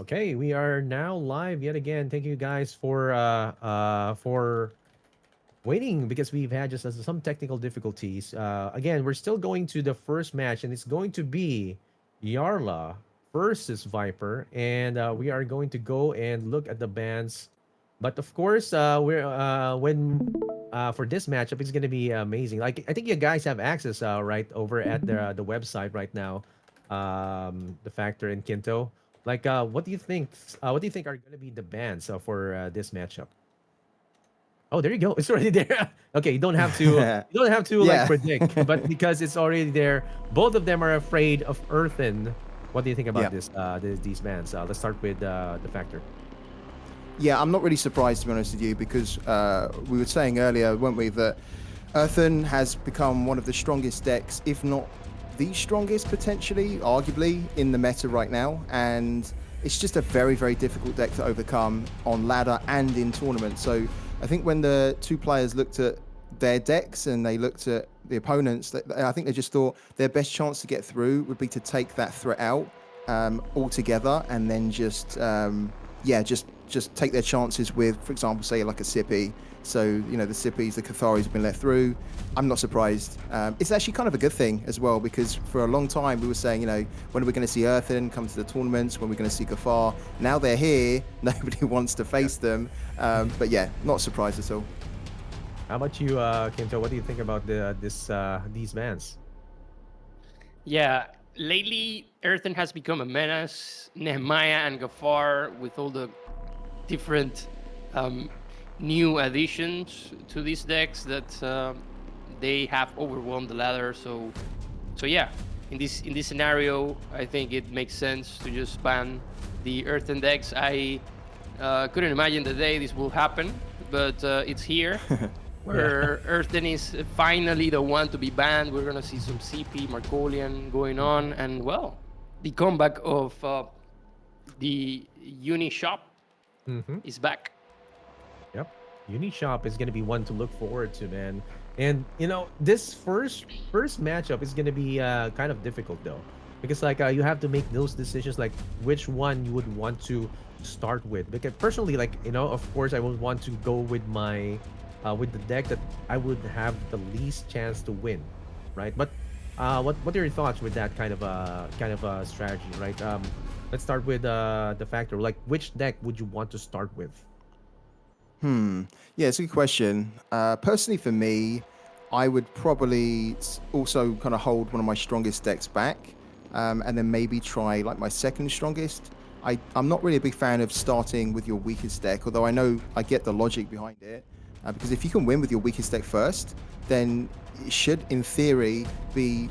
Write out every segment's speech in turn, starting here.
Okay, we are now live yet again. Thank you guys for waiting because we've had just some technical difficulties. Again, we're still going to the first match, and it's going to be Jarla versus Viper, and we are going to go and look at the bands. But of course, we're when for this matchup, it's going to be amazing. Like I think you guys have access right over at the website right now, the Factor in Kinto. Like, what do you think? What do you think are going to be the bands for this matchup? Oh, there you go. It's already there. Okay, you don't have to. You don't have to like Yeah. predict, but because it's already there, both of them are afraid of Earthen. What do you think about Yeah. this? These bands. Let's start with the Factor. Yeah, I'm not really surprised, to be honest with you, because we were saying earlier, weren't we, that Earthen has become one of the strongest decks, if not the strongest, potentially, arguably, in the meta right now. And it's just a very, very difficult deck to overcome on ladder and in tournament. So I think when the two players looked at their decks and they looked at the opponents, I think they just thought their best chance to get through would be to take that threat out altogether, and then just take their chances with, for example, say like a Sippy. So the Sippies, the Catharis have been let through. I'm not surprised. It's actually kind of a good thing as well, because for a long time we were saying, when are we going to see Earthen come to the tournaments? When are we going to see Cathar? Now they're here. Nobody wants to face them. But yeah, not surprised at all. How about you, Kinto? What do you think about these bands? Yeah, lately Earthen has become a menace. Nehemiah and Gafar, with all the different new additions to these decks that they have overwhelmed the ladder. So yeah, in this scenario, I think it makes sense to just ban the Earthen decks. I couldn't imagine the day this will happen, but it's here. Where Earthen is finally the one to be banned. We're gonna see some CP, Markolian going on, and well, the comeback of the Uni shop Mm-hmm. is back. Yep. Unishop is going to be one to look forward to, man. And this first matchup is going to be kind of difficult though, because like you have to make those decisions, like which one you would want to start with. Because personally, like of course, I would want to go with my with the deck that I would have the least chance to win, right? But what are your thoughts with that kind of strategy, right? Let's start with the Factor. Like, which deck would you want to start with? Yeah, it's a good question. Personally, for me, I would probably also kind of hold one of my strongest decks back, and then maybe try like my second strongest. I'm not really a big fan of starting with your weakest deck, although I get the logic behind it. Because if you can win with your weakest deck first, then it should, in theory, be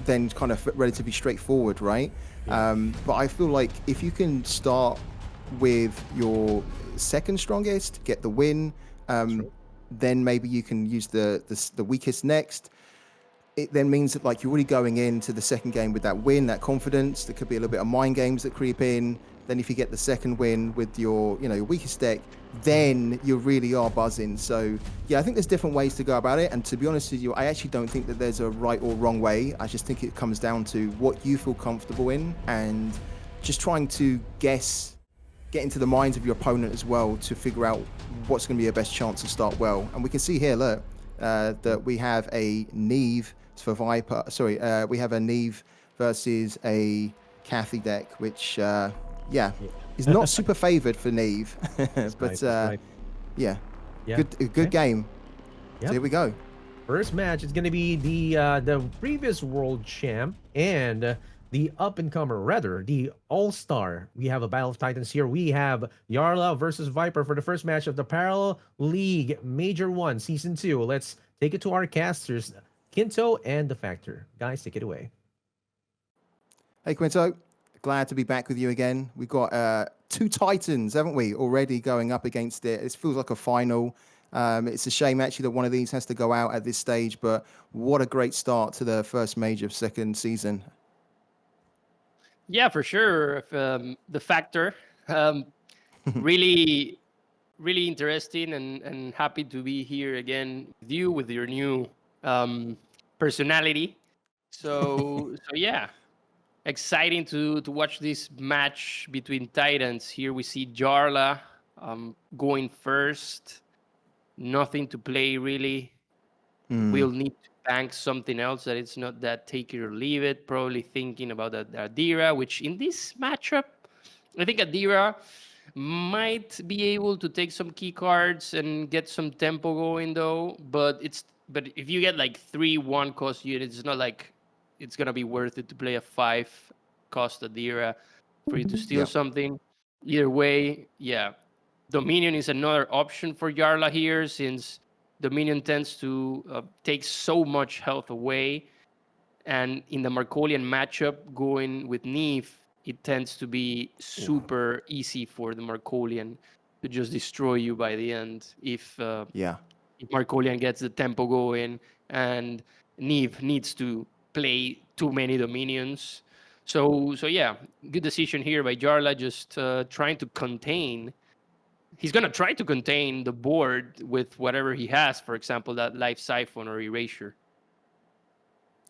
then kind of relatively straightforward, right? Yeah. But I feel like if you can start with your second strongest, get the win, True. then maybe you can use the weakest next. It then means that like you're already going into the second game with that win, that confidence. There could be a little bit of mind games that creep in. Then if you get the second win with your weakest deck, then you really are buzzing. So yeah, I think there's different ways to go about it. And to be honest with you, I actually don't think that there's a right or wrong way. I just think it comes down to what you feel comfortable in, and just trying to get into the minds of your opponent as well to figure out what's going to be your best chance to start well. And we can see here, look, that we have a Neve for Viper. Sorry, we have a Neve versus a Cathy deck, which, yeah, is not super favored for Neve. That's But right. That's right. yeah, Yeah. a good Okay. game. So Yep. here we go. First match is gonna be the previous world champ and the up and comer, rather the all star. We have a battle of titans here. We have Jarla versus Viper for the first match of the Parallel League Major One Season 2. Let's take it to our casters, Kinto and the Factor. Guys, take it away. Hey, Quinto. Glad to be back with you again. We've got two Titans, haven't we, already going up against it. This feels like a final. It's a shame, actually, that one of these has to go out at this stage, but what a great start to the first major of second season. Yeah, for sure. The Factor, really, really interesting, and happy to be here again with you with your new personality. So yeah, exciting to watch this match between Titans. Here we see Jarla going first. Nothing to play really. We'll need to bank something else that it's not that take it or leave it. Probably thinking about that Adira, which in this matchup, I think Adira might be able to take some key cards and get some tempo going though. But if you get like 3-1 cost units, it's not like it's gonna be worth it to play a 5 cost Adira for you to steal something. Either way, yeah. Dominion is another option for Jarla here, since Dominion tends to take so much health away. And in the Markolian matchup, going with Neve, it tends to be super easy for the Markolian to just destroy you by the end if Markolian gets the tempo going and Neve needs to play too many Dominions. So yeah, good decision here by Jarla, just trying to contain. He's going to try to contain the board with whatever he has, for example, that Life Siphon or Erasure.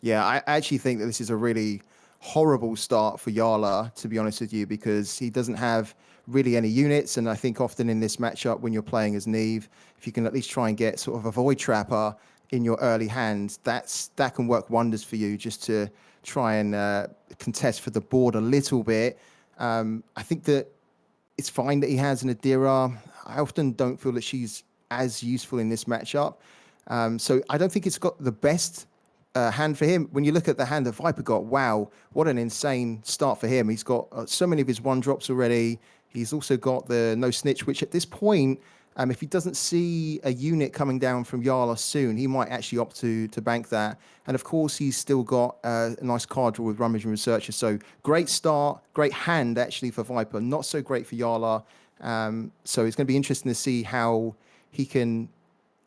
Yeah, I actually think that this is a really horrible start for Jarla, to be honest with you, because he doesn't have really any units. And I think often in this matchup, when you're playing as Neve, if you can at least try and get sort of a Void Trapper in your early hand, that can work wonders for you, just to try and contest for the board a little bit. I think that it's fine that he has an Adira. I often don't feel that she's as useful in this matchup. So I don't think it's got the best hand for him. When you look at the hand that Viper got, wow, what an insane start for him. He's got so many of his 1-drops already. He's also got the No Snitch, which at this point, if he doesn't see a unit coming down from Jarla soon, he might actually opt to bank that. And of course, he's still got a nice card draw with Rummaging Researcher. So great start, great hand actually for Viper. Not so great for Jarla. So it's going to be interesting to see how he can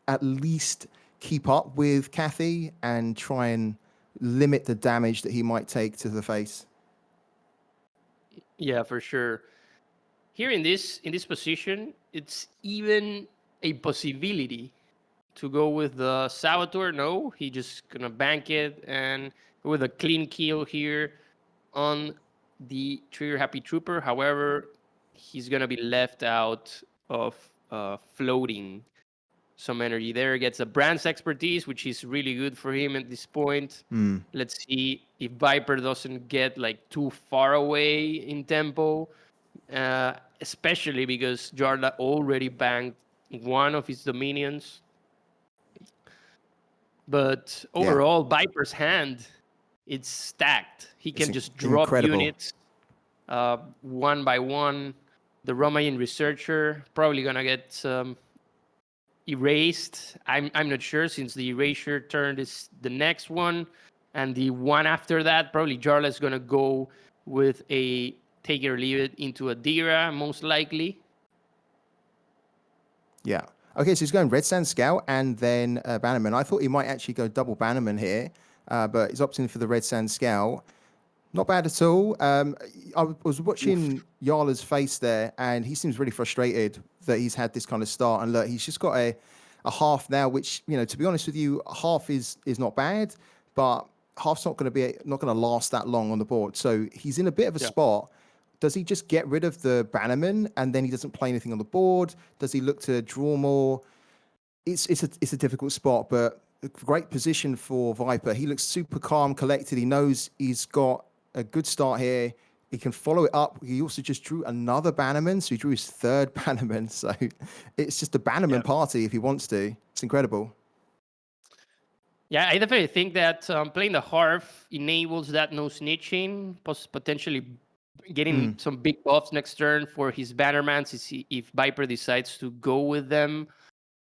at least keep up with Kathy and try and limit the damage that he might take to the face. Yeah, for sure. Here in this position, it's even a possibility to go with the Saboteur. No, he just gonna bank it and go with a clean kill here on the Trigger Happy Trooper. However, he's gonna be left out of floating some energy there. Gets a Brand's Expertise, which is really good for him at this point. Let's see if Viper doesn't get like too far away in tempo. Especially because Jarla already banked one of his Dominions. But overall, Viper's hand, it's stacked. He can just drop units one by one. The Romayan Researcher probably gonna get erased. I'm not sure, since the Erasure turn is the next one. And the one after that, probably Jarla is gonna go with a take it or leave it into Adira, most likely. Yeah. Okay, so he's going Red Sand Scout and then Bannerman. I thought he might actually go double Bannerman here, but he's opting for the Red Sand Scout. Not bad at all. I was watching Jarla's face there, and he seems really frustrated that he's had this kind of start. And look, he's just got a half now, which, you know, to be honest with you, half is not bad, but half's not going to last that long on the board. So he's in a bit of a spot. Does he just get rid of the Bannerman and then he doesn't play anything on the board? Does he look to draw more? It's a difficult spot, but a great position for Viper. He looks super calm, collected. He knows he's got a good start here. He can follow it up. He also just drew another Bannerman, so he drew his third Bannerman. So it's just a Bannerman party if he wants to. It's incredible. Yeah, I definitely think that playing the Harv enables that no snitching, potentially getting some big buffs next turn for his Bannermans if Viper decides to go with them.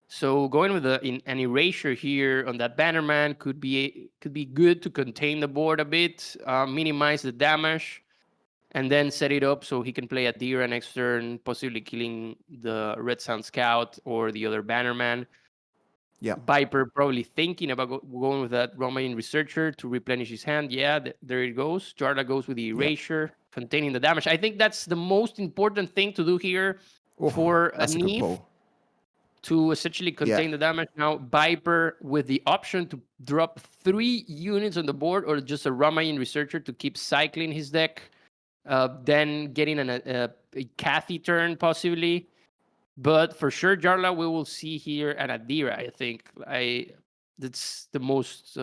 So going with an Erasure here on that Bannerman could be good to contain the board a bit, minimize the damage, and then set it up so he can play Adira next turn, possibly killing the Red Sound Scout or the other Bannerman. Yeah. Viper probably thinking about going with that Romayan Researcher to replenish his hand. Yeah, there it goes. Jarla goes with the Erasure, containing the damage. I think that's the most important thing to do here for Neve to essentially contain the damage. Now Viper with the option to drop 3 units on the board, or just a Ramayan Researcher to keep cycling his deck, then getting a Cathy turn possibly. But for sure, Jarla, we will see here an Adira. I think that's the most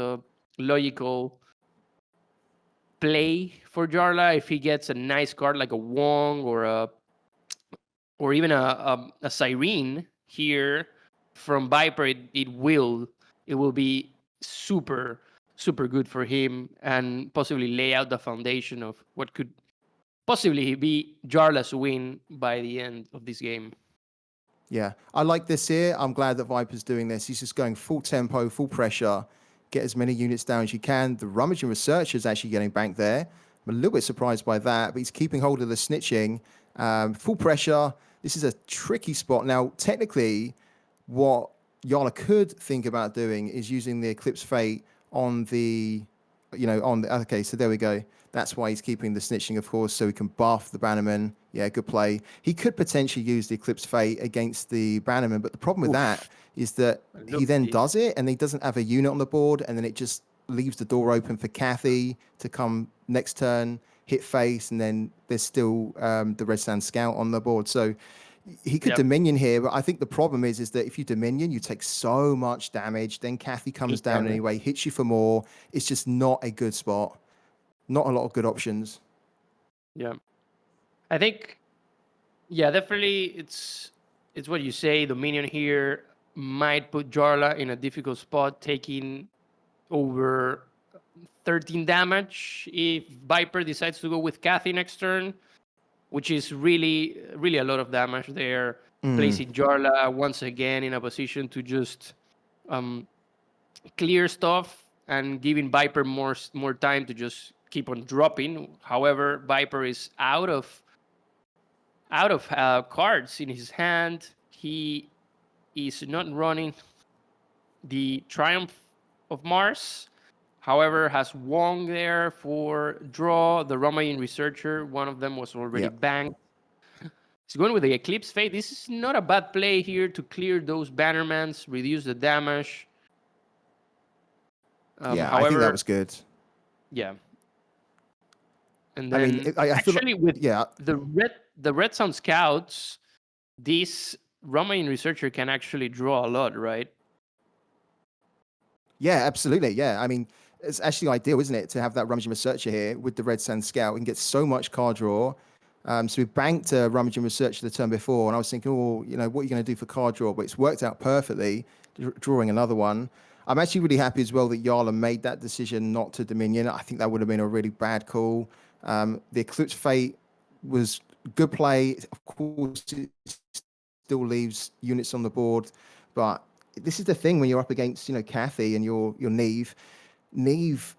logical play for Jarla. If he gets a nice card like a Wong or even a Cyrene here from Viper, it will be super good for him, and possibly lay out the foundation of what could possibly be Jarla's win by the end of this game. Yeah, I like this here. I'm glad that Viper's doing this. He's just going full tempo, full pressure, get as many units down as you can. The Rummaging Researcher's actually getting banked there. I'm a little bit surprised by that, but he's keeping hold of the snitching. Full pressure. This is a tricky spot. Now, technically, what Jarla could think about doing is using the Eclipse Fate on the, okay, so there we go. That's why he's keeping the snitching, of course, so he can buff the Bannerman. Yeah, good play. He could potentially use the Eclipse Fate against the Bannerman, but the problem with that is that he then does it, and he doesn't have a unit on the board, and then it just leaves the door open for Cathy to come next turn, hit face, and then there's still the Red Sand Scout on the board. So he could Dominion here, but I think the problem is that if you Dominion, you take so much damage, then Cathy comes down anyway, hits you for more. It's just not a good spot. Not a lot of good options. Yeah. I think, definitely it's what you say. Dominion here might put Jarla in a difficult spot, taking over 13 damage if Viper decides to go with Cathy next turn, which is really a lot of damage there. Placing Jarla once again in a position to just clear stuff and giving Viper more time to just keep on dropping. However, Viper is out of cards in his hand. He is not running the Triumph of Mars. However, has Wong there for draw. The Ramayan Researcher, one of them was already banked. He's going with the Eclipse Fate. This is not a bad play here to clear those Bannermans, reduce the damage. However, I think that was good. Yeah. And then I feel like, with the Red Sound Scouts, this Ramayan Researcher can actually draw a lot, right? Yeah, absolutely. Yeah, I mean, it's actually ideal, isn't it, to have that Rummaging Researcher here with the Red Sand Scout. We can get so much card draw. So we banked a Rummaging Researcher the turn before, and I was thinking, what are you going to do for card draw? But it's worked out perfectly, drawing another one. I'm actually really happy as well that Jarla made that decision not to Dominion. I think that would have been a really bad call. The Eclipse Fate was good play. Of course, it still leaves units on the board, but this is the thing when you're up against, Cathy and your Neve. Neve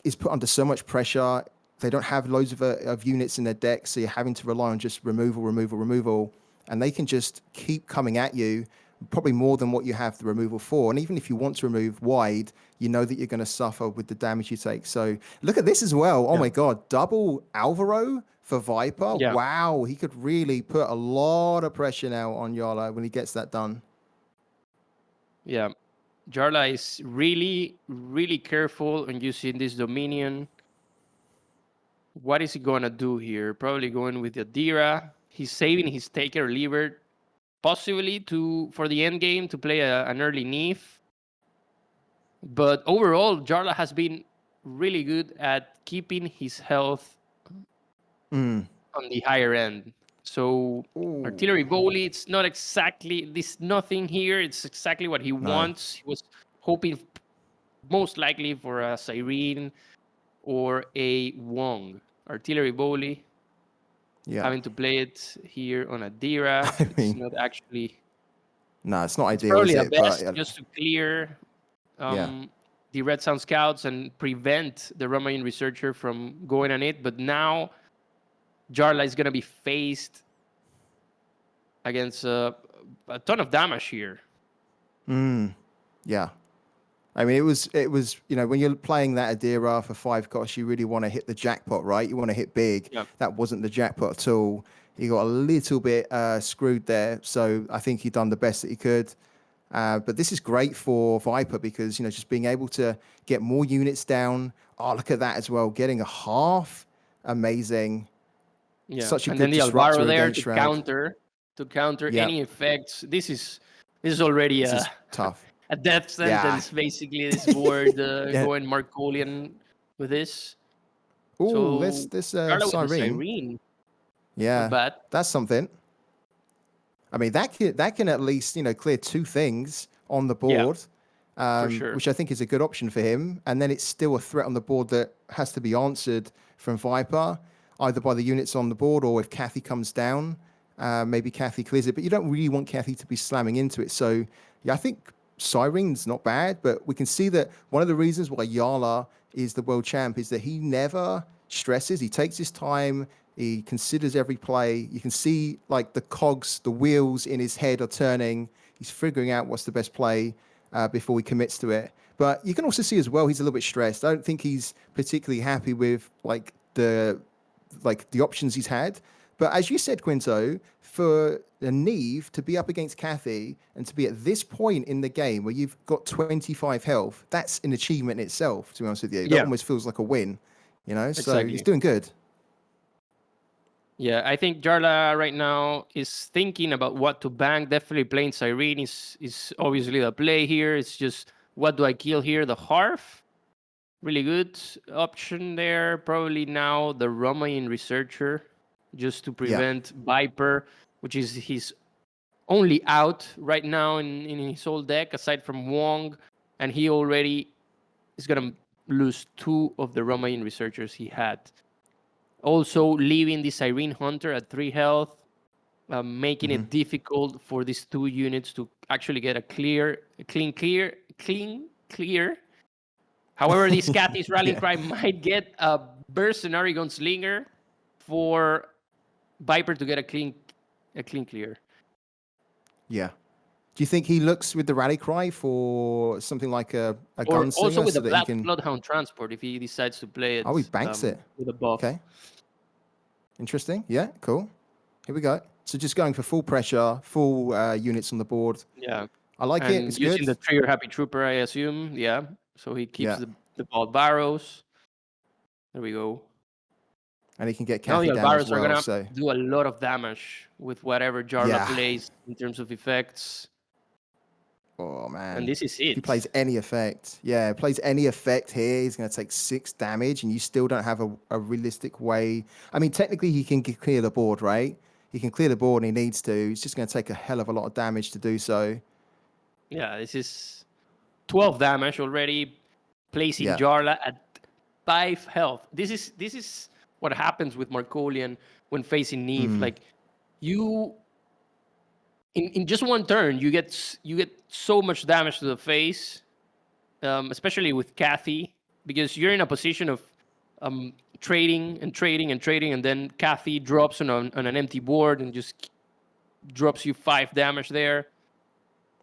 is put under so much pressure. They don't have loads of units in their deck, so you're having to rely on just removal, and they can just keep coming at you, probably more than what you have the removal for. And even if you want to remove wide, you know that you're going to suffer with the damage you take. So look at this as well. Oh my God, double Alvaro for Viper. Yeah. Wow, he could really put a lot of pressure now on Jarla when he gets that done. Yeah, Jarla is really, really careful on using this Dominion. What is he going to do here? Probably going with the Adira. He's saving his Taker Lever, possibly for the end game to play an early Neve. But overall, Jarla has been really good at keeping his health on the higher end. So Artillery Volley, it's not exactly nothing here. It's exactly what he wants. He was hoping most likely for a Cyrene or a Wong. Artillery Volley. Yeah. Having to play it here on Adira. It's not actually. No, it's not ideal. Probably the best just to clear the Red Sound Scouts and prevent the Ramayan Researcher from going on it. But now Jarla is going to be faced against a ton of damage here. Yeah. I mean, it was, when you're playing that Adira for 5 costs, you really want to hit the jackpot, right? You want to hit big. Yeah. That wasn't the jackpot at all. He got a little bit screwed there. So I think he done the best that he could. But this is great for Viper because, just being able to get more units down. Oh, look at that as well. Getting a half. Amazing. Yeah. Such a And good then the disruptor Alvaro there against to Shroud. counter Yeah, any effects. This is already this is tough. a death Yeah. sentence, basically. This board Yeah. going Markolian with this. Oh, So this Jarla with the Siren. Siren, not Yeah, bad. that's something. I mean, that can at least, clear 2 things on the Yeah, board, for sure. which I think is a good option for him. And then it's still a threat on the board that has to be answered from Viper, either by the units on the board or if Kathy comes down, maybe Kathy clears it. But you don't really want Kathy to be slamming into it. So, yeah, I think Siren's not bad, but we can see that one of the reasons why Jarla is the world champ is that he never stresses. He takes his time. He considers every play. You can see like the cogs, the wheels in his head are turning. He's figuring out what's the best play before he commits to it. But you can also see as well he's a little bit stressed. I don't think he's particularly happy with the options he's had. But as you said, Quinto, for a Neve to be up against Kathy and to be at this point in the game where you've got 25 health, that's an achievement in itself, to be honest with you. That Yeah, almost feels like a win, So he's exactly. doing good. Yeah, I think Jarla right now is thinking about what to bank. Definitely playing Siren is obviously the play here. It's just what do I kill here? The Harf, really good option there. Probably now the Romain Researcher, just to Yeah. prevent Viper, which is his only out right now in his whole deck, aside from Wong, and he already is gonna lose 2 of the Romain Researchers he had. Also, leaving the Siren Hunter at 3 health, making it difficult for these 2 units to actually get a clean clear. However, this Kathy's Rallying Yeah. Cry might get a Mercenary Gunslinger for Viper to get a clean clear. Yeah. Do you think he looks with the rally cry for something like a Or also gunslinger with so the that he can? Bloodhound Transport if he decides to play Oh, he it banks it. with a buff. Okay. Interesting. Yeah. Cool. Here we go. So just going for full pressure, full units on the board. Yeah. I like it. And It's using good. the Trigger Happy Trooper, I assume. Yeah. So he keeps Yeah. the Alvaros. There we go. And he can get Now Kathy the down as Alvaros are well. gonna So do a lot of damage with whatever Jarla yeah. plays in terms of effects. Oh man. And this is If he it. plays any effect, plays any effect here, he's going to take 6 damage, and you still don't have a realistic way. I mean, technically, he can clear the board, right? He can clear the board, and he needs to. He's just going to take a hell of a lot of damage to do so. Yeah, this is 12 damage already, placing Yeah. Jarla at 5 health. This is what happens with Markolian when facing Neve. Like you in just one turn, you get so much damage to the face, especially with Kathy, because you're in a position of trading, and then Kathy drops on an empty board and just drops you 5 damage there.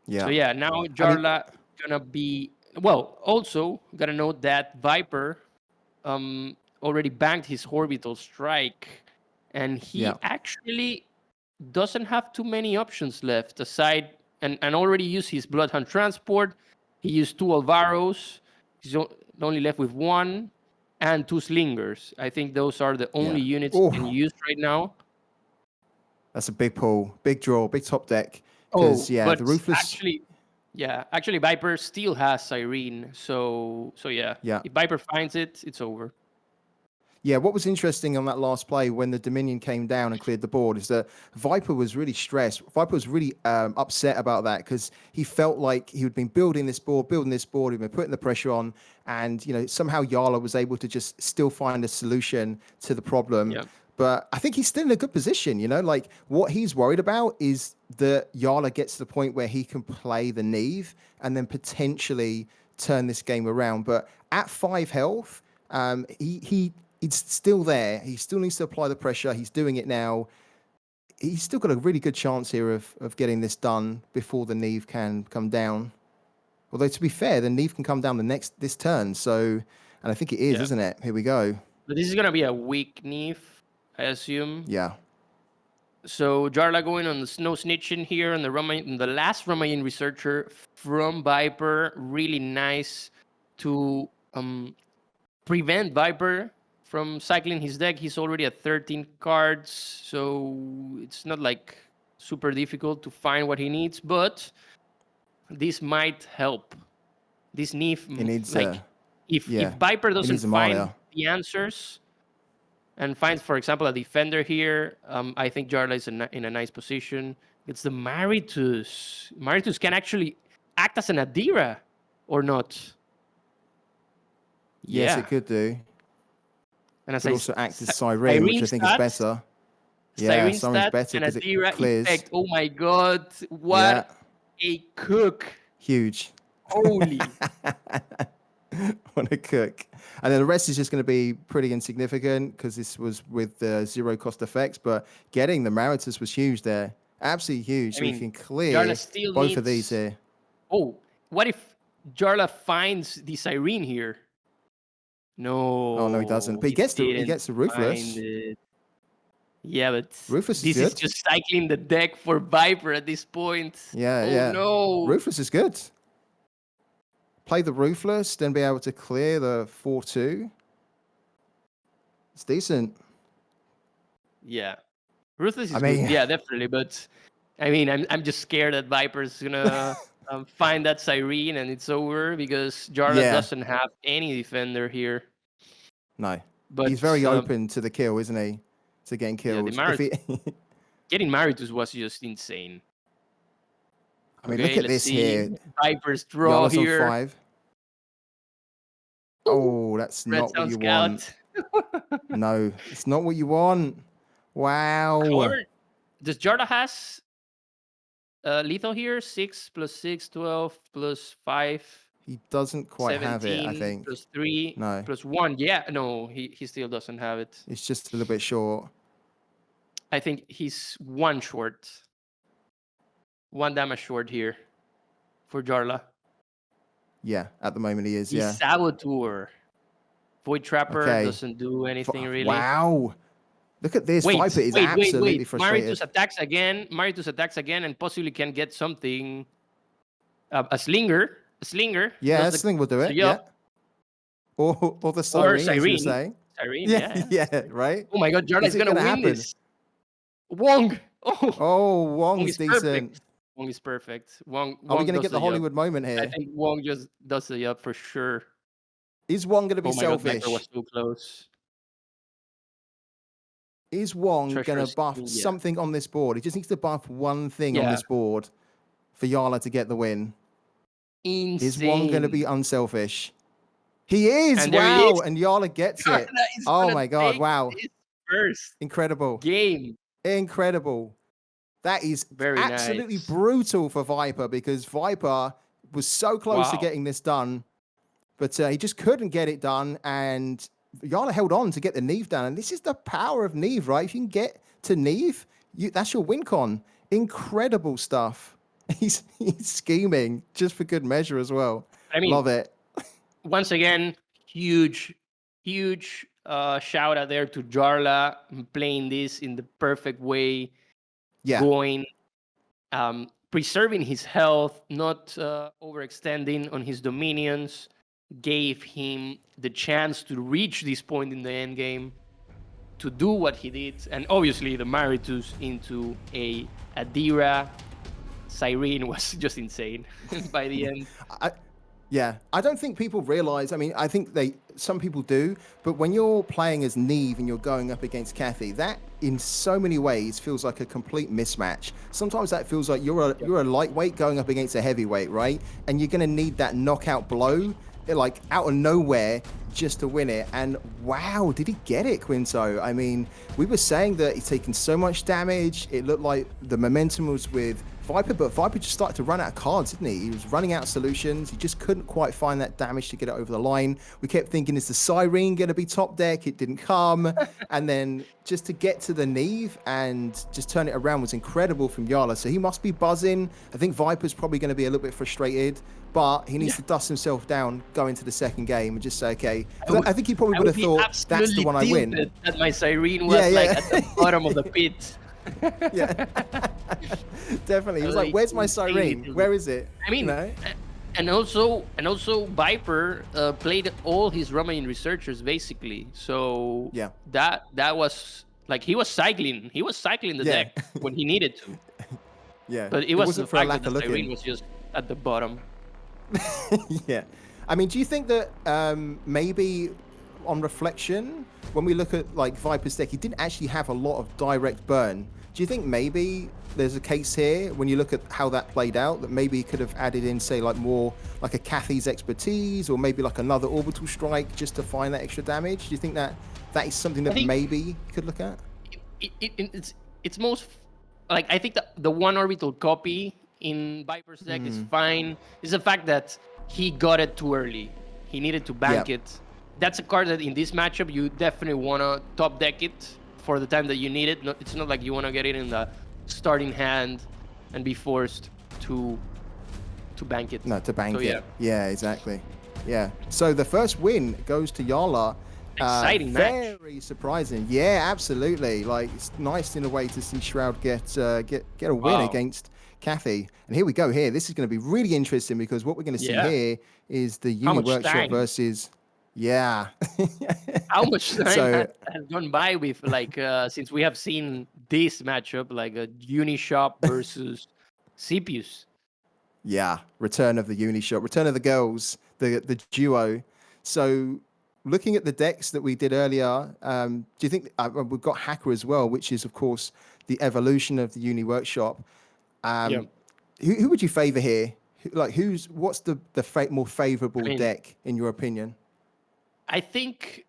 Yeah. So yeah, now Jarla gonna be also gotta note that Viper already banked his orbital strike, and he actually doesn't have too many options left aside and already used his Bloodhound Transport. He used 2 Alvaros. He's only left with 1 and 2 Slingers. I think those are the only units he can use right now. That's a big pull, big draw, big top deck. But the Ruthless. Actually, Viper still has Siren. So yeah. If Viper finds it, it's over. Yeah, what was interesting on that last play when the Dominion came down and cleared the board is that Viper was really stressed. Viper was really upset about that because he felt like he had been building this board, he'd been putting the pressure on, and somehow Jarla was able to just still find a solution to the problem. Yeah. But I think he's still in a good position, like what he's worried about is that Jarla gets to the point where he can play the Neve and then potentially turn this game around. But at 5 health, he's still there. He still needs to apply the pressure. He's doing it now. He's still got a really good chance here of getting this done before the Neve can come down. Although to be fair, the Neve can come down this turn. So, and I think it is, isn't it? Here we go. But this is gonna be a weak Neve, I assume. Yeah. So Jarla going on the snow snitching here on the last Ramayan researcher from Viper. Really nice to prevent Viper from cycling his deck. He's already at 13 cards, so it's not like super difficult to find what he needs, but this might help. This Neve, needs if Viper doesn't find the answers and finds, for example, a defender here, I think Jarla is in a nice position. It's the Maritus. Maritus can actually act as an Adira, or not? Yes, it could do. And as it could also act as Siren, which I think is better. Yeah, Siren's better because it clears. Effect. Oh my god, what a cook. Huge. Holy. What a cook. And then the rest is just going to be pretty insignificant because this was with the 0 cost effects, but getting the Maritus was huge there. Absolutely huge. So we can clear both of these here. Oh, what if Jarla finds the Siren here? No. Oh, no, he doesn't. But he gets the Ruthless. Yeah, but Ruthless this is just cycling the deck for Viper at this point. Yeah, no. Ruthless is good. Play the Ruthless, then be able to clear the 4-2. It's decent. Yeah. Ruthless is good. Yeah, definitely. But, I mean, I'm just scared that Viper's going to find that Siren and it's over because Jarla doesn't have any defender here. No. But he's very open to the kill, isn't he? To getting killed. Getting Maritus was just insane. I mean, look at this here. Viper's draw Jarla's here. On 5. Oh, that's not what you want. No, it's not what you want. Wow. Does Jarla has lethal here? 6 + 6, 12 + 5. He doesn't quite have it, I think. +3, no. +1. Yeah, no, he still doesn't have it. It's just a little bit short. I think he's 1 short. 1 damage short here for Jarla. Yeah, at the moment he is, He's Saboteur. Void Trapper doesn't do anything really. Wow. Look at this. Viper is absolutely frustrated. Maritus attacks again and possibly can get something. A slinger. Yeah, a sling will do it. Yeah. Or the Siren, as you were saying. Siren, yeah, right? Oh my god, Jarla is going to win this. Wong. Wong's decent. Perfect. Wong is perfect. Wong Are we going to get the Hollywood moment here? I think Wong just does the up for sure. Is Wong going to be selfish? God, Deker was too close. Is Wong going to buff something on this board? He just needs to buff one thing on this board for Jarla to get the win. Insane. Is Wong going to be unselfish? He is. Wow. And Jarla gets it. Oh my god. Wow. First incredible game. Incredible. That is absolutely brutal for Viper because Viper was so close to getting this done, but he just couldn't get it done. And Jarla held on to get the Neve down. And this is the power of Neve, right? If you can get to Neve, that's your win con. Incredible stuff. He's scheming just for good measure as well. I mean, love it. Once again, huge shout out there to Jarla playing this in the perfect way. Going, preserving his health, not overextending on his dominions, gave him the chance to reach this point in the end game, to do what he did, and obviously the Maritus into a Adira. Siren was just insane by the end. I don't think people realize. I mean, I think some people do, but when you're playing as Neve and you're going up against Cathy, that in so many ways feels like a complete mismatch. Sometimes that feels like you're a lightweight going up against a heavyweight, right? And you're going to need that knockout blow, like out of nowhere, just to win it. And wow, did he get it, Quinto? I mean, we were saying that he's taken so much damage. It looked like the momentum was with Viper, but Viper just started to run out of cards, didn't he? He was running out of solutions. He just couldn't quite find that damage to get it over the line. We kept thinking, is the Siren going to be top deck? It didn't come. And then just to get to the Neve and just turn it around was incredible from Jarla. So he must be buzzing. I think Viper's probably going to be a little bit frustrated, but he needs to dust himself down, go into the second game and just say, okay. I think he probably would have thought, that's the one I win. That my Siren was like at the bottom of the pit. Yeah, definitely. He was like, "Where's my Siren? Where is it?" I mean, and also Viper played all his Romanian researchers basically. So yeah, that was like he was cycling the deck when he needed to. Yeah, but it wasn't for a fact lack that of the looking. Siren was just at the bottom. Yeah, I mean, do you think that maybe on reflection, when we look at like Viper's deck, he didn't actually have a lot of direct burn? Do you think maybe there's a case here when you look at how that played out that maybe he could have added in, say, like more like a Cathy's expertise or maybe like another orbital strike just to find that extra damage? Do you think that is something that maybe you could look at? It's most like I think the one orbital copy in Viper's deck is fine. It's the fact that he got it too early. He needed to bank it. That's a card that in this matchup you definitely want to top deck it for the time that you need it. It's not like you want to get it in the starting hand and be forced to bank it. No, to bank it. Yeah, exactly. Yeah. So the first win goes to Jarla. Exciting match. Very surprising. Yeah, absolutely. Like, it's nice in a way to see Shroud get a win against Cathy. And here we go here. This is going to be really interesting because what we're going to see here is the Uni Workshop versus... Yeah. How much time has gone by with like since we have seen this matchup, like a Unishop versus CPUs? Yeah, return of the Unishop, return of the girls, the duo. So looking at the decks that we did earlier, do you think we've got Hacker as well, which is of course the evolution of the Uni Workshop? Who would you favor here? Like what's the more favorable deck in your opinion? I think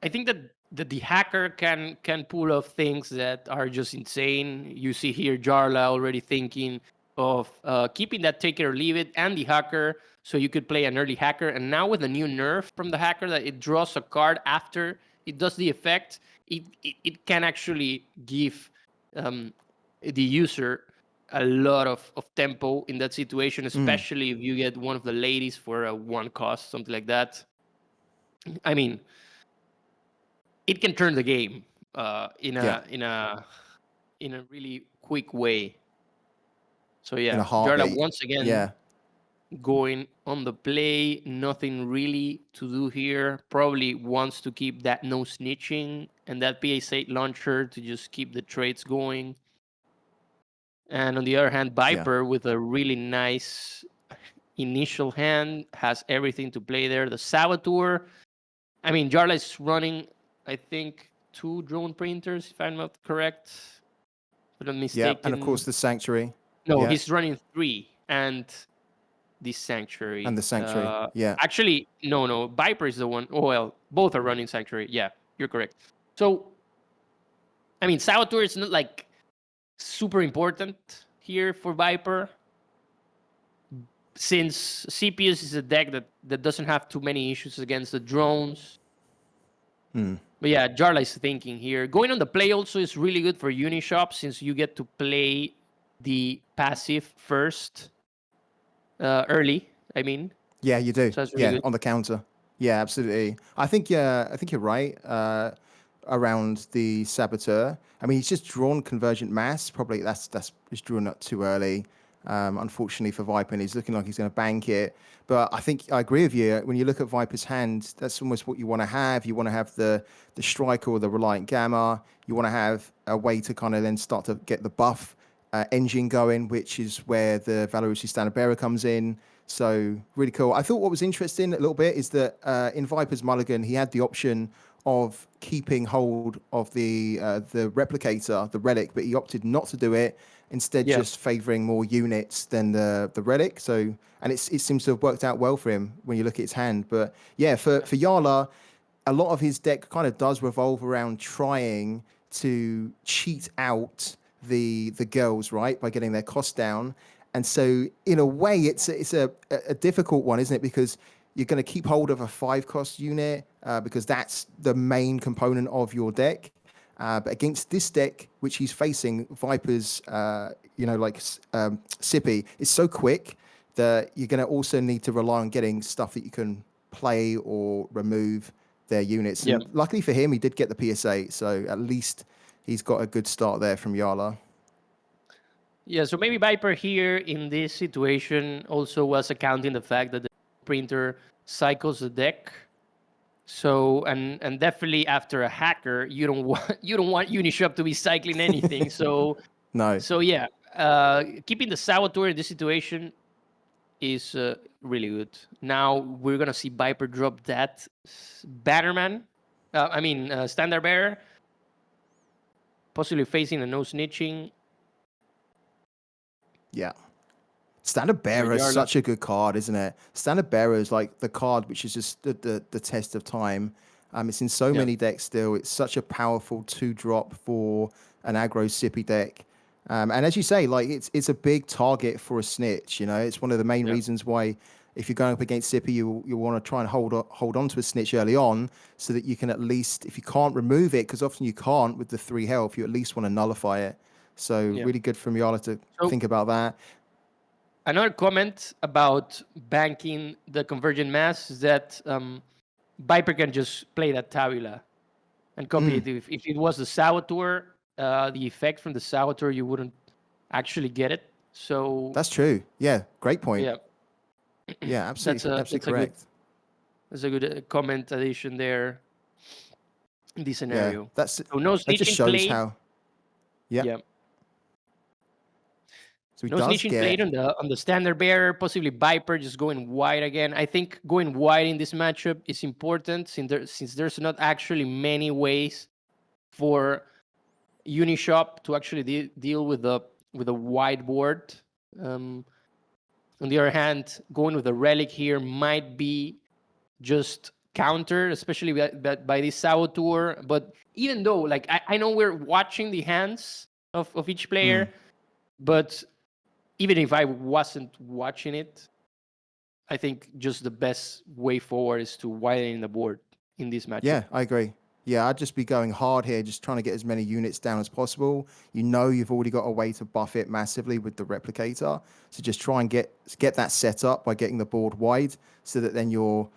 that the Hacker can pull off things that are just insane. You see here Jarla already thinking of keeping that take it or leave it and the Hacker, so you could play an early Hacker. And now with the new nerf from the Hacker that it draws a card after it does the effect, it can actually give the user a lot of tempo in that situation, especially if you get one of the ladies for a 1 cost, something like that. I mean, it can turn the game in a really quick way. So yeah, Jarla once again going on the play. Nothing really to do here. Probably wants to keep that no snitching and that PA8 launcher to just keep the trades going. And on the other hand, Viper with a really nice initial hand has everything to play there. The Saboteur. I mean, Jarla is running, I think, 2 drone printers, if I'm not correct. But I'm mistaken. Yeah, and of course the Sanctuary. No, he's running 3 and the Sanctuary. And the Sanctuary, Actually, no. Viper is the one. Oh, well, both are running Sanctuary. Yeah, you're correct. So, I mean, Saboteur is not like super important here for Viper, since CPUs is a deck that doesn't have too many issues against the drones. But yeah, Jarla is thinking here. Going on the play also is really good for Unishop, since you get to play the passive first early, I mean. Yeah, you do. So really good. On the counter. Yeah, absolutely. I think you're right around the Saboteur. I mean, he's just drawn Convergent Mass. Probably that's just drawn up too early. Unfortunately for Viper, and he's looking like he's going to bank it. But I think I agree with you. When you look at Viper's hand, that's almost what you want to have. You want to have the Striker or the Reliant Gamma. You want to have a way to kind of then start to get the buff engine going, which is where the Valorous Standard Bearer comes in. So really cool. I thought what was interesting a little bit is that in Viper's mulligan, he had the option of keeping hold of the replicator, the relic, but he opted not to do it. Instead, just favoring more units than the relic. So, and it seems to have worked out well for him when you look at his hand. But yeah, for Jarla, a lot of his deck kind of does revolve around trying to cheat out the girls, right, by getting their cost down. And so in a way, it's a difficult one, isn't it? Because you're going to keep hold of a 5-cost unit because that's the main component of your deck. But against this deck, which he's facing, Viper's, Sippy, is so quick that you're going to also need to rely on getting stuff that you can play or remove their units. Yeah. And luckily for him, he did get the PSA, so at least he's got a good start there from Jarla. Yeah, so maybe Viper here in this situation also was accounting the fact that the printer cycles the deck. So and definitely after a hacker, you don't want Unishop to be cycling anything. So No. so yeah, keeping the Saboteur in this situation is really good. Now we're gonna see Viper drop that Bannerman. Standard Bearer, possibly facing a no snitching. Yeah. Standard Bearer is Jarla. such a good card, isn't it? Standard Bearer is like the card which has just stood the test of time. It's in so many decks still. It's such a powerful 2-drop for an aggro Sippy deck. And as you say, like it's a big target for a snitch. You know, it's one of the main reasons why if you're going up against Sippy, you want to try and hold on to a snitch early on so that you can at least, if you can't remove it, because often you can't with the 3 health, you at least want to nullify it. So really good from Jarla to think about that. Another comment about banking the Convergent Mass is that Viper can just play that Tabula and copy it. If it was the Saboteur, the effect from the Saboteur, you wouldn't actually get it. So that's true. Yeah, great point. Yeah, yeah, absolutely correct. That's a good comment addition there in this scenario. Yeah, so no that just shows played. how. Yeah. So no snitching played on the Standard Bearer, possibly Viper just going wide again. I think going wide in this matchup is important since there's not actually many ways for Unishop to actually deal with the wide board. On the other hand, going with a Relic here might be just counter, especially by this Saboteur. But even though, like, I know we're watching the hands of each player, but even if I wasn't watching it, I think just the best way forward is to widen the board in this matchup. Yeah, I agree. Yeah, I'd just be going hard here, just trying to get as many units down as possible. You know you've already got a way to buff it massively with the Replicator. So just try and get that set up by getting the board wide so that then your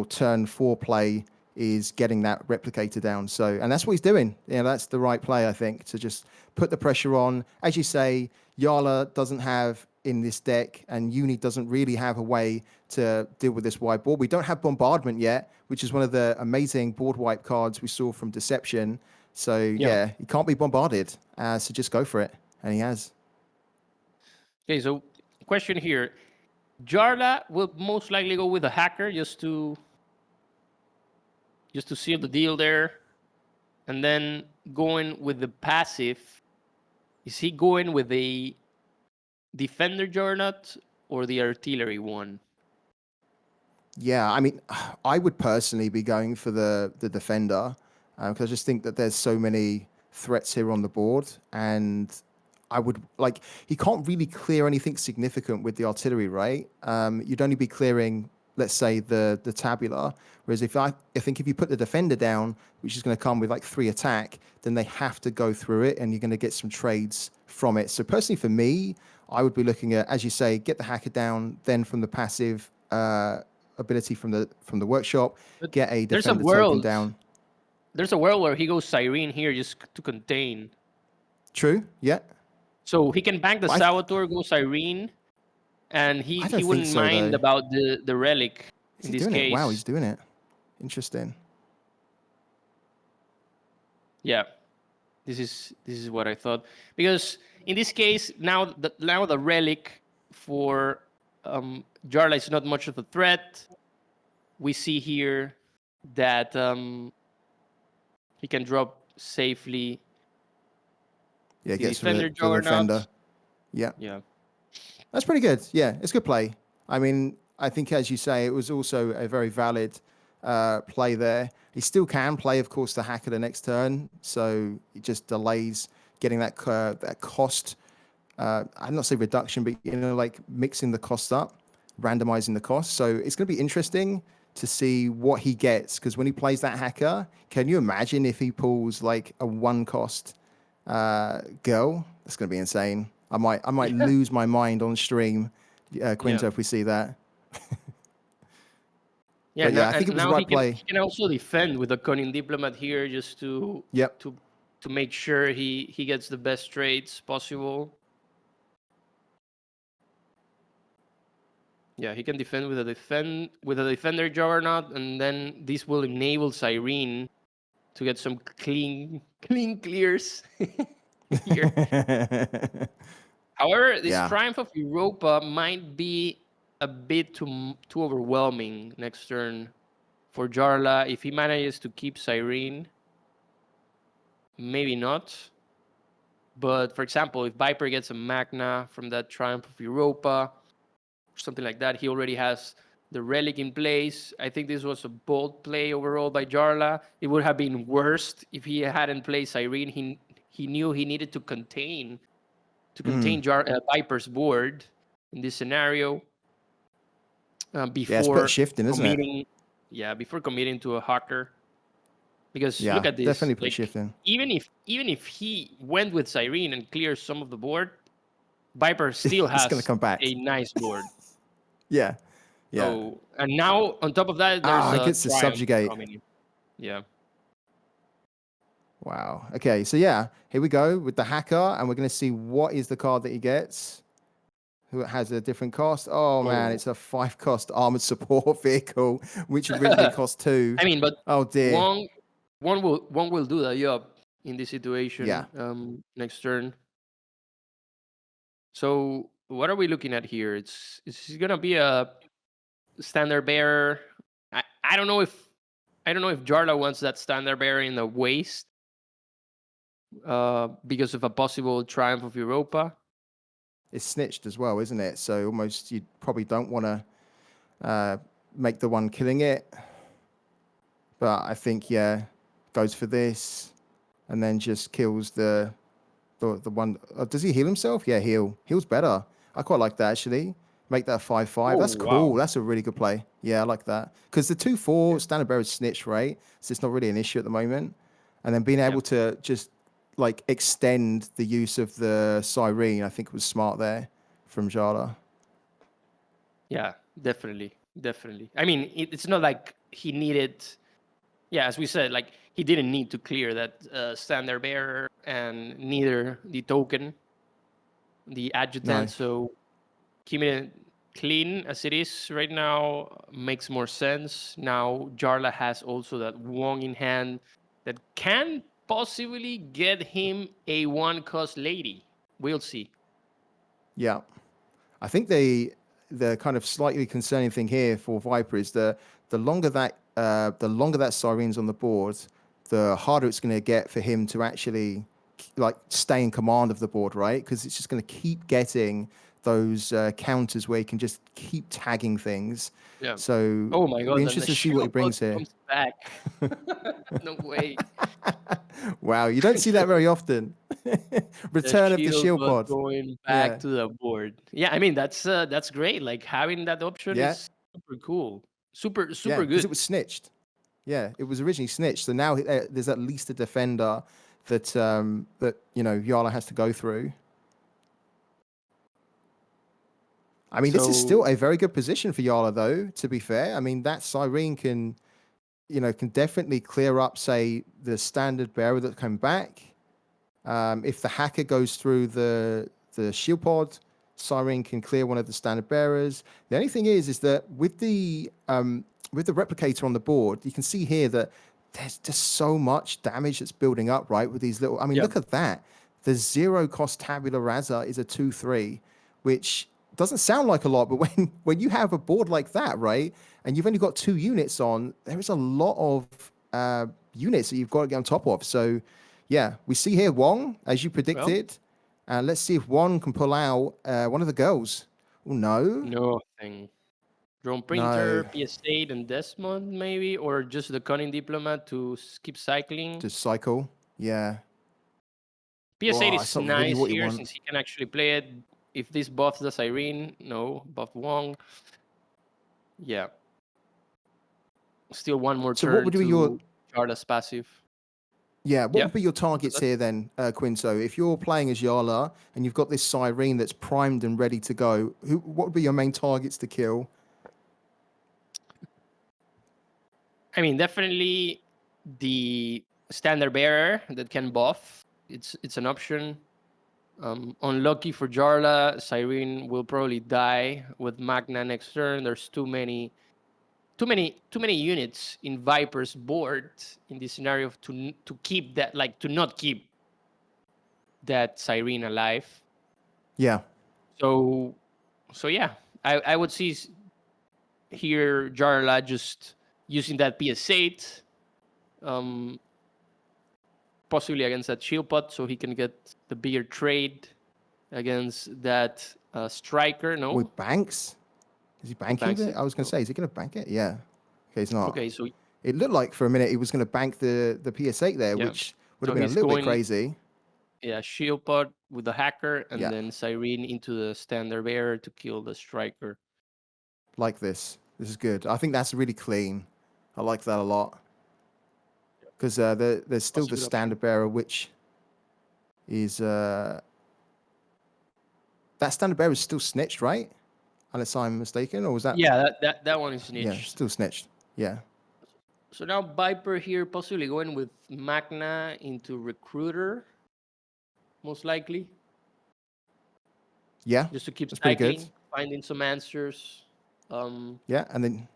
turn 4 play is getting that Replicator down. So, and that's what he's doing. Yeah, that's the right play, I think, to just put the pressure on. As you say, Jarla doesn't have in this deck, and Uni doesn't really have a way to deal with this wide board. We don't have Bombardment yet, which is one of the amazing board wipe cards we saw from Deception. So yeah he can't be bombarded. So just go for it, and he has. Okay, so question here: Jarla will most likely go with a hacker just to seal the deal there, and then going with the passive. Is he going with the Defender Juggernaut or the Artillery one? Yeah, I mean, I would personally be going for the Defender because I just think that there's so many threats here on the board, and I would like he can't really clear anything significant with the Artillery, right? You'd only be clearing, let's say, the Tabula. Whereas I think if you put the Defender down, which is going to come with like 3 attack, then they have to go through it, and you're going to get some trades from it. So personally, for me, I would be looking at, as you say, get the hacker down, then from the passive ability from the workshop, get a Defender token down. There's a world where he goes Siren here just to contain. True. Yeah. So he can bank the Saboteur, go Siren, and he wouldn't mind about the Relic in this case. Wow, he's doing it. Interesting. Yeah, this is what I thought, because in this case now the Relic for Jarla is not much of a threat. We see here that he can drop safely. Yeah, gets the Defender. Yeah. That's pretty good. Yeah, it's good play. I mean, I think, as you say, it was also a very valid play there. He still can play, of course, the hacker the next turn, so it just delays getting that cost. I'm not say reduction, but like mixing the costs up, randomizing the cost. So it's going to be interesting to see what he gets, because when he plays that hacker, can you imagine if he pulls like a one cost girl? That's going to be insane. I might lose my mind on stream, Quinto, if we see that. Yeah, But yeah, I think it was the right play. He can also defend with the cunning diplomat here, just to make sure he gets the best trades possible. Yeah, he can defend with a defender Juggernaut, and then this will enable Cyrene to get some clean clears here. However, this Triumph of Europa might be a bit too overwhelming next turn for Jarla. If he manages to keep Cyrene, maybe not. But for example, if Viper gets a Magna from that Triumph of Europa, or something like that, he already has the Relic in place. I think this was a bold play overall by Jarla. It would have been worse if he hadn't played Cyrene. He knew he needed to contain Viper's board in this scenario before it's put shifting, isn't it? Yeah, before committing to a hacker. Because yeah, look at this. Definitely put shifting. Even if he went with Cyrene and clears some of the board, Viper still has gonna come back. a nice board. yeah. So, and now on top of that, there's it gets to subjugate. Coming. Yeah. Wow. Okay, so yeah, here we go with the hacker, and we're going to see what is the card that he gets. Who has a different cost? Oh man, it's a 5-cost armored support vehicle, which originally cost 2. I mean, but oh dear, one will do the job in this situation. Yeah. Next turn. So what are we looking at here? It's gonna be a standard bearer. I don't know if Jarla wants that standard bearer in the waist because of a possible Triumph of Europa. It's snitched as well, isn't it? So almost you probably don't want to make the one killing it. But I think goes for this, and then just kills the one. Does he heal himself? Yeah, heals better. I quite like that actually. Make that 5/5. That's cool. Wow. That's a really good play. Yeah, I like that, because the 2/4 standard bearer is snitched, right? So it's not really an issue at the moment. And then being able to just like extend the use of the Cyrene, I think was smart there from Jarla. Yeah, definitely. I mean, it's not like he needed. Yeah, as we said, like he didn't need to clear that standard bearer, and neither the token, the adjutant. No. So keeping it clean as it is right now makes more sense. Now Jarla has also that Wong in hand that can possibly get him a 1-cost lady. We'll see. Yeah, I think the kind of slightly concerning thing here for Viper is the longer that Cyrene's on the board, the harder it's going to get for him to actually like stay in command of the board, right? Because it's just going to keep getting those counters where he can just keep tagging things. Yeah. So oh my god, interesting to see what he brings here. Comes back. No way. Wow, you don't see that very often. Return of the shield pod going back to the board. Yeah, I mean that's great. Like having that option is super cool. Super good. Because it was snitched. Yeah, it was originally snitched. So now there's at least a defender that Jarla has to go through. I mean, this is still a very good position for Jarla, though, to be fair. I mean, that Cyrene can definitely clear up, say, the standard bearer that came back. If the hacker goes through the shield pod, Cyrene can clear one of the standard bearers. The only thing is that with the replicator on the board, you can see here that there's just so much damage that's building up, right? With these little, I mean, look at that. The 0-cost tabula rasa is a 2/3, which doesn't sound like a lot, but when you have a board like that, right, and you've only got 2 units on, there is a lot of units that you've got to get on top of. So, yeah, we see here Wong, as you predicted. Let's see if Wong can pull out one of the girls. Oh, no. Nothing. Drone Printer, PS8, and Desmond, maybe? Or just the Cunning Diplomat to keep cycling? Just cycle, yeah. PS8 it's is not really nice what you here want. since he can actually play it. If this buffs the Irene, no, buff Wong. Yeah. Still one more So what turn would be your to Jarla's passive. what Yeah. would be your targets here then, Quinto? If you're playing as Jarla and you've got this Cyrene that's primed and ready to go, what would be your main targets to kill? I mean, definitely the standard bearer that can buff. It's an option. Unlucky for Jarla, Cyrene will probably die with Magna next turn. There's too many units in Viper's board in this scenario to keep that, like, to not keep that Cyrene alive. Yeah. So yeah, I would see here Jarla just using that PS8, possibly against that shield pot, so he can get the bigger trade against that striker. No, With Banks? Is he banking banks it? it. I was going to say, is he going to bank it? Yeah. Okay, he's not. Okay, so It looked like for a minute he was going to bank the PS8 there, yeah, which would so have been a he's little bit going, crazy. yeah, shield pot with the hacker, and Yeah. then Cyrene into the standard bearer to kill the striker. Like this. This is good. I think that's really clean. I like that a lot. Because there's still the That's a good standard bearer, which is... that standard bearer is still snitched, right? Unless I'm mistaken, or was that... Yeah, that one is Yeah, snitched. still snitched. Yeah. So now Viper here possibly going with Magna into Recruiter, most likely, Yeah, just to keep that's pretty cycling, good. finding some answers. Yeah, and then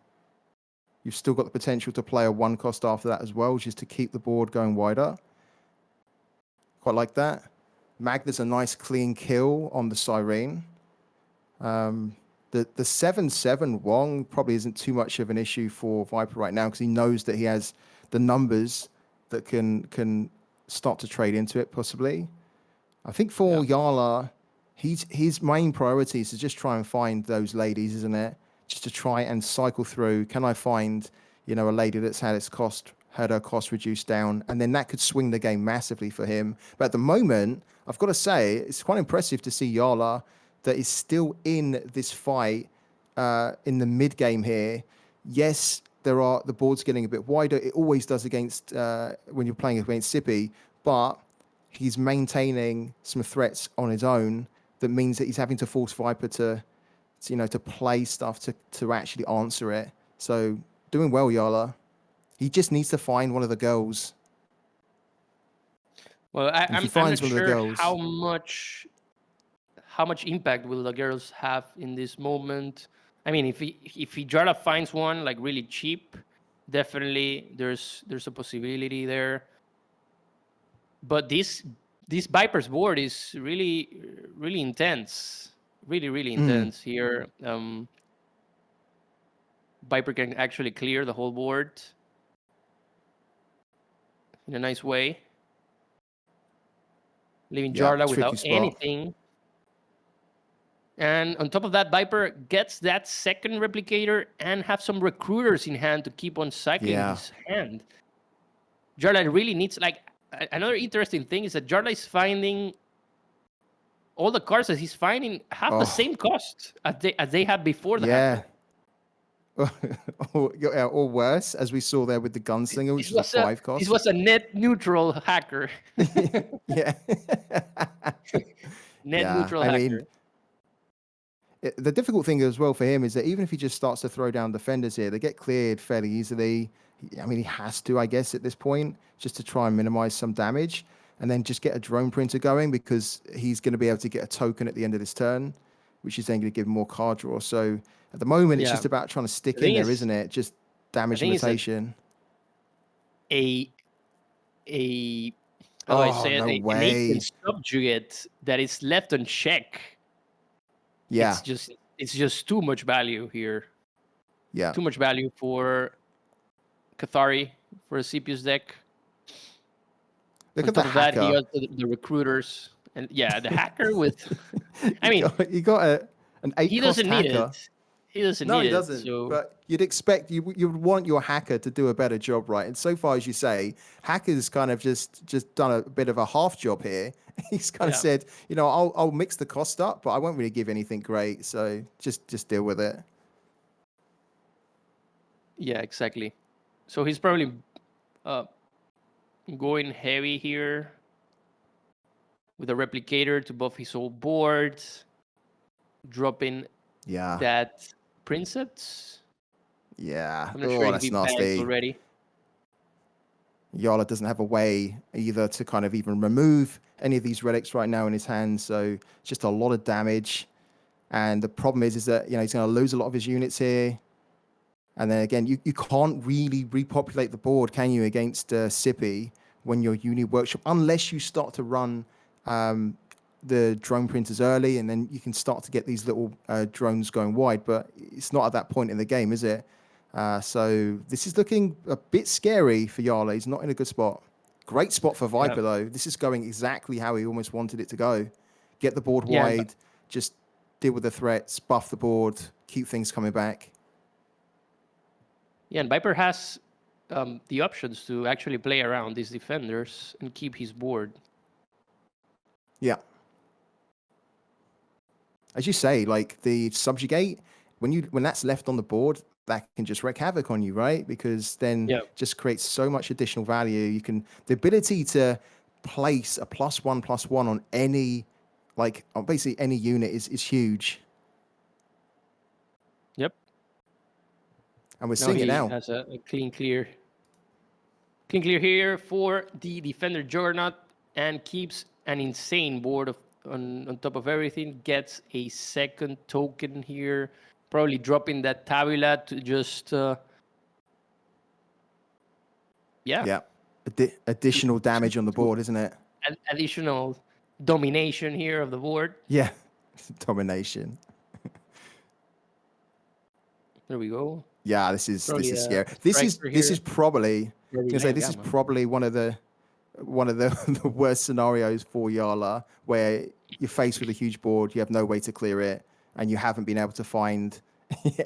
you've still got the potential to play a 1 cost after that as well, just to keep the board going wider. Quite like that. Magna's a nice clean kill on the Cyrene. The 7/7 Wong probably isn't too much of an issue for Viper right now because he knows that he has the numbers that can start to trade into it possibly. I think for Jarla, his main priority is to just try and find those ladies, isn't it? Just to try and cycle through. Can I find, a lady that's had her cost reduced down, and then that could swing the game massively for him. But at the moment, I've got to say, it's quite impressive to see Jarla that is still in this fight in the mid game here. Yes, the board's getting a bit wider. It always does against when you're playing against Sippy, but he's maintaining some threats on his own. That means that he's having to force Viper to play stuff to actually answer it. So doing well, Jarla. He just needs to find one of the girls. Well, I'm not sure how much impact will the girls have in this moment. I mean, if Jarla finds one like really cheap, definitely there's a possibility there. But this Viper's board is really intense, really intense here. Viper can actually clear the whole board in a nice way, leaving Jarla without anything. And on top of that, Viper gets that second replicator and have some recruiters in hand to keep on cycling his hand. Jarla really needs, like, another interesting thing is that Jarla is finding all the cards that he's finding have the same cost as they had before the hacker. Or worse, as we saw there with the gunslinger, which is a 5 cost. This was a net neutral hacker. Yeah. Neutral hacker. Mean, the difficult thing as well for him is that even if he just starts to throw down defenders here, they get cleared fairly easily. I mean, he has to, I guess, at this point, just to try and minimize some damage and then just get a drone printer going because he's going to be able to get a token at the end of this turn, which is then going to give him more card draw. So at the moment, it's just about trying to stick in there, isn't it? Just damage limitation. An ancient subjugate that is left on check. Yeah. It's just too much value here. Yeah. Too much value for Cathari, for a CPU's deck. Look at the hacker. That, he got the recruiters. And the hacker with... I mean... He got an 8 he cost doesn't hacker. need it. he doesn't No, need he it. doesn't. So But you'd expect you would want your hacker to do a better job, right? And so far, as you say, hacker's kind of just done a bit of a half job here. He's kind of yeah, said, I'll mix the cost up, but I won't really give anything great. So just deal with it. yeah, exactly. So he's probably uh, going heavy here with a replicator to buff his whole board, dropping Yeah, that Princeps. yeah. I'm not sure Oh, if that's he banked nasty. already. Jarla doesn't have a way either to kind of even remove any of these relics right now in his hand, so just a lot of damage. And the problem is that he's going to lose a lot of his units here. And then again, you can't really repopulate the board, can you, against Sippy when you're Uni Workshop, unless you start to run the drone printers early, and then you can start to get these little drones going wide. But it's not at that point in the game, is it? So this is looking a bit scary for Jarla. He's not in a good spot. Great spot for Viper, though. This is going exactly how he almost wanted it to go. Get the board Yeah, wide, just deal with the threats, buff the board, keep things coming back. yeah, and Viper has the options to actually play around these defenders and keep his board. Yeah. As you say, like the subjugate, when that's left on the board, that can just wreak havoc on you, right? Because then just creates so much additional value. The ability to place a +1/+1 on any, on basically any unit is huge. Yep. And we're seeing it now. Has a clean clear here for the defender Juggernaut, and keeps an insane board on top of everything. Gets a second token here, probably dropping that tabula to just Additional damage on the board, isn't it? Additional domination here of the board. Yeah, domination. There we go. Yeah, this is scary. This is probably one of the the worst scenarios for Jarla, where you're faced with a huge board, you have no way to clear it, and you haven't been able to find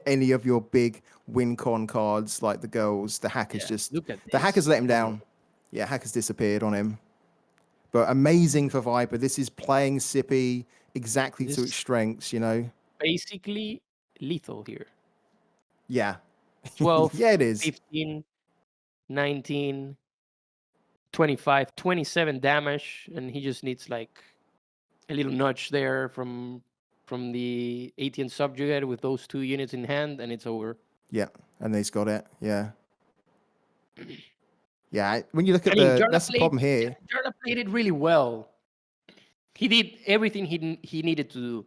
any of your big win con cards like the girls. The hackers the hackers let him down. Yeah, hackers disappeared on him. But amazing for Viper. This is playing Sippy exactly to its strengths, Basically lethal here. Yeah. 12, yeah, it is. 15, 19, 25, 27 damage, and he just needs like a little nudge there from the ATN subjugate with those 2 units in hand, and it's over. Yeah, and he's got it. Yeah. Yeah, when you look at that's the problem here. Jarla played it really well. He did everything he needed to do,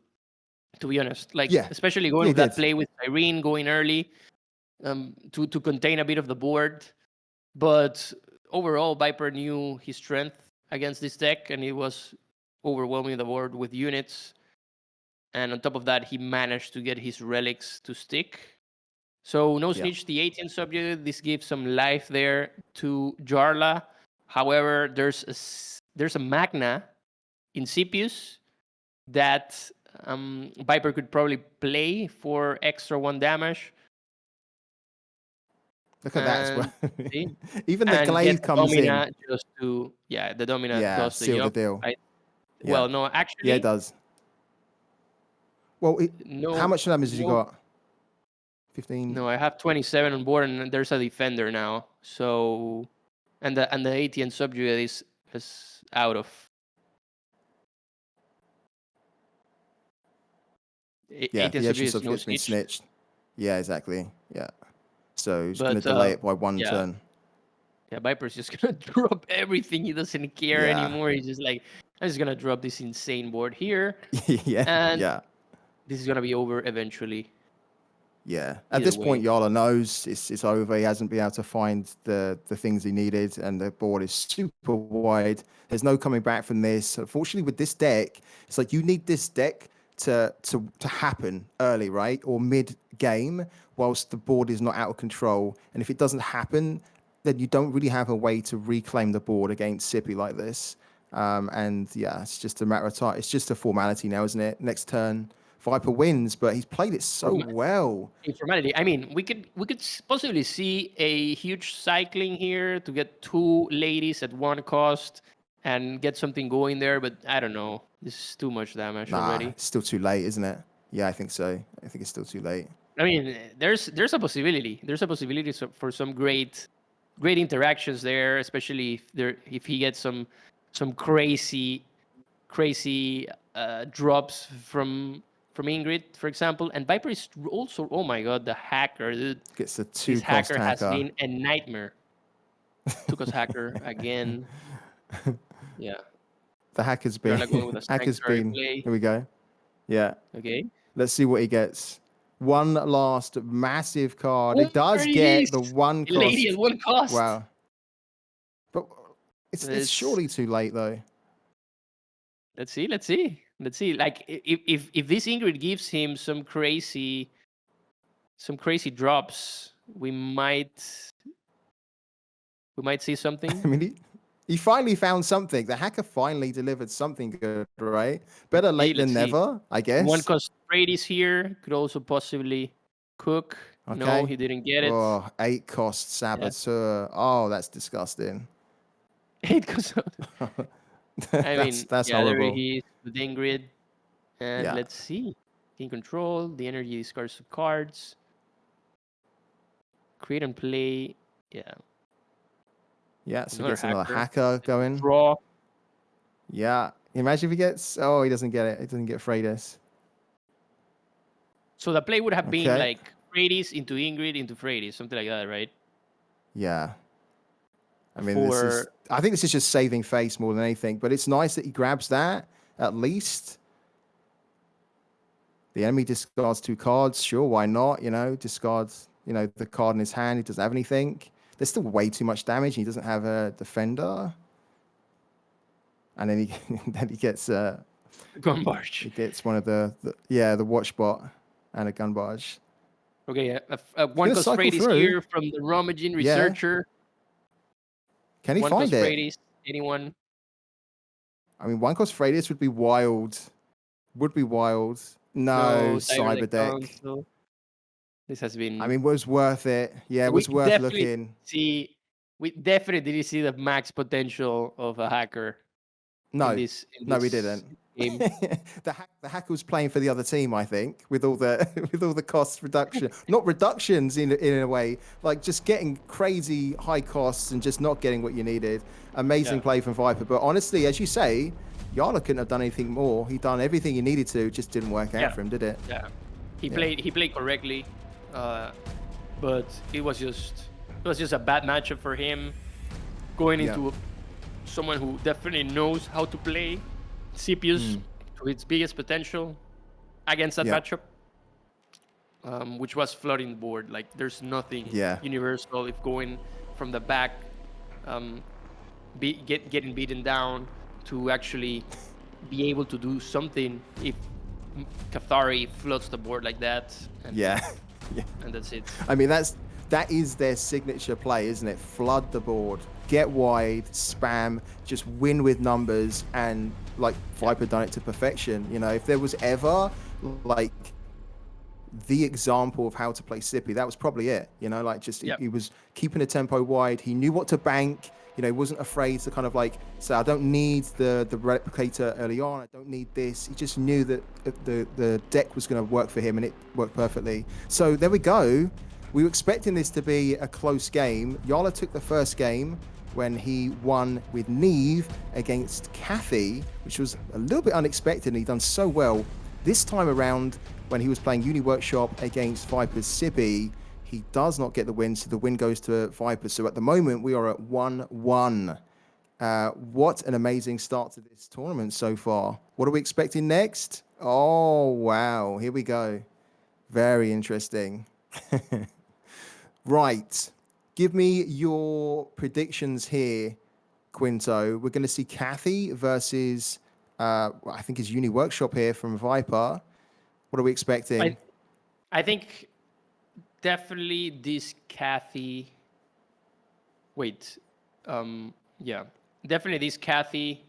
to be honest. Especially going with that play with Irene, going early to contain a bit of the board. But overall, Viper knew his strength against this deck, and he was overwhelming the board with units. And on top of that, he managed to get his relics to stick. So no snitch, the 18 subject. This gives some life there to Jarla. However, there's a Magna in Cipius that Viper could probably play for extra 1 damage. Look at that as well. Even the glaive comes in. Just to, the Domina does the seal job. The deal. Well, no, actually. Yeah, it does. Well, how much damage has you got? 15? No, I have 27 on board, and there's a defender now. So, and the ATN subjugate is out of. Yeah, the ATN subjugate's been snitched. Yeah, exactly. Yeah. So he's going to delay it by 1 turn. Yeah, Viper's just going to drop everything. He doesn't care anymore. He's just like, I'm just going to drop this insane board here. And this is going to be over eventually. Yeah. At this point, Jarla knows it's over. He hasn't been able to find the things he needed, and the board is super wide. There's no coming back from this. Unfortunately, with this deck, it's like you need this deck to happen early, right? Or mid-game, whilst the board is not out of control. And if it doesn't happen, then you don't really have a way to reclaim the board against Sippy like this. It's just a matter of time. It's just a formality now, isn't it? Next turn, Viper wins, but he's played it so well. Informality. I mean, we could possibly see a huge cycling here to get 2 ladies at 1 cost and get something going there, but I don't know. This is too much damage already. It's still too late, isn't it? Yeah, I think so. I think it's still too late. I mean, there's a possibility. There's a possibility for some great interactions there, especially if he gets some crazy drops from Ingrid, for example. And Viper is also, oh my god, the hacker, dude. Gets the 2 This cost hacker has been a nightmare. 2 cost hacker again. Yeah. The hacker's Jarla going been. with a Hacker's sanctuary been. play. Here we go. Yeah. Okay. Let's see what he gets. One last massive card. It does There get is. the 1 A lady cost. at 1 cost. Wow. But it's surely too late though. Let's see. Like if this Ingrid gives him some crazy drops, we might see something. I mean, he finally found something. The hacker finally delivered something good, right? Better late than never, I guess. 1 cost Brady's here could also possibly cook. Okay. No, he didn't get it. Oh, 8 cost Saboteur. Yeah. Oh, that's disgusting. 8 cost. I mean, that's yeah, horrible. there he is with Ingrid. And let's see. King control, the energy discards 2 cards. Create and play. Yeah. Yeah, so he gets another hacker going. Draw. Yeah. Imagine if he gets... Oh, he doesn't get it. He doesn't get Freydis. So the play would have been like Freydis into Ingrid into Freydis, something like that, right? Yeah. I mean, I think this is just saving face more than anything, but it's nice that he grabs that, at least. The enemy discards 2 cards. Sure, why not? Discards, the card in his hand. He doesn't have anything. There's still way too much damage. He doesn't have a defender. And then he gets gun barge. He gets one of the watch bot and a gun barge. Okay, 1 cost Freydis here from the Rummaging Researcher. Can he find it? Freydis, anyone? I mean, 1 cost Freydis would be wild. No, Cyberdeck. This has been... I mean, it was worth it. Yeah, it was worth looking. We definitely didn't see the max potential of a hacker. No, we didn't. The hacker was playing for the other team, I think, with all the cost reduction, not reductions in a way, like just getting crazy high costs and just not getting what you needed. Amazing play from Viper, but honestly, as you say, Jarla couldn't have done anything more. He done everything he needed to, just didn't work out for him, did it? Yeah, he played correctly, but it was just a bad matchup for him, going into someone who definitely knows how to play CPUs to its biggest potential against that matchup, which was flooding the board. Like, there's nothing universal if going from the back, getting beaten down to actually be able to do something if Cathari floods the board like that. And, and that's it. I mean, that is their signature play, isn't it? Flood the board, get wide, spam, just win with numbers, and like Viper done it to perfection. If there was ever like the example of how to play Sippy, that was probably it. He was keeping the tempo wide. He knew what to bank. He wasn't afraid to kind of like say, I don't need the replicator early on. I don't need this. He just knew that the deck was going to work for him, and it worked perfectly. So there we go. We were expecting this to be a close game. Jarla took the first game when he won with Neve against Kathy, which was a little bit unexpected, and he done so well. This time around, when he was playing Uni Workshop against Viper's Sippy, he does not get the win, so the win goes to Viper. So at the moment, we are at 1-1. What an amazing start to this tournament so far. What are we expecting next? Oh, wow. Here we go. Very interesting. Right. Give me your predictions here, Quinto. We're going to see Kathy versus, I think it's Uni Workshop here from Viper. What are we expecting? I think definitely this Kathy. Wait. Definitely this Kathy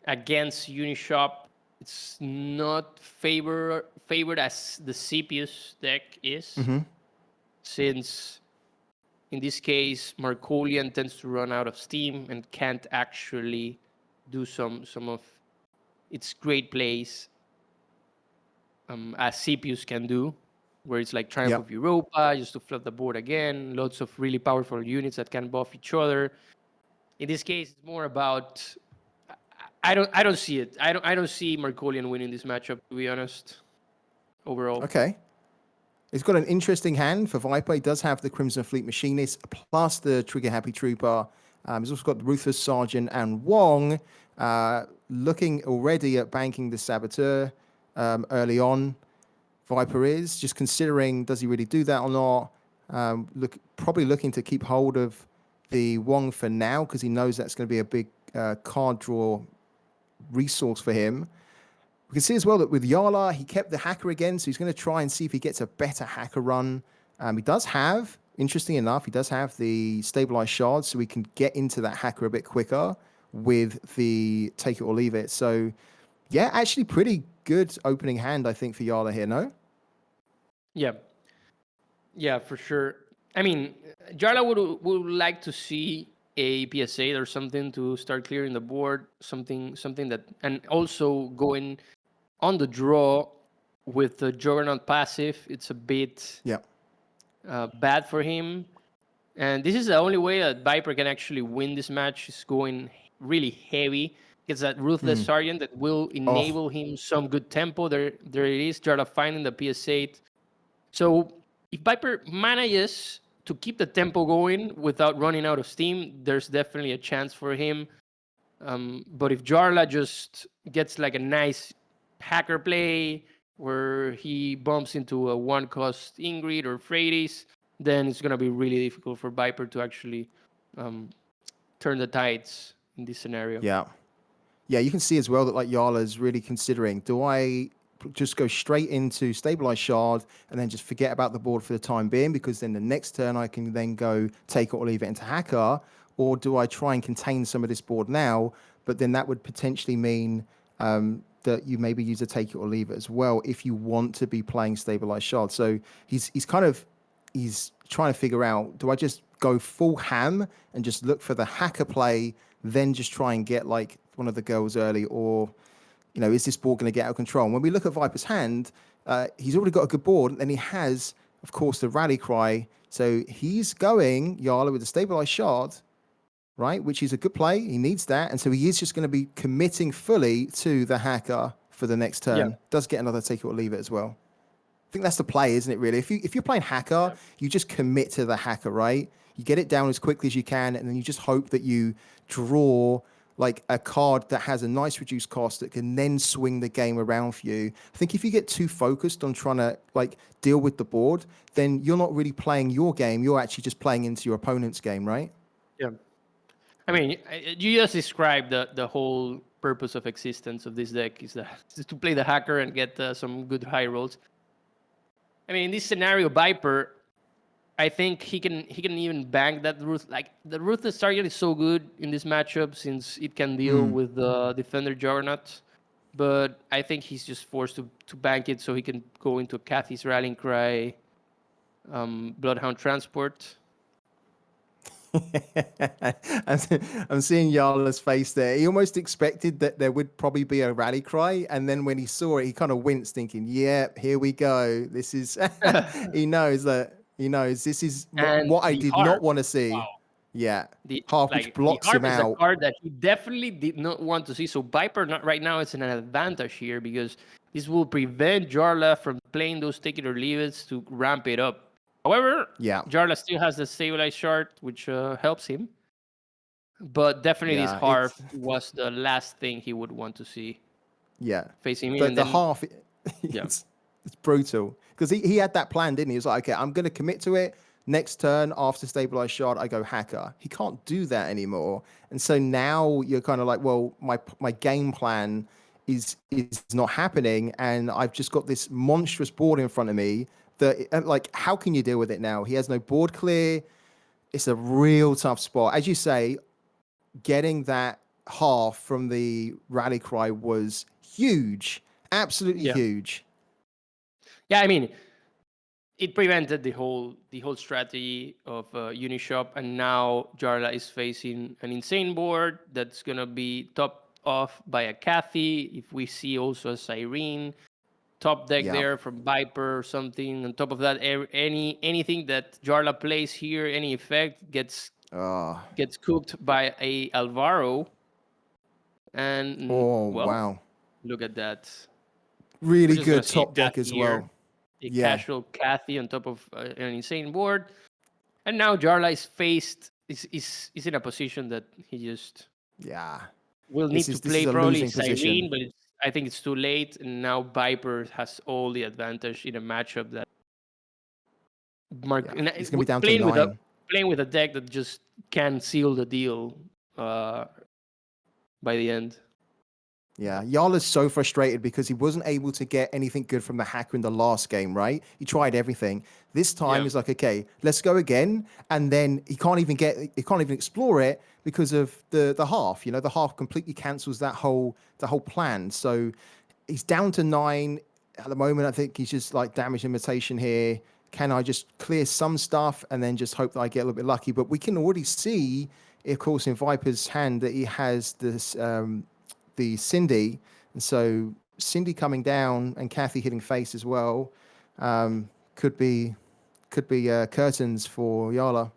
against Unishop it's not favored as the CPU's deck is, since in this case Markolian tends to run out of steam and can't actually do some of its great plays as CPUs can do, where it's like Triumph Yep. of Europa just to flood the board again, lots of really powerful units that can buff each other. In this case, it's more about I don't see it. I don't see Markolian winning this matchup, to be honest. Overall. Okay. He's got an interesting hand for Viper. He does have the Crimson Fleet Machinist plus the Trigger Happy Trooper. He's also got the Ruthless Sergeant and Wong, looking already at banking the Saboteur early on. Viper is just considering, does he really do that or not? Probably looking to keep hold of the Wong for now because he knows that's going to be a big card draw resource for him. We can see as well that with Jarla, he kept the Hacker again, so he's going to try and see if he gets a better Hacker run. He does have, interesting enough, he does have the Stabilized Shards, so we can get into that Hacker a bit quicker with the Take It or Leave It. So, yeah, actually pretty good opening hand, I think, for Jarla here, no? Yeah. Yeah, for sure. I mean, Jarla would like to see a PSA or something to start clearing the board, something that, and also going on the draw with the Juggernaut passive. It's a bit bad for him, and this is the only way that Viper can actually win this match, is going really heavy. Gets that Ruthless Sergeant that will enable him some good tempo. There it is. Jarla finding the PS8. So if Viper manages to keep the tempo going without running out of steam, there's definitely a chance for him. But if Jarla just gets like a nice Hacker play where he bumps into a one-cost Ingrid or Freyris, then it's going to be really difficult for Viper to actually turn the tides in this scenario. Yeah. Yeah, you can see as well that like Jarla's really considering, do I just go straight into Stabilized Shard and then just forget about the board for the time being, because then the next turn I can then go Take It or Leave It into Hacker, or do I try and contain some of this board now? But then that would potentially mean that you maybe use a Take It or Leave It as well if you want to be playing Stabilized Shard. So he's trying to figure out, do I just go full ham and just look for the Hacker play, then just try and get like one of the girls early, or is this board going to get out of control? And when we look at Viper's hand, he's already got a good board, and he has, of course, the Rally Cry. So he's going Jarla with the Stabilized Shard, right, which is a good play. He needs that, and so he is just going to be committing fully to the Hacker for the next turn. Does get another Take It or Leave It as well. I think that's the play, isn't it, really? If you're playing Hacker, you just commit to the Hacker, right? You get it down as quickly as you can, and then you just hope that you draw like a card that has a nice reduced cost that can then swing the game around for you. I think if you get too focused on trying to like deal with the board, then you're not really playing your game. You're actually just playing into your opponent's game, right? Yeah. I mean, you just described the whole purpose of existence of this deck is to play the Hacker and get some good high rolls. I mean, in this scenario, Viper, I think he can even bank that the Ruthless Target is so good in this matchup since it can deal with the Defender Juggernaut. But I think he's just forced to bank it so he can go into Kathy's Rallying Cry, Bloodhound Transport. I'm seeing Jarla's face there. He almost expected that there would probably be a Rally Cry, and then when he saw it, he kind of winced, thinking, "Yeah, here we go. This is." He knows this is what I did not want to see. Wow. Yeah, the harp which blocks him out. The harp is a card that he definitely did not want to see. So Viper, right now, it's an advantage here because this will prevent Jarla from playing those Take It or Leave It to ramp it up. However, Jarla still has the Stabilized Shard, which helps him. But definitely this harp was the last thing he would want to see. Yeah. Facing me. But the half, it's brutal. Because he had that plan, didn't he? He was like, okay, I'm going to commit to it. Next turn, after Stabilized Shard, I go Hacker. He can't do that anymore. And so now you're kind of like, well, my game plan is not happening. And I've just got this monstrous board in front of me. Like, how can you deal with it now? He has no board clear. It's a real tough spot. As you say, getting that half from the Rally Cry was huge, absolutely Yeah. huge. Yeah, I mean, it prevented the whole strategy of Unishop, and now Jarla is facing an insane board that's gonna be topped off by a Cathy. If we see also a Cyrene top deck Yeah. there from Viper or something, on top of that, anything that Jarla plays here, any effect gets Oh, cooked by a Alvaro, and oh well, wow. look at that. We're Really just gonna good see a top deck Cathy as here, well. a Yeah. casual Cathy on top of an insane board. And now Jarla is in a position that he just Yeah. will This need to is play a probably losing Cyrene, position. but I think it's too late. And now Viper has all the advantage in a matchup that Yeah. He's gonna be down to playing 9. playing with a deck that just can seal the deal by the end. Yeah, Jarla's so frustrated because he wasn't able to get anything good from the hacker in the last game, right? He tried everything. This time Yeah. he's like, okay, let's go again. And then he can't even explore it because of the half. You know, the half completely cancels the whole plan. So he's down to 9 at the moment. I think he's just like damage limitation here. Can I just clear some stuff and then just hope that I get a little bit lucky? But we can already see, of course, in Viper's hand that he has this the Cindy, and so Cindy coming down and Cathy hitting face as well could be curtains for Jarla.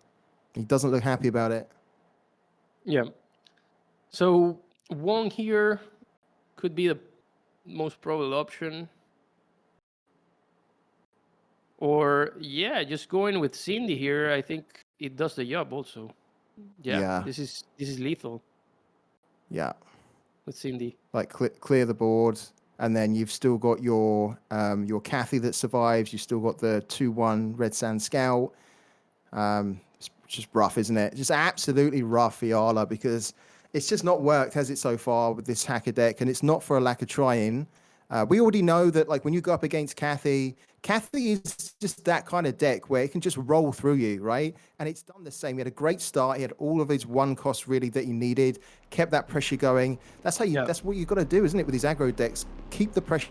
He doesn't look happy about it. Yeah. So Wong here could be the most probable option. Or yeah, just going with Cindy here, I think it does the job also. Yeah. This is lethal Yeah, with Cindy. like clear the board, and then you've still got your Cathy that survives. You've still got the 2-1 Red Sand Scout. It's just rough, isn't it? Just absolutely rough for Jarla because it's just not worked, has it, so far with this hacker deck, and it's not for a lack of trying. We already know that, like, when you go up against Cathy is just that kind of deck where it can just roll through you, right? And it's done the same. He had a great start. He had all of his one cost really that he needed, kept that pressure going. That's what you've got to do, isn't it, with these aggro decks? Keep the pressure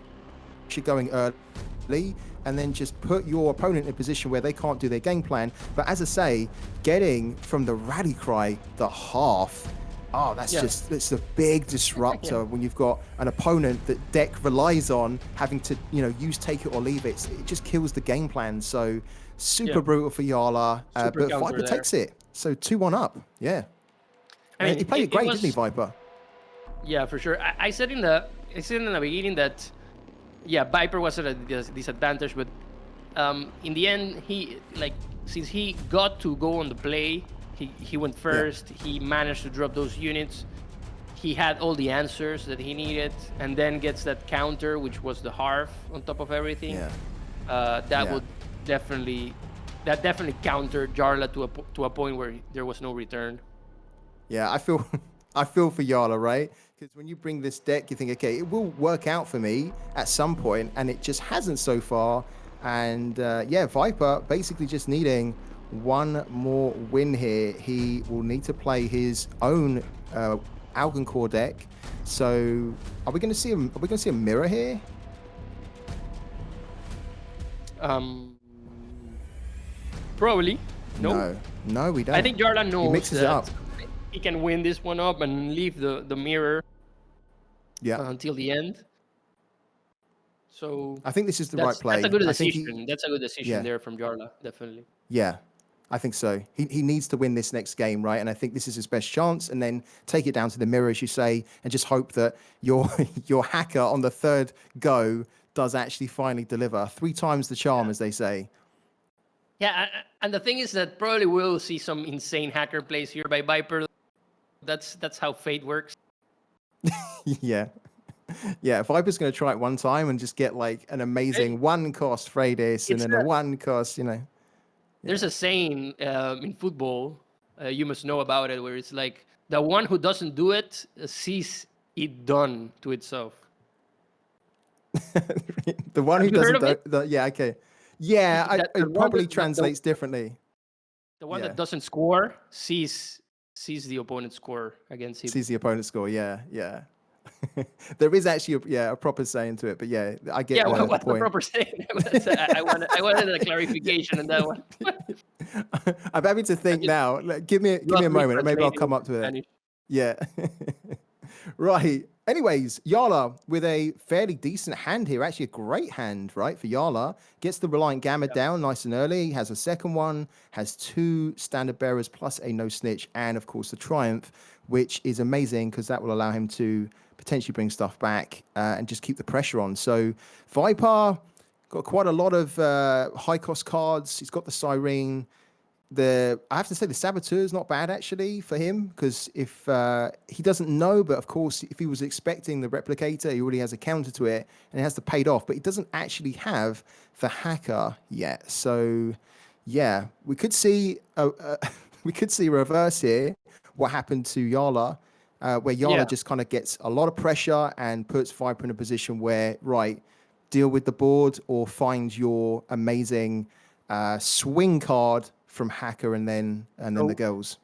going early and then just put your opponent in a position where they can't do their game plan. But as I say, getting from the rally cry, the half, it's a big disruptor when you've got an opponent that deck relies on having to, use take it or leave it. It just kills the game plan. So super brutal for Jarla, but Viper takes it. So 2-1 up. Yeah. I mean, he played it great, didn't he, Viper? Yeah, for sure. I said in the beginning that Viper was at a disadvantage, but in the end, since he got to go on the play, he went first. Yeah. He managed to drop those units. He had all the answers that he needed, and then gets that counter, which was the Harf on top of everything. Yeah. That definitely countered Jarla to a point where there was no return. Yeah, I feel for Jarla, right? Because when you bring this deck, you think, okay, it will work out for me at some point, and it just hasn't so far. And Viper basically just needing one more win here. He will need to play his own Algoncore deck. So, are we going to see a mirror here? Probably. No, we don't. I think Jarla knows he mixes it up. He can win this one up and leave the mirror until the end. So I think this is the right play. That's a good decision. That's a good decision there from Jarla, definitely. Yeah, I think so. He needs to win this next game, right? And I think this is his best chance. And then take it down to the mirror, as you say, and just hope that your hacker on the third go does actually finally deliver. 3 times the charm, as they say. Yeah, and the thing is that probably we'll see some insane hacker plays here by Viper. That's how fate works. Yeah. Yeah, Viper's going to try it one time and just get like an amazing one-cost Freydis and then a one-cost, There's a saying in football, you must know about it, where it's like, the one who doesn't do it sees it done to itself. The one who doesn't do it? Yeah, okay. Yeah, it probably translates differently. The one that doesn't score sees the opponent's score against him. Sees the opponent's score, yeah. There is actually a proper saying to it, but yeah, I get Yeah, the what's the point. proper saying? I wanted a clarification on that one. I'm having to think just now. Give me lost a me moment, and maybe I'll translating come into up to it. Spanish. Yeah. Right. Anyways, Jarla with a fairly decent hand here. Actually, a great hand, right, for Jarla. Gets the Reliant Gamma down nice and early. Has a second one. Has 2 Standard Bearers plus a No Snitch. And, of course, the Triumph, which is amazing because that will allow him to potentially bring stuff back and just keep the pressure on. So, Viper got quite a lot of high-cost cards. He's got the Siren. I have to say the Saboteur is not bad actually for him because if he doesn't know, but of course if he was expecting the Replicator, he already has a counter to it and it has to pay it off, but he doesn't actually have the Hacker yet. So yeah, we could see we could see reverse here. What happened to Jarla, where Jarla Yeah. just kind of gets a lot of pressure and puts Viper in a position where deal with the board or find your amazing swing card from Hacker and then the So girls.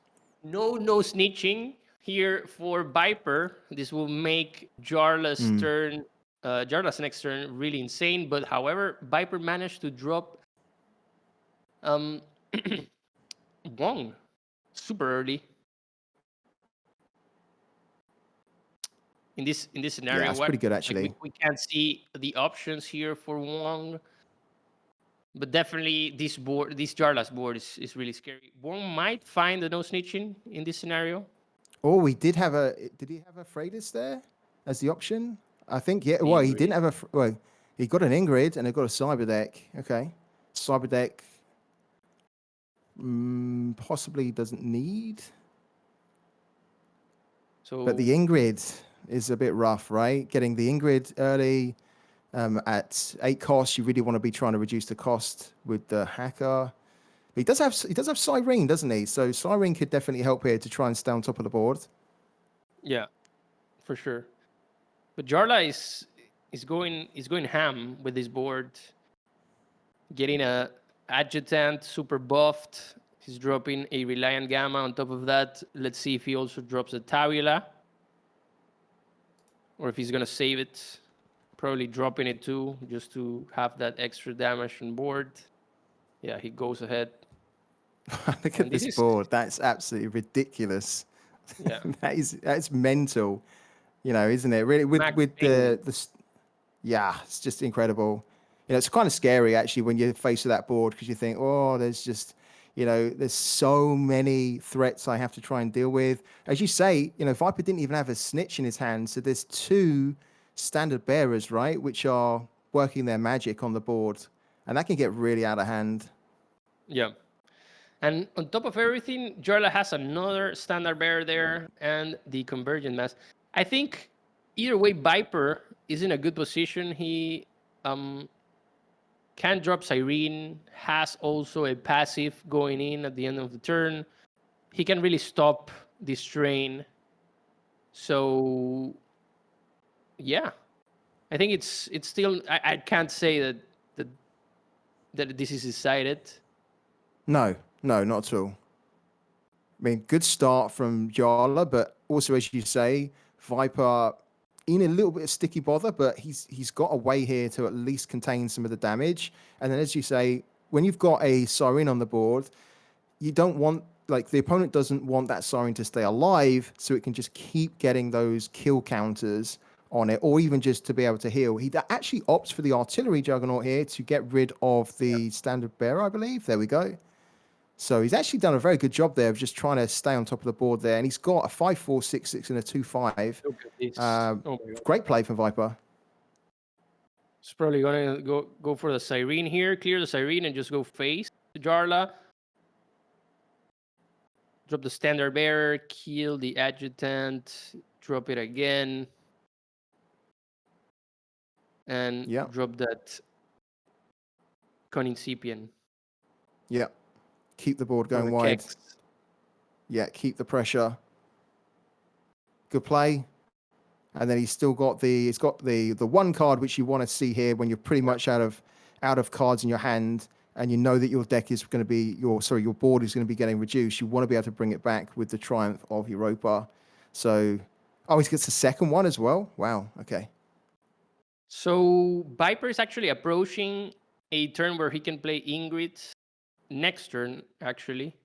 no snitching here for Viper. This will make Jarla's turn, Jarla's next turn really insane. But however, Viper managed to drop Wong super early in this scenario. Yeah, that's pretty good Like actually. we can't see the options here for Wong. But definitely this Jarla's board is really scary. Wong might find the no snitching in this scenario. Oh, did he have a Freitas there as the option? I think, yeah. Well, he didn't have he got an Ingrid and he got a Cyber Deck. Okay. Cyber Deck possibly doesn't need. So, But the Ingrid is a bit rough, right? Getting the Ingrid early at 8 costs, you really want to be trying to reduce the cost with the Hacker. But he does have Siren, doesn't he? So Siren could definitely help here to try and stay on top of the board. yeah, for sure. But Jarla is going ham with this board, getting a adjutant super buffed. He's dropping a Reliant Gamma on top of that. Let's see if he also drops a Tabula, or if he's gonna save it. Probably dropping it too, just to have that extra damage on board. Yeah, he goes ahead. Look at this board. That's absolutely ridiculous. Yeah. that's mental. You know, isn't it? Really with yeah, it's just incredible. You know, it's kind of scary actually when you're faced with that board because you think, oh, there's just, there's so many threats I have to try and deal with. As you say, Viper didn't even have a snitch in his hand, so there's 2 Standard Bearers, right, which are working their magic on the board, and that can get really out of hand. Yeah. And on top of everything, Jarla has another Standard Bearer there and the Convergent Mass. I think either way, Viper is in a good position. He can drop Siren, has also a passive going in at the end of the turn. He can really stop this train. So, yeah. I think it's still... I can't say that this is decided. No, not at all. I mean, good start from Jarla, but also, as you say, Viper in a little bit of sticky bother, but he's got a way here to at least contain some of the damage. And then, as you say, when you've got a Siren on the board, you don't want, the opponent doesn't want that Siren to stay alive, so it can just keep getting those kill counters on it, or even just to be able to heal. He actually opts for the Artillery Juggernaut here to get rid of the Standard Bearer, I believe. There we go. So he's actually done a very good job there of just trying to stay on top of the board there. And he's got a 5-4, 6-6 and a 2-5. Great play for Viper. He's probably going to go for the Siren here, clear the Siren and just go face Jarla. Drop the Standard Bearer, kill the Adjutant, drop it again. And drop that Conincipient. Yeah. Keep the board going wide. Yeah, keep the pressure. Good play. And then he's got the one card which you want to see here when you're pretty much out of cards in your hand, and you know that your deck is going to be your board is going to be getting reduced. You want to be able to bring it back with the Triumph of Europa. So Oh, he gets a second one as well. Wow. Okay. So Viper is actually approaching a turn where he can play Ingrid next turn, actually.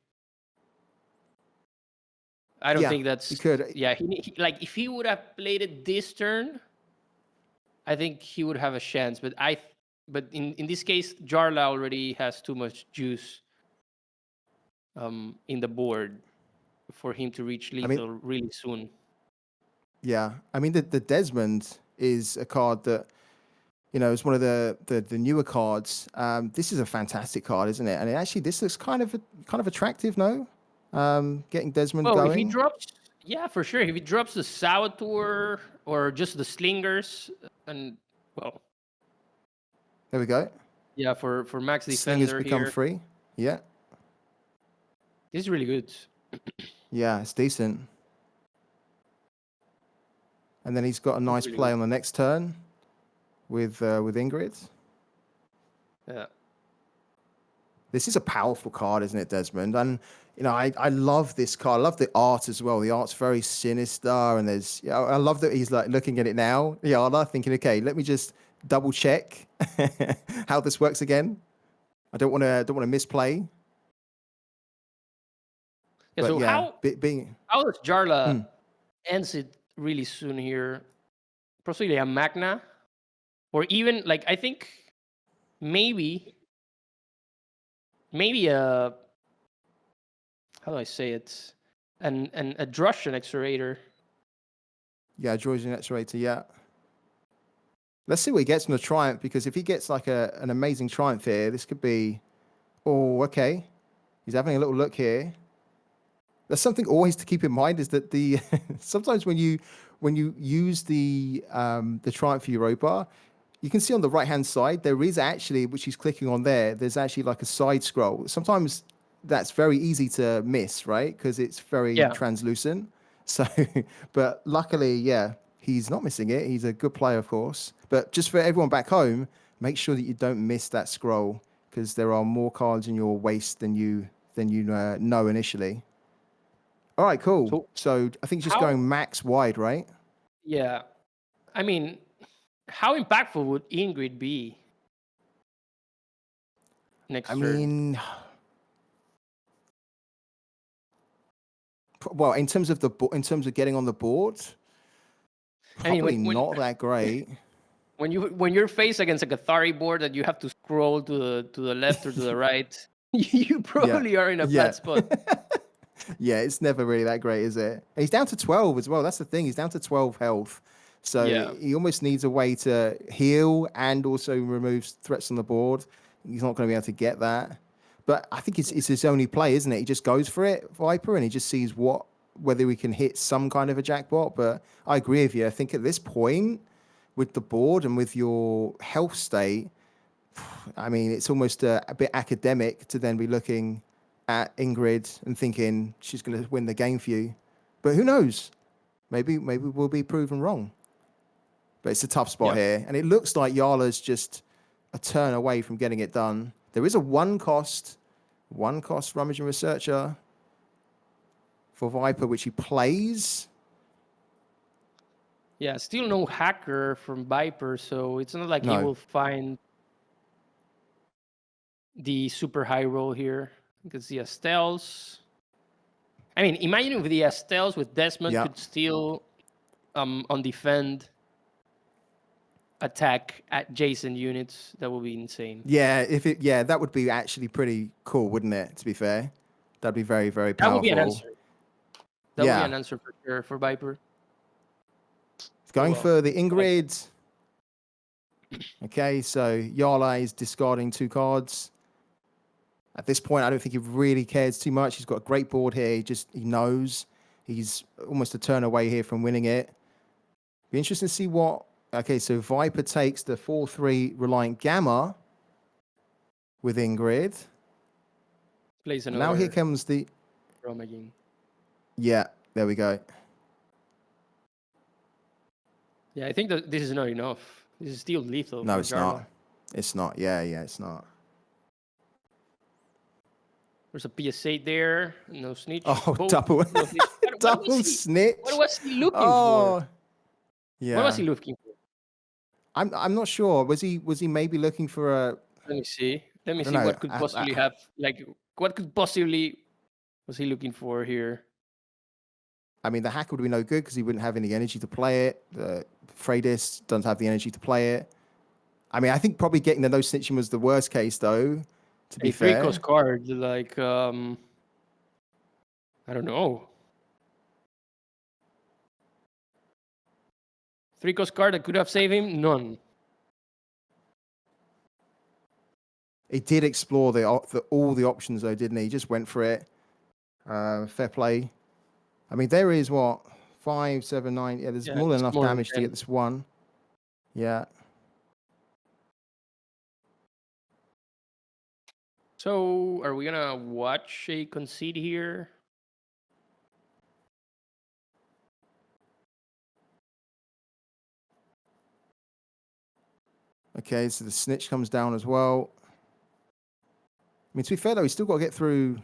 I don't Yeah, think that's... he could. Yeah, like, if he would have played it this turn, I think he would have a chance. But in this case, Jarla already has too much juice in the board for him to reach I mean, lethal really soon. yeah. I mean, the Desmond is a card that, you know, is one of the newer cards. This is a fantastic card, isn't it? And this looks kind of attractive, no? Getting Desmond Well, if he going. drops, yeah, for sure. If he drops the Saboteur or just the Slingers, and well, There we go. yeah, for Max Slingers Defender become here, free. Yeah. this is really good. Yeah, it's decent. And then he's got a nice really play good. on the next turn with Ingrid. Yeah. This is a powerful card, isn't it, Desmond? And you know, I love this card. I love the art as well. The art's very sinister, and there's, you know, I love that he's like looking at it now, Jarla, thinking, okay, let me just double check how this works again. I don't want to misplay. Yeah. But So yeah, how does Jarla ends it really soon here? Possibly a Magna, or even, like, I think maybe a, how do I say it? A Drussian Accelerator. yeah, Georgian X-Rater, yeah. Let's see what he gets from the Triumph, because if he gets like an amazing Triumph here, this could be, oh, okay. He's having a little look here. There's something always to keep in mind, is that the sometimes when you use the Triumph Europa, you can see on the right hand side there is actually, which he's clicking on there, there's actually like a side scroll. Sometimes that's very easy to miss, right? Because it's very translucent. So, but luckily, yeah, he's not missing it. He's a good player, of course. But just for everyone back home, make sure that you don't miss that scroll, because there are more cards in your waist than you know initially. All right, cool. So I think just going max wide, right? Yeah. I mean, how impactful would Ingrid be next turn? Mean, well, in terms of getting on the board, probably not that great. When you're faced against a Cathari board that you have to scroll to the left or to the right, you probably are in a bad spot. Yeah, it's never really that great, is it? And he's down to 12 as well. That's the thing. He's down to 12 health. So he almost needs a way to heal and also remove threats on the board. He's not going to be able to get that. But I think it's his only play, isn't it? He just goes for it, Viper, and he just sees whether we can hit some kind of a jackpot. But I agree with you. I think at this point, with the board and with your health state, I mean, it's almost a bit academic to then be looking at Ingrid and thinking she's going to win the game for you. But who knows? Maybe we'll be proven wrong. But it's a tough spot here. And it looks like Jarla's just a turn away from getting it done. There is a one cost Rummaging Researcher for Viper, which he plays. Yeah, still no hacker from Viper, so it's not like he will find the super high roll here. You can see Estelles. I mean, imagine if the Estelles with Desmond could still on defend attack adjacent units. That would be insane. Yeah, that would be actually pretty cool, wouldn't it? To be fair, that'd be very, very powerful. That would be an answer. That would be an answer for sure for Viper. Going for the Ingrid. Okay, so Jarla is discarding 2 cards. At this point, I don't think he really cares too much. He's got a great board here. He knows he's almost a turn away here from winning it. Be interesting to see what. Okay, so Viper takes the 4/3 Reliant Gamma with Ingrid. Plays another. Now here comes the. Yeah, there we go. Yeah, I think that this is not enough. This is still lethal. No, it's not. It's not. Yeah, it's not. There's a PS8 there. No snitch. Oh, double. double snitch. What was he looking for? Oh, yeah. What was he looking for? I'm not sure. Was he maybe looking for a? Let me see. Let me don't see know, what could possibly have like what could possibly was he looking for here? I mean, the hacker would be no good because he wouldn't have any energy to play it. The Freydis doesn't have the energy to play it. I mean, I think probably getting the no snitching was the worst case, though. To be fair, Rico's card, like I don't know. Rico's card that could have saved him, none. he did explore all the options, though, didn't he? He just went for it. Fair play. I mean, there is what 5, 7, 9. Yeah, there's more than enough damage to get this one. Yeah. So, are we gonna watch a concede here? Okay, so the snitch comes down as well. I mean, to be fair though, he's still got to get through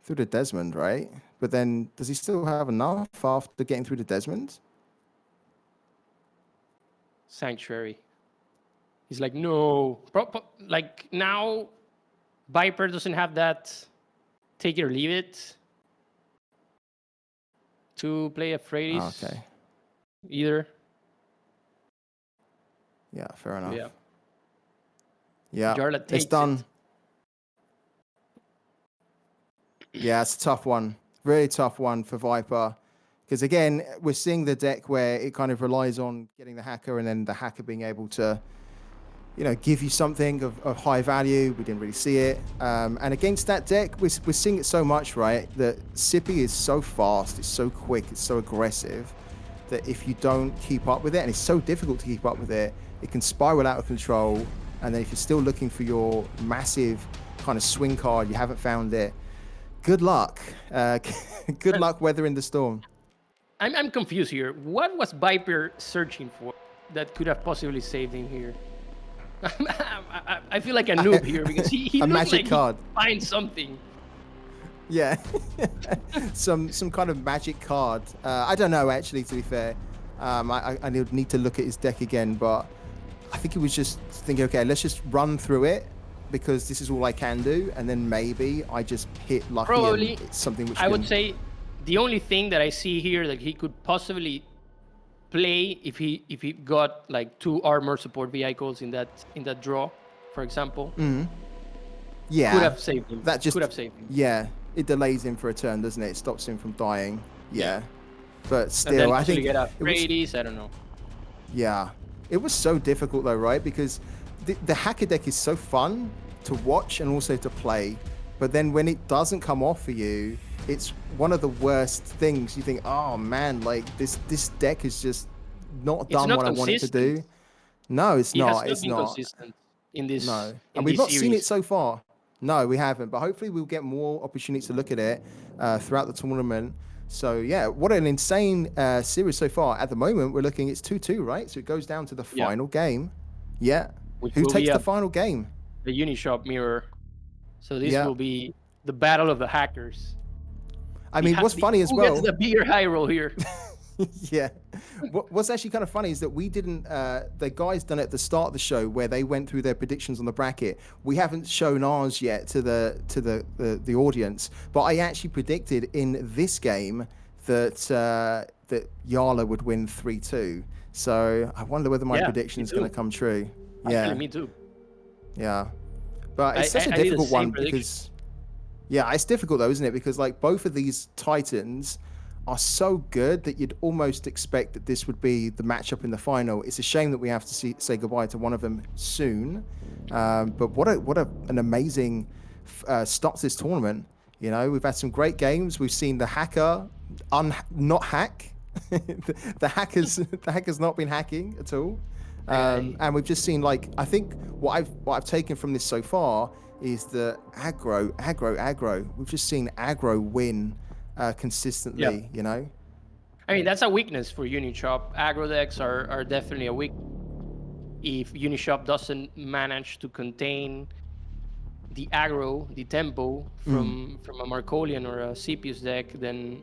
the Desmond, right? But then, does he still have enough after getting through the Desmond? Sanctuary. He's like, no. Like now, Viper doesn't have that take it or leave it to play a Freydis. Okay. Either. Yeah, fair enough. Yeah. Yeah, Jarla it's takes done. it. Yeah, it's a tough one. Really tough one for Viper. Because again, we're seeing the deck where it kind of relies on getting the hacker and then the hacker being able to, give you something of high value. We didn't really see it. And against that deck, we're seeing it so much, right? That Sippy is so fast, it's so quick, it's so aggressive that if you don't keep up with it, and it's so difficult to keep up with it, it can spiral out of control. And then if you're still looking for your massive kind of swing card, you haven't found it. Good luck. Good luck weathering the storm. I'm confused here. What was Viper searching for that could have possibly saved him here? I feel like a noob here because he a looked magic like card. He'd find something. Yeah, some kind of magic card. I don't know actually. To be fair, I need to look at his deck again, but I think he was just thinking, okay, let's just run through it because this is all I can do, and then maybe I just hit lucky. Probably, and it's something which I would say the only thing that I see here that he could possibly play if he got like 2 armor support vehicles in that draw, for example. Yeah, could have saved him. That just could have saved him. Yeah, it delays him for a turn, doesn't it? It stops him from dying. Yeah, but still, I think get out Freydis, I don't know. Yeah, it was so difficult though, right? Because the hacker deck is so fun to watch and also to play, but then when it doesn't come off for you, it's one of the worst things. You think, oh man, like this deck is just not done what I want it to do. No, it's not. It's not consistent in this. No, and we've not seen it so far. No, we haven't. But hopefully we'll get more opportunities to look at it throughout the tournament. So yeah, what an insane series so far. At the moment, we're looking, it's 2-2, right? So it goes down to the final game. Yeah. Who takes the final game? The Unishop mirror. So this will be the battle of the hackers. I mean, what's funny as well. Who gets the bigger high roll here? Yeah. What's actually kind of funny is that we didn't, the guys done it at the start of the show where they went through their predictions on the bracket. We haven't shown ours yet to the audience, but I actually predicted in this game that that Jarla would win 3-2. So I wonder whether my prediction is going to come true. Yeah. Actually, me too. Yeah. But it's such a difficult one because, yeah, it's difficult though, isn't it? Because like both of these Titans are so good that you'd almost expect that this would be the matchup in the final. It's a shame that we have to say goodbye to one of them soon. But what an amazing start to this tournament. You know, we've had some great games. We've seen the hacker not hack. the hacker's not been hacking at all. And we've just seen, like, I think what I've taken from this so far is the aggro. We've just seen aggro win consistently, you know? I mean, that's a weakness for Unishop. Aggro decks are definitely a weak. If Unishop doesn't manage to contain the aggro, the tempo from a Markolian or a Cepius deck, then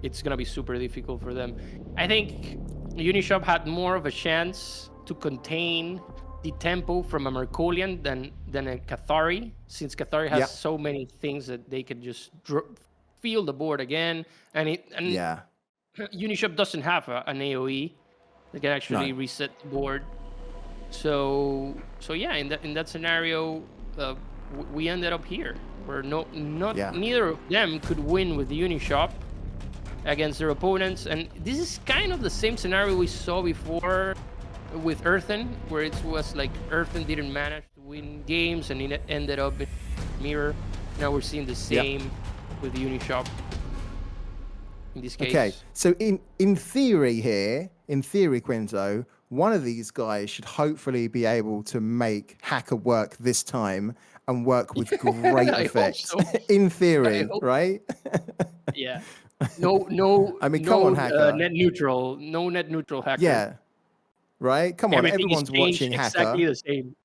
it's gonna be super difficult for them. I think Unishop had more of a chance to contain the tempo from a Mercolian than a Cathari, since Cathari has Yeah. so many things that they can just feel the board again, and Yeah. Unishop doesn't have an AOE that can actually No. reset the board. So yeah, in that scenario, we ended up here where Yeah. neither of them could win with the Unishop against their opponents, and this is kind of the same scenario we saw before with Earthen, where it was like Earthen didn't manage to win games and it ended up in mirror. Now we're seeing the same with the Unishop in this case. Okay, so in theory here, in theory, Quinto, one of these guys should hopefully be able to make Hacker work this time and work with great I hope effect. so. In I theory, hope- right? Yeah. No. I mean, no, come on, Hacker. net neutral. No net neutral Hacker. Yeah, right? Come on, Everything everyone's is changed watching exactly Hacker. the same.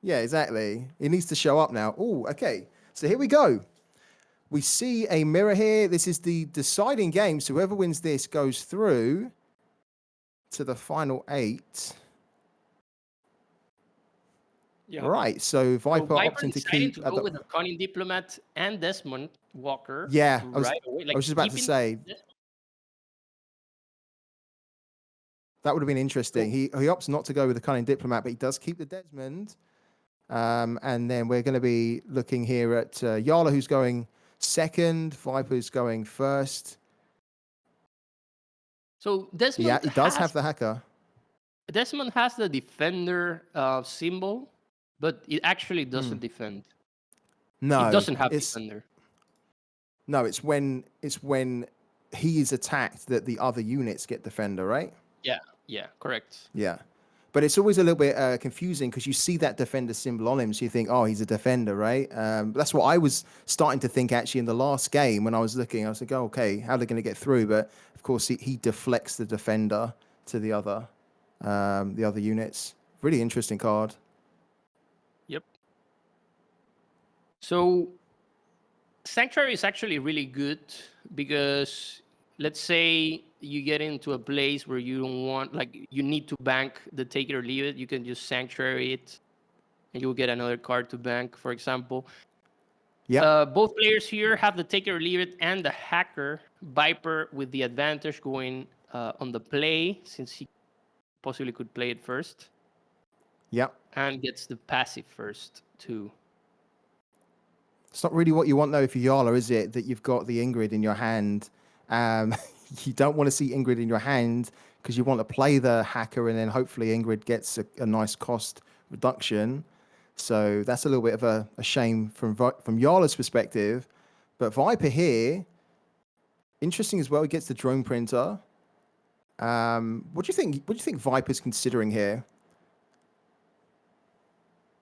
Yeah, exactly. He needs to show up now. Oh, okay. So here we go. We see a mirror here. This is the deciding game. So whoever wins this goes through to the final 8. Yeah. Right. So Viper Viper opting to deciding keep to at go the. with the Cunning Diplomat and Desmond Walker. Yeah, right away. I was just about to say that would have been interesting. He opts not to go with the Cunning Diplomat, but he does keep the Desmond. And then we're going to be looking here at Jarla, who's going second. Viper's going first. So Desmond Yeah, he does have the Hacker. Desmond has the defender symbol, but it actually doesn't defend. No, It doesn't have defender. No, it's when he is attacked that the other units get defender, right? Yeah, correct. Yeah. But it's always a little bit confusing because you see that defender symbol on him, so you think, oh, he's a defender, right? That's what I was starting to think actually in the last game when I was looking. I was like, oh, okay, how are they going to get through? But of course, he deflects the defender to the other units. Really interesting card. Yep. So Sanctuary is actually really good because let's say you get into a place where you don't want, like, you need to bank the take it or leave it. You can just Sanctuary it and you'll get another card to bank, for example. Yeah. Both players here have the take it or leave it and the Hacker. Viper with the advantage going on the play, since he possibly could play it first. Yeah. And gets the passive first, too. It's not really what you want, though, if you're Jarla, is it? That you've got the Ingrid in your hand. You don't want to see Ingrid in your hand because you want to play the Hacker and then hopefully Ingrid gets a nice cost reduction. So that's a little bit of a shame from Jarla's perspective. But Viper here, interesting as well. He gets the drone printer. What do you think? What do you think Viper's considering here?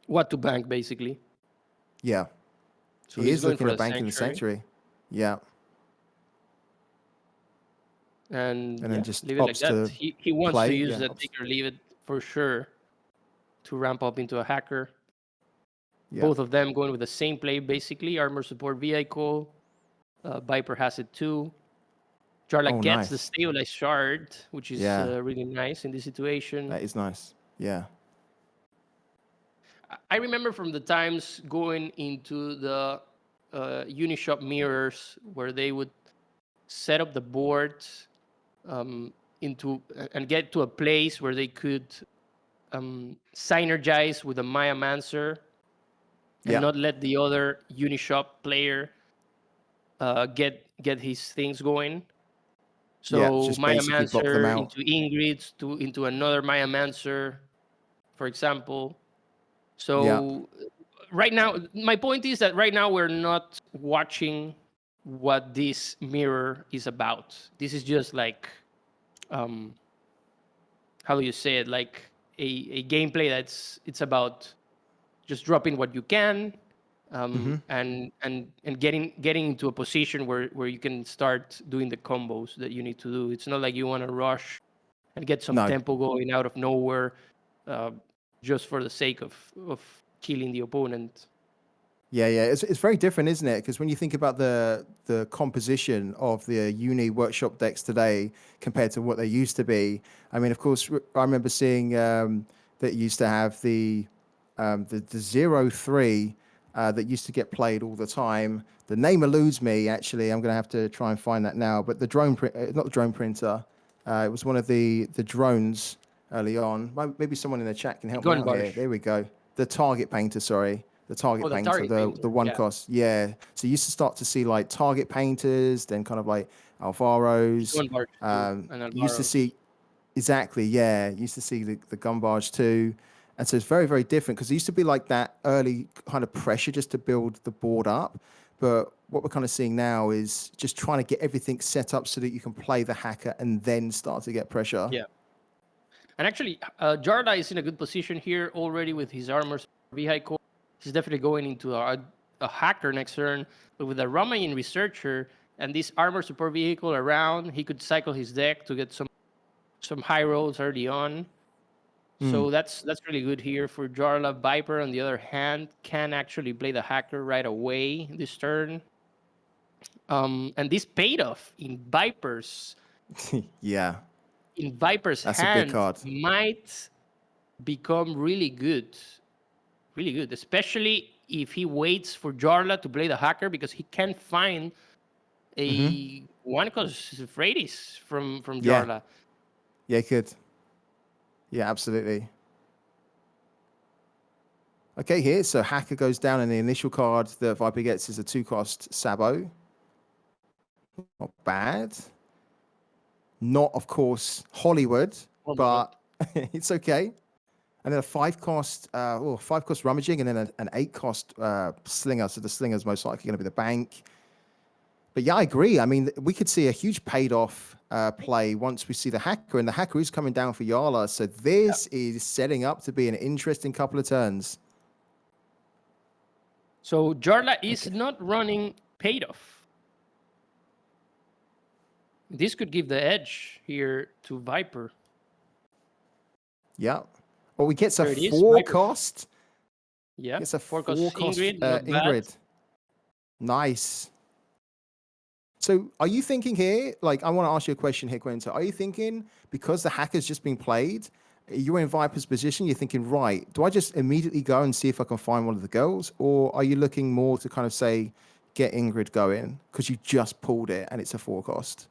What to bank, basically. Yeah. So he he's is going looking for at banking the sanctuary. Yeah. And then just leave it like opts that. to He wants play. to use Yeah, that take or leave it for sure to ramp up into a Hacker. Yeah. Both of them going with the same play, basically. Armor support vehicle. Viper has it too. Jarla gets nice. the stabilized shard, which is really nice in this situation. That is nice. Yeah. I remember from the times going into the Unishop mirrors where they would set up the board into and get to a place where they could synergize with a Maya Mancer and not let the other Unishop player get his things going. So just Maya basically block them Mancer out. into Ingrid into another Maya Mancer, for example. So right now, my point is that right now we're not watching what this mirror is about. This is just like, how do you say it? Like a gameplay it's about just dropping what you can, and getting into a position where you can start doing the combos that you need to do. It's not like you want to rush and get some tempo going out of nowhere, just for the sake of killing the opponent. Yeah, yeah, it's very different, isn't it? Because when you think about the composition of the uni workshop decks today compared to what they used to be, I mean, of course, I remember seeing that used to have the 0-3 that used to get played all the time. The name eludes me. Actually, I'm going to have to try and find that now. But the not the drone printer. It was one of the drones early on. Maybe someone in the chat can help me out here. There we go. The target painter. Sorry. The target painter, target painter, the one cost, yeah. So you used to start to see like target painters, then kind of like Alvaros. And Used to see exactly, yeah. Used to see the gun barge too, and so it's very very different because it used to be like that early kind of pressure just to build the board up, but what we're kind of seeing now is just trying to get everything set up so that you can play the hacker and then start to get pressure. Yeah, and actually, Jarla is in a good position here already with his armor vehicle. He's definitely going into a hacker next turn, but with a Ramayan researcher and this armor support vehicle around, he could cycle his deck to get some high rolls early on. So that's really good here for Jarla. Viper, on the other hand, can actually play the hacker right away this turn. And this paid off in Viper's Yeah, in Viper's that's a hand big card. might become really good, especially if he waits for Jarla to play the hacker because he can find a one cost Freightis from Jarla. Yeah, good. Yeah, absolutely. Okay, here, so Hacker goes down, and the initial card that Viper gets is a 2-cost Sabo. Not bad. Not, of course, Hollywood, but it's okay. And then a 5-cost, 5-cost Rummaging, and then an 8-cost Slinger. So the Slinger's most likely going to be the bank. But yeah, I agree. I mean, we could see a huge paid-off play once we see the Hacker, and the Hacker is coming down for Jarla. So this is setting up to be an interesting couple of turns. So Jarla is not running paid off. This could give the edge here to Viper. Yeah. Well, we get a 4-cost. Yeah. It's a 4-cost Ingrid. Ingrid. Nice. So are you thinking here, like, I want to ask you a question here, Quinta. Are you thinking because the Hacker's just been played, you're in Viper's position, you're thinking, right, do I just immediately go and see if I can find one of the girls? Or are you looking more to kind of say, get Ingrid going because you just pulled it and it's a 4-cost?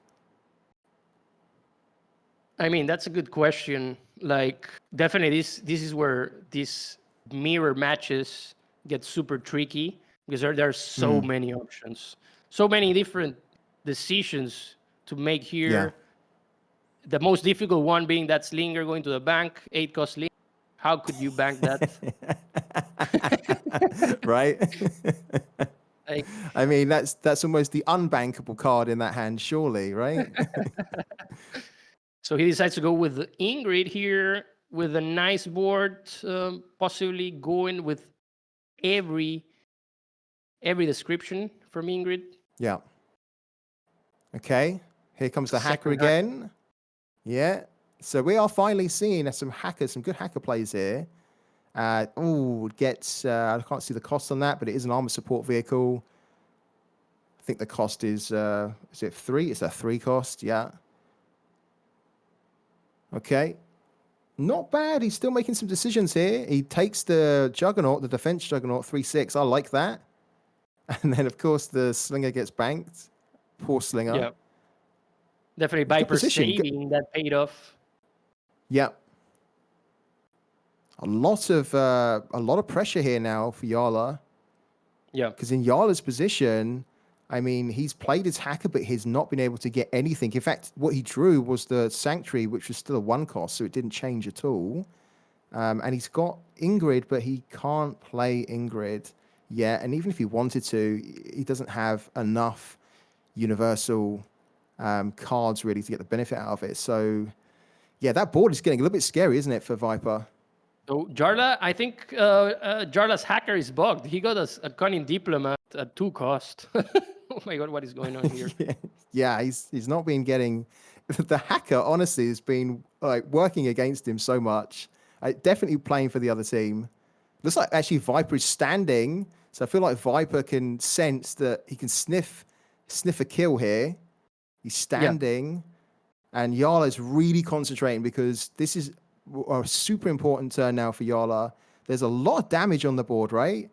I mean, that's a good question. Like, definitely this is where these mirror matches get super tricky because there are so many options, so many different decisions to make here. Yeah. The most difficult one being that Slinger going to the bank, 8-cost Slinger. How could you bank that? Right? Like, I mean, that's almost the unbankable card in that hand, surely, right? So he decides to go with Ingrid here with a nice board, possibly going with every description from Ingrid. Yeah. Okay. Here comes the Hacker again. Yeah. So we are finally seeing some good hacker plays here. Gets, I can't see the cost on that, but it is an armor support vehicle. I think the cost is it 3? It's a 3-cost, yeah. Okay. Not bad. He's still making some decisions here. He takes the Juggernaut, the defense Juggernaut, 3/6. I like that. And then, of course, the Slinger gets banked. Poor Slinger. Yeah. Definitely Viper saving that paid off. Yeah. A lot of pressure here now for Jarla. Yeah. Because in Jarla's position, I mean, he's played his hacker, but he's not been able to get anything. In fact, what he drew was the Sanctuary, which was still a 1-cost, so it didn't change at all. And he's got Ingrid, but he can't play Ingrid yet. And even if he wanted to, he doesn't have enough universal cards really to get the benefit out of it. So, yeah, that board is getting a little bit scary, isn't it, for Viper? So Jarla, I think Jarla's hacker is bugged. He got a cunning diplomat at 2-cost. Oh my god, what is going on here? Yeah, he's not been getting the hacker. Honestly, has been like working against him so much. Definitely playing for the other team. Looks like actually Viper is standing So I feel like Viper can sense that he can sniff a kill here. He's standing, and Jarla's really concentrating because this is a super important turn now for Jarla. There's a lot of damage on the board, right?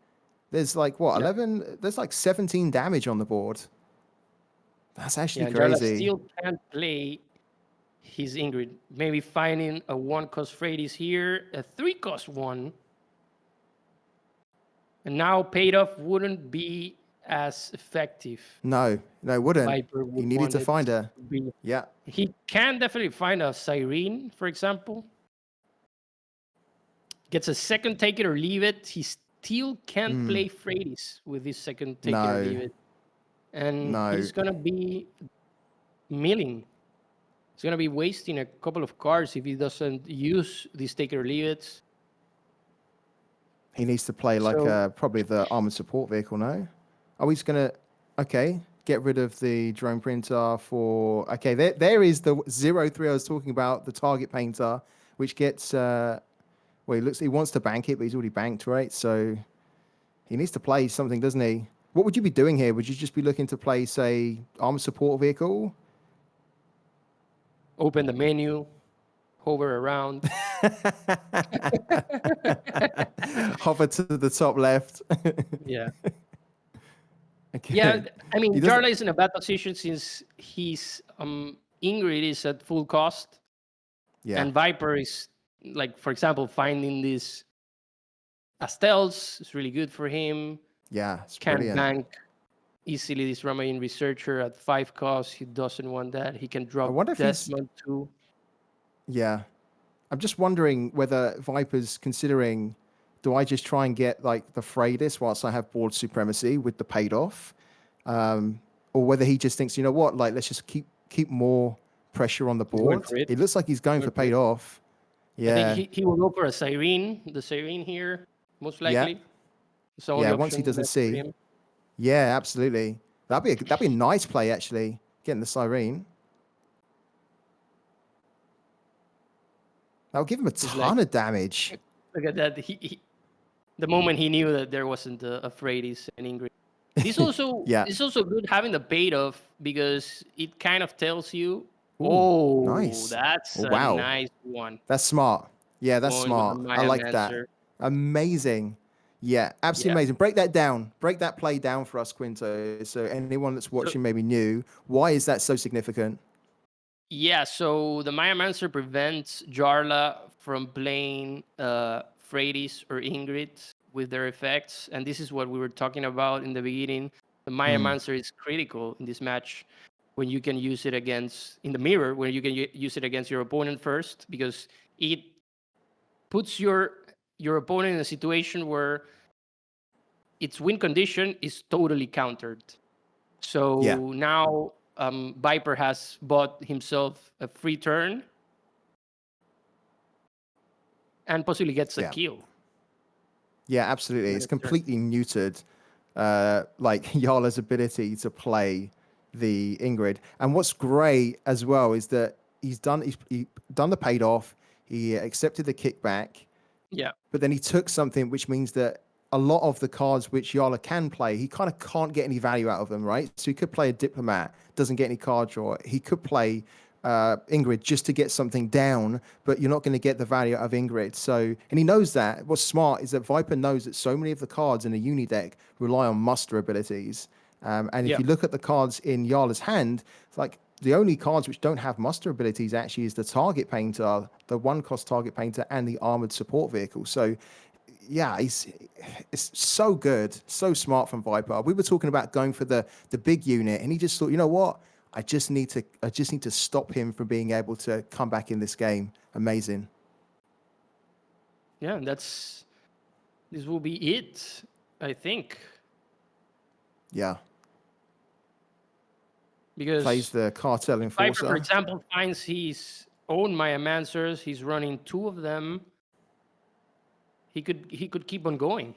There's like, what, 11? There's like 17 damage on the board. That's actually Jarla crazy. still can't play his Ingrid. Maybe finding a 1-cost Freydi's here, a 3-cost one. And now paid off wouldn't be as effective. No, wouldn't. Viper would He needed want to it find her. be. Yeah. He can definitely find a Siren, for example. Gets a second take it or leave it. He still can't play Freydi's with this second take it or leave it. And he's going to be milling. He's going to be wasting a couple of cards if he doesn't use these take it or leave it. He needs to play like probably the armored support vehicle, no? Oh, he's going to... Okay. Get rid of the drone printer for... Okay, there is the 0-3 I was talking about, the target painter, which gets... well, he wants to bank it, but he's already banked, right? So he needs to play something, doesn't he? What would you be doing here? Would you just be looking to play, say, armored support vehicle? Open the menu, hover around. Hover to the top left. Yeah. Okay. Yeah, I mean, Jarla is in a bad position since his Ingrid is at full cost. Yeah. And Viper is, like, for example, finding these Astels is really good for him. Yeah, it's Can brilliant. bank easily this Ramain Researcher at 5 costs. He doesn't want that. He can drop Desmond too. Yeah. I'm just wondering whether Viper's considering, do I just try and get like the Freydis whilst I have board supremacy with the paid off? Or whether he just thinks, you know what, like let's just keep more pressure on the board. It looks like he's going for paid off. Yeah. I think he will go for a Siren, the Siren here, most likely. Yeah, once he doesn't see. Yeah, absolutely. That'd be a nice play actually, getting the Siren. That'll give him a ton of damage. Look at that. The moment he knew that there wasn't a Freydi's and Ingrid. This also it's also good having the bait off because it kind of tells you, nice. That's a nice one. That's smart. Yeah, that's smart. I like that. Amazing. Yeah, absolutely amazing. Break that down. Break that play down for us, Quinto. So anyone that's watching maybe new, why is that so significant? Yeah, so the Maya Mancer prevents Jarla from playing Freydi's or Ingrid with their effects. And this is what we were talking about in the beginning. The Maya Mancer is critical in this match when you can use it against, in the mirror, when you can use it against your opponent first, because it puts your opponent in a situation where its win condition is totally countered. So now Viper has bought himself a free turn and possibly gets a kill. Yeah, absolutely. It's completely neutered like Jarla's ability to play the Ingrid. And what's great as well is that he's done the paid off. He accepted the kickback. Yeah. But then he took something which means that a lot of the cards which Jarla can play, he kind of can't get any value out of them, right? So he could play a Diplomat, doesn't get any card draw. He could play Ingrid just to get something down, but you're not going to get the value out of Ingrid. So, and he knows that. What's smart is that Viper knows that so many of the cards in a uni deck rely on muster abilities. And if you look at the cards in Jarla's hand, it's like the only cards which don't have muster abilities actually is the target painter, the 1-cost target painter, and the armored support vehicle. So yeah, it's so good, so smart from Viper. We were talking about going for the big unit, and he just thought, you know what? I just need to stop him from being able to come back in this game. Amazing. Yeah, this will be it, I think. Yeah. Because plays the cartel enforcer. Viper, for example, finds his own Maya Mancers. He's running 2 of them. He could keep on going.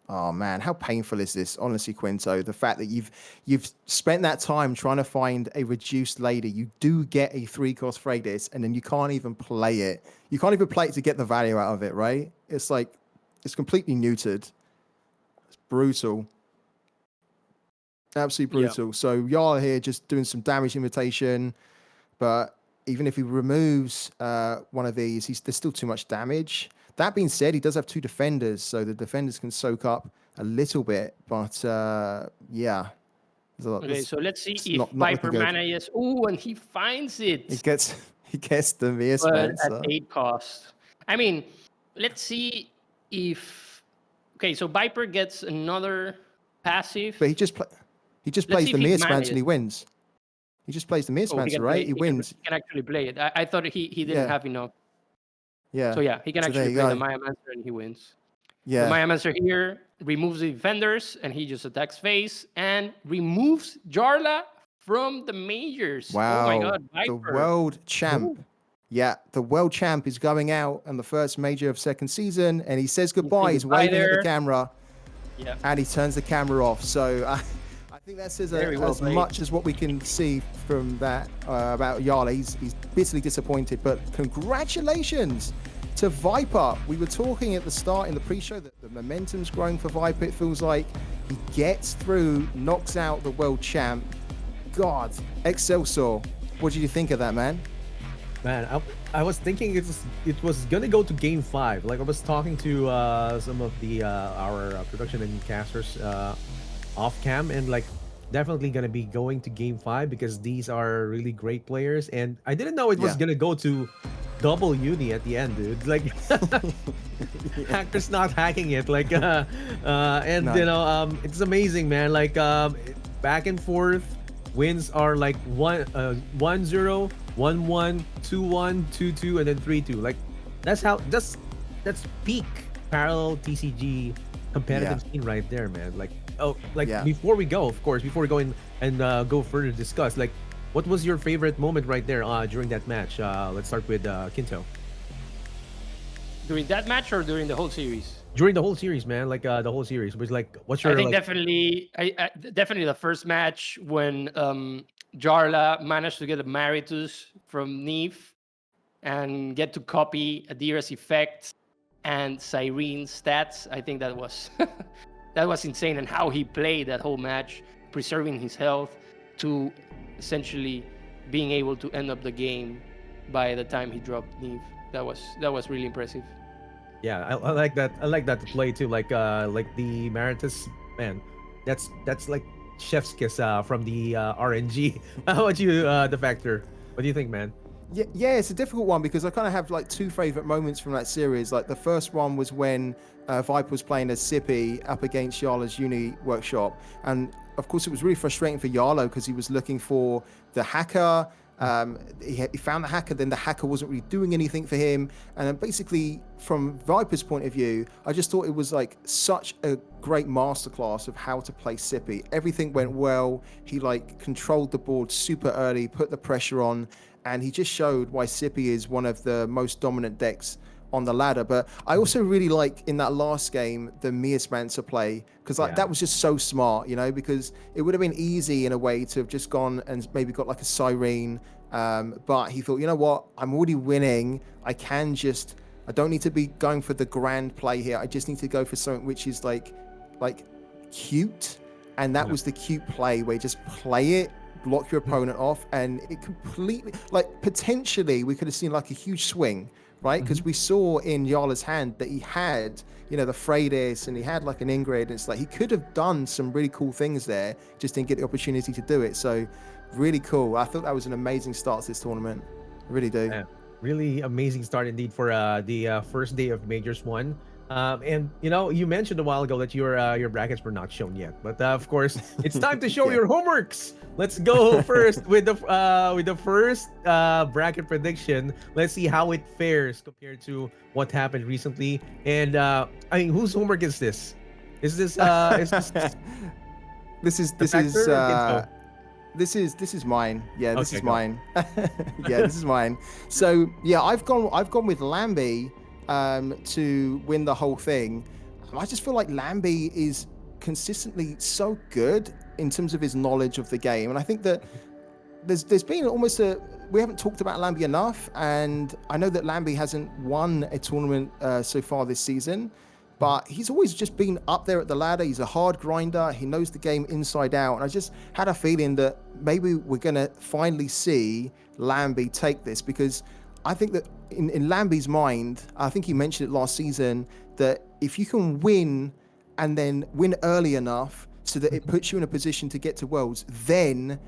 Oh man, how painful is this, honestly, Quinto? The fact that you've spent that time trying to find a reduced lady, you do get a 3-cost Freydis, and then you can't even play it. You can't even play it to get the value out of it, right? It's like it's completely neutered. It's brutal. Absolutely brutal. So Jarla here just doing some damage imitation, but even if he removes one of these, there's still too much damage. That being said, he does have 2 defenders, so the defenders can soak up a little bit, but yeah. Okay, so let's see if not Viper looking good. manages. Oh, and he finds it. He gets the Mia But Spencer. at 8 cost. I mean, let's see if... Okay, so Viper gets another passive. But he just plays the Mia Spencer and he wins. He just plays the Mia Spencer, right? He wins. He can actually play it. I thought he didn't have enough. Yeah. So yeah, he can actually play the Maya Mancer and he wins. Yeah. The Maya Mancer here removes the defenders and he just attacks face and removes Jarla from the majors. Wow. Oh my god, Viper. The world champ. Ooh. Yeah, the world champ is going out on the first major of second season and he says goodbye. He's waving at the camera. Yeah. And he turns the camera off. So I think that says as much as what we can see from that about Jarla. He's bitterly disappointed, but congratulations to Viper. We were talking at the start in the pre-show that the momentum's growing for Viper. It feels like he gets through, knocks out the world champ. God, Excelsior. What did you think of that, man? Man, I was thinking it was gonna go to game 5. Like I was talking to some of the our production and casters off cam, and like definitely gonna be going to game 5 because these are really great players, and I didn't know it was gonna go to double uni at the end, dude. Like hackers not hacking it, like and no. You know, it's amazing, man. Like back and forth wins are like 1-0, 1-1, 2-1, 2-2, and then 3-2. Like that's peak parallel TCG competitive scene right there, man. Like before we go, of course, before we go in and go further discuss, like what was your favorite moment right there during that match? Let's start with Kinto. During that match or during the whole series? During the whole series, man. Like the whole series was like, what's your? I think definitely the first match when Jarla managed to get a Maritus from Neve and get to copy Adira's effect and Cyrene's stats. I think that was that was insane, and how he played that whole match, preserving his health to essentially being able to end up the game by the time he dropped Neve. That was really impressive. Yeah, I like that. I like that to play too. Like the Maritus, man. That's like chef's kiss from the RNG. How about you, the Factor? What do you think, man? Yeah, it's a difficult one because I kind of have like 2 favorite moments from that series. Like the first one was when Viper was playing as Sippy up against Jarla's Uni Workshop, and of course it was really frustrating for Jarla because he was looking for the hacker. He found the hacker, then the hacker wasn't really doing anything for him, and then basically from Viper's point of view, I just thought it was like such a great masterclass of how to play Sippy. Everything went well. He like controlled the board super early, put the pressure on, and he just showed why Sippy is one of the most dominant decks on the ladder. But I also really like in that last game the Miasmancer play, because like that was just so smart, you know, because it would have been easy in a way to have just gone and maybe got like a Cyrene, but he thought, you know what, I'm already winning. I don't need to be going for the grand play here. I just need to go for something which is like cute, and that was the cute play where you just play it, block your opponent off, and it completely, like potentially we could have seen like a huge swing, right? Because we saw in Jarla's hand that he had, you know, the Freydis and he had like an Ingrid, and it's like he could have done some really cool things there, just didn't get the opportunity to do it. So really cool. I thought that was an amazing start to this tournament. I really do. Yeah, really amazing start indeed for the first day of Majors 1. And you know, you mentioned a while ago that your brackets were not shown yet, but of course it's time to show your homeworks. Let's go first with the first bracket prediction. Let's see how it fares compared to what happened recently. And I mean, whose homework is this? Is this this is mine. Yeah, this is mine. Yeah, this is mine. So yeah, I've gone with Lambie to win the whole thing. I just feel like Lambie is consistently so good in terms of his knowledge of the game, and I think that there's been almost we haven't talked about Lambie enough, and I know that Lambie hasn't won a tournament so far this season, but he's always just been up there at the ladder. He's a hard grinder. He knows the game inside out. And I just had a feeling that maybe we're going to finally see Lambie take this, because I think that in Lambie's mind, I think he mentioned it last season, that if you can win and then win early enough so that it puts you in a position to get to Worlds, then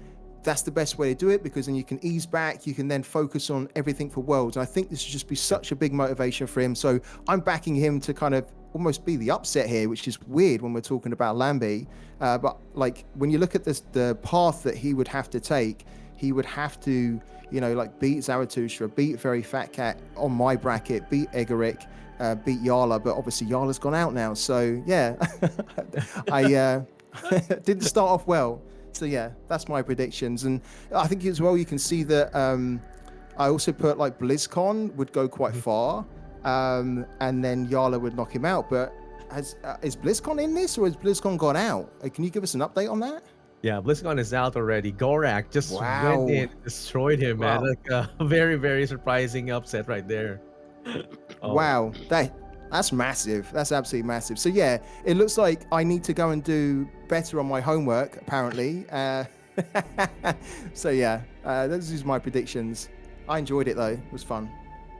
that's the best way to do it, because then you can ease back, you can then focus on everything for Worlds. And I think this would just be such a big motivation for him. So I'm backing him to kind of almost be the upset here, which is weird when we're talking about Lambie. But like when you look at this, the path that he would have to take, he would have to, you know, like beat Zaratustraa, beat Very Fat Cat on my bracket, beat Egorik, beat Jarla, but obviously Jarla's gone out now. So yeah, I didn't start off well. So yeah, that's my predictions. And I think as well, you can see that I also put like BlizzCon would go quite far, and then Jarla would knock him out. But is BlizzCon in this, or has BlizzCon gone out? Can you give us an update on that? Yeah, BlizzCon is out already. Gorrak just Wow. went in, destroyed him, man. Wow. Like a very, very surprising upset right there. Oh. Wow, that's massive. That's absolutely massive. So yeah, it looks like I need to go and do better on my homework, apparently. So yeah, those are my predictions. I enjoyed it though. It was fun.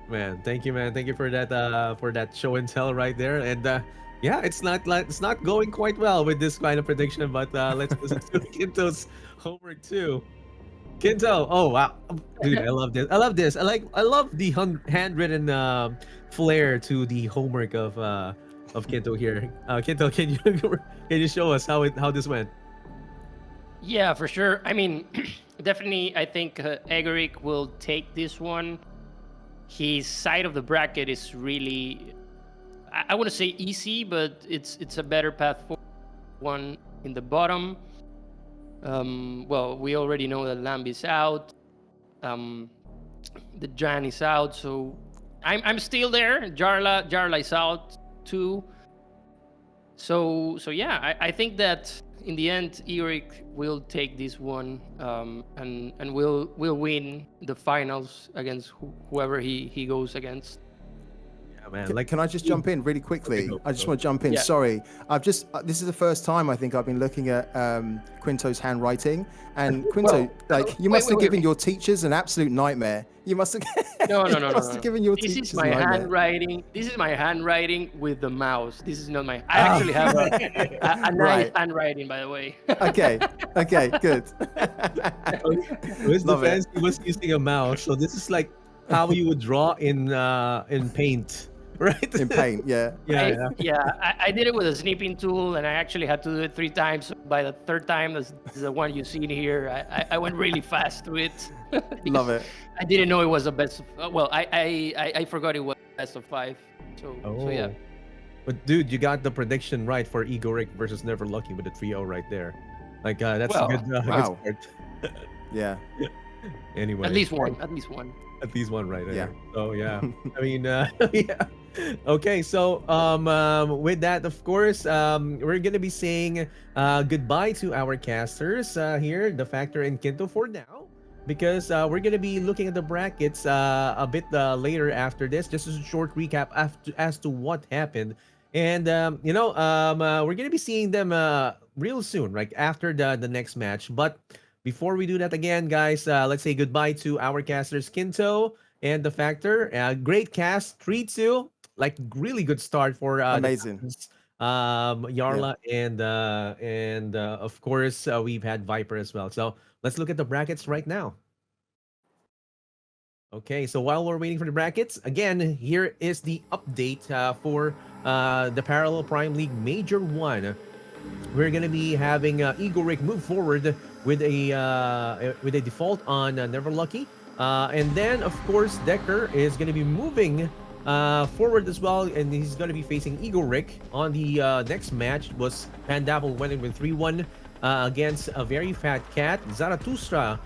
Man, thank you, man. Thank you for that show and tell right there. And yeah, it's not going quite well with this kind of prediction, but let's listen to Kinto's homework too. Kinto, oh wow, dude, I love this. I love this. I love the handwritten flair to the homework of Kinto here. Kinto, can you show us how this went? Yeah, for sure. I mean, definitely, I think Egorik will take this one. His side of the bracket is really, I want to say easy, but it's a better path for one in the bottom. Well, we already know that Lambie's out. The Jan is out, so I'm still there. Jarla is out too. So yeah, I think that in the end, Egorik will take this one, and will win the finals against whoever he goes against. Yeah, man. Like, Can I just jump in really quickly? I just want to jump in. Yeah. Sorry, I've just this is the first time I think I've been looking at Quinto's handwriting, and Quinto, like you must have given your teachers an absolute nightmare. You must have. No. you must have given your This teachers is my a nightmare. handwriting. This is my handwring with the mouse. This is not my. I actually have a nice Right. handwriting, by the way. Okay, good. his Love it. defense, he was using a mouse, so this is like how you would draw in Paint, right? In Paint, yeah. I did it with a snipping tool, and I actually had to do it 3 times. By the 3rd time, that's the one you see here. I went really fast to it. Love it. I didn't know it was a best. Well, I forgot it was best of 5. So yeah. But dude, you got the prediction right for Egorik versus Never Lucky with the 3-0 right there. Like that's Well, a good, wow. good start. Yeah. Anyway, At least one. At least one. At least one right there. Yeah. Oh yeah. I mean, yeah. Okay, so with that, of course, we're gonna be saying goodbye to our casters here, the Factor and Kinto for now, because we're gonna be looking at the brackets a bit later after this. Just as a short recap as to what happened, and we're gonna be seeing them real soon, like after the next match. But before we do that again, guys, let's say goodbye to our casters, Kinto and the Factor. Great cast, 3-2. Like really good start for Amazing. Jarla and of course we've had Viper as well. So let's look at the brackets right now. Okay, so while we're waiting for the brackets, again, here is the update for the Parallel Prime League Major 1. We're gonna be having Egorik move forward with a default on Never Lucky, and then of course Deker is gonna be moving forward as well, and he's gonna be facing Egorik on the next match. Was Pandapple winning with 3-1 against a Very Fat Cat. Zaratustraa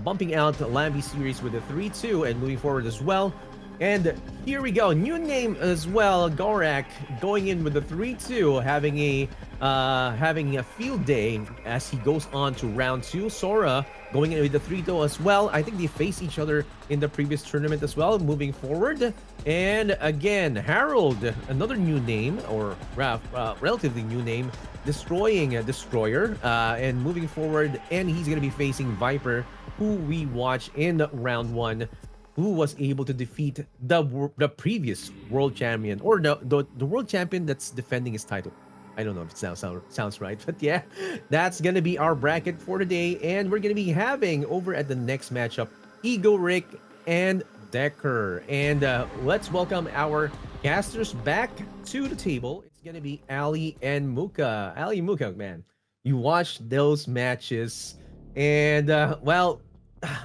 bumping out Lambie series with a 3-2 and moving forward as well. And here we go. New name as well. Gorrak going in with the 3-2, having a field day as he goes on to round 2. Soraa going in with the 3-2 as well. I think they faced each other in the previous tournament as well. Moving forward, and again Harold, another new name, or relatively new name, destroying a destroyer, and moving forward, and he's gonna be facing Viper, who we watch in round 1, who was able to defeat the previous world champion, or the world champion that's defending his title. I don't know if it sounds right, but yeah, that's gonna be our bracket for today, and we're gonna be having over at the next matchup Egorik and Deker. And let's welcome our casters back to the table. It's gonna be Ali and Muka. Ali and Muka, man, you watched those matches, and well,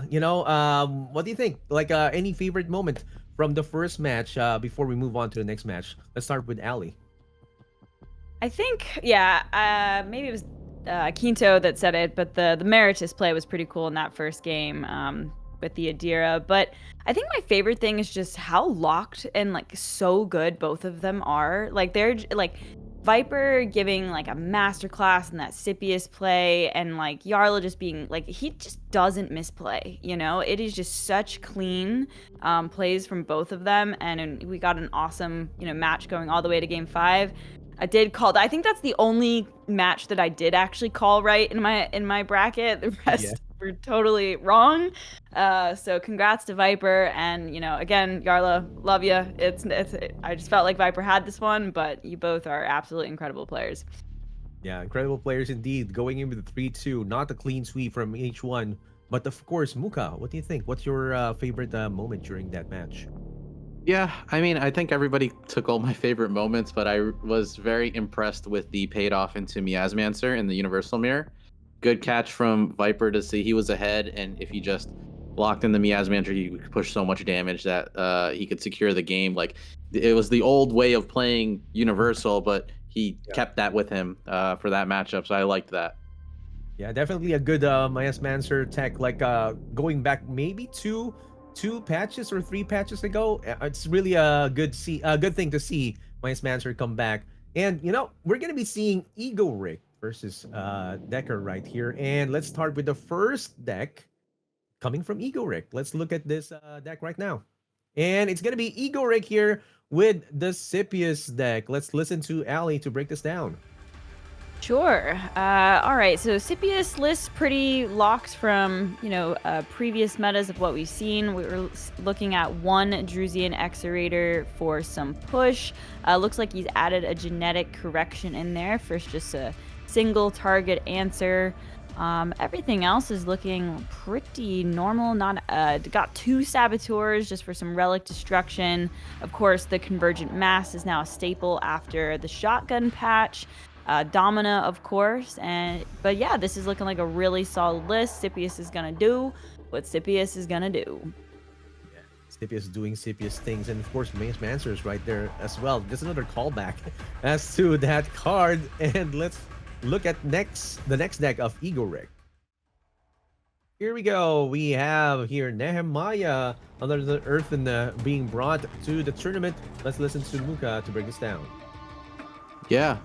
what do you think? Like, any favorite moment from the first match before we move on to the next match? Let's start with Ali. I think, yeah, maybe it was Quinto that said it, but the Meritus play was pretty cool in that first game with the Adira. But I think my favorite thing is just how locked and like so good both of them are. Like they're like Viper giving like a masterclass in that Scipius play, and like Jarla just being like, he just doesn't misplay, you know? It is just such clean plays from both of them, and we got an awesome, match going all the way to game 5. I did call. I think that's the only match that I did actually call right in my bracket. The rest were totally wrong. So congrats to Viper, and again, Jarla, love you. I just felt like Viper had this one, but you both are absolutely incredible players. Yeah, incredible players indeed. Going in with the 3-2, not a clean sweep from each one, but of course, Muka, what do you think? What's your favorite moment during that match? Yeah, I mean, I think everybody took all my favorite moments, but I was very impressed with the paid off into Miasmancer in the Universal Mirror. Good catch from Viper to see he was ahead, and if he just locked in the Miasmancer, he could push so much damage that he could secure the game. Like, it was the old way of playing Universal, but he kept that with him for that matchup, so I liked that. Yeah, definitely a good Miasmancer tech, like going back maybe two patches or 3 patches ago. It's really a good thing to see Miasmancer come back. And we're gonna be seeing Egorik versus Deker right here. And let's start with the first deck coming from Egorik. Let's look at this deck right now. And it's gonna be Egorik here with the Scipius deck. Let's listen to Ali to break this down. Sure. All right. So Scipius lists pretty locked from previous metas of what we've seen. We were looking at 1 Drusian Exorator for some push. Looks like he's added a genetic correction in there for just a single target answer. Everything else is looking pretty normal. Not got 2 Saboteurs just for some relic destruction. Of course, the Convergent Mass is now a staple after the shotgun patch. Domina, of course, but yeah, this is looking like a really solid list. Scipius is gonna do what Scipius is gonna do. Yeah, Scipius doing Scipius things, and of course, Miasmancer is right there as well. Just another callback as to that card, and let's look at the next deck of Egorik. Here we go. We have here Nehemiah under the earth and being brought to the tournament. Let's listen to Muka to break this down. Yeah,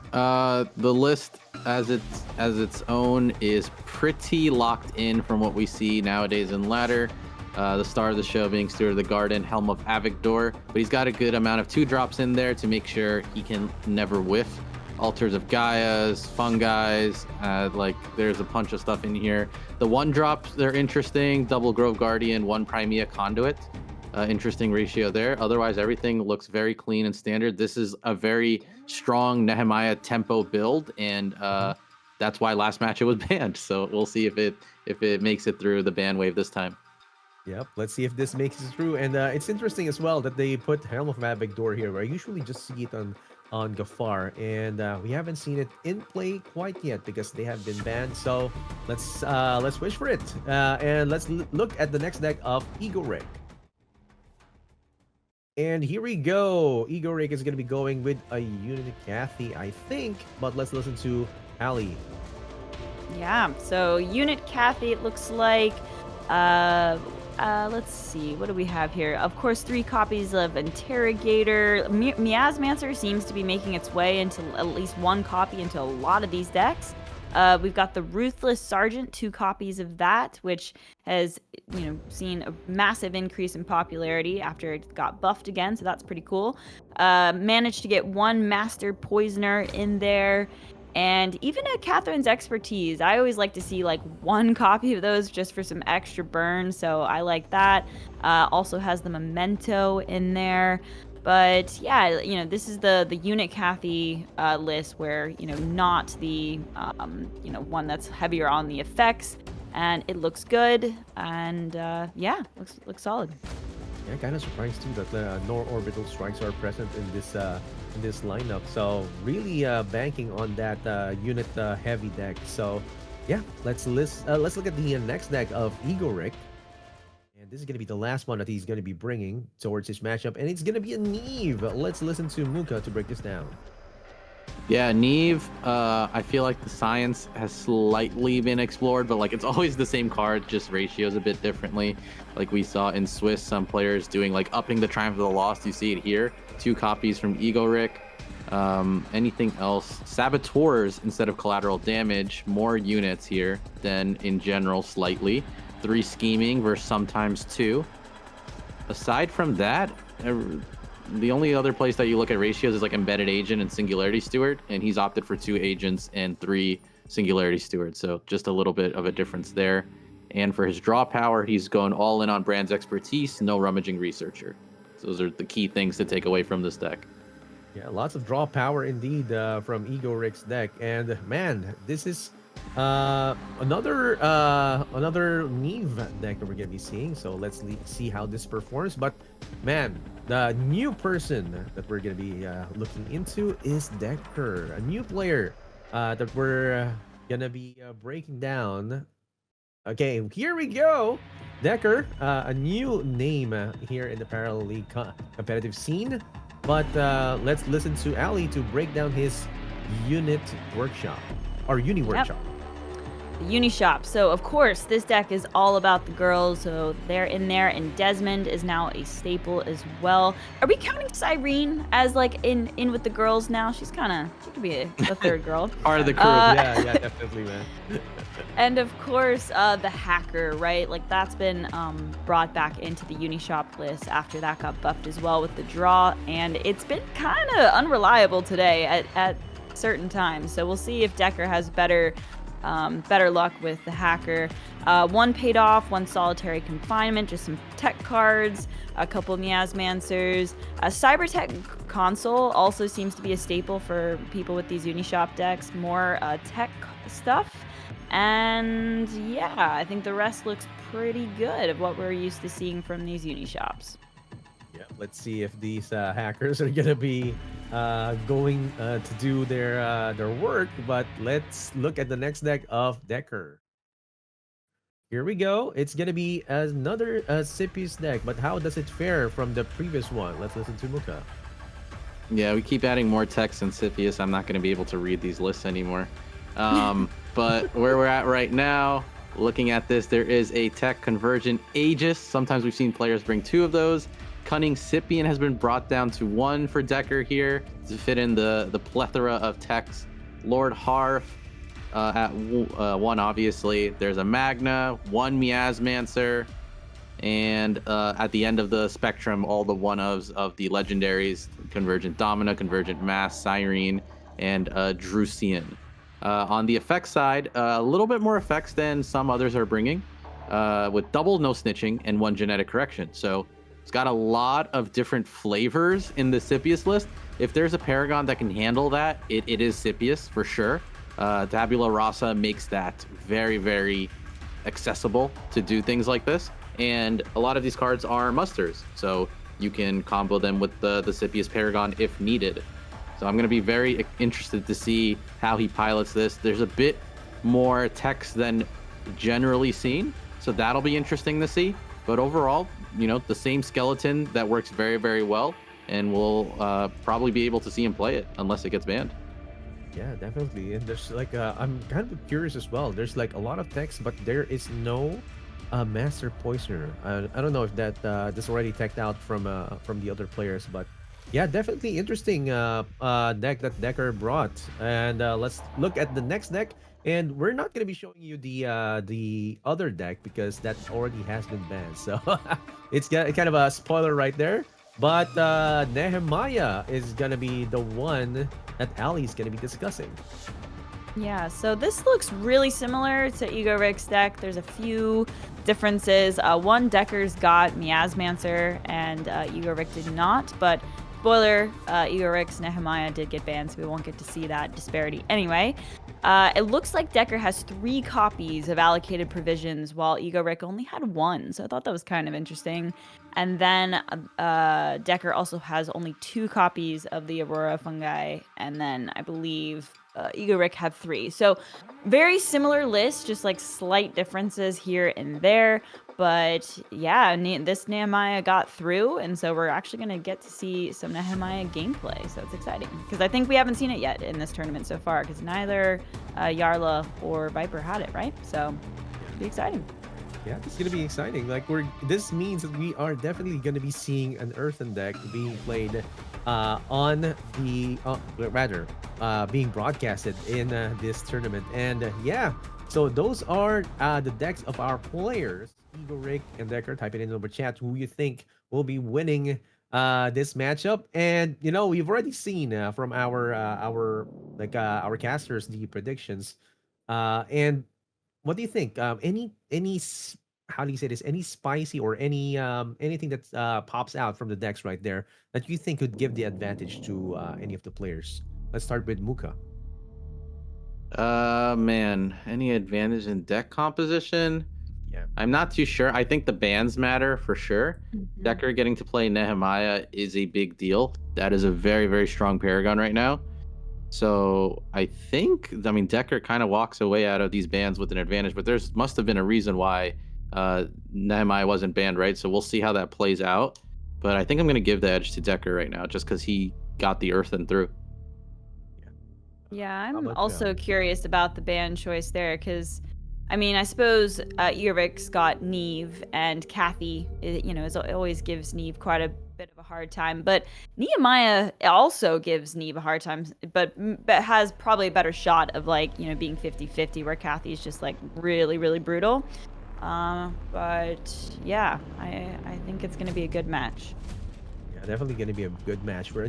the list as its own is pretty locked in from what we see nowadays in ladder. The star of the show being Steward of the Garden, Helm of Avigdor, but he's got a good amount of 2 drops in there to make sure he can never whiff. Altars of Gaia's, Fungis, like there's a bunch of stuff in here. The 1 drops, they're interesting. Double Grove Guardian, 1 Primea Conduit. Interesting ratio there. Otherwise, everything looks very clean and standard. This is a very strong Nehemiah tempo build, and that's why last match it was banned. So we'll see if it makes it through the ban wave this time. Yep, let's see if this makes it through. And it's interesting as well that they put Helm of Avigdor here, where I usually just see it on Gafar, and we haven't seen it in play quite yet because they have been banned. So let's wish for it, and let's look at the next deck of Egorik. And here we go. Egorik is going to be going with a Unit Cathy, I think, but let's listen to Ali. Yeah, so Unit Cathy, it looks like let's see, what do we have here? Of course, 3 copies of Interrogator. Miasmancer seems to be making its way into at least 1 copy into a lot of these decks. We've got the Ruthless Sergeant, 2 copies of that, which has, seen a massive increase in popularity after it got buffed again, so that's pretty cool. Managed to get 1 Master Poisoner in there, and even a Catherine's Expertise. I always like to see like 1 copy of those just for some extra burn, so I like that. Also has the Memento in there. But yeah, this is the unit Cathy list where, not the, one that's heavier on the effects, and it looks good, and yeah, looks solid. Yeah, kind of surprised too that no orbital strikes are present in this lineup. So really banking on that unit heavy deck. So yeah, let's look at the next deck of Egorik. And this is going to be the last one that he's going to be bringing towards his matchup, and it's going to be a Neve. Let's listen to Muka to break this down. Yeah, Neve, I feel like the science has slightly been explored, but like it's always the same card, just ratios a bit differently. Like we saw in Swiss, some players doing like upping the Triumph of the Lost. You see it here, 2 copies from Egorik. Anything else? Saboteurs instead of collateral damage, more units here than in general slightly. 3 scheming versus sometimes 2. Aside from that, the only other place that you look at ratios is like Embedded Agent and Singularity Steward, and he's opted for 2 agents and 3 Singularity Stewards, so just a little bit of a difference there. And for his draw power, he's going all in on Brand's Expertise, no Rummaging Researcher. So those are the key things to take away from this deck. Yeah, lots of draw power indeed from Egorik's deck, and man, this is another Neve deck that we're gonna be seeing. So let's see how this performs. But man, the new person that we're gonna be looking into is Deker, a new player that we're gonna be breaking down. Okay, here we go. Deker, a new name here in the Parallel League competitive scene. But let's listen to Ali to break down his unit workshop or uni workshop. The Uni Shop. So, of course, this deck is all about the girls, so they're in there, and Desmond is now a staple as well. Are we counting Cyrene as, like, in with the girls now? She could be a third girl. Part of the crew. Yeah, definitely, man. And, of course, the Hacker, right? Like, that's been brought back into the Uni Shop list after that got buffed as well with the draw, and it's been kind of unreliable today at certain times. So we'll see if Deker has better luck with the Hacker. 1 paid off, 1 solitary confinement, just some tech cards, a couple Miasmancers. A Cybertech console also seems to be a staple for people with these Unishop decks. More tech stuff. And yeah, I think the rest looks pretty good of what we're used to seeing from these Unishops. Yeah, let's see if these hackers are gonna be going to do their work. But let's look at the next deck of Deker. Here we go. It's gonna be another Sipius deck, but how does it fare from the previous one? Let's listen to Muka. Yeah, we keep adding more text in Sipius. I'm not going to be able to read these lists anymore. But where we're at right now, looking at this, there is a tech convergent Aegis. Sometimes we've seen players bring 2 of those. Cunning Scipion has been brought down to 1 for Deker here to fit in the plethora of techs. Lord Harf at 1, obviously. There's a Magna, 1 Miasmancer, and at the end of the spectrum, all the 1-ofs of the legendaries: Convergent Domina, Convergent Mass, Cyrene, and Drusian. On the effects side, a little bit more effects than some others are bringing, with double no snitching and 1 genetic correction. So it's got a lot of different flavors in the Sipius list. If there's a Paragon that can handle that, it is Sipius for sure. Tabula Rasa makes that very, very accessible to do things like this. And a lot of these cards are musters, so you can combo them with the Sipius Paragon if needed. So I'm going to be very interested to see how he pilots this. There's a bit more text than generally seen, so that'll be interesting to see. But overall, the same skeleton that works very, very well, and we'll probably be able to see him play it unless it gets banned. Yeah, definitely. And there's like I'm kind of curious as well. There's like a lot of text, but there is no Master Poisoner. I don't know if that this already teched out from the other players, but yeah, definitely interesting deck that Deker brought. And let's look at the next deck. And we're not gonna be showing you the other deck because that already has been banned. So it's kind of a spoiler right there. But Nehemiah is gonna be the one that Ali's gonna be discussing. Yeah, so this looks really similar to Egorik's deck. There's a few differences. One, Deker's got Miasmancer, and Egorik did not. But spoiler, Egorik's Nehemiah did get banned, so we won't get to see that disparity anyway. It looks like Deker has 3 copies of allocated provisions, while Egorik only had 1. So I thought that was kind of interesting. And then Deker also has only 2 copies of the Aurora Fungi, and then I believe Egorik had 3. So very similar list, just like slight differences here and there. But yeah, this Nehemiah got through, and so we're actually going to get to see some Nehemiah gameplay. So it's exciting because I think we haven't seen it yet in this tournament so far because neither Jarla or Viper had it, right? So it'll be exciting. Yeah, it's gonna be exciting. Like this means that we are definitely gonna be seeing an Earthen deck being played on the rather being broadcasted in this tournament. And yeah, so those are the decks of our players, Egorik and Deker. Type it in the chat who you think will be winning this matchup. And you know, we've already seen from our casters the predictions. And what do you think? How do you say this? Any spicy or anything that pops out from the decks right there that you think could give the advantage to any of the players? Let's start with Muka. Man, any advantage in deck composition? Yeah. I'm not too sure. I think the bans matter for sure. Deker getting to play Nehemiah is a big deal. That is a very, very strong Paragon right now. So I mean, Deker kind of walks away out of these bans with an advantage, but there's must have been a reason why Nehemiah wasn't banned, right? So we'll see how that plays out. But I think I'm going to give the edge to Deker right now just because he got the Earthen through. Yeah, How I'm about also curious about the band choice there because, I mean, I suppose Egorik's got Neve and Kathy, always gives Neve quite a bit of a hard time. But Nehemiah also gives Neve a hard time, but has probably a better shot of being 50-50, where Kathy's just like really, really brutal. But yeah, I think it's going to be a good match. Yeah, definitely going to be a good match. For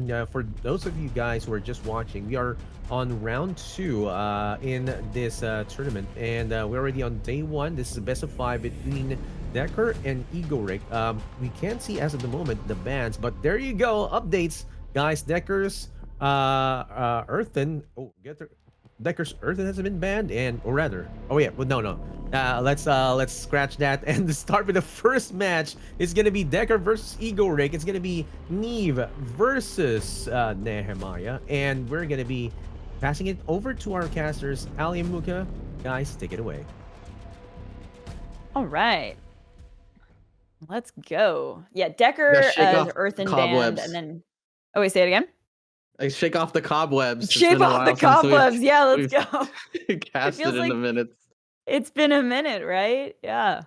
those of you guys who are just watching, we are on round 2 in this tournament, and we're already on day 1. This is a best of 5 between Deker and Egorik. We can't see as of the moment the bans, but there you go. Updates, guys. Deker's Earthen. Deker's Earthen hasn't been banned, no. Let's scratch that and start with the first match. It's gonna be Deker versus Egorik. It's gonna be Neve versus Nehemiah, and we're gonna be passing it over to our casters, Ali and Muka. Guys, take it away. All right. Let's go. Yeah, Deker Yeah, shake off Earthen cobwebs. band, and then wait, say it again. Like, shake off the cobwebs. It's Shake been a off the while since cobwebs. Yeah, let's we've go. casted feels in like- a minute. It's been a minute, right? Yeah.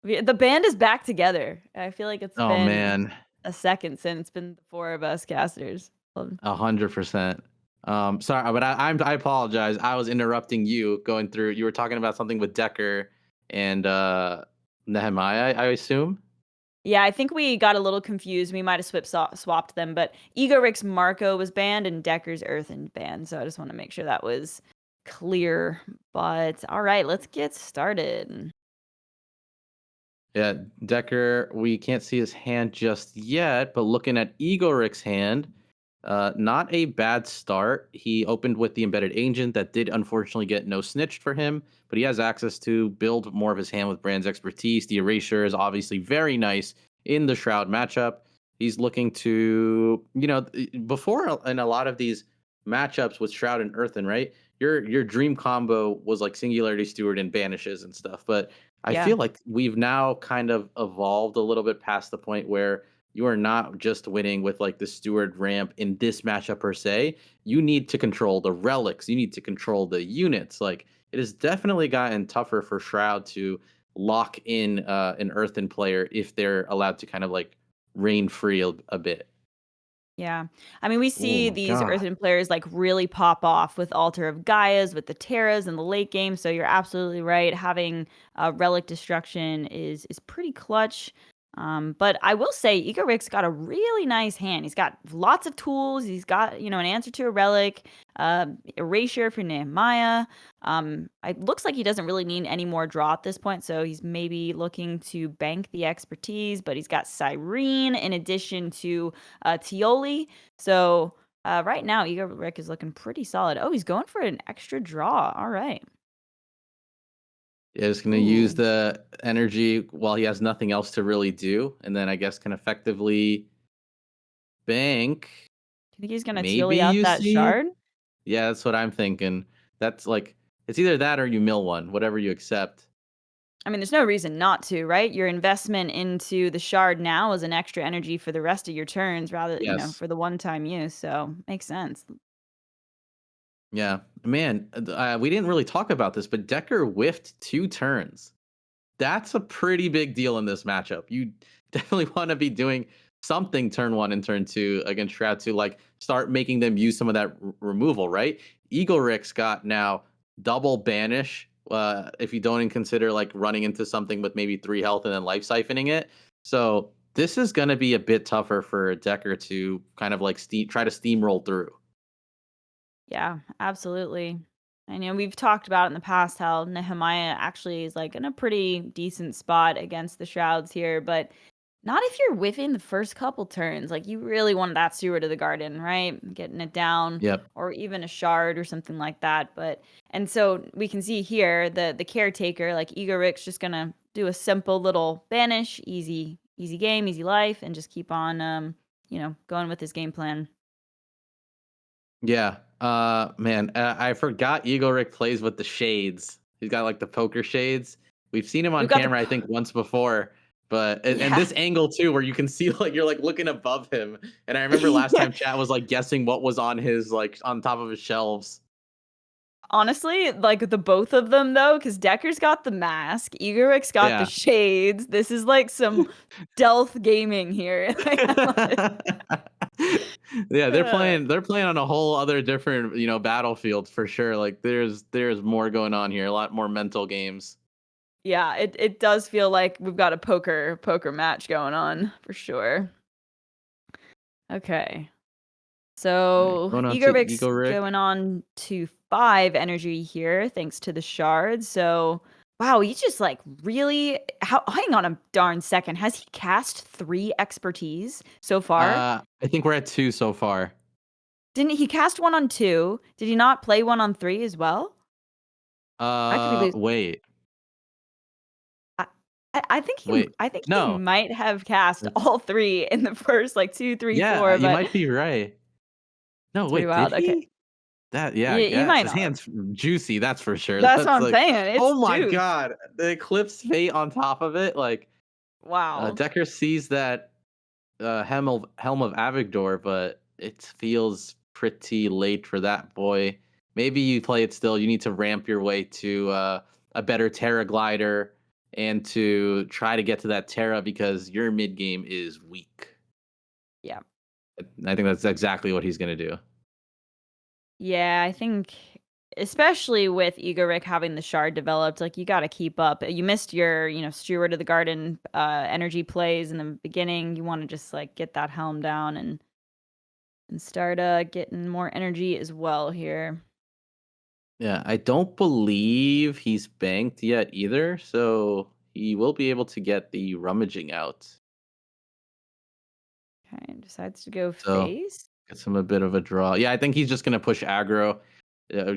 The band is back together. I feel like it's Oh been man, a second since it's been the 4 of us casters. 100%. Sorry, but I apologize. I was interrupting you going through. You were talking about something with Deker and Nehemiah, I assume. Yeah, I think we got a little confused. We might have swapped them, but Egorik's Marco was banned and Deker's Earthen banned. So I just want to make sure that was clear. But all right, let's get started. Yeah, Deker, we can't see his hand just yet, but looking at Egorik's hand, not a bad start. He opened with the embedded agent that did unfortunately get no snitched for him, but he has access to build more of his hand with Brand's expertise. The erasure is obviously very nice in the Shroud matchup. He's looking to, before in a lot of these matchups with Shroud and Earthen, right? Your dream combo was like Singularity Steward and Banishes and stuff, but I feel like we've now kind of evolved a little bit past the point where you are not just winning with like the Steward ramp in this matchup per se. You need to control the relics. You need to control the units. Like, it has definitely gotten tougher for Shroud to lock in an earthen player if they're allowed to kind of like reign free a bit. Yeah. I mean, we Oh see my these god. earthen players like really pop off with Altar of Gaias, with the Terras in the late game. So you're absolutely right. Having Relic Destruction is pretty clutch. But I will say, Egorik's got a really nice hand. He's got lots of tools. He's got, an answer to a relic, erasure for Nehemiah. It looks like he doesn't really need any more draw at this point, so he's maybe looking to bank the expertise. But he's got Cyrene in addition to Tioli. So right now, Egorik is looking pretty solid. Oh, he's going for an extra draw. All right. Yeah, just gonna use Ooh. the energy while he has nothing else to really do, and then I guess can effectively bank. Do you think he's gonna Maybe Tioli out you that see. shard? Yeah, that's what I'm thinking. That's like it's either that or you mill one, whatever you accept. I mean, there's no reason not to, right? Your investment into the shard now is an extra energy for the rest of your turns rather, Yes. for the one-time use. So makes sense. Yeah, man. We didn't really talk about this, but Decker whiffed 2 turns. That's a pretty big deal in this matchup. You definitely want to be doing something turn 1 and turn 2 against Shroud to like start making them use some of that removal, right? Egorik's got now double banish. If you don't even consider like running into something with maybe 3 health and then life siphoning it. So this is going to be a bit tougher for Decker to kind of like try to steamroll through. Yeah, absolutely. And we've talked about in the past how Nehemiah actually is like in a pretty decent spot against the shrouds here, but not if you're whiffing the first couple turns. Like you really want that Steward of the Garden, right? Getting it down, Yep. or even a shard or something like that. But and so we can see here the caretaker, like Egorik's just gonna do a simple little banish, easy game, easy life, and just keep on going with his game plan. Yeah. Man, I forgot Egorik plays with the shades. He's got like the poker shades. We've seen him on We've got camera, I think, once before. But and yeah. this angle too, where you can see like you're like looking above him. And I remember last Yeah. time chat was like guessing what was on his like on top of his shelves. Honestly, like the both of them though, because Decker's got the mask, Egorik's got the Yeah. shades. This is like some stealth gaming here. Like, I love it. Yeah, they're Uh, playing they're playing on a whole other different, battlefield for sure. Like there's more going on here, a lot more mental games. yeah, it does feel like we've got a poker match going on for sure. Okay. All right, So going on to Egorik's Egorik. going on to 5 energy here, thanks to the shards. So wow, he just like really hang on a darn second. Has he cast 3 expertise so far? I think we're at 2 so far. Didn't he cast one on 2? Did he not play one on 3 as well? I could be losing. Wait, I, I think wait. he No. might have cast That's all 3 in the first like 2, 3, yeah, 4. you But might be right. No, it's pretty wait, did wild. Okay, he? That yeah, I he guess. might His not have. hand's juicy, that's for sure. That's what That's I'm like, saying. It's oh my juice. god, the Eclipse Fate on top of it. Like, Wow. Decker sees that Helm of Avigdor, but it feels pretty late for that boy. Maybe you play it still. You need to ramp your way to a better Terra glider and to try to get to that Terra because your mid game is weak. Yeah. I think that's exactly what he's gonna do. Yeah, I think especially with Egorik having the shard developed, like you got to keep up. You missed your, Steward of the Garden energy plays in the beginning. You want to just like get that helm down and start getting more energy as well here. Yeah, I don't believe he's banked yet either, so he will be able to get the rummaging out. Okay, decides to go So face. gets him a bit of a draw. Yeah, I think he's just gonna push aggro,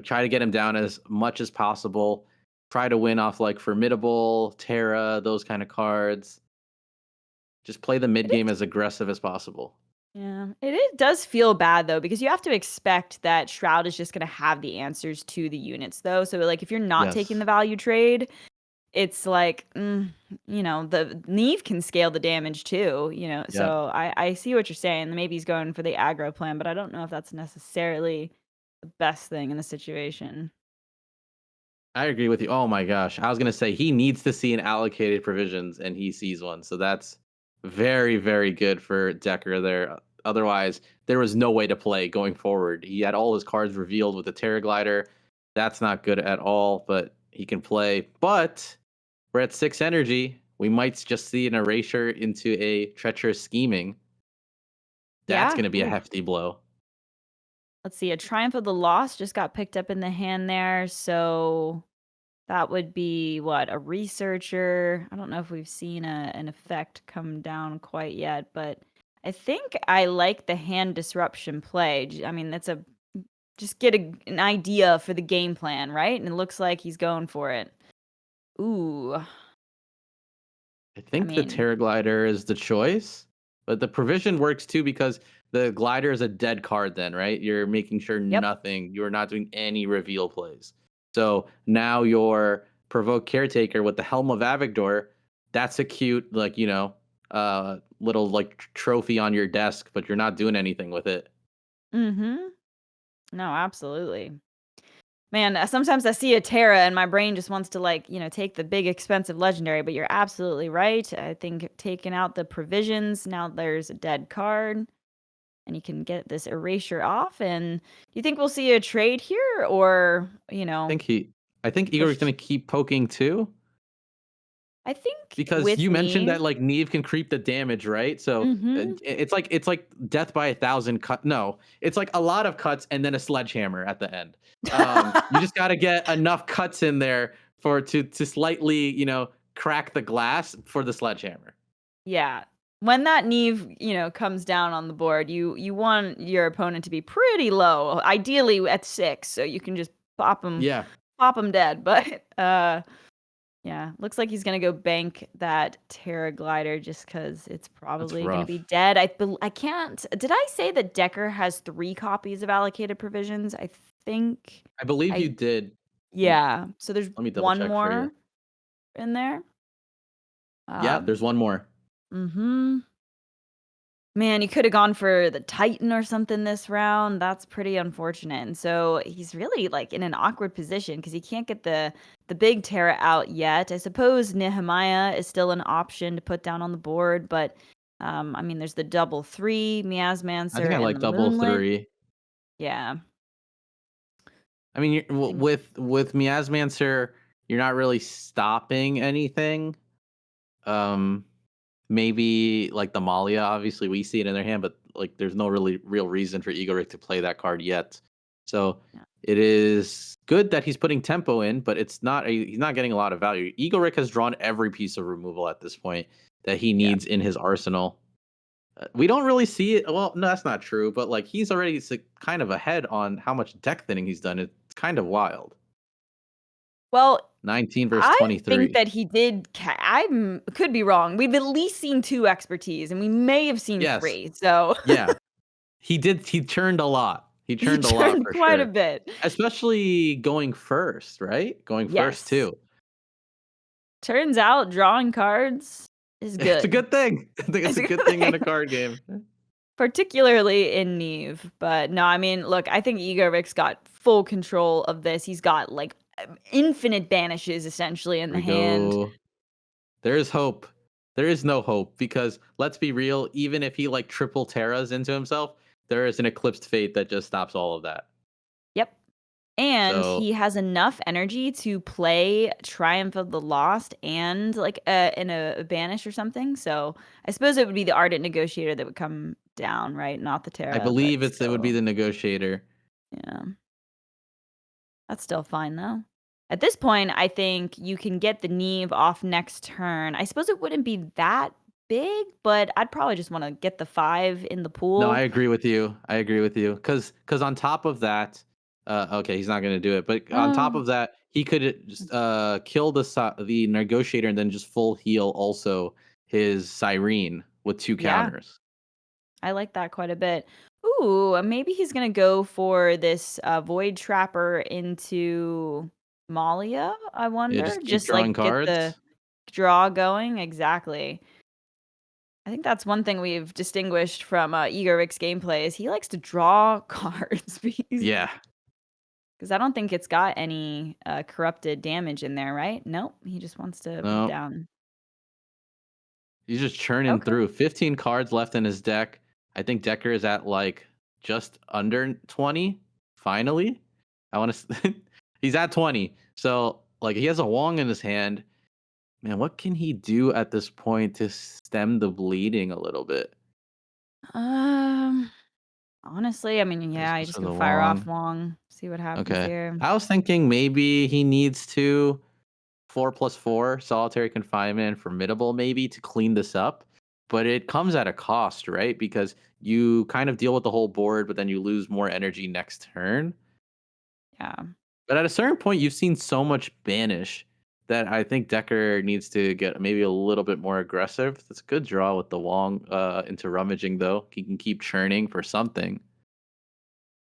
try to get him down as much as possible. Try to win off like Formidable, Terra, those kind of cards. Just play the mid It game is. as aggressive as possible. Yeah, does feel bad though because you have to expect that Shroud is just going to have the answers to the units though. So like if you're not taking Yes. the value trade, it's like the Neve can scale the damage too. Yeah. So I see what you're saying. Maybe he's going for the aggro plan, but I don't know if that's necessarily the best thing in the situation. I agree with you. Oh my gosh. I was going to say he needs to see an allocated provisions and he sees one. So that's very, very good for Deker there. Otherwise, there was no way to play going forward. He had all his cards revealed with the Terra Glider. That's not good at all, but he can play. But we're at 6 energy. We might just see an erasure into a treacherous scheming. That's Yeah. going to be a Ooh. hefty blow. Let's see. A Triumph of the Lost just got picked up in the hand there. So that would be what? A Researcher. I don't know if we've seen an effect come down quite yet, but I think I like the hand disruption play. I mean, that's a just get an idea for the game plan, right? And it looks like he's going for it. Ooh. I think the mean, Terra Glider is the choice, but the provision works too because the glider is a dead card then, right? You're making sure yep. you're not doing any reveal plays. So now your provoke caretaker with the Helm of Avigdor, that's a cute, like, little like trophy on your desk, but you're not doing anything with it. Mm-hmm. No, absolutely. Man, sometimes I see a Terra and my brain just wants to take the big expensive legendary, but you're absolutely right. I think taking out the provisions, now there's a dead card and you can get this erasure off. And do you think we'll see a trade here or, I think Igor's push? gonna keep poking too. I think Because with you mentioned Neve. that like Neve can creep the damage, right? So Mm-hmm. it's like death by 1,000 cut. No, it's like a lot of cuts and then a sledgehammer at the end. You just got to get enough cuts in there to slightly crack the glass for the sledgehammer. Yeah. When that Neve, comes down on the board, you want your opponent to be pretty low, ideally at 6, so you can just pop them Yeah, dead. But yeah, looks like he's gonna go bank that Terra Glider just because it's that's probably gonna be rough. dead. I can't. Did I say that Deker has 3 copies of allocated provisions? I think I believe you I did. yeah. So there's Let me double one check for you. more in there. Yeah, Um. there's one more. Mm-hmm. Man, he could have gone for the Titan or something this round. That's pretty unfortunate. And so he's really like in an awkward position because he can't get the big Terra out yet. I suppose Nehemiah is still an option to put down on the board, but I mean, there's the double 3, I think Miasmancer, I and like the double Moonlit. 3. Yeah. I mean, think- with Miasmancer, you're not really stopping anything. Um, Maybe like the Malia, obviously we see it in their hand, but like there's no really real reason for Egorik to play that card yet. So Yeah. it is good that he's putting tempo in, but he's not getting a lot of value. Egorik has drawn every piece of removal at this point that he Yeah. needs in his arsenal. We don't really see it. Well, no, that's not true. But like he's already kind of ahead on how much deck thinning he's done. It's kind of wild. Well, 19 versus I think 23. that he did. I could be wrong. We've at least seen 2 expertise, and we may have seen Yes. 3. So Yeah. He did. He turned a lot. He he turned a lot turned for quite a sure. bit. Especially going first, right? Going first Yes. too. Turns out drawing cards is good. It's a good thing. I think it's a good thing in a card game. Particularly in Neve. But no, I mean, look, I think Egorik's got full control of this. He's got like infinite banishes essentially in Here the we hand. go. There is hope. There is no hope because let's be real. Even if he like triple terras into himself, there is an eclipsed fate that just stops all of that. Yep. And So he has enough energy to play Triumph of the Lost and like in a banish or something. So I suppose it would be the Ardent Negotiator that would come down, right? Not the I Terra, but believe it would be still. the negotiator. Yeah. That's still fine though. At this point, I think you can get the Neve off next turn. I suppose it wouldn't be that big, but I'd probably just want to get the 5 in the No, I pool. agree with you. I agree with you. Because on top of that, okay, he's not going to do it. But on top Oh, of that, he could just kill the negotiator and then just full heal also his Cyrene with 2 yeah, counters. I like that quite a bit. Ooh, maybe he's gonna go for this Void Trapper into Malia, I Yeah, wonder? just keep Just drawing like get the cards. draw going. Exactly. I think that's one thing we've distinguished from Igor Rick's gameplay is he likes to draw cards. Yeah, Because I don't think it's got any corrupted damage in there, right? Nope. He just wants to put No, down. he's just churning Okay. through. 15 cards left in his deck. I think Decker is at like just under 20. Finally, I want to. He's at 20. So like he has a Wong in his hand. Man, what can he do at this point to stem the bleeding a little bit? Um, honestly, I mean, There's yeah, you just also go the fire off Wong. Wong, see what happens Okay. here. I was thinking maybe he needs to 4+4 solitary confinement and formidable maybe to clean this up. But it comes at a cost, right? Because you kind of deal with the whole board, but then you lose more energy next turn. Yeah. But at a certain point, you've seen so much banish that I think Decker needs to get maybe a little bit more aggressive. That's a good draw with the Wong into rummaging, though. He can keep churning for something.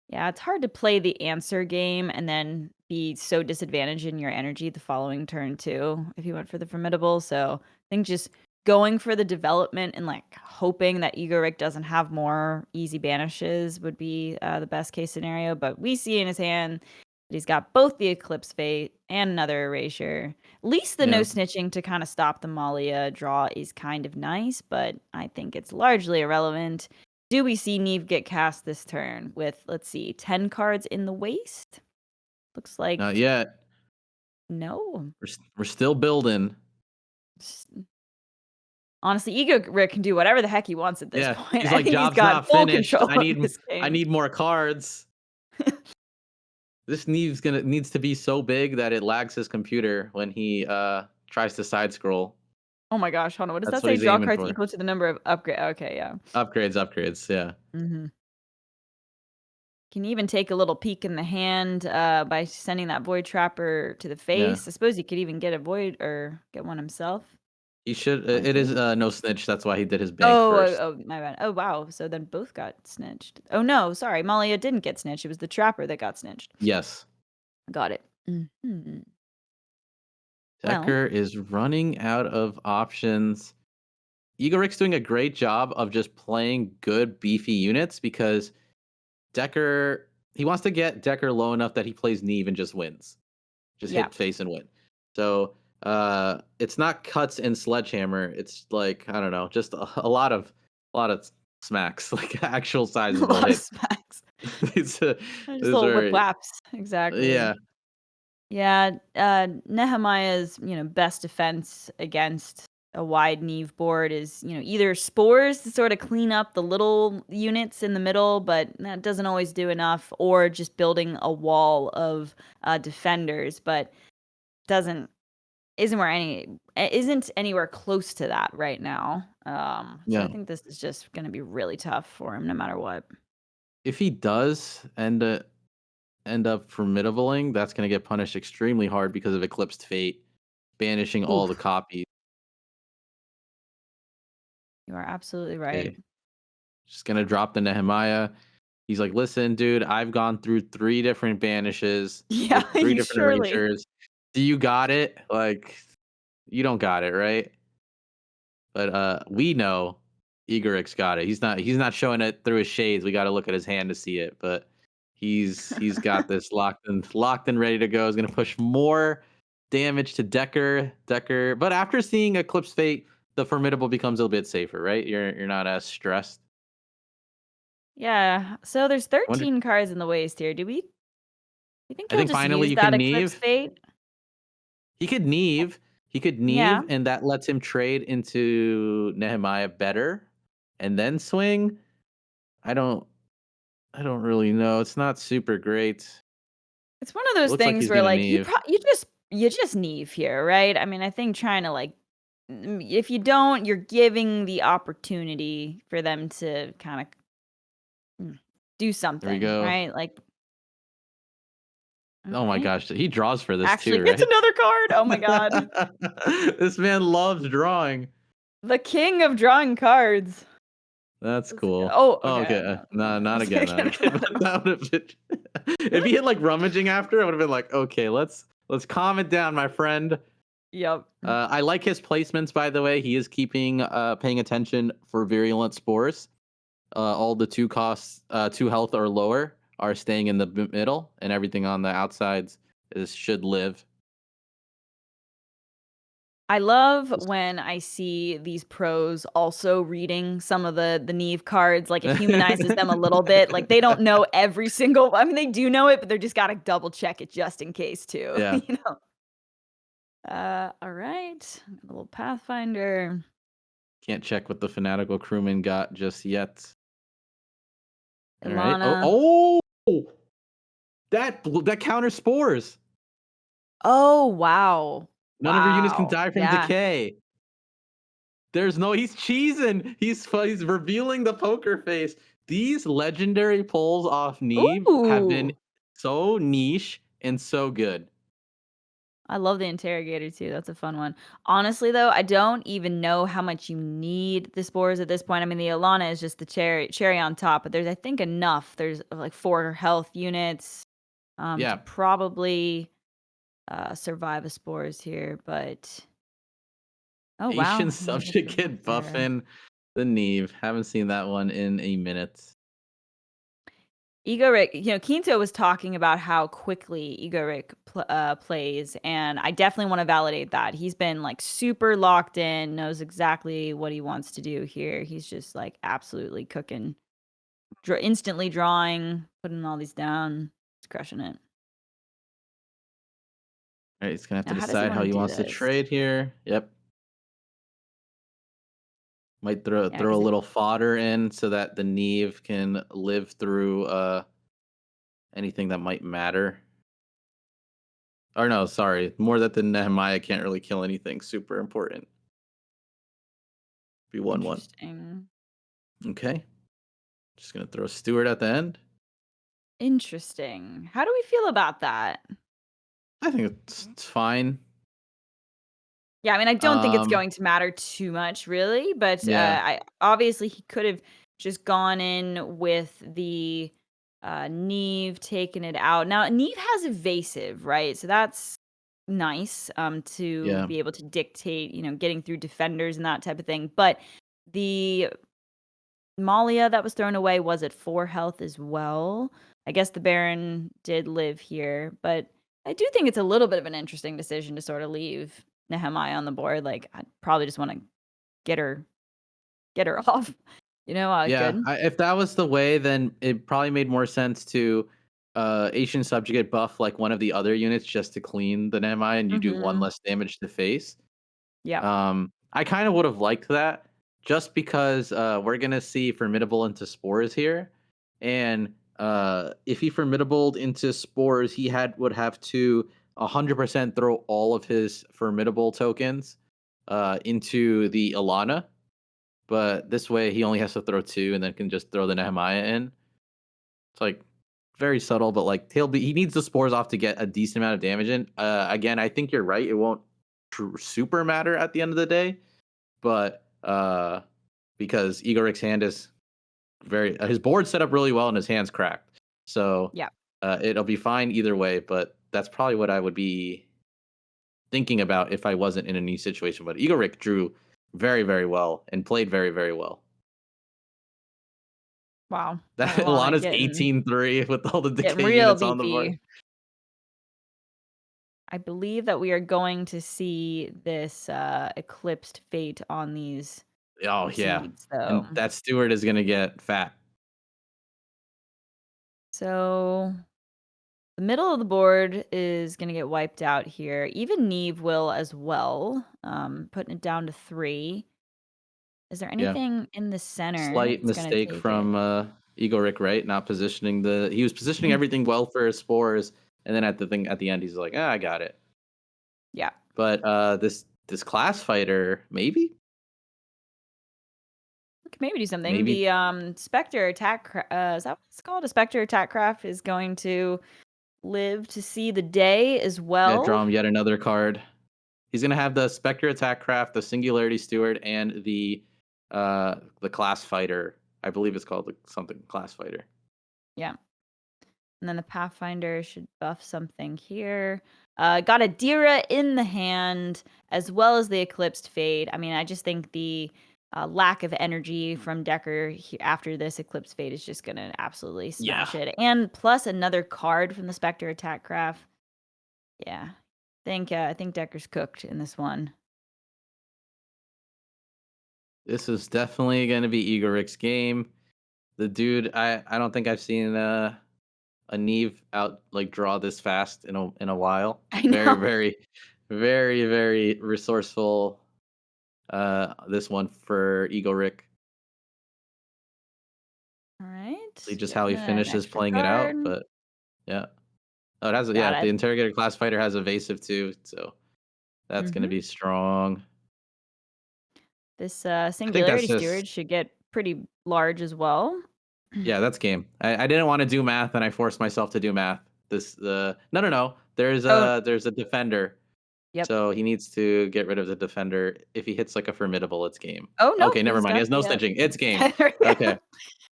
Yeah, it's hard to play the answer game and then be so disadvantaged in your energy the following turn too, if you went for the formidable. So I think just going for the development and like hoping that Egorik doesn't have more easy banishes would be the best case scenario. But we see in his hand that he's got both the Eclipse Fate and another Erasure. At least the no Yeah. snitching to kind of stop the Malia draw is kind of nice, but I think it's largely irrelevant. Do we see Neve get cast this turn with, let's see, 10 cards in the waist? Looks like Not yet. no. We're still building. S- Honestly, Egorik can do whatever the heck he wants at this Yeah. point. He's I like, think he's job's got not full finished. control of this I game. need more cards. This needs to be so big that it lags his computer when he tries to side scroll. Oh my gosh, hold on. What does That's that what say? he's Draw aiming cards for. equal to the number of upgrade. Okay, yeah. Upgrades, yeah. Mm-hmm. Can even take a little peek in the hand by sending that Void Trapper to the Yeah. face. I suppose he could even get a Void or get one himself. He should. Might It is be. no snitch. That's why he did his bank first. Oh, my bad. Oh, wow. So then both got snitched. Oh, no, sorry. Malia didn't get snitched. It was the Trapper that got snitched. Yes. Got it. Mm-hmm. Well, Decker is running out of options. Egorik's doing a great job of just playing good beefy units because Decker he wants to get Decker low enough that he plays Neve and just wins. Just yeah. hit face and win. So it's not cuts and sledgehammer. It's like, I don't know, just a lot of smacks, like actual A sizable lot of hits. smacks. These Just those little are whip whaps. Exactly. yeah. Yeah. Nehemiah's, best defense against a wide Neve board is, either spores to sort of clean up the little units in the middle, but that doesn't always do enough, or just building a wall of defenders, but isn't anywhere close to that right now. So Yeah. I think this is just going to be really tough for him no matter what. If he does end up formidabling, that's going to get punished extremely hard because of Eclipsed Fate, banishing all the Oof. copies. You are absolutely right. Okay. Just going to drop the Nehemiah. He's like, listen, dude, I've gone through 3 different banishes, Yeah, with 3 you different surely. erasures. Do you got it? Like, you don't got it, right? But we know Egorik's got it. He's not showing it through his shades. We got to look at his hand to see it, but he's got this locked and ready to go. He's gonna push more damage to Deker. But after seeing Eclipse Fate, the formidable becomes a little bit safer, right? You're not as stressed. Yeah. So there's I wonder. 13 cards in the waist here. You think I he'll think just finally use you that can Eclipse Neve. Fate? He could Neve. Yeah. And that lets him trade into Nehemiah better, and then swing. I don't really know. It's not super great. It's one of those Looks like things he's where gonna like Neve. you just Neve here, right? I mean, I think trying to like if you don't, you're giving the opportunity for them to kind of do There we something, go. right? Like Oh my okay. gosh, he draws for this Actually too, gets right? another card. Oh my god. This man loves drawing. The king of drawing cards. That's Let's go. cool. Oh, Oh, okay. okay. No, No, not let's again. get Not again. another one. That would have been... If he had like rummaging after, I would have been like, okay, let's calm it down, my friend. Yep. I like his placements, by the way. He is paying attention for virulent spores. All the 2 costs, 2 health or lower are staying in the middle, and everything on the outsides should live. I love when I see these pros also reading some of the Neve cards. Like, it humanizes them a little bit. Like, they don't know every single. I mean, they do know it, but they're just gotta double check it just in case too. Yeah. You know. All right. A little Pathfinder. Can't check what the fanatical crewman got just yet. All right. Ilana. That counters spores. Oh wow. None of your units can Wow. die from Yeah. decay. He's cheesing. He's revealing the poker face. These legendary pulls off Neve have been Ooh. so niche and so good. I love the interrogator too. That's a fun one. Honestly, though, I don't even know how much you need the spores at this point. I mean, the Alana is just the cherry on top, but there's, I think, enough. There's like 4 health units Yeah. to probably survive a spores here. But oh wow, Asian subject kid buffing the Neve. Haven't seen that one in a minute. Egorik, Quinto was talking about how quickly Egorik plays, and I definitely want to validate that. He's been like super locked in, knows exactly what he wants to do here. He's just like absolutely cooking, instantly drawing, putting all these down. He's crushing it. All right, he's gonna have to Now, decide how he do wants to this? trade here. Yep. Might throw Yeah, a little fodder in so that the Neve can live through anything that might matter. Or no, sorry, more that the Nehemiah can't really kill anything super important. Be 1-1. Interesting. Okay. Just gonna throw Stewart at the end. Interesting. How do we feel about that? I think it's fine. Yeah, I mean, I don't think it's going to matter too much, really. But Yeah. obviously he could have just gone in with the Neve, taken it out. Now, Neve has evasive, right? So that's nice to Yeah. be able to dictate, getting through defenders and that type of thing. But the Malia that was thrown away was at 4 health as well. I guess the Baron did live here, but I do think it's a little bit of an interesting decision to sort of leave Nehemiah on the board. Like, I'd probably just want to get her off. Yeah. Good. If that was the way, then it probably made more sense to Asian subjugate buff like one of the other units just to clean the Nehemiah, and you do 1 less damage to face. Yeah. I kind of would have liked that just because we're gonna see formidable into spores here, and if he formidable into spores, he would have to 100% throw all of his formidable tokens into the Ilana, but this way he only has to throw 2 and then can just throw the Nehemiah in. It's like very subtle, but like he needs the spores off to get a decent amount of damage in. Again, I think you're right. It won't super matter at the end of the day, but because Egorik's hand is his board's set up really well and his hand's cracked, so Yeah. It'll be fine either way. But that's probably what I would be thinking about if I wasn't in a new situation. But Egorik drew very, very well and played very, very well. Wow. That Ilana Ilana's 18-3 with all the getting decay real units on the board. beefy. I believe that we are going to see this eclipsed fate on these Oh yeah, seeds, though. and that Stewart is gonna get fat. So the middle of the board is going to get wiped out here. Even Neve will as well, putting it down to 3. Is there Yeah. anything in the center? Slight that's gonna mistake take from it? Egorik, right? Not positioning he was positioning everything well for his spores, and then at the end he's like, I got it. Yeah. But this class fighter, maybe? Could maybe do something. Maybe. The Spectre attack is that what it's called? A Spectre attack craft is going to live to see the day as well. Yeah, draw him yet another card. He's gonna have the Spectre attack craft, the Singularity Steward, and the class fighter. I believe it's called something class fighter. Yeah. And then the Pathfinder should buff something here. Got a Dira in the hand, as well as the Eclipsed Fade. I mean, I just think the lack of energy from Deker after this. Eclipse Fate is just gonna absolutely smash it. And plus another card from the Spectre Attack Craft. Yeah. I think Deker's cooked in this one. This is definitely going to be Egorik's game. The dude, I don't think I've seen a Neve out like draw this fast in a while. I know. Very, very resourceful. This one for Egorik. All right. See just how he Getting an finishes extra playing it out, card. but yeah. Oh, it has Got the it. Interrogator Class Fighter has evasive too, so that's going to be strong. This that's Singularity just Steward should get pretty large as well. yeah, that's game. I didn't want to do math, and I forced myself to do math. This no. There's a defender. Yep. So he needs to get rid of the defender. If he hits like a formidable, it's game. Oh no. Okay, never mind. He has no snitching. It's game. Okay.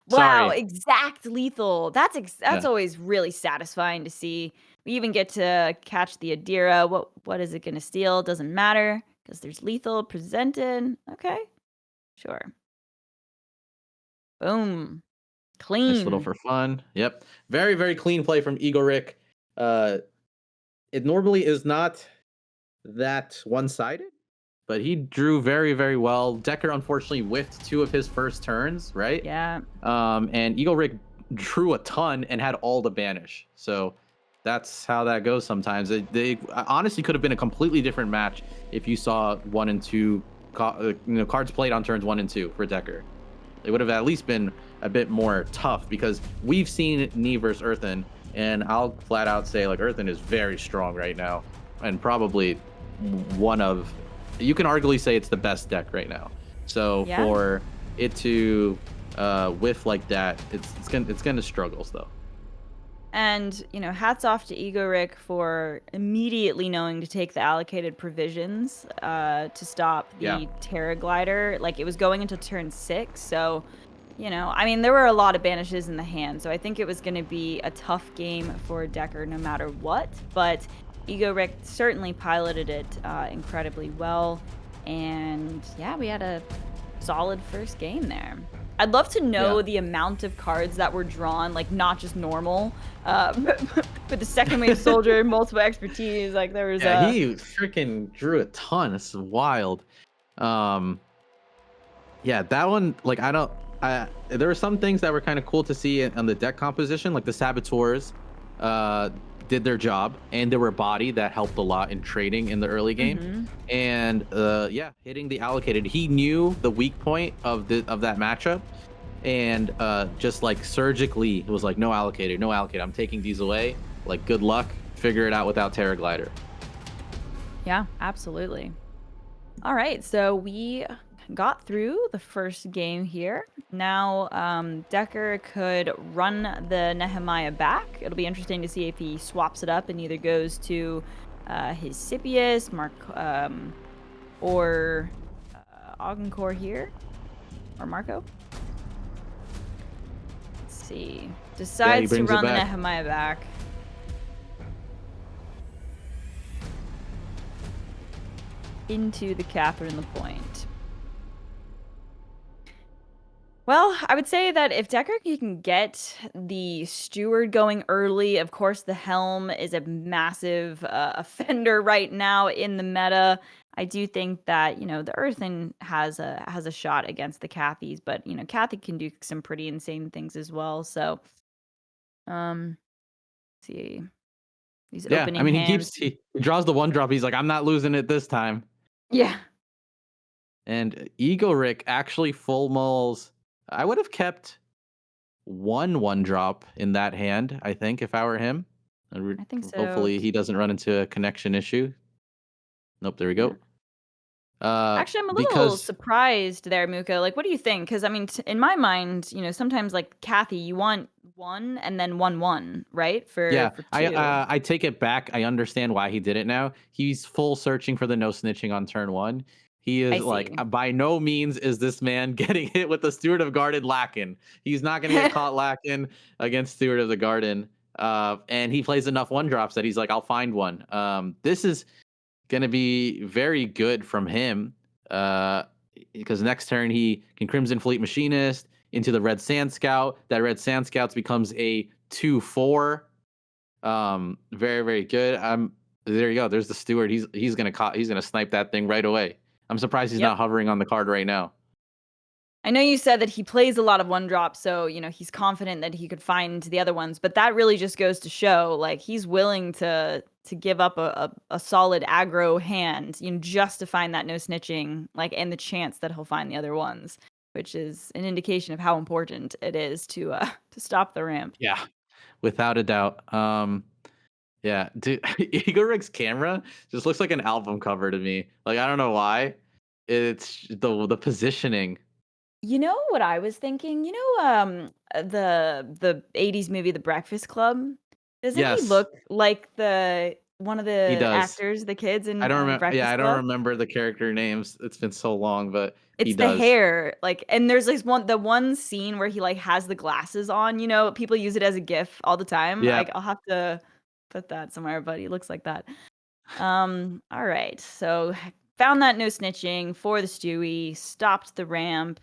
Wow, Sorry. exact lethal. That's Yeah. always really satisfying to see. We even get to catch the Adira. What is it going to steal? Doesn't matter because there's lethal presented. Okay, sure. Boom, clean. Nice little for fun. Yep. Very, very clean play from Egorik. It normally is not that one-sided, but he drew very, very well. Deker unfortunately whiffed 2 of his first turns, right? Yeah. And Egorik drew a ton and had all the banish. So that's how that goes sometimes. They honestly could have been a completely different match if you saw 1 and 2 cards played on turns 1 and 2 for Deker. It would have at least been a bit more tough because we've seen Neve versus Earthen, and I'll flat out say like Earthen is very strong right now, and probably one of, you can arguably say it's the best deck right now. So for it to whiff like that, it's gonna struggles though. And hats off to Egorik for immediately knowing to take the allocated provisions to stop the Terra Glider. Like it was going into turn 6, so I mean there were a lot of banishes in the hand, so I think it was going to be a tough game for Deker no matter what. But Egorik certainly piloted it incredibly well, and yeah, we had a solid first game there. I'd love to know the amount of cards that were drawn, like not just normal, with the second wave soldier, multiple expertise. Like there was he freaking drew a ton. This is wild. Yeah, that one, like there were some things that were kind of cool to see on the deck composition, like the Saboteurs did their job, and there were body that helped a lot in trading in the early game. And hitting the allocated, he knew the weak point of that matchup, and just like surgically it was like no allocated, I'm taking these away, like good luck, figure it out without Terra Glider. Yeah, absolutely. All right, so we got through the first game here. Now Deker could run the Nehemiah back. It'll be interesting to see if he swaps it up and either goes to his Scipius, or Augencore here, or Marco. Let's see. Decides to run the Nehemiah back. Into the Catherine the Point. Well, I would say that if Deker can get the Steward going early, of course the Helm is a massive offender right now in the meta. I do think that, the Earthen has a shot against the Cathys, but, Cathy can do some pretty insane things as well. So, see. These opening I mean, hands. he draws the 1-drop. He's like, I'm not losing it this time. Yeah. And Egorik actually full mulls. I would have kept 1-drop in that hand, I think, if I were him. I think so. Hopefully he doesn't run into a connection issue. Nope, there we go. Actually, I'm a little surprised there, Muka. Like, what do you think? Because, I mean, in my mind, sometimes, like, Cathy, you want 1 and then 1/1, right? For 2. I take it back. I understand why he did it now. He's full searching for the no snitching on turn 1. He is like, by no means is this man getting hit with the Steward of Garden lacking. He's not going to get caught lacking against Steward of the Garden. And he plays enough 1-drops that he's like, I'll find one. This is going to be very good from him. because next turn he can Crimson Fleet Machinist into the Red Sand Scout. That Red Sand Scout becomes a 2/4. Very, very good. There you go. There's the Steward. He's gonna snipe that thing right away. I'm surprised he's Yep. not hovering on the card right now. I know you said that he plays a lot of one drop, so he's confident that he could find the other ones, but that really just goes to show like he's willing to give up a solid aggro hand, just to find that no snitching, like, and the chance that he'll find the other ones, which is an indication of how important it is to stop the ramp. Yeah, without a doubt. Yeah, dude, Egorik's camera just looks like an album cover to me. Like, I don't know why. It's the positioning. You know what I was thinking? The 80s movie The Breakfast Club? Doesn't he Yes, look like one of he the does. actors, the kids I in don't remember. Yeah, Breakfast I don't Club? remember the character names. It's been so long, but he It's the does. hair, like, and there's this one scene where he, like, has the glasses on, people use it as a GIF all the time. Yeah. Like, I'll have to put that somewhere, but he looks like that. All right. So found that no snitching for the Stewie, stopped the ramp,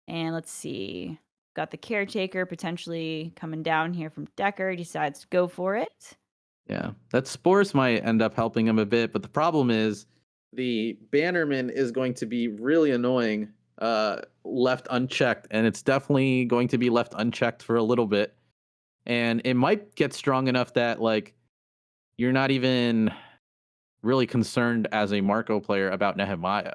and let's see. Got the caretaker potentially coming down here from Deker. Decides to go for it. Yeah, that Spores might end up helping him a bit, but the problem is the Bannerman is going to be really annoying left unchecked, and it's definitely going to be left unchecked for a little bit. And it might get strong enough that like you're not even really concerned as a Marco player about Nehemiah.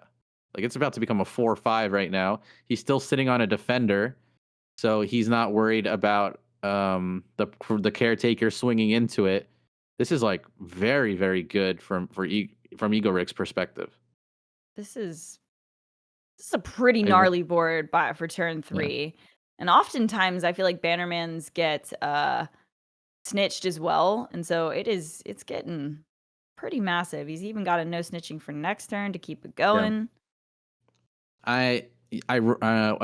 Like it's about to become a 4/5 right now. He's still sitting on a defender, so he's not worried about the caretaker swinging into it. This is like very, very good from Egorik's perspective. This is a pretty I re- gnarly board for turn 3. And oftentimes I feel like Bannermans get snitched as well. And so it's getting pretty massive. He's even got a no snitching for next turn to keep it going. I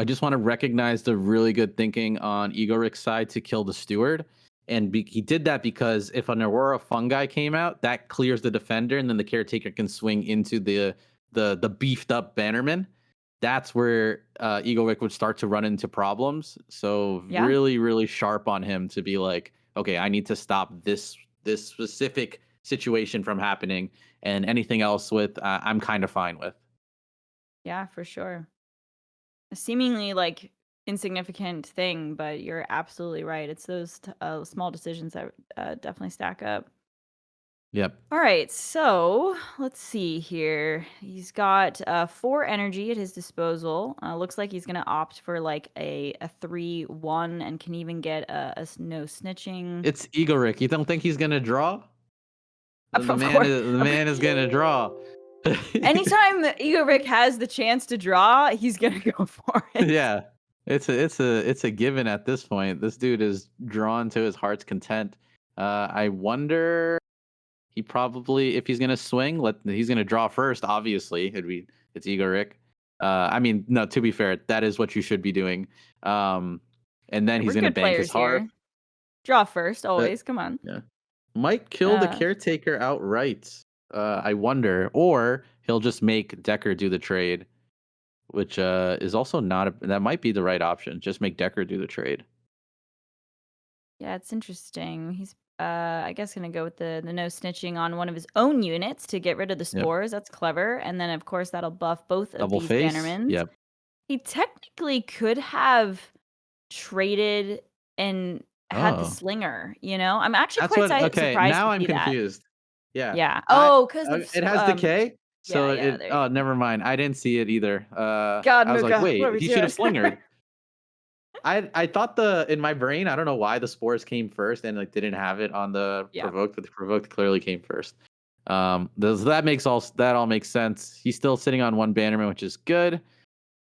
just want to recognize the really good thinking on Egorik's side to kill the Steward. And he did that because if an Aurora Fungi came out, that clears the defender, and then the caretaker can swing into the beefed up Bannerman. That's where Egorik would start to run into problems. So really, really sharp on him to be like, okay, I need to stop this specific situation from happening, and anything else with I'm kind of fine with. Yeah, for sure. A seemingly like insignificant thing, but you're absolutely right. It's those small decisions that definitely stack up. Yep. All right, so let's see here. He's got 4 energy at his disposal. Looks like he's gonna opt for like a 3/1 and can even get a no snitching. It's Egorik. You don't think he's gonna draw? Of The man is gonna draw. Anytime that Egorik has the chance to draw, he's gonna go for it. Yeah, it's a given at this point. This dude is drawn to his heart's content. I wonder. He probably, if he's gonna swing, he's gonna draw first. Obviously, it's Egorik. I mean, no. To be fair, that is what you should be doing. And then he's gonna bank his heart. Draw first, always. Come on. Yeah, might kill the caretaker outright. I wonder, or he'll just make Deker do the trade, which is also that might be the right option. Just make Deker do the trade. Yeah, it's interesting. He's I guess gonna go with the no snitching on one of his own units to get rid of the spores. That's clever. And then of course that'll buff both of Double these face. Bannermans. Yep. He technically could have traded and had the slinger, I'm actually That's quite what. Okay, surprised now to I'm see that. confused. Yeah. Yeah. Oh, because it has decay. So yeah, there you go. never mind. I didn't see it either. God, I was like, Mooka, wait, what are we he should have doing? slingered. I thought in my brain, I don't know why the spores came first and like didn't have it on the provoked, but the provoked clearly came first. That all makes sense. He's still sitting on 1 Bannerman, which is good.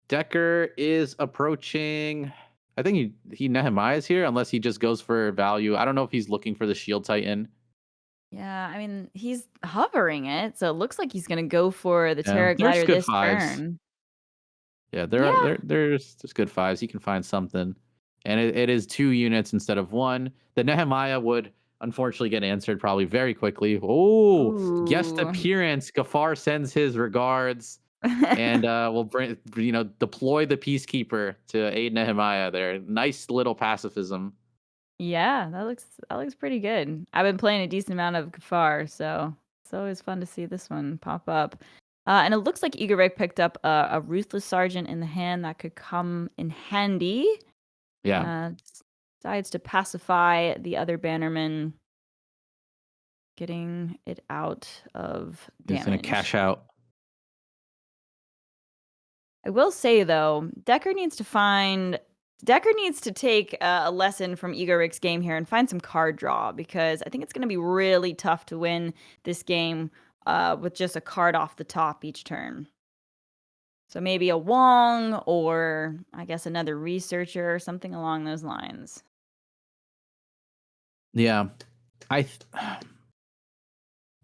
Deker is approaching. I think he Nehemiah's here, unless he just goes for value. I don't know if he's looking for the Shield Titan. Yeah, I mean, he's hovering it, so it looks like he's gonna go for the Terra There's Glider good this fives. turn. Yeah, there's good 5s. He can find something. And it is 2 units instead of 1. The Nehemiah would unfortunately get answered probably very quickly. Oh, guest Ooh. appearance. Gafar sends his regards. And we'll deploy the Peacekeeper to aid Nehemiah there. Nice little pacifism. Yeah, that looks pretty good. I've been playing a decent amount of Gafar, so it's always fun to see this one pop up. And it looks like Egorik picked up a Ruthless Sergeant in the hand that could come in handy. Yeah. Uh, Decides to pacify the other Bannerman, getting it out of He's gonna damage. cash out. I will say though, Deker needs to take a lesson from Egorik's game here and find some card draw, because I think it's going to be really tough to win this game with just a card off the top each turn. So maybe a Wong, or I guess another Researcher, or something along those lines. Yeah.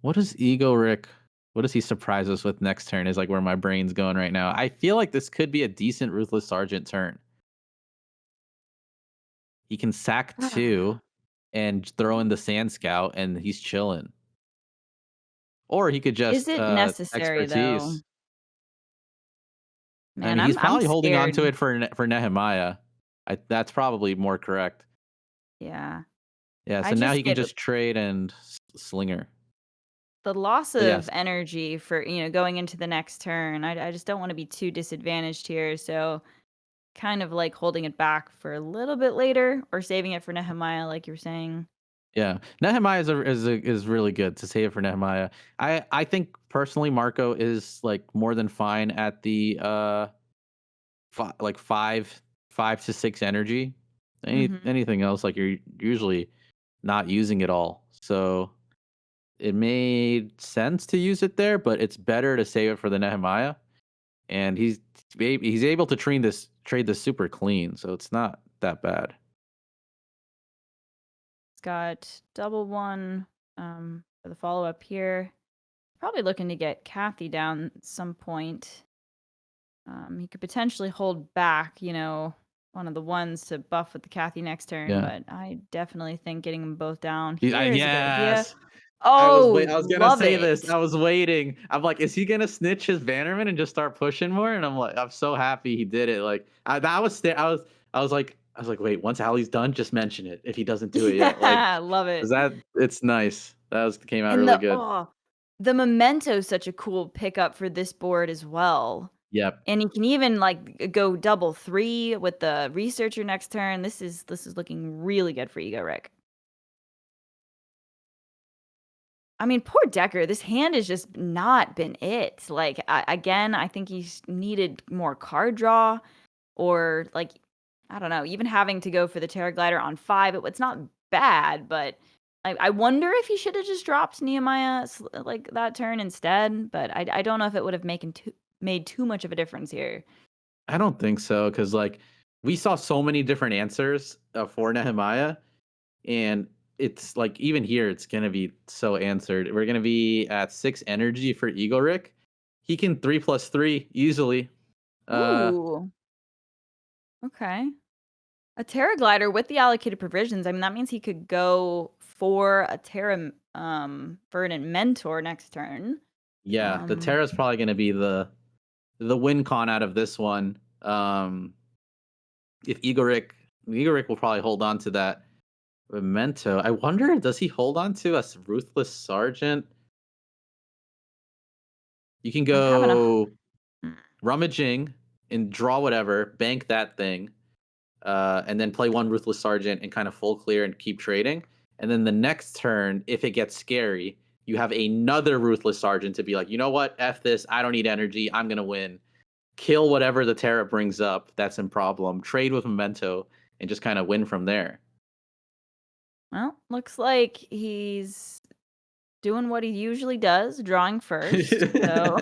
What does Egorik? What does he surprise us with next turn? Is like where my brain's going right now. I feel like this could be a decent Ruthless Sergeant turn. He can sack 2 and throw in the Sand Scout, and he's chilling. Or he could just Is it necessary though? expertise. I Man, mean, he's I'm probably holding on to scared. it for Nehemiah. That's probably more correct. Yeah. Yeah, I so now just he can get just trade and Slinger. the loss But of yes, energy for, going into the next turn. I just don't want to be too disadvantaged here, so kind of like holding it back for a little bit later, or saving it for Nehemiah, like you're saying. yeah. Nehemiah is really good to save it for Nehemiah. I think personally Marco is like more than fine at the like 5 to 6 energy. Mhm. Anything else, like you're usually not using it all. So it made sense to use it there, but it's better to save it for the Nehemiah. And he's able to trade this super clean, so it's not that bad. It's got double one for the follow up here. Probably looking to get Kathy down at some point. He could potentially hold back, one of the ones to buff with the Kathy next turn, Yeah. but I definitely think getting them both down here is a good idea. Yes. Oh, I was gonna love say it. this. I was waiting. I'm like, is he gonna snitch his Bannerman and just start pushing more? And I'm so happy he did it. Like I was like, wait, once Allie's done, just mention it if he doesn't do it yet. Like, Yeah, love it. it's nice. Came out And really good. the memento is such a cool pickup for this board as well. Yep. And you can even like go double 3 with the Researcher next turn. This is looking really good for Egorik. I mean, poor Deker. This hand has just not been it. Like, again, I think he's needed more card draw, or like, I don't know, even having to go for the Terra Glider on 5. It's not bad, but I wonder if he should have just dropped Nehemiah like that turn instead. But I don't know if it would have made too much of a difference here. I don't think so, because like we saw so many different answers for Nehemiah, and it's like even here it's gonna be so answered. We're gonna be at 6 energy for Egorik. He can 3+3 easily. Ooh. Okay. A Terra Glider with the allocated provisions. I mean, that means he could go for a Terra Verdant Mentor next turn. Yeah, the Terra's probably gonna be the win con out of this one. If Egorik will probably hold on to that Memento. I wonder, does he hold on to a Ruthless Sergeant? You can I'm having a go rummaging and draw whatever, bank that thing, and then play 1 Ruthless Sergeant and kind of full clear and keep trading. And then the next turn, if it gets scary, you have another Ruthless Sergeant to be like, you know what? F this. I don't need energy. I'm going to win. Kill whatever the Terra brings up that's in problem. Trade with Memento and just kind of win from there. Well, looks like he's doing what he usually does, drawing first. So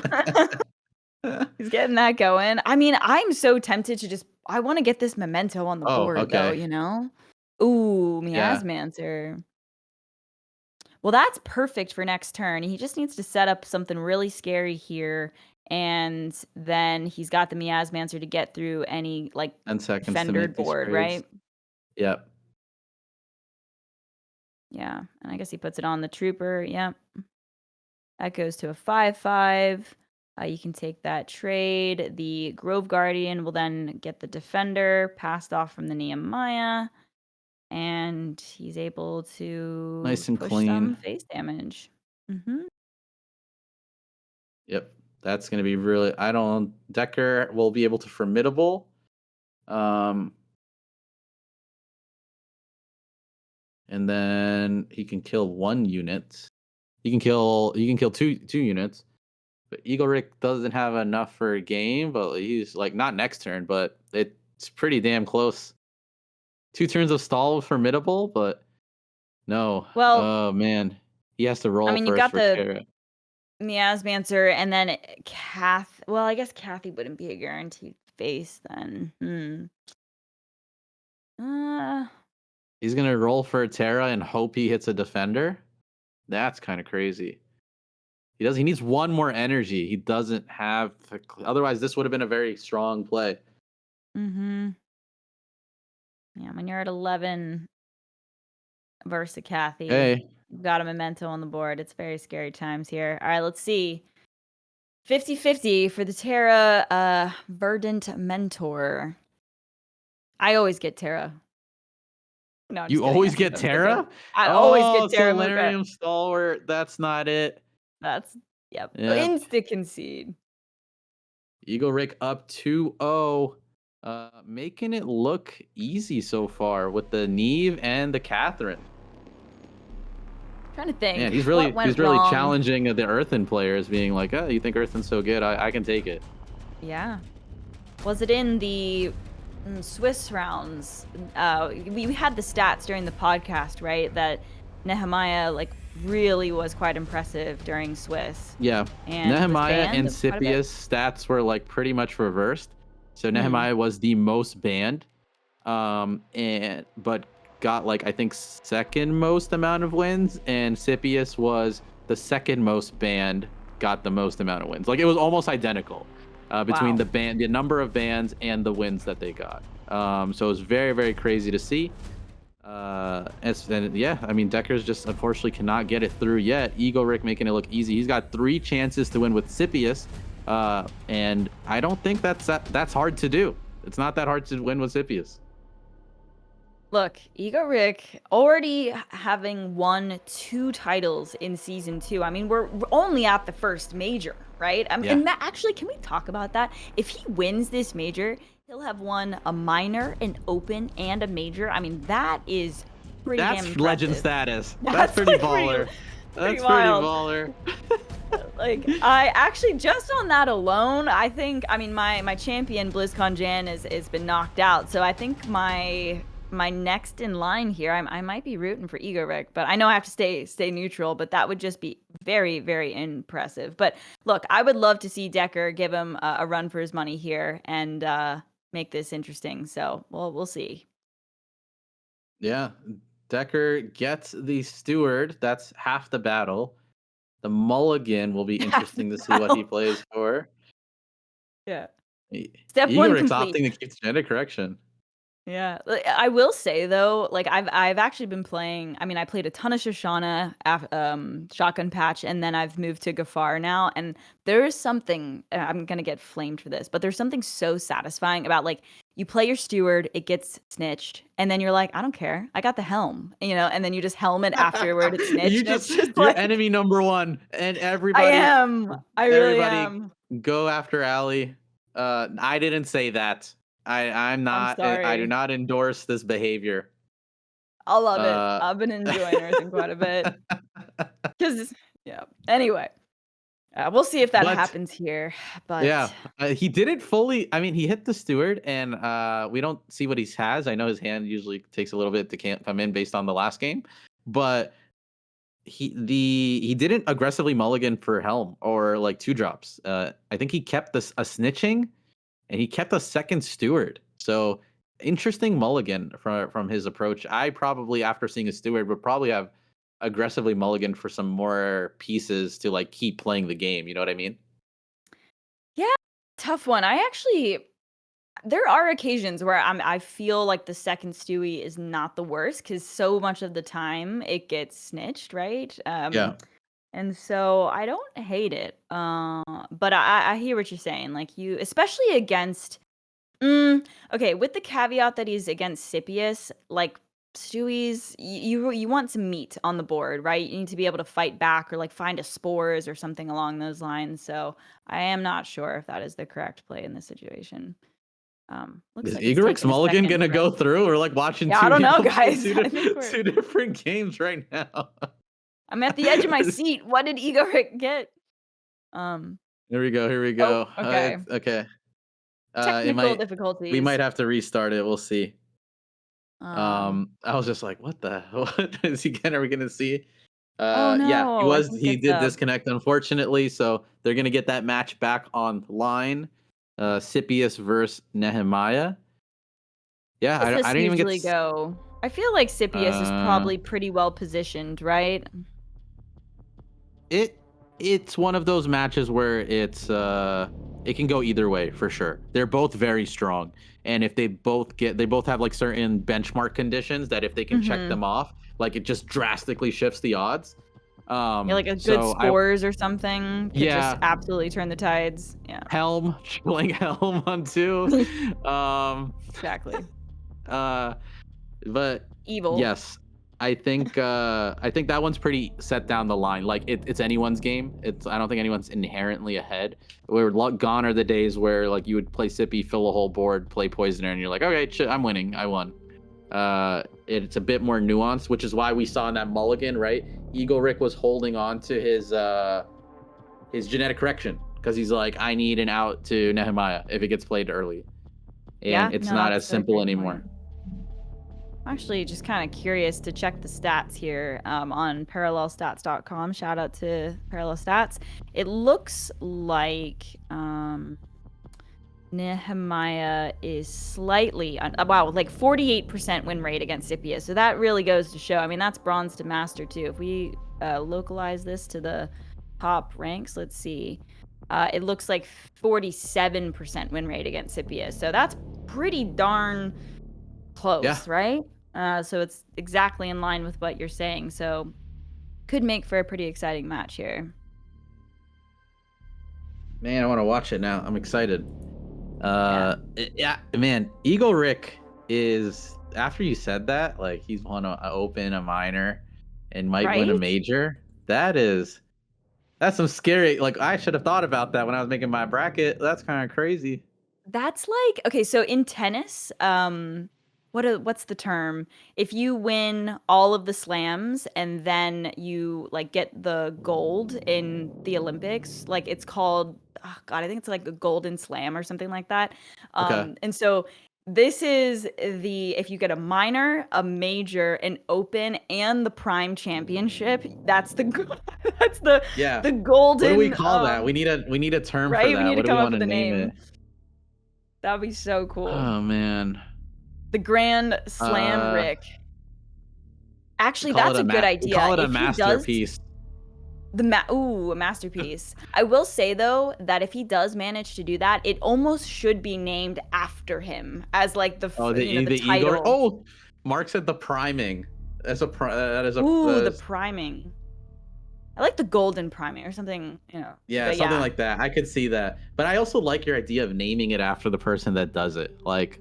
he's getting that going. I mean, I'm so tempted to I want to get this Memento on the Oh, board, though, okay. Ooh, Yeah. Miasmancer. Well, that's perfect for next turn. He just needs to set up something really scary here, and then he's got the Miasmancer to get through any, like, 10 seconds to fendered make these board, trades. right? Yep. Yeah, and I guess he puts it on the Trooper. Yep. That goes to a 5/5. You can take that trade. The Grove Guardian will then get the Defender passed off from the Nehemiah, and he's able to Nice and push some clean. face damage. Mm-hmm. Yep. That's going to be really. I don't. Deker will be able to formidable. And then he can kill 1 unit. He can kill two units. But Egorik doesn't have enough for a game, but he's like not next turn, but it's pretty damn close. 2 turns of stall with formidable, but no. Well, Oh man. He has to I roll mean, you've first got for the Terra. Miasmancer, and then Well, I guess Kathy wouldn't be a guaranteed face then. Uh, He's gonna roll for a Terra and hope he hits a defender. That's kind of crazy. He needs 1 more energy. He doesn't have. Otherwise, this would have been a very strong play. mm-hmm. Yeah, when you're at 11 versus Kathy, Hey, you've got a memento on the board. It's very scary times here. All right, let's see. 50-50 for the Terra Verdant Mentor. I always get Terra. No, I'm just you kidding. always get I'm kidding. Terra? I always Oh, get Terra Muka. Solarium Stalwart. That's not it. That's, yep. Yep. Insta concede. Egorik up 2-0. Making it look easy so far with the Neve and the Catherine. Trying to think. Man, he's what really went really wrong. challenging the Earthen players, being like, "Oh, you think Earthen's so good? I can take it." Yeah. Was it in the Swiss rounds? We had the stats during the podcast, right? That Nehemiah really was quite impressive during Swiss. Yeah, And was Nehemiah banned and quite a bit. Scipius stats were like pretty much reversed. So Hmm. Nehemiah was the most banned, but got like I think second most amount of wins, and Scipius was the second most banned, got the most amount of wins. Like it was almost identical between Wow. the number of bans and the wins that they got. So it was very very crazy to see. And yeah, I mean Deker's just unfortunately cannot get it through yet. Egorik making it look easy. He's got 3 chances to win with Scipius, and I don't think that's hard to do. It's not that hard to win with Scipius. Look, Egorik already having won 2 titles in season 2. I mean, we're only at the first major, right? Yeah. And actually, can we talk about that? If he wins this major, he'll have won a minor, an open, and a major. I mean, that is pretty damn That's impressive. legend status. That's That's pretty like baller. pretty That's wild. pretty baller. Like, I actually, just on that alone, I think, I mean, my champion, BlizzCon Jan, has been knocked out. So I think my next in line here, I might be rooting for Egorik, but I know I have to stay neutral, but that would just be very, very impressive. But look, I would love to see Deker give him a run for his money here and make this interesting. So, well, we'll see. Yeah, Deker gets the steward. That's half the battle. The mulligan will be interesting to see what he plays for. Yeah. Step 1 Egorik's complete. opting to keep gender correction. Yeah, I will say though, like I've actually been playing. I mean, I played a ton of Shoshana, Shotgun Patch, and then I've moved to Gafar now. And there is something. I'm gonna get flamed for this, but there's something so satisfying about like you play your steward, it gets snitched, and then you're like, I don't care, I got the helm, and then you just helm it afterward. It's snitched. You're It's you're like, enemy number 1, and everybody. I am. I really everybody am. go after Ali. I didn't say that. I'm not. I do sorry. not endorse this behavior. I love it. I've been enjoying Earthen quite a bit. Because, yeah. Anyway, we'll see if that But- happens here. But Yeah, he didn't fully. I mean, he hit the steward, and we don't see what he has. I know his hand usually takes a little bit to come in based on the last game, but he didn't aggressively mulligan for helm or like 2 drops. I think he kept a snitching, and he kept a second steward. So interesting mulligan from his approach. I probably, after seeing a steward, would probably have aggressively mulligan for some more pieces to like keep playing the game. You know what I mean? tough one. There are occasions where I feel like the second Stewie is not the worst because so much of the time it gets snitched, right? Yeah. And so I don't hate it. But I hear what you're saying. Like you, especially against. Okay, with the caveat that he's against Scipius, like Stewie's, you want some meat on the board, right? You need to be able to fight back or like find a spores or something along those lines. So I am not sure if that is the correct play in this situation. Looks Is like it's Egorik's taken a mulligan second gonna for go him. through? We're like watching Yeah, two I don't know, people play guys. I think we're. two different games right now. I'm at the edge of my seat. What did Egorik get? Um. Here we go. Here we Oh, go. okay. Okay. It Technical might. difficulties. We might have to restart it. We'll see. Um. I was just like, what the what is he gonna? Are we gonna see? Oh Yeah, no, I think he it's did disconnect, unfortunately, so they're gonna get that match back online. Scipius versus Nehemiah. Yeah, How does this I didn't even get usually go? I feel like Scipius is probably pretty well positioned, right? it's one of those matches where it can go either way for sure. They're both very strong, and if they both have like certain benchmark conditions that if they can check them off, like it just drastically shifts the odds. Yeah, like a good So spores or something could Yeah. just absolutely turn the tides. Yeah, Helm, chilling Helm on two. exactly. But Evil. yes, I think that one's pretty set down the line. Like it's anyone's game. I don't think anyone's inherently ahead. Gone are the days where like you would play Sippy, fill a whole board, play Poisoner, and you're like, okay, I'm winning. I won. It's a bit more nuanced, which is why we saw in that mulligan, right? Egorik was holding on to his genetic correction because he's like, I need an out to Nehemiah if it gets played early, and it's not as simple anymore. I'm actually just kind of curious to check the stats here on parallelstats.com. Shout out to Parallel Stats. It looks like Nehemiah is slightly like 48% win rate against Scipius. So that really goes to show. I mean, that's bronze to master too. If we localize this to the top ranks, let's see. It looks like 47% win rate against Scipius. So that's pretty darn close, right? So it's exactly in line with what you're saying. So could make for a pretty exciting match here. Man, I want to watch it now. I'm excited. Yeah, man, Egorik is, after you said that, like he's won a open, a minor, and might win a major. That's some scary, like I should have thought about that when I was making my bracket. That's kind of crazy. That's like, okay, so in tennis, what's the term? If you win all of the slams and then you like get the gold in the Olympics, like it's called, oh God, I think it's like a golden slam or something like that. Okay. And so this is if you get a minor, a major, an open, and the prime championship, that's the golden. What do we call that? We need a term for that. We need what to do we come up want with to a name name. it? That'd be so cool. Oh man. The Grand Slam Rick. Actually, that's a good idea. We call it a masterpiece. A masterpiece. I will say though that if he does manage to do that, it almost should be named after him as like the title. Igor. Oh, Mark said the priming. That is a the priming. I like the golden priming or something, Yeah, something like that. I could see that. But I also like your idea of naming it after the person that does it. Like,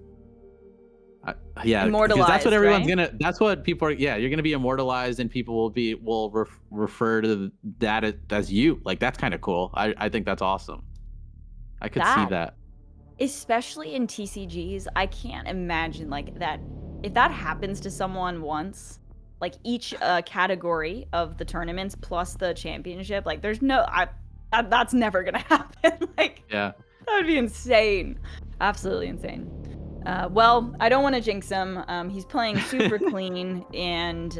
because that's what everyone's gonna. That's what people are. Yeah, you're gonna be immortalized, and people will refer to that as you. Like that's kind of cool. I think that's awesome. I could see that. Especially in TCGs, I can't imagine like that. If that happens to someone once, like each category of the tournaments plus the championship, like there's no, that's never gonna happen. Like, that would be insane. Absolutely insane. Well, I don't want to jinx him. He's playing super clean and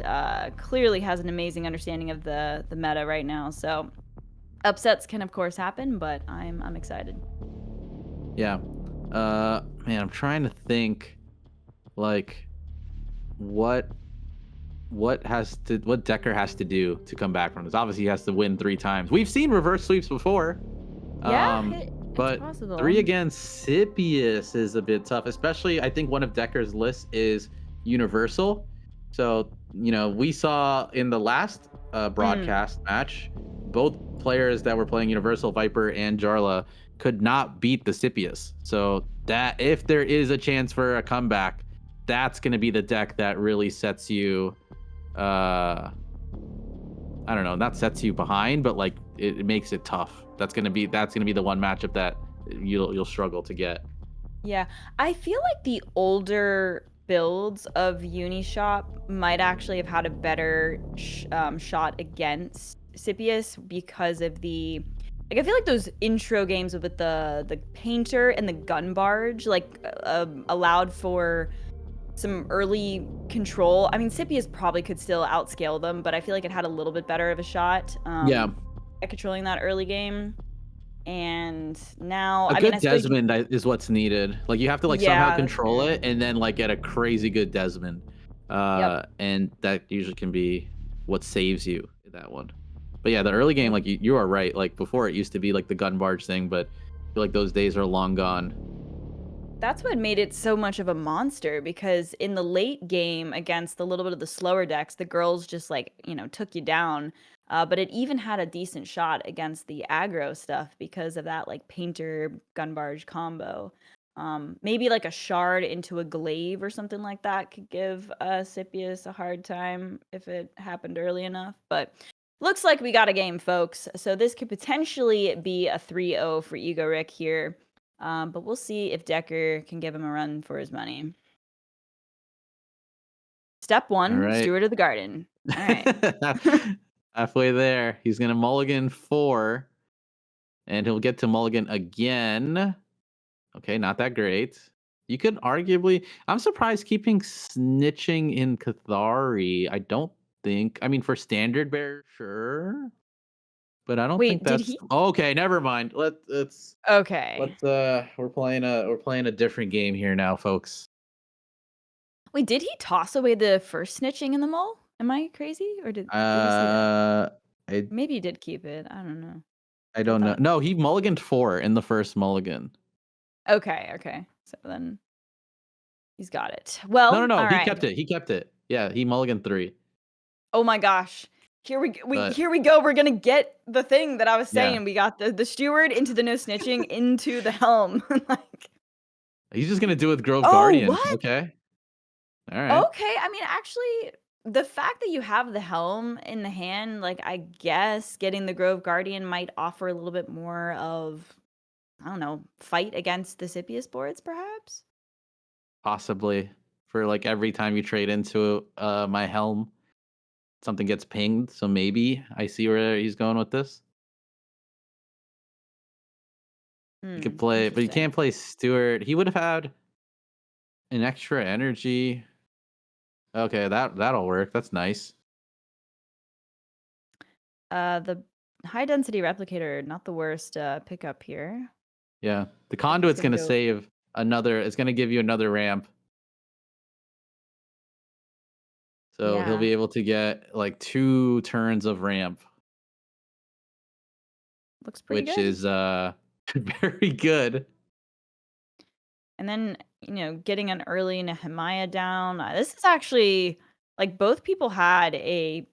clearly has an amazing understanding of the meta right now. So upsets can of course happen, but I'm excited. Yeah. Man, I'm trying to think like what Deker has to do to come back from this. Obviously he has to win 3 times. We've seen reverse sweeps before. But 3 against Scipius is a bit tough, especially I think one of Deker's lists is universal. So, we saw in the last broadcast match, both players that were playing Universal Viper and Jarla could not beat the Scipius. So that if there is a chance for a comeback, that's going to be the deck that really sets you I don't know, not sets you behind, but like it makes it tough. That's gonna be the one matchup that you'll struggle to get. Yeah, I feel like the older builds of Unishop might actually have had a better shot against Scipius because of the like I feel like those intro games with the painter and the gun barge allowed for some early control. I mean, Scipius probably could still outscale them, but I feel like it had a little bit better of a shot Yeah, at controlling that early game. And now, a I good mean, I suppose Desmond is what's needed. Like you have to like somehow yeah, control it and then like get a crazy good Desmond. yep. And that usually can be what saves you in that one. But yeah, the early game, like you are right. Like before, it used to be like the gun barge thing, but I feel like those days are long gone. That's what made it so much of a monster because in the late game against a little bit of the slower decks, the girls just like, took you down. But it even had a decent shot against the aggro stuff because of that like painter gun barge combo. Maybe like a shard into a glaive or something like that could give Scipius a hard time if it happened early enough. But looks like we got a game, folks. So this could potentially be a 3-0 for Egorik here. But we'll see if Deker can give him a run for his money. Step All 1, right. Steward of the Garden. All right. Halfway there. He's going to mulligan 4, and he'll get to mulligan again. Okay, not that great. You could arguably... I'm surprised keeping snitching in Cathari. I don't think... I mean, for standard bear, sure. But I don't Wait, think did that's... he? Okay, never mind. Okay. We're playing a different game here now, folks. Wait, did he toss away the first snitching in the mall? Am I crazy? Or did we see that? Maybe he did keep it. I don't know. I don't know. No, he mulliganed 4 in the first mulligan. Okay. So then he's got it. Well, No. all He right. kept it. He kept it. Yeah, he mulliganed 3. Oh my gosh. Here we go. We're gonna get the thing that I was saying. Yeah. We got the steward into the no snitching into the helm. Like, He's just gonna do it with Grove oh, Guardian. what? Okay. All right. Okay. I mean, actually, the fact that you have the helm in the hand, like, I guess getting the Grove Guardian might offer a little bit more of, I don't know, fight against the Scipius boards, perhaps. Possibly. For like every time you trade into my helm, something gets pinged. So maybe I see where he's going with this. You could play, but you Interesting. can't play Stewart. He would have had an extra energy. Okay, that'll work. That's nice. The high density replicator, not the worst pickup here. Yeah, the conduit's gonna gonna go- save another. It's gonna give you another ramp. So he'll Yeah. be able to get like 2 turns of ramp, Looks pretty which good. is very good. And then, getting an early Nehemiah down. This is actually, like, both people had a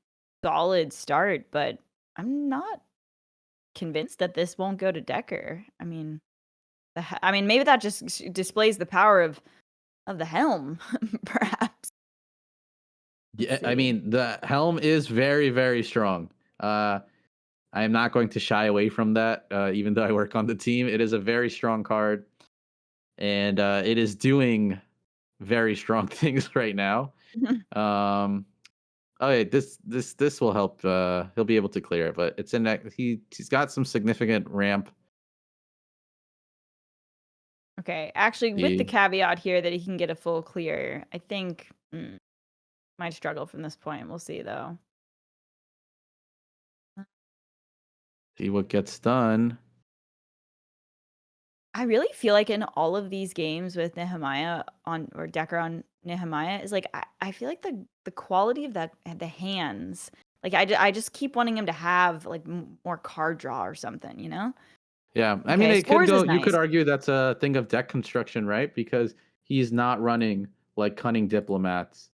solid start, but I'm not convinced that this won't go to Deker. I mean, maybe that just displays the power of the helm, perhaps. Yeah, I mean the helm is very, very strong. I am not going to shy away from that, even though I work on the team. It is a very strong card, and it is doing very strong things right now. Okay, this will help. He'll be able to clear it, but it's in that he's got some significant ramp. Okay, actually, with the caveat here that he can get a full clear, I think might struggle from this point. We'll see, though. See what gets done. I really feel like in all of these games with Nehemiah or Deker on Nehemiah is like I feel like the quality of the hands, like I just keep wanting him to have like more card draw or something, Yeah, I Okay, mean, it could Spores go. is You could nice. argue that's a thing of deck construction, right? Because he's not running like cunning diplomats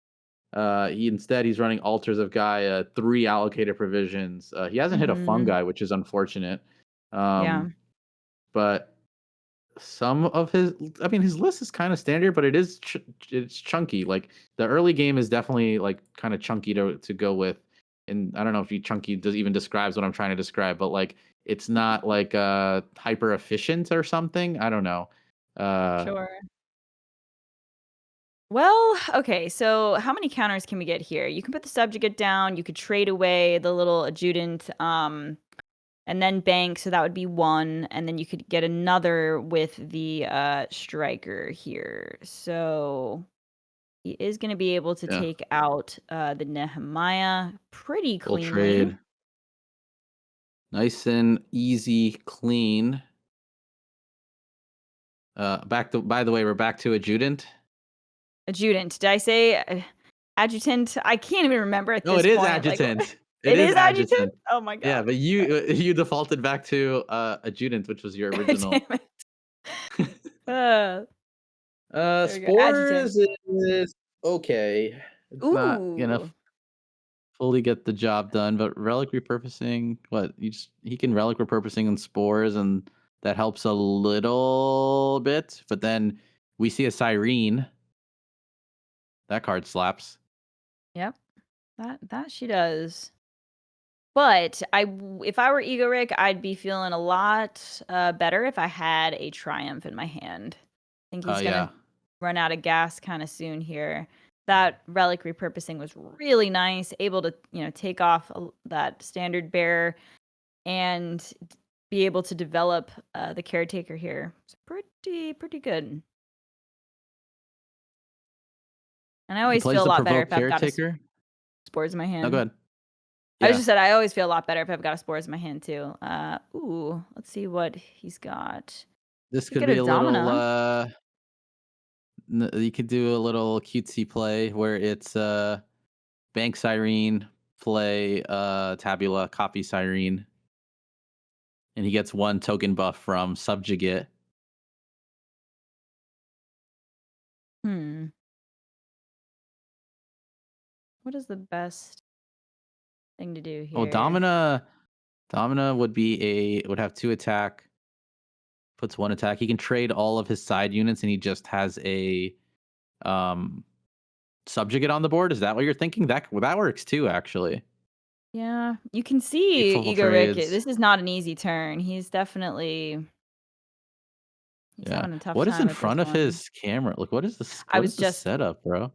He's running Altars of Gaia, 3 allocated provisions. He hasn't hit a fungi, which is unfortunate. Yeah. But some of his list is kind of standard, but it's chunky. Like the early game is definitely like kind of chunky to go with. And I don't know if chunky even describes what I'm trying to describe, but like it's not like hyper efficient or something. I don't know. Sure. Well, okay, so how many counters can we get here? You can put the subjugate down, you could trade away the little adjutant, and then bank, so that would be 1, and then you could get another with the striker here. So he is going to be able to take out the Nehemiah pretty Full cleanly. trade. Nice and easy, clean. By the way, we're back to adjutant. Adjutant. Did I say adjutant? I can't even remember at No, this it is point. Like, adjutant. it is adjutant? Oh my god. Yeah, but you defaulted back to adjutant, which was your original. Damn it. There we go, Spores is okay. It's not Ooh. fully get the job done, but relic repurposing, he can relic repurposing and spores, and that helps a little bit. But then we see a Cyrene. That card slaps. Yep. That she does. But if I were Egorik, I'd be feeling a lot better if I had a Triumph in my hand. I think he's gonna run out of gas kind of soon here. That relic repurposing was really nice, able to take off that standard bearer and be able to develop the caretaker here. It's pretty good. And I always feel a lot better if I've got spores in my hand. No, go ahead. I just said I always feel a lot better if I've got a spores in my hand too. Ooh, let's see what he's got. This could be a little. You could do a little cutesy play where it's bank Cyrene, play Tabula, copy Cyrene, and he gets 1 token buff from Subjugate. What is the best thing to do here? Oh, Domina would have 2 attack, puts 1 attack. He can trade all of his side units, and he just has a subjugate on the board. Is that what you're thinking? That works too, actually. Yeah, you can see Egorik. This is not an easy turn. He's definitely having a tough time. What is in front of his camera? Like, what is this? What is the setup, bro?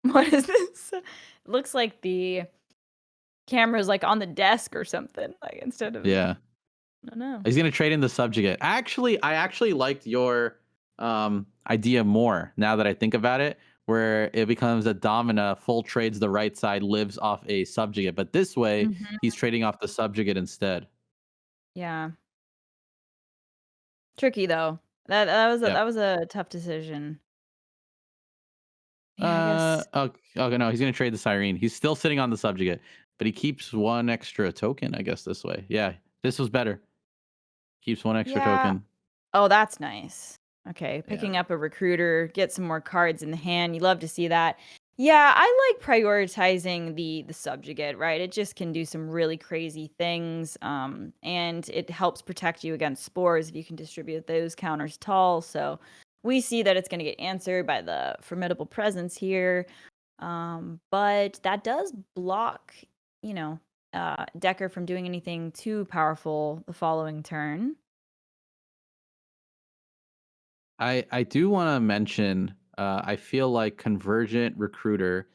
What is this? It looks like the camera's like on the desk or something. Like instead of I don't know. He's gonna trade in the subjugate. I actually liked your idea more now that I think about it, where it becomes a Domina, full trades the right side, lives off a subjugate. But this way, he's trading off the subjugate instead. Yeah. Tricky though. That was a tough decision. Yeah, okay, no, he's gonna trade the Cyrene. He's still sitting on the subjugate, but he keeps 1 extra token, I guess, this way. Yeah, this was better. Keeps 1 extra token. Oh, that's nice. Okay, picking up a recruiter, get some more cards in the hand. You love to see that. Yeah, I like prioritizing the subjugate, right? It just can do some really crazy things, and it helps protect you against spores if you can distribute those counters tall. So we see that it's going to get answered by the formidable presence here, but that does block, Deker from doing anything too powerful the following turn. I do want to mention, I feel like Convergent Recruiter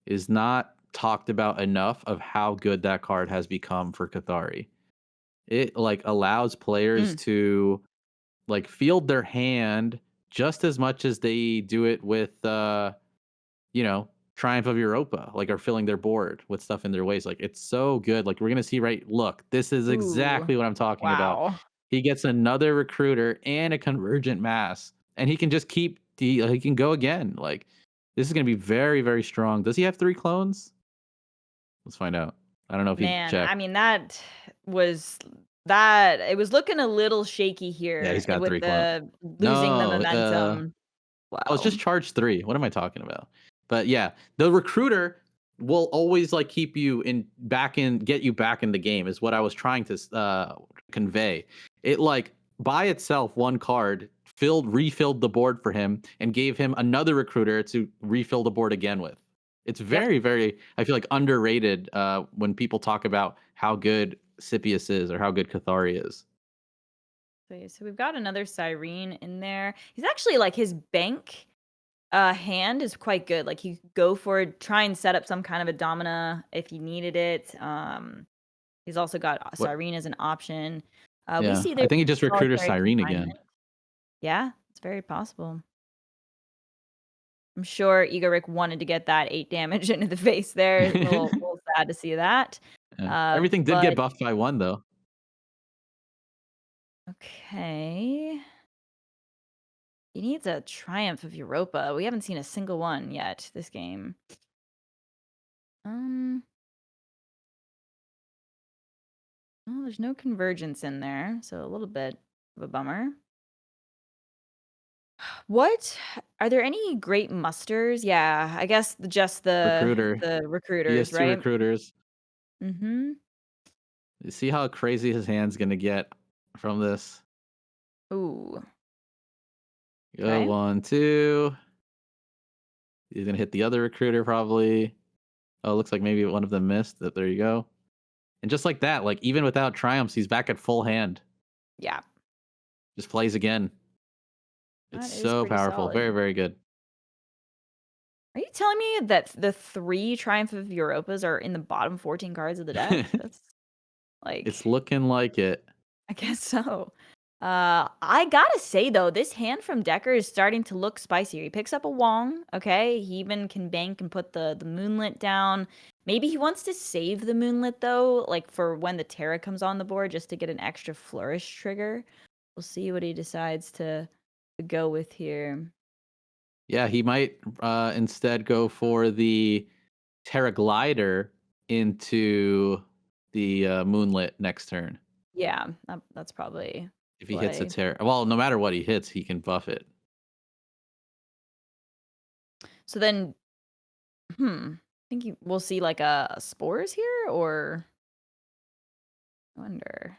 is not talked about enough of how good that card has become for Cathari. It allows players to field their hand just as much as they do it with Triumph of Europa, are filling their board with stuff in their ways. It's so good. We're gonna see, right? Look, this is exactly what I'm talking about. He gets another recruiter and a convergent mass, and he can just he can go again. This is gonna be very, very strong. Does he have 3 clones? Let's find out. I don't know if he checked. I mean, it was looking a little shaky here. Yeah, he's got 3 clones. Losing the momentum. Wow. Oh, it's just charge 3. What am I talking about? But yeah, the recruiter will always like keep you get you back in the game is what I was trying to convey. It like by itself, one card refilled the board for him and gave him another recruiter to refill the board again with. It's very, very, I feel like underrated when people talk about how good Scipius is or how good Cathari is. Okay, so we've got another Cyrene in there. He's actually like his bank hand is quite good. Like he could go for it, try and set up some kind of a domina if he needed it. He's also got What? Cyrene as an option. We Yeah, see I there's think he just recruited solitary Cyrene again. confinement. Yeah, it's very possible. I'm sure Egorik wanted to get that 8 damage into the face there. A little sad to see that. Yeah. Everything did But get buffed by 1 though. okay. He needs a Triumph of Europa. We haven't seen a single one yet this game. Well, there's no convergence in there, so a little bit of a bummer. What are there any great musters? Yeah, I guess just Recruiter. the He has recruiters, 2 right? recruiters. Mm-hmm. You see how crazy his hand's gonna get from this. Ooh. Go Okay. 1, 2. He's gonna hit the other recruiter probably. Oh, looks like maybe one of them missed. There you go. And just like that, like even without triumphs, he's back at full hand. Yeah. Just plays again. It's That is so pretty powerful. solid. Very, very good. Are you telling me that the 3 Triumph of Europas are in the bottom 14 cards of the deck? That's like It's looking like it. I guess so. I gotta say though, this hand from Deker is starting to look spicier. He picks up a Wong, okay? He even can bank and put the Moonlit down. Maybe he wants to save the Moonlit though, like for when the Terra comes on the board, just to get an extra flourish trigger. We'll see what he decides to go with here. Yeah, he might instead go for the Terra Glider into the Moonlit next turn. Yeah, that's probably If he hits a play. Terra, well, no matter what he hits, he can buff it. So then, think we'll see like a spores here, or I wonder.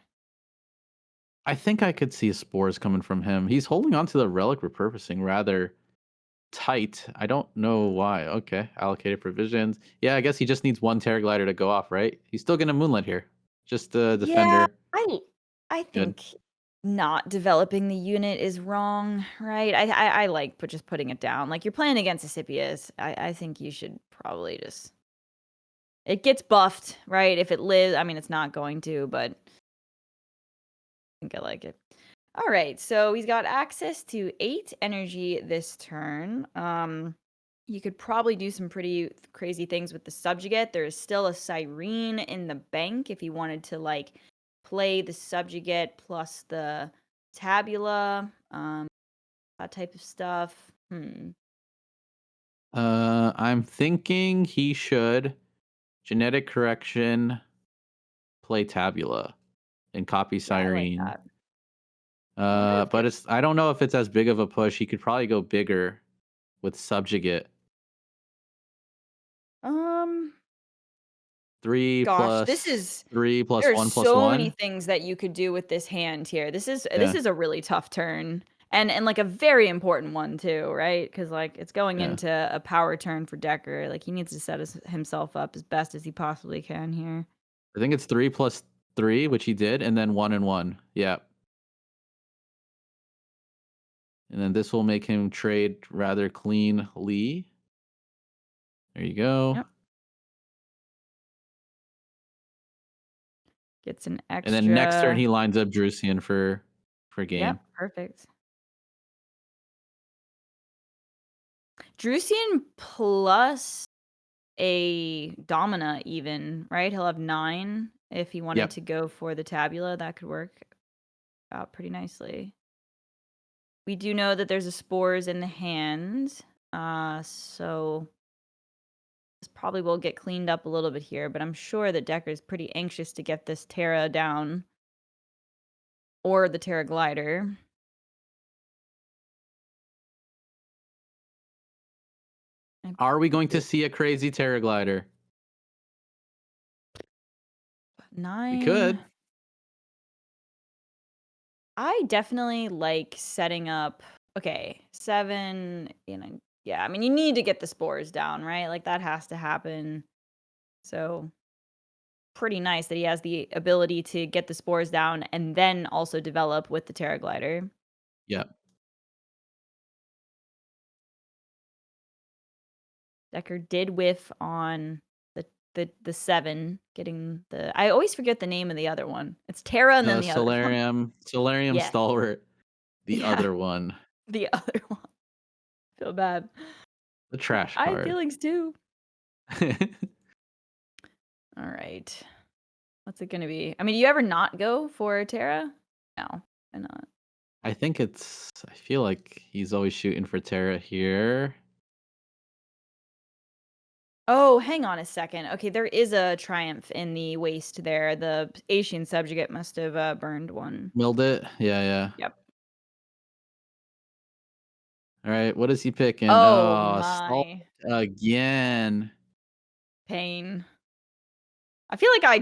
I think I could see spores coming from him. He's holding on to the relic repurposing rather tight. I don't know why. Okay, allocated provisions. Yeah, I guess he just needs 1 Terra Glider to go off, right? He's still gonna Moonlit here. Just the Yeah, defender. I Good. think not developing the unit is wrong, right? I like just putting it down. Like you're playing against Asclepius. I think you should probably just it gets buffed, right? If it lives, I mean it's not going to, but I think I like it. All right, so he's got access to 8 energy this turn. You could probably do some pretty crazy things with the subjugate. There's still a Cyrene in the bank if he wanted to like play the subjugate plus the tabula, that type of stuff. I'm thinking he should genetic correction, play Tabula, and copy Yeah, I like Cyrene. that. I But I don't know if it's as big of a push. He could probably go bigger with subjugate. Um, 3 gosh, plus 3 plus there's 1 plus so many 1. things that you could do with this hand here. This is Yeah, a really tough turn. And like a very important one too, right? Because like it's going yeah. into a power turn for Decker. Like he needs to set himself up as best as he possibly can here. I think it's 3 plus 3, which he did, and then 1 and 1. Yeah. And then this will make him trade rather cleanly. There you go. Yep. Gets an extra. And then next turn he lines up Drusian for game. Yep, perfect. Drusian plus a Domina even, right? He'll have 9 if he wanted Yep. to go for the Tabula. That could work out pretty nicely. We do know that there's a Spores in the hand, so this probably will get cleaned up a little bit here, but I'm sure that Decker's pretty anxious to get this Terra down. Or the Terra Glider. Are we going to see a crazy Terra Glider? 9. We could. I definitely like setting up. Okay, 7. Yeah. I mean, you need to get the spores down, right? Like that has to happen. So pretty nice that he has the ability to get the spores down and then also develop with the Terra Glider. Yep. Deker did whiff on the 7, getting the. I always forget the name of the other one. It's Terra and then the other one. Solarium Yeah. Stalwart. The Yeah. other one. The other one. Feel bad. The trash I have card. feelings too. All right. What's it gonna be? I mean, do you ever not go for Terra? No, why not? I feel like he's always shooting for Terra here. Oh, hang on a second. Okay, there is a triumph in the waste there. The Asian subjugate must have burned one. Milled it? Yeah. Yep. All right, what is he picking? Oh Stalwart my again. pain. I feel like I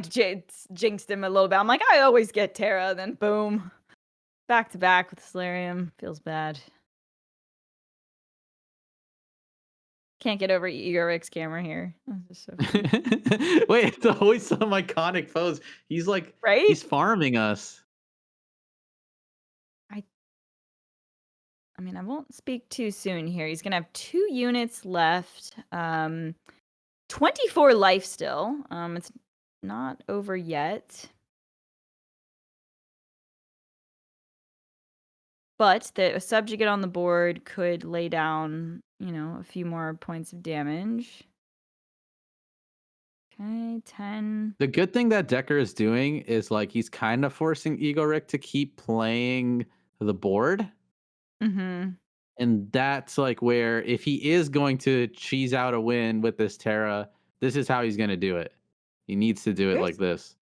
jinxed him a little bit. I'm like, I always get Terra, then boom. Back to back with Solarium. Feels bad. Can't get over Egorik's camera here. Oh, this is so funny. Wait, it's always some iconic pose. He's like, Right? he's farming us. I mean, I won't speak too soon here. He's going to have 2 units left. 24 life still. It's not over yet. But the subjugate on the board could lay down, a few more points of damage. Okay, 10. The good thing that Deker is doing is like he's kind of forcing Egorik to keep playing the board. Mm-hmm. And that's like where if he is going to cheese out a win with this Terra, this is how he's going to do it. He needs to do it like this.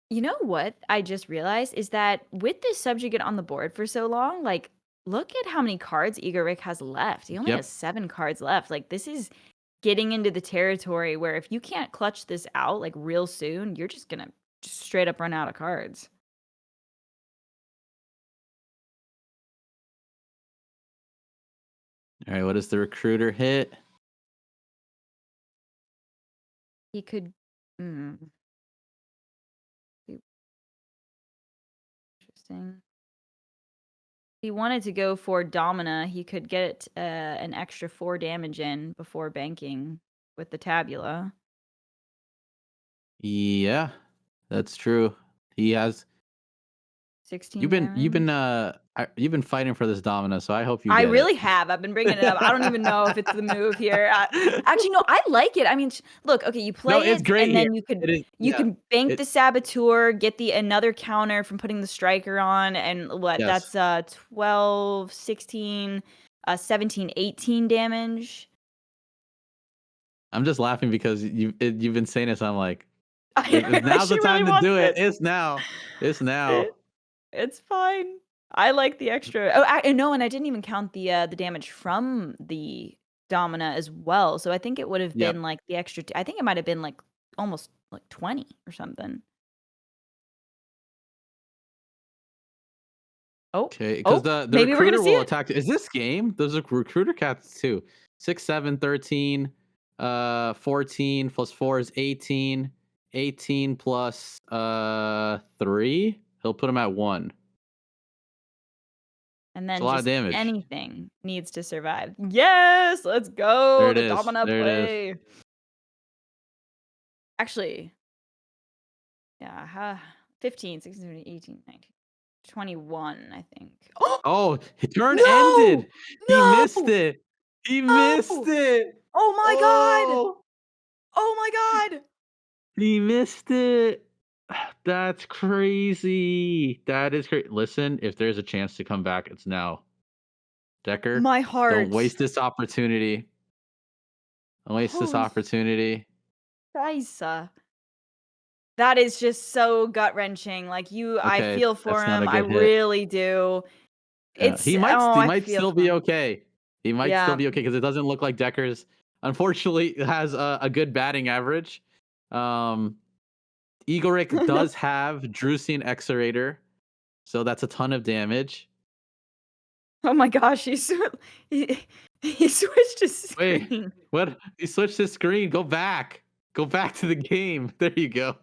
You know what I just realized is that with this subjugate on the board for so long, like, look at how many cards Egorik has left. He only has 7 cards left. Like, this is getting into the territory where if you can't clutch this out, like, real soon, you're just gonna just straight up run out of cards. All right, what does the recruiter hit? He could. Interesting. If he wanted to go for Domina, he could get an extra 4 damage in before banking with the Tabula. Yeah, that's true. He has 16 You've been damage. fighting for this Domina, so I hope you I get really it. have. I've been bringing it up. I don't even know if it's the move here. Actually, no, I like it. I mean, look, okay, you play it's great and then here. you can bank the Saboteur, get the another counter from putting the Striker on, and what? Yes. That's 12, 16, 17, 18 damage. I'm just laughing because you've been saying this. I'm like, She now's the time really to do it. wants It's now. It's now. It's fine. I like the extra. Oh, no, and I didn't even count the damage from the Domina as well. So I think it would have been like the extra. I think it might have been like almost like 20 or something. Oh, Okay, because the maybe we're recruiter gonna see will it. attack. Is this game? There's a recruiter cats too. 6, 7, 13, 14 plus 4 is 18. 18 plus 3. He'll put him at 1. And then a lot of just damage. anything needs to survive. Yes, let's go. There it The is. Domina There play. it Actually, yeah, 15, 16, 17, 18, 19, 21, I think. Oh, his turn No! ended. No! He missed it. He missed it. Oh my god! Oh my god! He missed it. That's crazy. That is crazy. Listen, if there's a chance to come back, it's now. Deker, My heart. don't waste this opportunity. Don't waste this Holy opportunity. Scheiße. That is just so gut wrenching. Like I Okay, feel for that's not a him. I good hit. really do. Yeah, It's he might I feel still for be him. okay. He might still be okay because it doesn't look like Deker's unfortunately has a good batting average. Egorik does have Drusian Exorator, so that's a ton of damage. Oh my gosh, he, he switched his Wait, screen. what? He switched his screen. Go back. Go back to the game. There you go.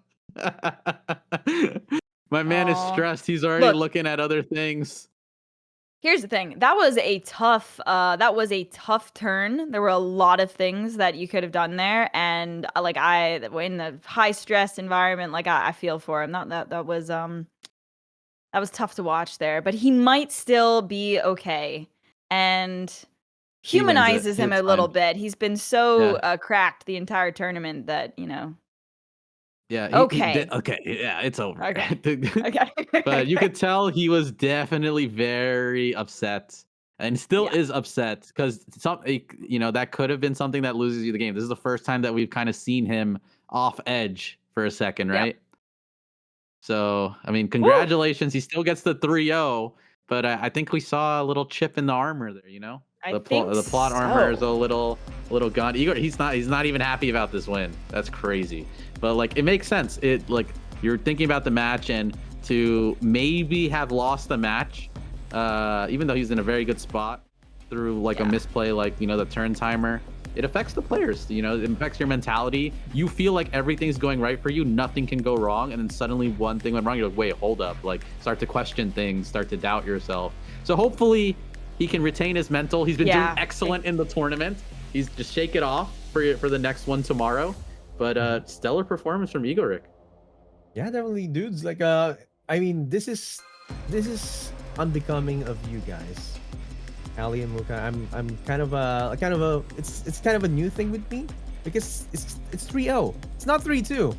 My man is Aw. stressed. He's already Look. looking at other things. Here's the thing. That was a tough turn. There were a lot of things that you could have done there, and like in the high stress environment, like I feel for him. That was tough to watch there, but he might still be okay. And He wins it. humanizes him It's a little fine. bit. He's been so Yeah. cracked the entire tournament that Yeah. Okay. Okay. Yeah, it's over. Okay. Okay. But you could tell he was definitely very upset, and still Yeah. is upset because that could have been something that loses you the game. This is the first time that we've kind of seen him off edge for a second, Yep. right? So, I mean, congratulations. He still gets the 3-0, but I think we saw a little chip in the armor there, I The think plot armor is so. a little gone. Igor, he's not even happy about this win. That's crazy. But like, it makes sense. It like, you're thinking about the match, and to maybe have lost the match, even though he's in a very good spot through like a Yeah. misplay, like the turn timer. It affects the players. It affects your mentality. You feel like everything's going right for you, nothing can go wrong, and then suddenly one thing went wrong. You're like, wait, hold up. Like, start to question things, start to doubt yourself. So hopefully he can retain his mental. He's been doing excellent in the tournament. He's just shake it off for the next one tomorrow. But stellar performance from Egorik. Yeah, definitely, dudes. Like, I mean, this is unbecoming of you guys, Ali and Muka. I'm kind of a it's kind of a new thing with me because it's 3-0. It's not 3-2,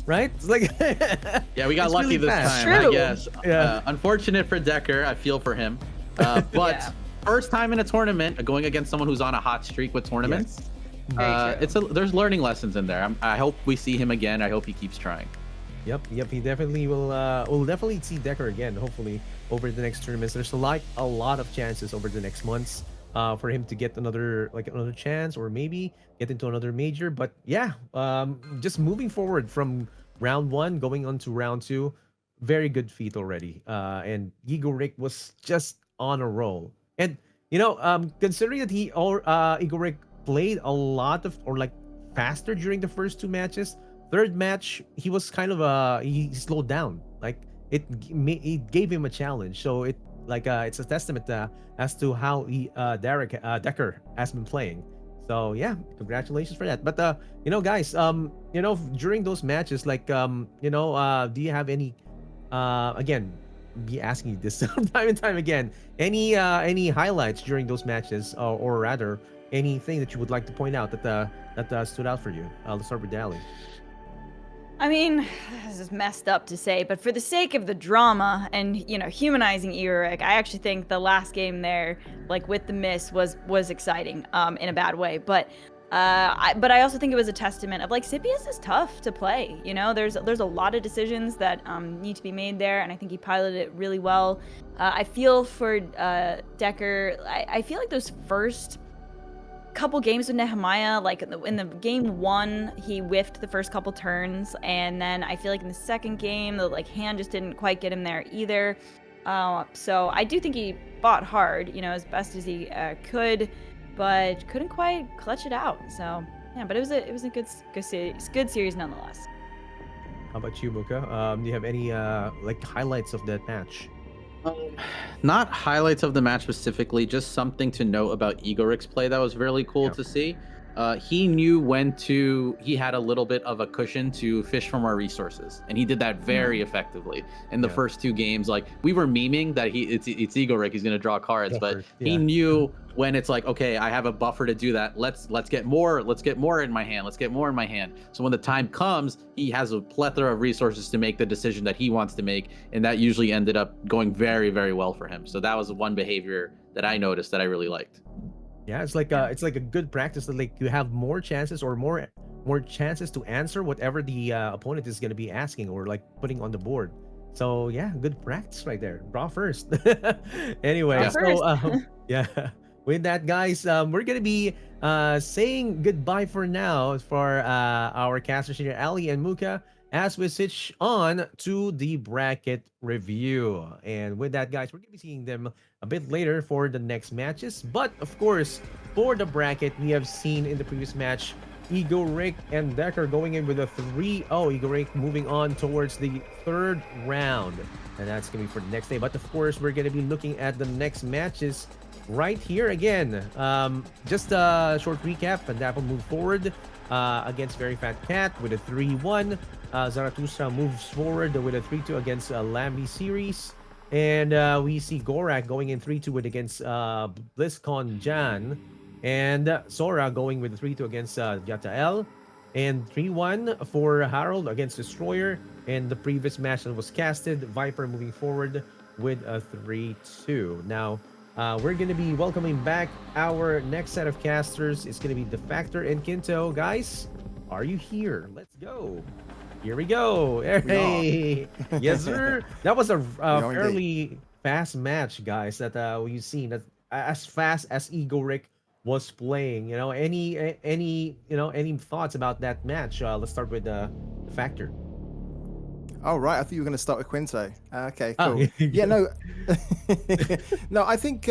right? It's like Yeah, we got it's lucky really this fast. time, I True. guess. Yeah. Unfortunate for Deker. I feel for him. But Yeah. first time in a tournament, going against someone who's on a hot streak with tournaments. Very true. There's learning lessons in there. I hope we see him again. I hope he keeps trying. Yep. He definitely will. We'll definitely see Deker again. Hopefully, over the next tournaments. There's a lot of chances over the next months, for him to get another chance, or maybe get into another major. But yeah, just moving forward from round one, going on to round two, very good feat already. And Egorik was just on a roll. And considering that Egorik played a lot of, or like, faster during the first two matches. Third match, he was kind of he slowed down. Like, it gave him a challenge. So it's a testament as to how Deker has been playing. So yeah, congratulations for that. But guys, during those matches, like, do you have any again, be asking you this time and time again, any highlights during those matches, or rather anything that you would like to point out that stood out for you? Let's start with Dally. I mean, this is messed up to say, but for the sake of the drama and humanizing Egorik, I actually think the last game there, like with the miss, was exciting, in a bad way. But I also think it was a testament of, like, Scipius is tough to play. There's a lot of decisions that need to be made there, and I think he piloted it really well. I feel for Deker. I feel like those first couple games with Nehemiah, like in the game one, he whiffed the first couple turns, and then I feel like in the second game, the hand just didn't quite get him there either. So I do think he fought hard, as best as he could, but couldn't quite clutch it out. So yeah, but it was a good series nonetheless. How about you, Muka? Do you have any highlights of that match? Not highlights of the match specifically, just something to note about Egorik's play that was really cool to see. He knew when he had a little bit of a cushion to fish from our resources, and he did that very effectively in the first two games. Like, we were memeing that it's Egorik, he's gonna draw cards, but he knew when it's like, okay, I have a buffer to do that. Let's get more in my hand. So when the time comes, he has a plethora of resources to make the decision that he wants to make, and that usually ended up going very, very well for him. So that was one behavior that I noticed that I really liked. Yeah, it's like a good practice that, like, you have more chances, or more chances to answer whatever the opponent is going to be asking, or like putting on the board. So yeah, good practice right there. Draw first. Anyway, Draw so first. yeah. with that, guys, we're gonna be saying goodbye for now for our casters here, Ali and Muka, as we switch on to the bracket review. And with that, guys, we're gonna be seeing them a bit later for the next matches. But of course, for the bracket, we have seen in the previous match Egorik and Deker going in with a 3-0. Egorik moving on towards the third round. And that's going to be for the next day. But of course, we're going to be looking at the next matches right here again. Just a short recap. Pandapple moved forward against Very Fat Cat with a 3-1. Zaratustraa moves forward with a 3-2 against Lambi Series. And we see Gorrak going in 3-2 against BlizzCon Jan. And Soraa going with a 3-2 against Yatael. And 3-1 for Harold against Destroyer. And the previous match that was casted, Viper moving forward with a 3-2. Now, we're going to be welcoming back our next set of casters. It's going to be The Factor and Kinto. Guys, are you here? Let's go. Here we go. Hey. Yes, sir. That was a fairly fast match, guys, that we've seen. That as fast as Egorik was playing. You know, any thoughts about that match? Let's start with the Factor. Oh, right. I thought you were going to start with Quinto. Okay, Oh, cool. Yeah, no. No, I think,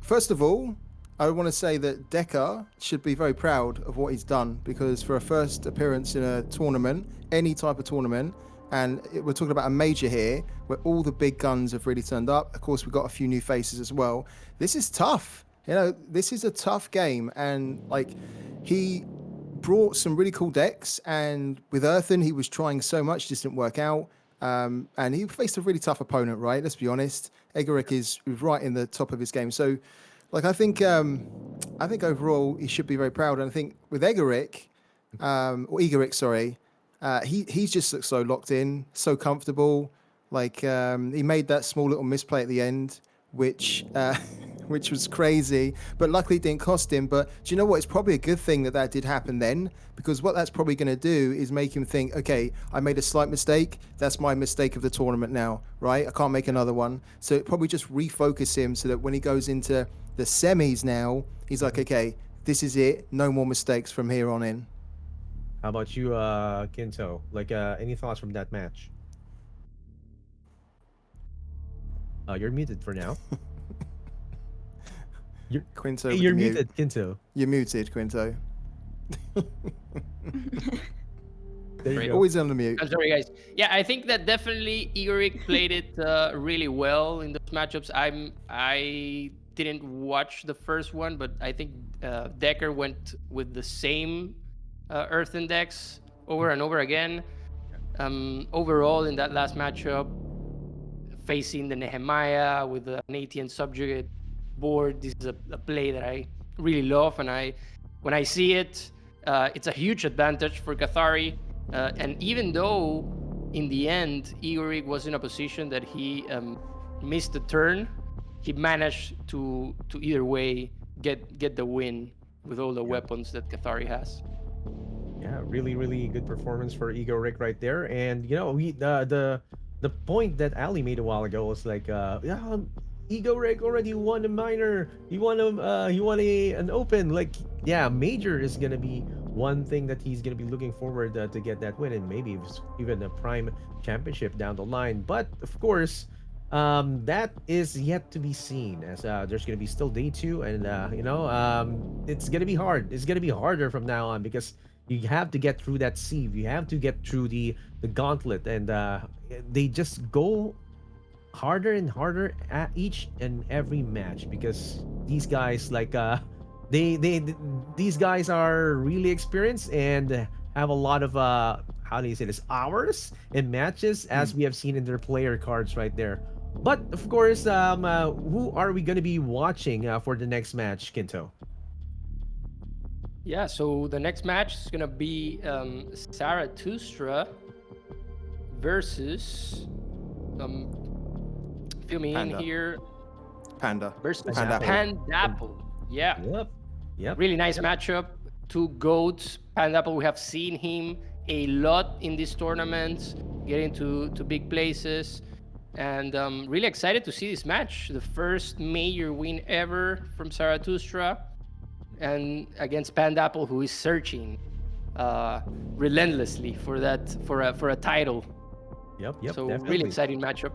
first of all, I want to say that Deker should be very proud of what he's done, because for a first appearance in a tournament, any type of tournament, and we're talking about a major here where all the big guns have really turned up. Of course, we've got a few new faces as well. This is tough. You know, this is a tough game, and like he brought some really cool decks, and with Earthen he was trying so much, just didn't work out, and he faced a really tough opponent, right? Let's be honest. Egorik is right in the top of his game, so like I think overall he should be very proud. And I think with Egorik, sorry, he's just looked so locked in, so comfortable. Like he made that small little misplay at the end, which which was crazy, but luckily it didn't cost him. But do you know what? It's probably a good thing that that did happen then, because what that's probably going to do is make him think, okay, I made a slight mistake. That's my mistake of the tournament now, right? I can't make another one. So it probably just refocus him so that when he goes into the semis now, he's like, okay, this is it. No more mistakes from here on in. How about you, Kinto? Like, any thoughts from that match? You're muted for now. Quinto, You're muted, Kinto. You're muted, Quinto. There you go. Always on the mute. I'm sorry, guys. Yeah, I think that definitely Egorik played it really well in those matchups. I didn't watch the first one, but I think Deker went with the same Earthen decks over and over again. Overall, in that last matchup, facing the Nehemiah with an ATN subjugate board, this is a play that I really love, and when I see it, it's a huge advantage for Cathari. And even though in the end Egorik was in a position that he missed the turn, he managed to either way get the win with all the weapons that Cathari has. Yeah, really, really good performance for Egorik right there. And you know, the point that Ali made a while ago was like, yeah, Egorik already won a minor. He won an open. Like, yeah, major is gonna be one thing that he's gonna be looking forward to get that win, and maybe even a prime championship down the line. But of course, that is yet to be seen, as there's gonna be still day 2, and it's gonna be hard. It's gonna be harder from now on, because you have to get through that sieve. You have to get through the gauntlet, and they just go harder and harder at each and every match, because these guys, like, these guys are really experienced and have a lot of how do you say this, hours in matches, as we have seen in their player cards right there. But of course, who are we going to be watching for the next match, Kinto? Yeah, so the next match is gonna be Zaratustraa versus fill me in here. Panda. Versus Pandapple. Pandapple. Yeah. Yep. Really nice matchup. Two goats. Pandapple, we have seen him a lot in these tournaments, getting to big places. And really excited to see this match. The first major win ever from Zaratustraa, and against Pandapple, who is searching relentlessly for a title. Yep, So definitely. really exciting matchup.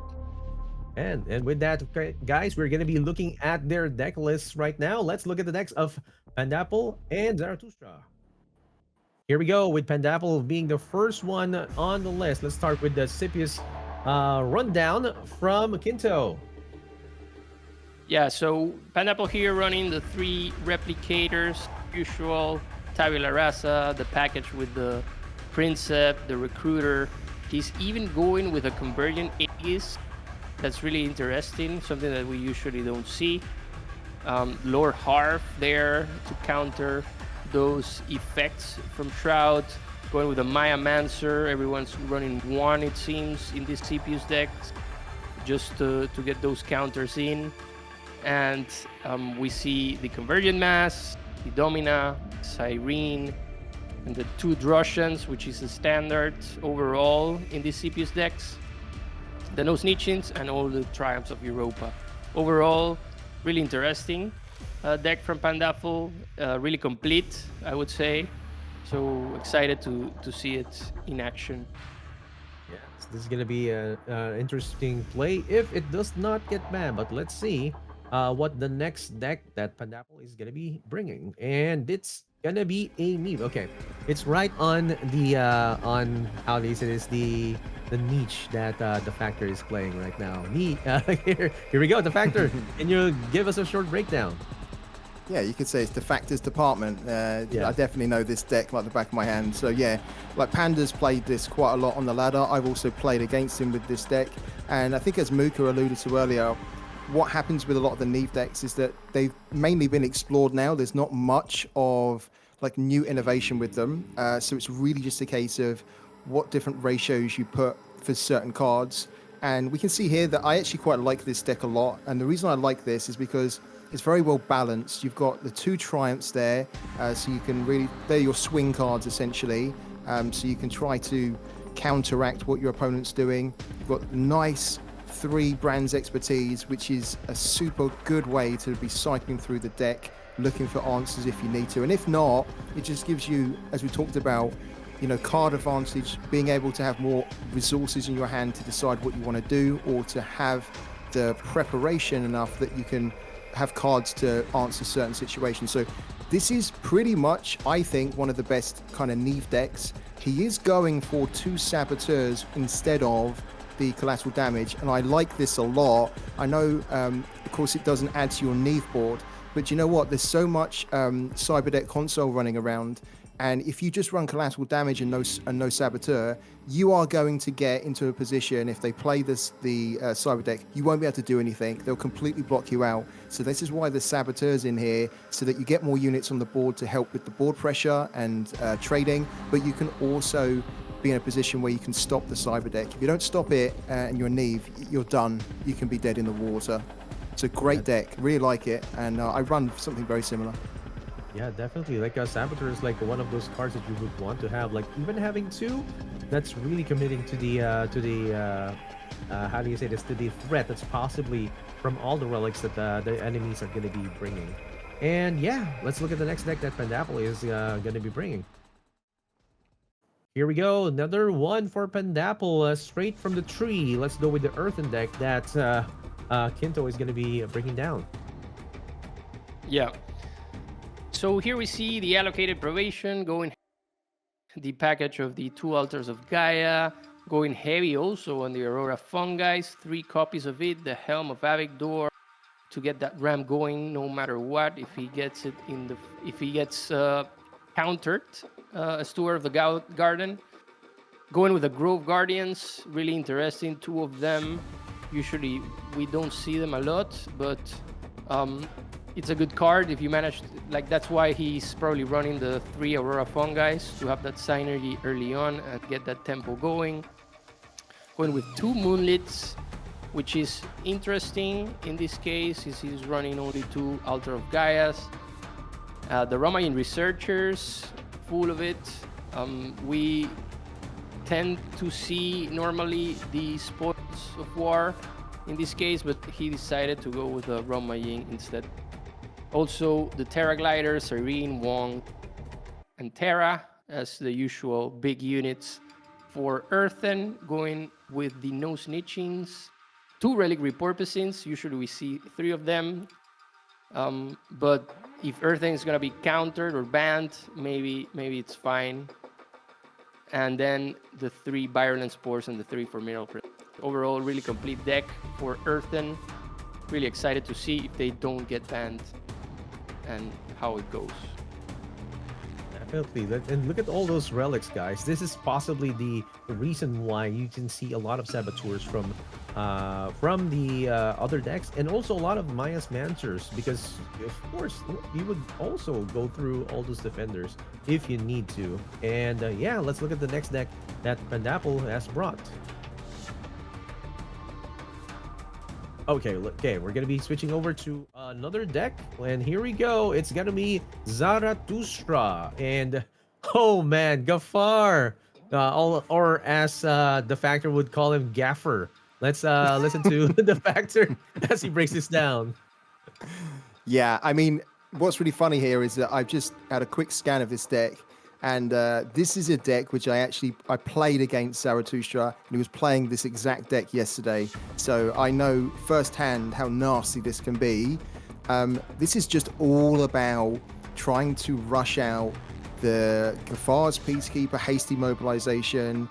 And with that, okay, guys, we're gonna be looking at their deck lists right now. Let's look at the decks of Pandapple and Zaratustraa. Here we go with Pandapple being the first one on the list. Let's start with the Scipius rundown from Kinto. Yeah, so Pandapple here running the 3 replicators, usual Tabula Rasa, the package with the Princeps, the Recruiter. He's even going with a Convergent Aegis. That's really interesting, something that we usually don't see. Lord Harf there to counter those effects from Shroud. Going with a Maya Mancer. Everyone's running 1, it seems, in this CPU's decks, just to get those counters in. And we see the Convergent Mass, the Domina, Cyrene, and the 2 Drusians, which is the standard overall in these CPU's decks. The No Snitchings and all the Triumphs of Europa. Overall, really interesting deck from Pandapple, really complete, I would say. So excited to see it in action. Yes, this is gonna be an interesting play if it does not get banned. But let's see what the next deck that Pandapple is gonna be bringing, and it's gonna be a meme. Okay, it's right on the on how they say this, the niche that the Factor is playing right now. Here we go, the Factor. Can you give us a short breakdown? Yeah, you could say it's the Factors department. Yeah. I definitely know this deck like the back of my hand. So yeah, like Panda's played this quite a lot on the ladder. I've also played against him with this deck. And I think as Muka alluded to earlier, what happens with a lot of the Neve decks is that they've mainly been explored now. There's not much of like new innovation with them. So it's really just a case of what different ratios you put for certain cards. And we can see here that I actually quite like this deck a lot. And the reason I like this is because it's very well balanced. You've got the 2 Triumphs there, so you can really, they're your swing cards essentially. So you can try to counteract what your opponent's doing. You've got nice 3 Brands Expertise, which is a super good way to be cycling through the deck, looking for answers if you need to. And if not, it just gives you, as we talked about, you know, card advantage, being able to have more resources in your hand to decide what you want to do, or to have the preparation enough that you can have cards to answer certain situations. So this is pretty much, I think, one of the best kind of Neve decks. He is going for 2 Saboteurs instead of the collateral damage, and I like this a lot. I know, of course, it doesn't add to your Neve board, but you know what? There's so much Cyberdeck console running around, and if you just run collateral damage and no Saboteur, you are going to get into a position, if they play the Cyberdeck, you won't be able to do anything. They'll completely block you out. So this is why the Saboteur's in here, so that you get more units on the board to help with the board pressure and trading, but you can also be in a position where you can stop the Cyberdeck. If you don't stop it and you're Neve, you're done. You can be dead in the water. It's a great deck, really like it, and I run something very similar. Yeah, definitely. Like Saboteur is like one of those cards that you would want to have. Like even having 2, that's really committing to the how do you say this? To the threat that's possibly from all the relics that the enemies are going to be bringing. And yeah, let's look at the next deck that Pandapple is going to be bringing. Here we go, another one for Pandapple, straight from the tree. Let's go with the Earthen deck that Kinto is going to be bringing down. Yeah. So here we see the allocated probation going, the package of the 2 Altars of Gaia, going heavy also on the Aurora Fungi, 3 copies of it, the Helm of Avigdor, to get that ram going no matter what. If he gets it if he gets countered, a Steward of the Garden. Going with the Grove Guardians, really interesting, 2 of them. Usually we don't see them a lot, but it's a good card if you manage, like that's why he's probably running the 3 Aurora Fungi, to have that synergy early on and get that tempo going. Going with 2 Moonlits, which is interesting in this case. He's running only 2 Altar of Gaias. The Romain Researchers, full of it. We tend to see normally the spoils of War in this case, but he decided to go with the Romaying instead. Also, the Terra Gliders, Irene, Wong, and Terra as the usual big units. For Earthen, going with the no snitchings, 2 relic repurposings. Usually we see 3 of them. But if Earthen is gonna be countered or banned, maybe it's fine. And then the 3 Virulent Spores and the 3 Formidable Presence. Overall, really complete deck for Earthen. Really excited to see if they don't get banned and how it goes. Definitely. And look at all those relics, guys. This is possibly the reason why you can see a lot of saboteurs from the other decks, and also a lot of Maya's Mancers, because of course you would also go through all those defenders if you need to. And yeah, let's look at the next deck that Pandapple has brought. Okay, we're gonna be switching over to another deck, and here we go. It's gonna be Zaratustraa, and oh man, Gafar, or as the Factor would call him, Gaffer. Let's listen to the Factor as he breaks this down. Yeah, I mean, what's really funny here is that I've just had a quick scan of this deck, and this is a deck which I played against Zaratustraa, and he was playing this exact deck yesterday, so I know firsthand how nasty this can be. This is just all about trying to rush out the Gafar's Peacekeeper, hasty mobilization,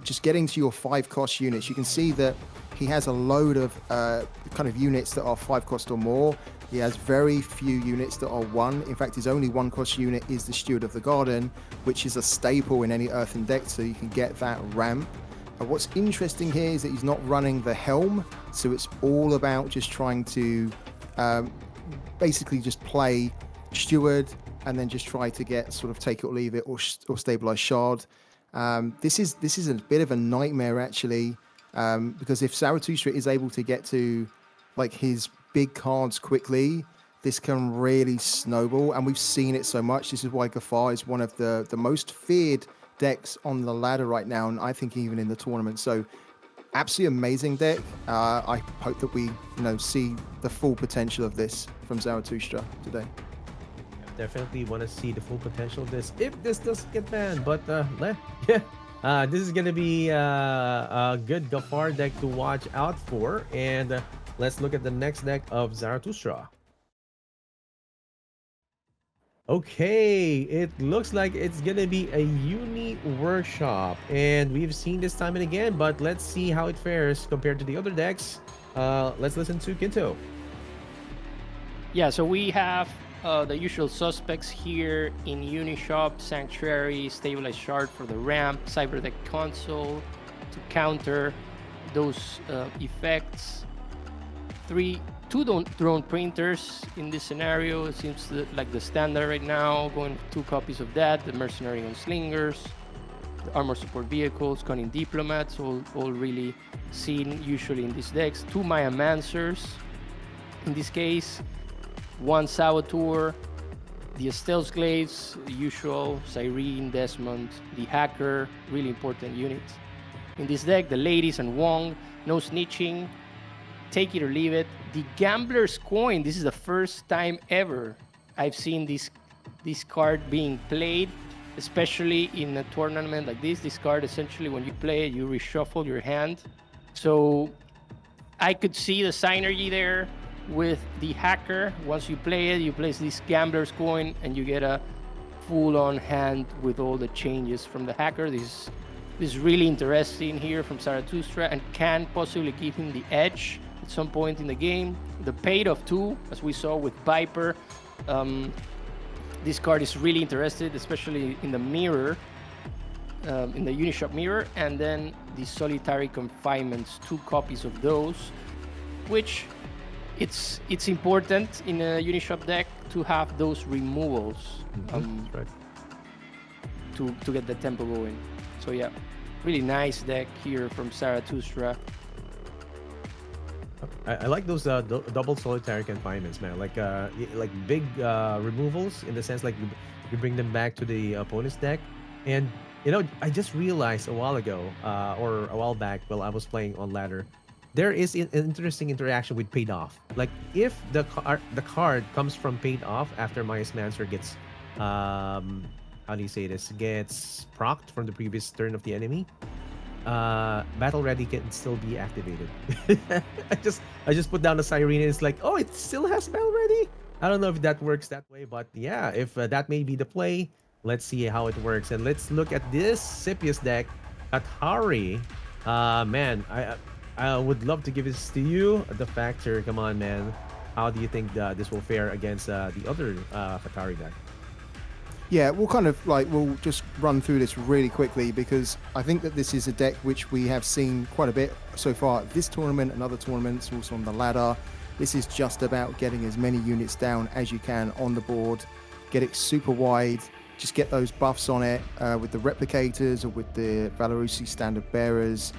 just getting to your 5-cost units. You can see that he has a load of kind of units that are 5 cost or more. He has very few units that are 1. In fact, his only 1-cost unit is the Steward of the Garden, which is a staple in any Earthen deck, so you can get that ramp. What's interesting here is that he's not running the Helm, so it's all about just trying to basically just play Steward and then just try to get sort of take it or leave it, or stabilize Shard. This is a bit of a nightmare, actually, because if Zaratustraa is able to get to like his big cards quickly, this can really snowball, and we've seen it so much. This is why Gafar is one of the most feared decks on the ladder right now, and I think even in the tournament. So absolutely amazing deck. I hope that we see the full potential of this from Zaratustraa today. Definitely want to see the full potential of this if this doesn't get banned, but this is gonna be a good Gafar deck to watch out for. And let's look at the next deck of Zaratustraa. Okay, it looks like it's gonna be a Uni Workshop, and we've seen this time and again, but let's see how it fares compared to the other decks. Let's listen to Kinto. Yeah, so we have the usual suspects here in Unishop: Sanctuary, Stabilized Shard for the ramp, Cyberdeck Console to counter those effects. Two drone printers in this scenario. It seems like the standard right now, going with 2 copies of that. The Mercenary Gunslingers, the Armor Support Vehicles, Cunning Diplomats, all really seen usually in these decks. 2 Maya Mancers in this case, 1 Saboteur, the Stealth Glaives, the usual, Cyrene, Desmond, the Hacker, really important unit. In this deck, the Ladies and Wong, no snitching, take it or leave it. The Gambler's Coin, this is the first time ever I've seen this card being played, especially in a tournament like this. This card, essentially, when you play it, you reshuffle your hand. So I could see the synergy there with the Hacker. Once you play it, you place this Gambler's Coin and you get a full-on hand with all the changes from the Hacker. This is really interesting here from Zaratustraa and can possibly give him the edge at some point in the game. The Paid of 2, as we saw with Viper. This card is really interested, especially in the mirror, in the Unishop mirror. And then the Solitary Confinements, 2 copies of those, which it's important in a Unishop deck to have those removals. That's right. To get the tempo going. So yeah, really nice deck here from Zaratustraa. I like those double solitary confinements, man. Like big removals, in the sense like you bring them back to the opponent's deck. And I just realized a while ago, or a while back, while I was playing on ladder, there is an interesting interaction with paid off. Like if the card comes from paid off after Maya's Mancer gets how do you say this, gets procced from the previous turn of the enemy, battle ready can still be activated. I just put down the siren and it's like, oh, it still has battle ready. I don't know if that works that way, but yeah, if that may be the play, let's see how it works. And let's look at this Scipius deck. Atari, man, I would love to give this to you. The Factor, come on, man. How do you think this will fare against the other Atari deck? Yeah, we'll just run through this really quickly because I think that this is a deck which we have seen quite a bit so far this tournament and other tournaments also on the ladder. This is just about getting as many units down as you can on the board, get it super wide, just get those buffs on it with the replicators or with the Valerusi standard bearers.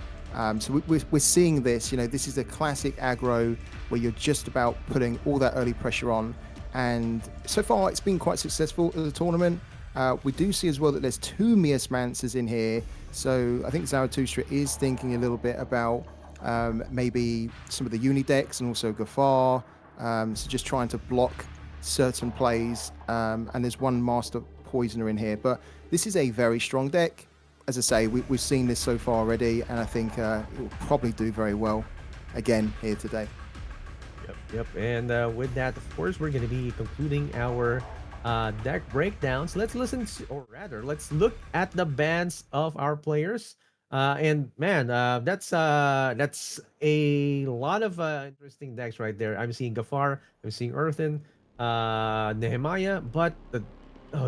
So we're seeing this, this is a classic aggro where you're just about putting all that early pressure on. And so far, it's been quite successful at the tournament. We do see as well that there's 2 Miasmancers in here. So I think Zaratustraa is thinking a little bit about maybe some of the uni decks and also Gafar. So just trying to block certain plays. And there's 1 Master Poisoner in here. But this is a very strong deck. As I say, we've seen this so far already. And I think it will probably do very well again here today. Yep. And with that, of course, we're going to be concluding our deck breakdowns. Let's listen to, or rather, let's look at the bans of our players. And man, that's a lot of interesting decks right there. I'm seeing Gafar, I'm seeing Earthen, Nehemiah, but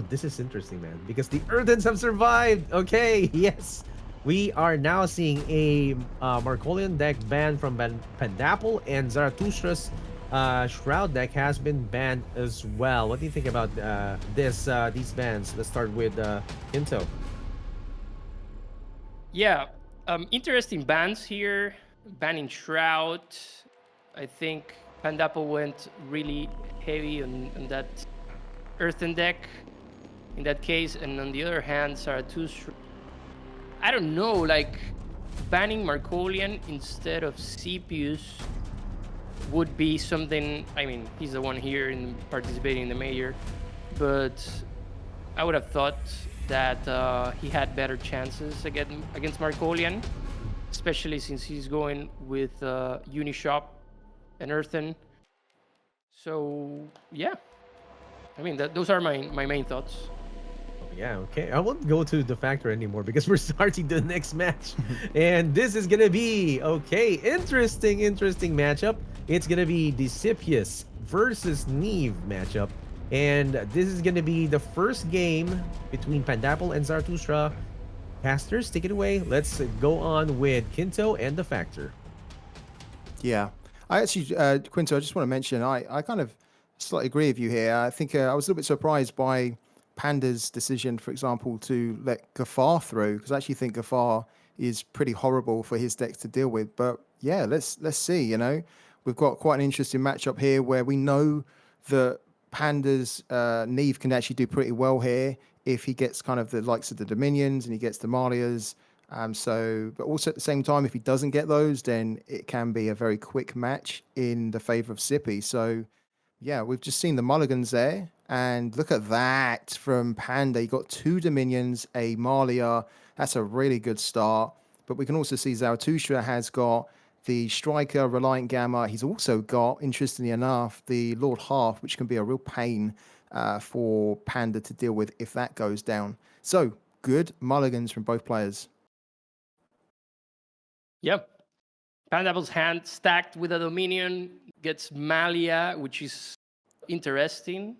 this is interesting, man, because the Earthens have survived. Okay, yes. We are now seeing a Markolian deck banned from Pandapple, and Zaratustra's Shroud deck has been banned as well. What do you think about these bans? Let's start with Into. Yeah, interesting bans here. Banning Shroud. I think Pandapple went really heavy on that Earthen deck in that case, and on the other hand, Zaratustra. I don't know, like banning Markolian instead of Scipius would be something. I mean, he's the one here in participating in the major, but I would have thought that he had better chances against Markolian, especially since he's going with Unishop and Earthen. So yeah, I mean those are my main thoughts. Yeah, okay. I won't go to the Factor anymore because we're starting the next match. And this is going to be, okay, interesting matchup. It's going to be the Scipius versus Neve matchup. And this is going to be the first game between Pandapple and Zaratustraa. Casters, take it away. Let's go on with Quinto and the Factor. Yeah. I actually, Quinto, I just want to mention, I kind of slightly agree with you here. I think I was a little bit surprised by Panda's decision, for example, to let Gafar through, because I actually think Gafar is pretty horrible for his deck to deal with. But yeah, let's see. We've got quite an interesting matchup here where we know that Panda's Neve can actually do pretty well here if he gets kind of the likes of the Dominions and he gets the Malias. But also at the same time, if he doesn't get those, then it can be a very quick match in the favor of Sippy. So yeah, we've just seen the mulligans there. And look at that from Panda. You got 2 Dominions, a Malia. That's a really good start. But we can also see Zaratustraa has got the Striker, Reliant Gamma. He's also got, interestingly enough, the Lord Half, which can be a real pain for Panda to deal with if that goes down. So good mulligans from both players. Yep. Pandapple's hand stacked with a Dominion gets Malia, which is interesting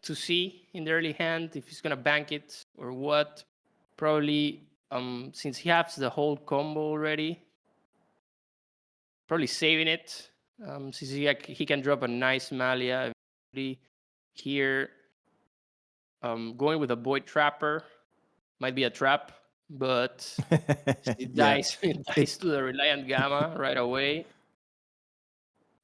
to see in the early hand if he's gonna bank it or what. Probably since he has the whole combo already, probably saving it since he can drop a nice Malia here. Going with a Void Trapper might be a trap, but it dies to the Reliant Gamma right away.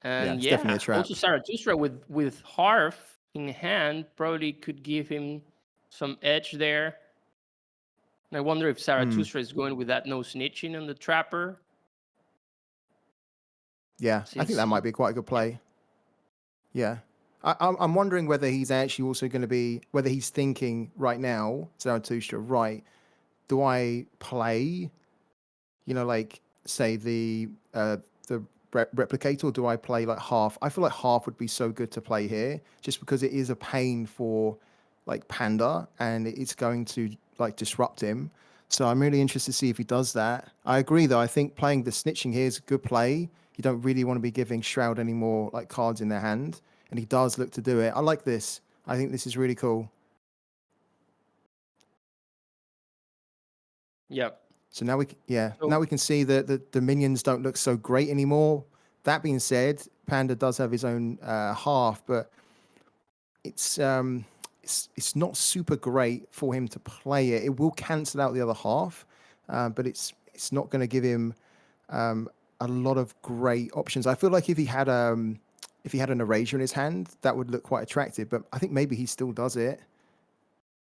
And it's definitely a trap. Also Zaratustraa with Harf in hand probably could give him some edge there. And I wonder if Zaratustraa is going with that no snitching on the Trapper. Yeah, I think that might be quite a good play. Yeah. I'm wondering whether he's actually also going to be, whether he's thinking right now, Zaratustraa, right, do I play, like, say the replicator, or do I play like half? I feel like half would be so good to play here, just because it is a pain for like Panda, and it's going to like disrupt him. So I'm really interested to see if he does that. I agree though. I think playing the snitching here is a good play. You don't really want to be giving Shroud any more like cards in their hand, and he does look to do it. I like this. I think this is really cool. Yep. So now So- now we can see that the minions don't look so great anymore. That being said, Panda does have his own half, but it's not super great for him to play it. It will cancel out the other half, but it's not going to give him a lot of great options. I feel like if he had an erasure in his hand, that would look quite attractive. But I think maybe he still does it.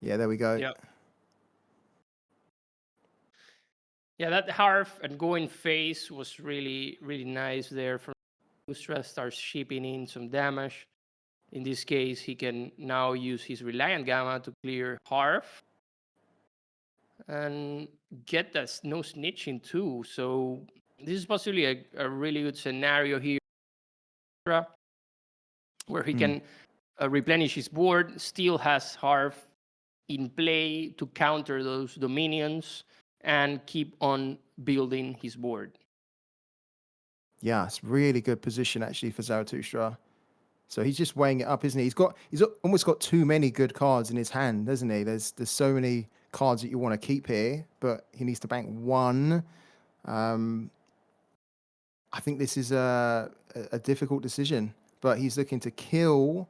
Yeah, there we go. Yep. Yeah, that Harf and going face was really, really nice there. From Zaratustraa starts shipping in some damage. In this case, he can now use his Reliant Gamma to clear Harf and get that no snitching too. So this is possibly a really good scenario here where he can replenish his board, still has Harf in play to counter those dominions and keep on building his board. Yeah, it's really good position actually for Zaratustraa. So he's just weighing it up, isn't he? He's almost got too many good cards in his hand, doesn't he? There's so many cards that you want to keep here, but he needs to bank one. I think this is a difficult decision, but he's looking to kill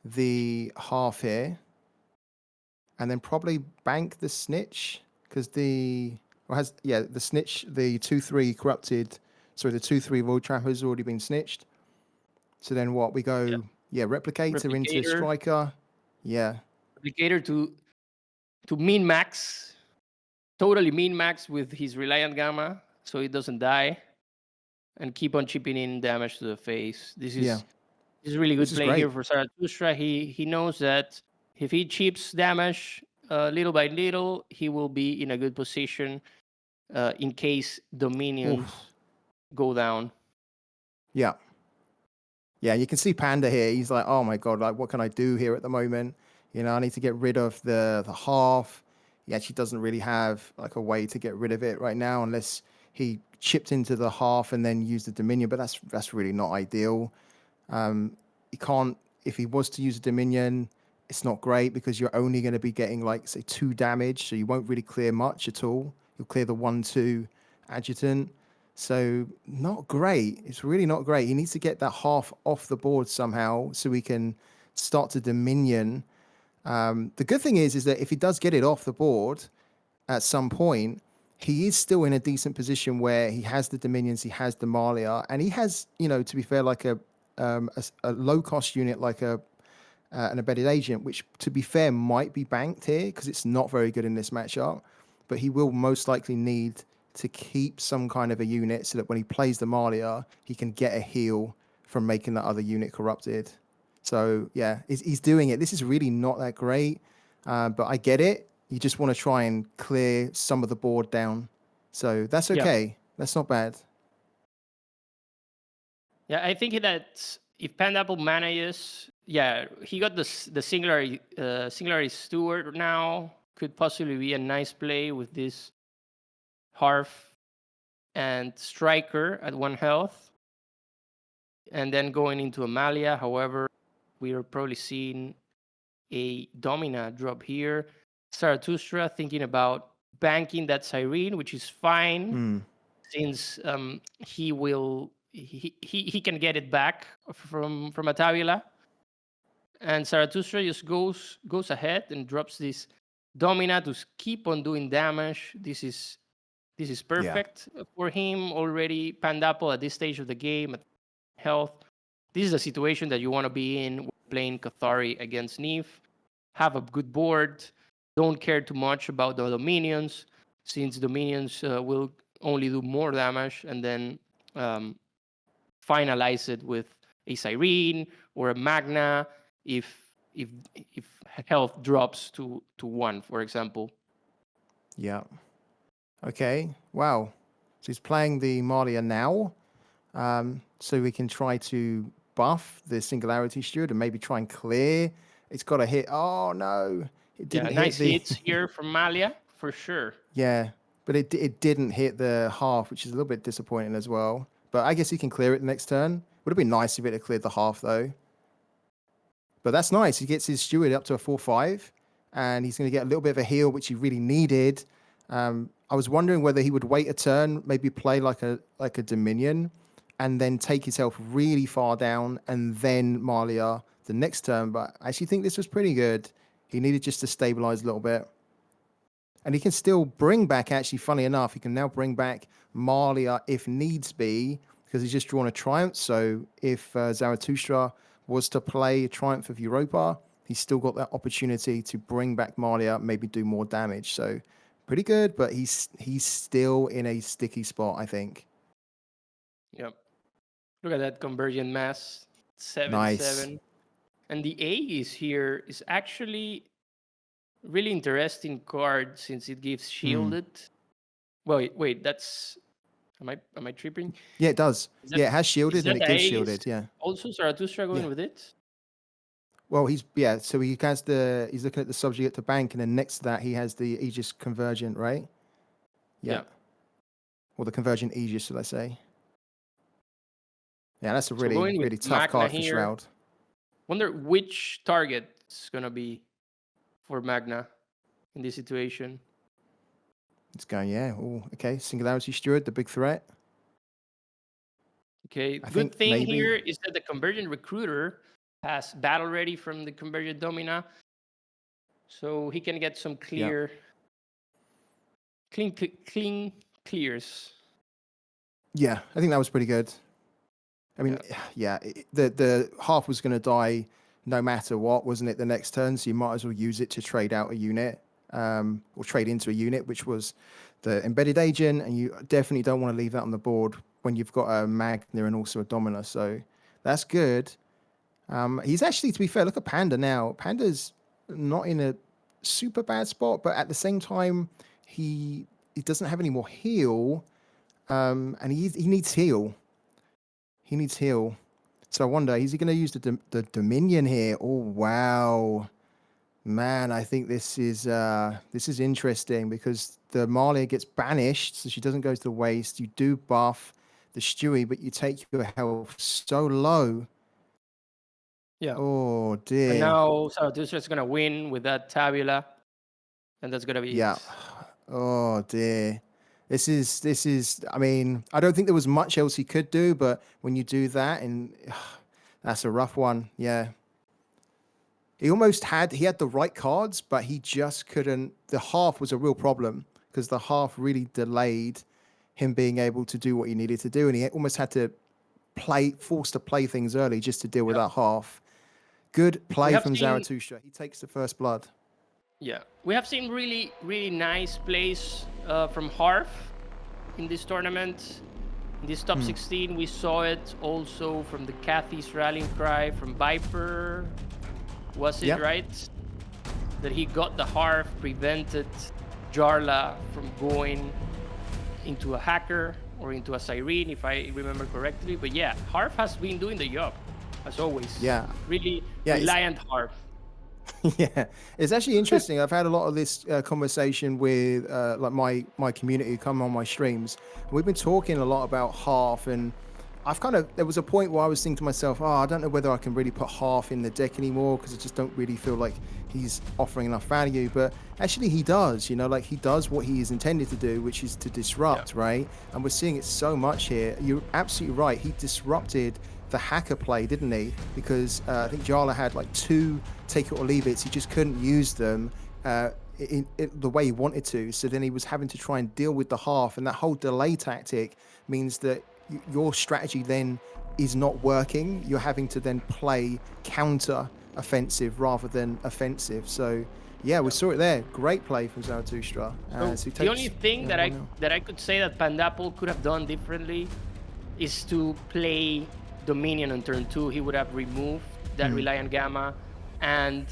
the half here, and then probably bank the snitch because the snitch, the 2/3 corrupted. Sorry, the 2/3 void trap has already been snitched. So then what? We go, replicator into striker. Yeah. Replicator to min max, totally min max with his Reliant Gamma, so it doesn't die, and keep on chipping in damage to the face. This is really good play here for Zaratustraa. He knows that if he chips damage little by little, he will be in a good position in case dominions go down. Yeah. Yeah, you can see Panda here. He's like, oh my God, like what can I do here at the moment? I need to get rid of the half. He actually doesn't really have like a way to get rid of it right now unless he chipped into the half and then used the Dominion, but that's really not ideal. He can't, if he was to use a Dominion, it's not great because you're only going to be getting like say 2 damage, so you won't really clear much at all. You'll clear the 1/2 adjutant. So not great. It's really not great. He needs to get that half off the board somehow so we can start to Dominion. The good thing is that if he does get it off the board at some point, he is still in a decent position where he has the Dominions, he has the Malia, and he has, to be fair, like a low cost unit like an embedded agent, which to be fair might be banked here because it's not very good in this matchup. But he will most likely need to keep some kind of a unit so that when he plays the Malia, he can get a heal from making that other unit corrupted. So yeah, he's doing it. This is really not that great, but I get it. You just want to try and clear some of the board down. So that's okay. Yeah. That's not bad. Yeah, I think that if Pandapple manages, he got the Singularity Steward now. Could possibly be a nice play with this Harf and Striker at 1 health. And then going into Amalia. However, we are probably seeing a Domina drop here. Zaratustraa thinking about banking that Cyrene, which is fine since he can get it back from Atavila. And Zaratustraa just goes ahead and drops this Domina to keep on doing damage. This is perfect for him already. Pandapple at this stage of the game at health. This is a situation that you want to be in playing Cathari against Neve. Have a good board. Don't care too much about the Dominions, since Dominions will only do more damage, and then finalize it with a Siren or a Magna if health drops to 1, for example. Yeah. Okay. Wow. So he's playing the Malia now. So we can try to buff the Singularity Steward and maybe try and clear. It's got to hit. Oh, no. It didn't hit nice the... hits here from Malia, for sure. Yeah. But it didn't hit the half, which is a little bit disappointing as well. But I guess he can clear it the next turn. Would have been nice if it had cleared the half, though. But that's nice. He gets his Steward up to a 4-5. And he's going to get a little bit of a heal, which he really needed. I was wondering whether he would wait a turn, maybe play like a Dominion, and then take his health really far down, and then Malia the next turn. But I actually think this was pretty good. He needed just to stabilize a little bit. And he can still bring back, actually, funny enough, he can now bring back Malia if needs be, because he's just drawn a Triumph. So if Zaratustraa was to play a Triumph of Europa, he's still got that opportunity to bring back Malia, maybe do more damage. So pretty good, but he's still in a sticky spot, I think. Yep. Look at that Convergent Mass. 7-7. Nice. And the Aegis here is actually really interesting card since it gives shielded. Wait, that's... Am I tripping? Yeah, it does. That, it has shielded and it gives Aegis shielded, yeah. Also Zaratustraa going with it? Well, he's looking at the subject to bank, and then next to that he has the Aegis Convergent, right? Yeah. Or the Convergent Aegis, should I say? Yeah, that's a really tough Magna card for here. Shroud. Wonder which target is gonna be for Magna in this situation. It's going, yeah. Oh, okay. Singularity Steward, the big threat. Okay. I Good think thing maybe... here is that the Convergent Recruiter has battle ready from the Convergent Domina, so he can get some clean clears. Yeah, I think that was pretty good. I mean, the half was going to die no matter what, wasn't it, the next turn? So you might as well use it to trade out a unit, or trade into a unit, which was the Embedded Agent, and you definitely don't want to leave that on the board when you've got a Magna and also a Domina. So that's good. He's actually, to be fair, look at Panda now. Panda's not in a super bad spot, but at the same time, he doesn't have any more heal, and he needs heal. He needs heal. So I wonder, is he going to use the Dominion here? Oh, wow. Man, I think this is interesting because the Malia gets banished, so she doesn't go to the waste. You do buff the Stewie, but you take your health so low. Yeah. Oh, dear. And now Zaratustraa is going to win with that Tabula, and that's going to be it. Oh, dear. This is, I mean, I don't think there was much else he could do, but when you do that, and that's a rough one. Yeah. He had the right cards, but he just couldn't. The half was a real problem because the half really delayed him being able to do what he needed to do. And he almost had to forced to play things early just to deal with that half. Good play from Zaratustraa. He takes the first blood. Yeah, we have seen really, really nice plays from Harf in this tournament. In this top 16, we saw it also from the Cathy's rallying cry from Viper. Was it right? That he got the Harf, prevented Jarla from going into a hacker or into a Siren, if I remember correctly. But yeah, Harf has been doing the job, as always. Yeah. Really reliant Harf. Yeah, it's actually interesting. I've had a lot of this conversation with like my community who come on my streams. We've been talking a lot about Half, and there was a point where I was thinking to myself, I don't know whether I can really put Half in the deck anymore because I just don't really feel like he's offering enough value. But actually he does, like he does what he is intended to do, which is to disrupt, right? And we're seeing it so much here. You're absolutely right. He disrupted the hacker play, didn't he? Because I think Jarla had like 2 take it or leave it. He just couldn't use them in the way he wanted to. So then he was having to try and deal with the Half, and that whole delay tactic means that your strategy then is not working. You're having to then play counter offensive rather than offensive. So yeah, we saw it there. Great play from Zaratustraa. So the only thing that I could say that Pandapple could have done differently is to play Dominion on turn 2. He would have removed that Reliant Gamma and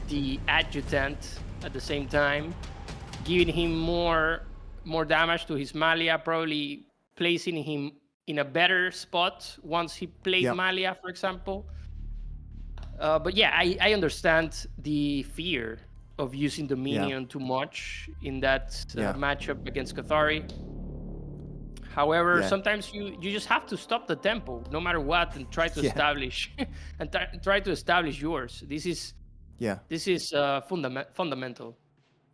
the Adjutant at the same time, giving him more damage to his Malia, probably placing him in a better spot once he played Malia, for example. But yeah, I understand the fear of using Dominion too much in that matchup against Cathari. However, sometimes you just have to stop the tempo, no matter what, and try to establish and try to establish yours. This is fundamental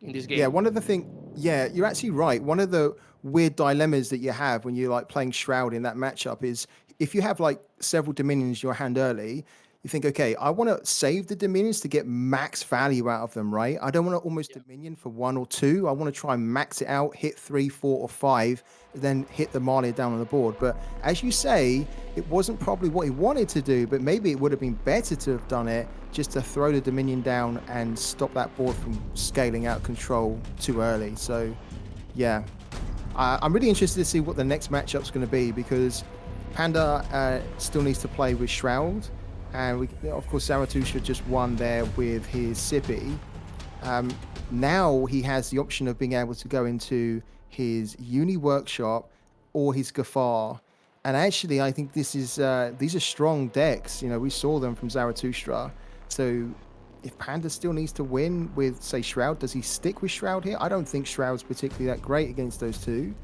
in this game. Yeah, one of the things, you're actually right. One of the weird dilemmas that you have when you're like playing Shroud in that matchup is if you have like several Dominions in your hand early, you think, okay, I want to save the Dominions to get max value out of them, right? I don't want to almost Dominion for 1 or 2. I want to try and max it out, hit 3, 4, or 5, then hit the Malia down on the board. But as you say, it wasn't probably what he wanted to do, but maybe it would have been better to have done it just to throw the Dominion down and stop that board from scaling out control too early. So, yeah. I'm really interested to see what the next matchup's going to be because Panda still needs to play with Shroud. And of course, Zaratustraa just won there with his Sippy. Now he has the option of being able to go into his Uni Workshop or his Gafar. And actually, I think this is these are strong decks. You know, we saw them from Zaratustraa. So if Panda still needs to win with, say, Shroud, does he stick with Shroud here? I don't think Shroud's particularly that great against those two.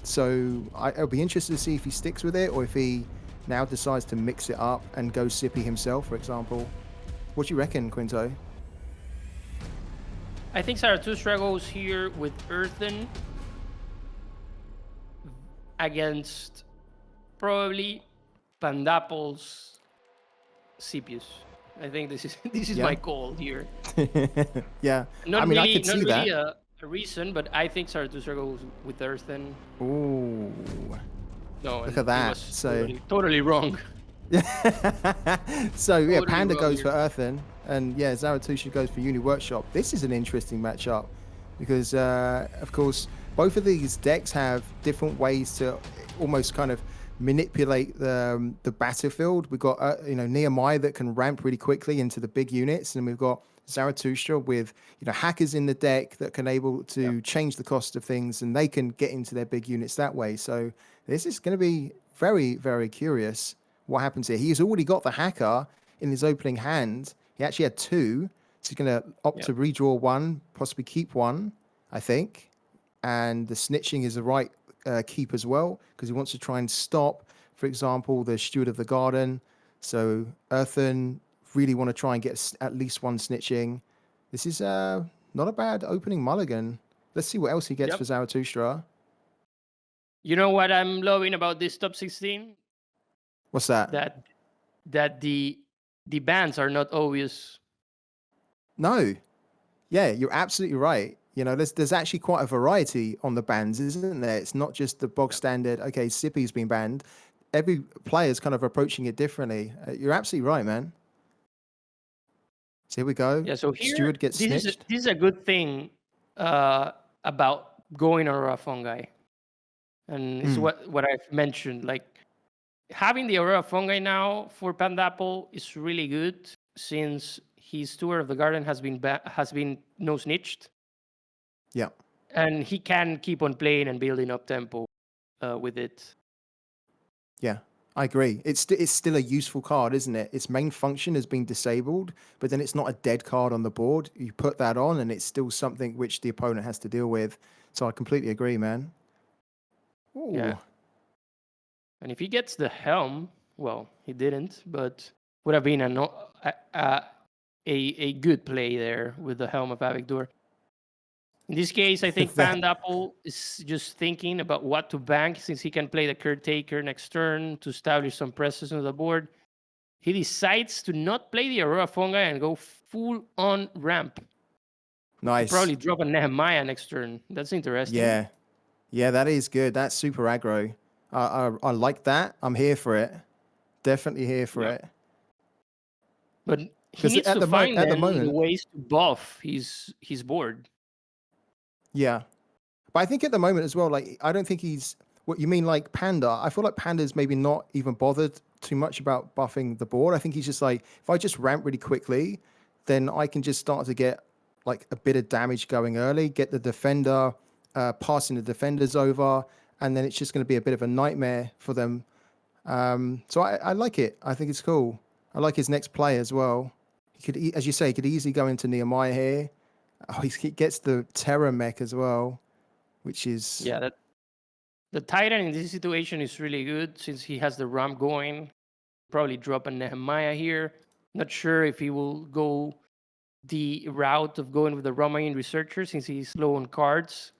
So I'll be interested to see if he sticks with it or if he now decides to mix it up and go Sippy himself, for example. What do you reckon, Quinto? I think Zaratustraa goes here with Earthen against probably Pandapple's Sipius. I think this is my call here. Yeah, Not I mean, really, I could see not really that. a reason, but I think Zaratustraa goes with Earthen. Ooh. No, Look at that. Was So totally wrong. So yeah, Totally Panda wrong goes here. for Earthen, and yeah, Zaratustraa goes for Uni Workshop. This is an interesting matchup because, of course, both of these decks have different ways to almost kind of manipulate the battlefield. We've got Nehemiah that can ramp really quickly into the big units, and we've got Zaratustraa with hackers in the deck that can able to change the cost of things, and they can get into their big units that way. So this is going to be very, very curious what happens here. He's already got the hacker in his opening hand. He actually had 2, so he's going to opt to redraw 1, possibly keep 1, I think. And the snitching is the right keep as well, because he wants to try and stop, for example, the Steward of the Garden. So Earthen really want to try and get at least 1 snitching. This is not a bad opening mulligan. Let's see what else he gets for Zaratustraa. You know what I'm loving about this top 16? What's that? That the bans are not obvious. No. Yeah, you're absolutely right. There's actually quite a variety on the bans, isn't there? It's not just the bog standard, okay, Sippy's been banned. Every player's kind of approaching it differently. You're absolutely right, man. So here we go. Yeah, so here, Steward gets snitched. This is a good thing about going Aurora Fungi. And it's what I've mentioned. Like, having the Aurora Fungi now for Pandapple is really good since his Steward of the Garden has been no snitched. Yeah. And he can keep on playing and building up tempo with it. Yeah, I agree. It's still a useful card, isn't it? Its main function has been disabled, but then it's not a dead card on the board. You put that on and it's still something which the opponent has to deal with. So I completely agree, man. Ooh. Yeah. And if he gets the Helm, well, he didn't, but would have been a good play there with the Helm of Avigdor. In this case, I think Pandapple is just thinking about what to bank since he can play the Caretaker next turn to establish some presence on the board. He decides to not play the Aurora Fungi and go full on ramp. Nice. He'll probably drop a Nehemiah next turn. That's interesting. Yeah. Yeah, that is good. That's super aggro. I like that. I'm here for it. Definitely here for it. But he needs to find the ways to buff his board. Yeah. But I think at the moment as well, like, I don't think he's What you mean, like Panda? I feel like Panda's maybe not even bothered too much about buffing the board. I think he's just like, if I just ramp really quickly, then I can just start to get like a bit of damage going early, get the defender, passing the defenders over, and then it's just going to be a bit of a nightmare for them. So I like it. I think it's cool. I like his next play as well. He could, as you say, he could easily go into Nehemiah here. Oh, he gets the Terror mech as well, which is Yeah, the Titan in this situation is really good since he has the ramp going. Probably drop a Nehemiah here. Not sure if he will go the route of going with the Romain Researcher since he's low on cards.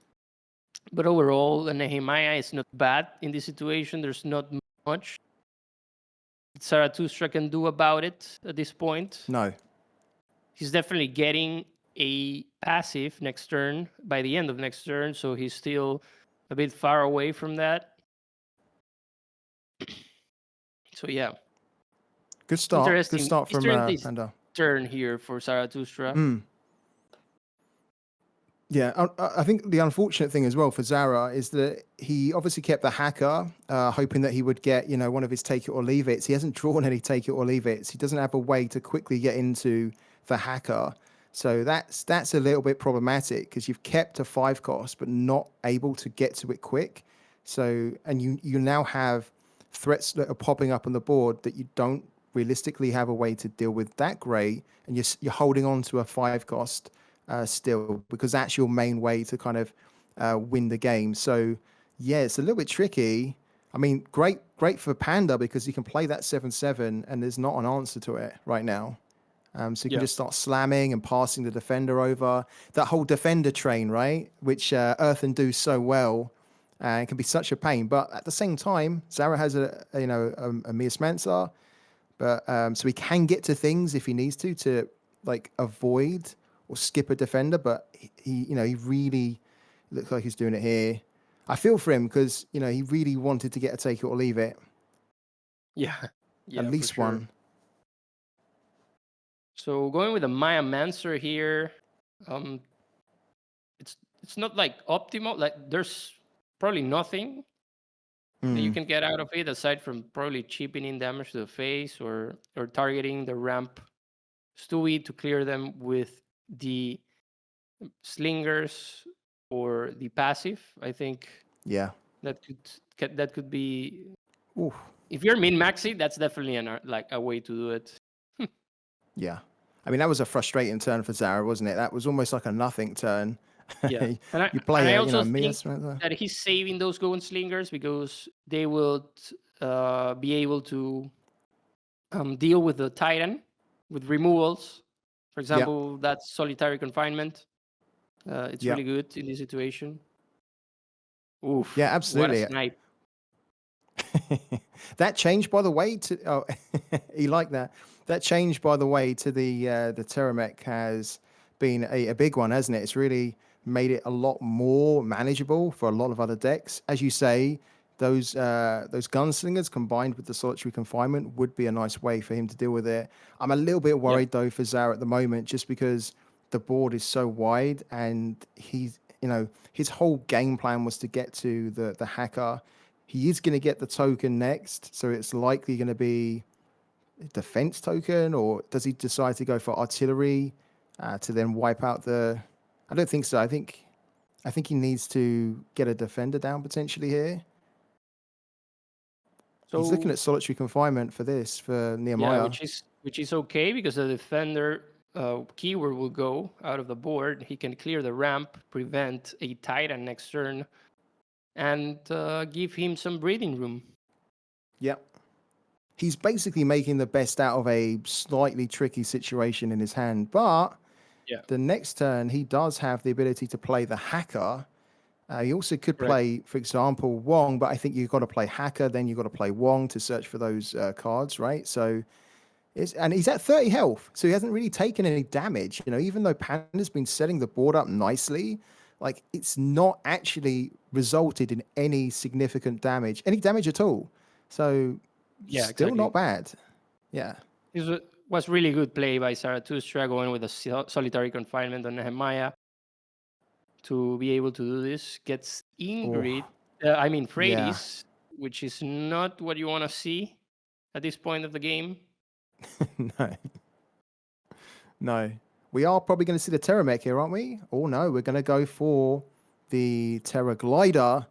But overall, a Nehemiah is not bad in this situation. There's not much Zaratustraa can do about it at this point. no. He's definitely getting a passive next turn by the end of next turn, so he's still a bit far away from that. So yeah, Good start. Good interesting. start from Interesting Panda. turn here for Zaratustraa. Mm. Yeah, I think the unfortunate thing as well for Zara is that he obviously kept the hacker, hoping that he would get, one of his take it or leave it. He hasn't drawn any take it or leave it. He doesn't have a way to quickly get into the hacker. So that's a little bit problematic because you've kept a 5 cost but not able to get to it quick. So, and you now have threats that are popping up on the board that you don't realistically have a way to deal with that great, and you're holding on to a 5 cost. Still, because that's your main way to kind of win the game. So yeah, it's a little bit tricky. I mean, great for Panda because he can play that 7/7 and there's not an answer to it right now. So you can just start slamming and passing the defender over. That whole defender train, right? Which Earthen do so well, and it can be such a pain. But at the same time, Zara has a Miasmancer, but so he can get to things if he needs to like avoid or skip a defender, but he really looks like he's doing it here. I feel for him because, he really wanted to get a take it or leave it. Yeah, At least for sure. one. So going with a Maya Mancer here, it's not like optimal. Like there's probably nothing that you can get out of it aside from probably cheapening damage to the face or targeting the ramp Stewie to clear them with the slingers or the passive. I think Yeah. that could be. Oof. If you're min maxi, that's definitely a way to do it. Yeah. I mean, that was a frustrating turn for Zara, wasn't it? That was almost like a nothing turn. Yeah, and You play I a, also Mia think Spencer. that he's saving those Goen Slingers because they will be able to deal with the Titan with removals. For example, that's solitary confinement. It's really good in this situation. Oof. Yeah, What absolutely. a snipe. That changed, by the way, to he liked that. That change, by the way, to the Terramech has been a big one, hasn't it? It's really made it a lot more manageable for a lot of other decks. As you say, those gunslingers combined with the solitary confinement would be a nice way for him to deal with it. I'm a little bit worried though for Zara at the moment, just because the board is so wide and he's his whole game plan was to get to the hacker. He is going to get the token next, so it's likely going to be a defense token, or does he decide to go for artillery to then wipe out the? I don't think so. I think he needs to get a defender down potentially here. So he's looking at solitary confinement for Nehemiah. Yeah, which is okay because the defender keyword will go out of the board. He can clear the ramp, prevent a Titan next turn, and give him some breathing room. Yep. He's basically making the best out of a slightly tricky situation in his hand. But the next turn, he does have the ability to play the hacker. He also could play, for example, Wong, but I think you've got to play hacker, then you've got to play Wong to search for those cards, right? So, and he's at 30 health, so he hasn't really taken any damage. Even though Panda's been setting the board up nicely, like it's not actually resulted in any significant damage, any damage at all. So, still not bad. Yeah. This was really good play by Zaratustraa going with a solitary confinement on Nehemiah to be able to do this. Gets Ingrid I mean, Yeah. Frades, which is not what you want to see at this point of the game. No. No. We are probably going to see the Terra Mech here, aren't we? Oh, no. We're going to go for the Terra Glider.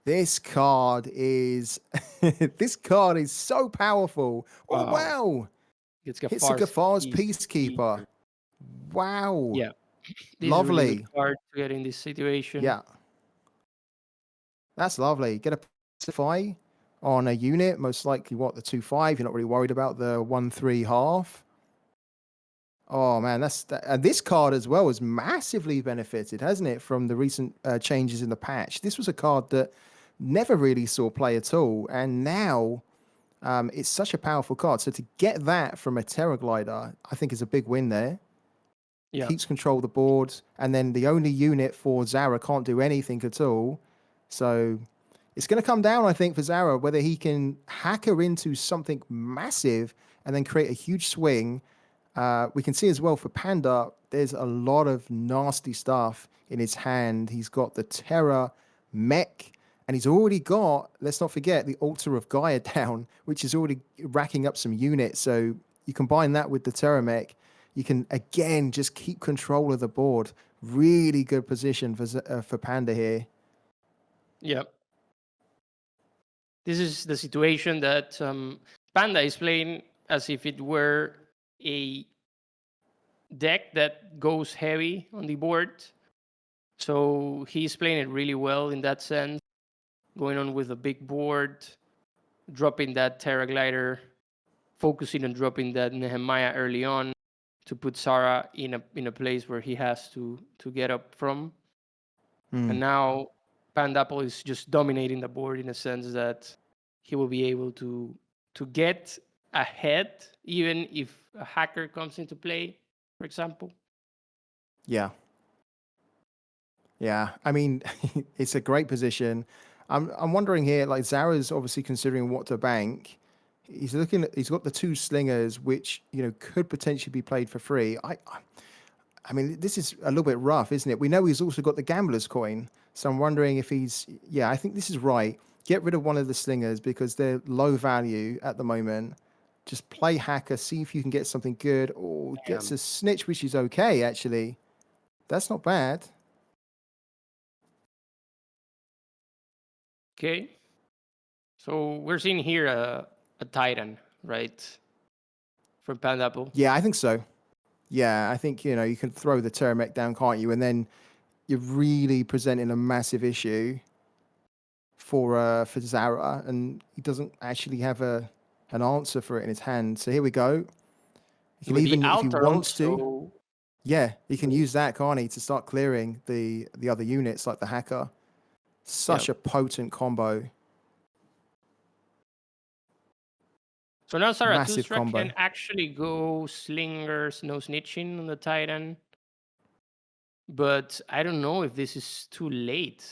This card is... this card is so powerful. Oh, wow. It's It's a Gafar's Peacekeeper. Wow. Yeah. This is a really Lovely. good card to get in this situation. Yeah. That's lovely. Get a pacify on a unit, most likely what, the 2/5. You're not really worried about the 1/3 half. Oh man, and this card as well has massively benefited, hasn't it, from the recent changes in the patch. This was a card that never really saw play at all, and now it's such a powerful card. So to get that from a Terra Glider, I think is a big win there. Yeah. Keeps control of the board, and then the only unit for Zara can't do anything at all. So it's going to come down, I think, for Zara, whether he can hack her into something massive and then create a huge swing. We can see as well for Panda, there's a lot of nasty stuff in his hand. He's got the Terra Mech, and he's already got, let's not forget, the Altar of Gaia down, which is already racking up some units. So you combine that with the Terra Mech, you can, again, just keep control of the board. Really good position for Panda here. Yeah. This is the situation that Panda is playing as if it were a deck that goes heavy on the board. So he's playing it really well in that sense, going on with a big board, dropping that Terra Glider, focusing on dropping that Nehemiah early on to put Soraa in a place where he has to get up from. And now Pandapple is just dominating the board in a sense that he will be able to get ahead even if a hacker comes into play, for example. Yeah. Yeah. I mean, it's a great position. I'm wondering here, like Zara's obviously considering what to bank. He's got the 2 slingers, which, could potentially be played for free. I mean, this is a little bit rough, isn't it? We know he's also got the Gambler's Coin. So I'm wondering if I think this is right. Get rid of one of the slingers because they're low value at the moment. Just play hacker, see if you can get something good. Or gets a snitch, which is okay, actually. That's not bad. Okay. So we're seeing here a Titan, right? From Pandapple. Yeah, I think so. Yeah, I think, you can throw the Terra Mech down, can't you? And then you're really presenting a massive issue for Zara, and he doesn't actually have an answer for it in his hand. So here we go. He can even, if he wants to, yeah, he can use that, can't he, to start clearing the other units like the hacker. Such a potent combo. So now Zaratustraa can actually go slingers, no snitching on the Titan. But I don't know if this is too late.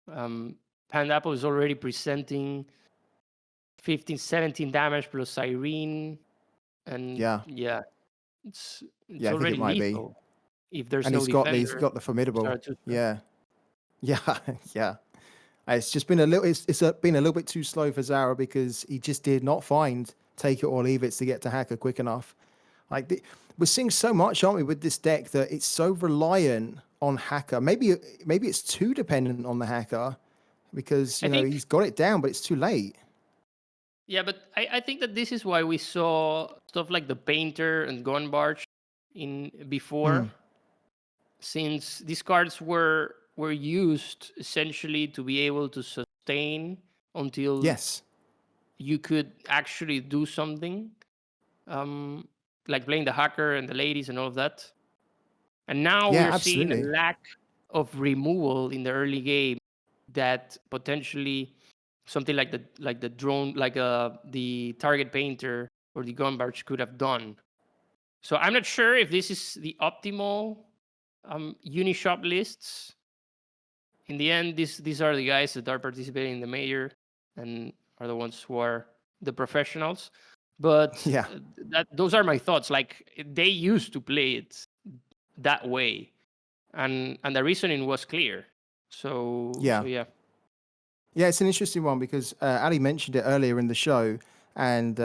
Pandapple is already presenting 15, 17 damage plus Irene. And it's already lethal. If there's no defender. He's got the formidable. Yeah. Yeah. It's just been it's been a little bit too slow for Zara because he just did not find take it or leave it to get to hacker quick enough. We're seeing so much, aren't we, with this deck that it's so reliant on hacker. Maybe it's too dependent on the hacker because he's got it down, but it's too late. Yeah, but I think that this is why we saw stuff like the Painter and Gunbarge before, since these cards were used essentially to be able to sustain until you could actually do something, like playing the hacker and the ladies and all of that. And now we're seeing a lack of removal in the early game that potentially something like the drone, like the Target Painter or the Gunbarge could have done. So I'm not sure if this is the optimal Unishop lists. In the end, these are the guys that are participating in the major and are the ones who are the professionals. But those are my thoughts. Like, they used to play it that way, and the reasoning was clear. So yeah. Yeah, it's an interesting one because Ali mentioned it earlier in the show, and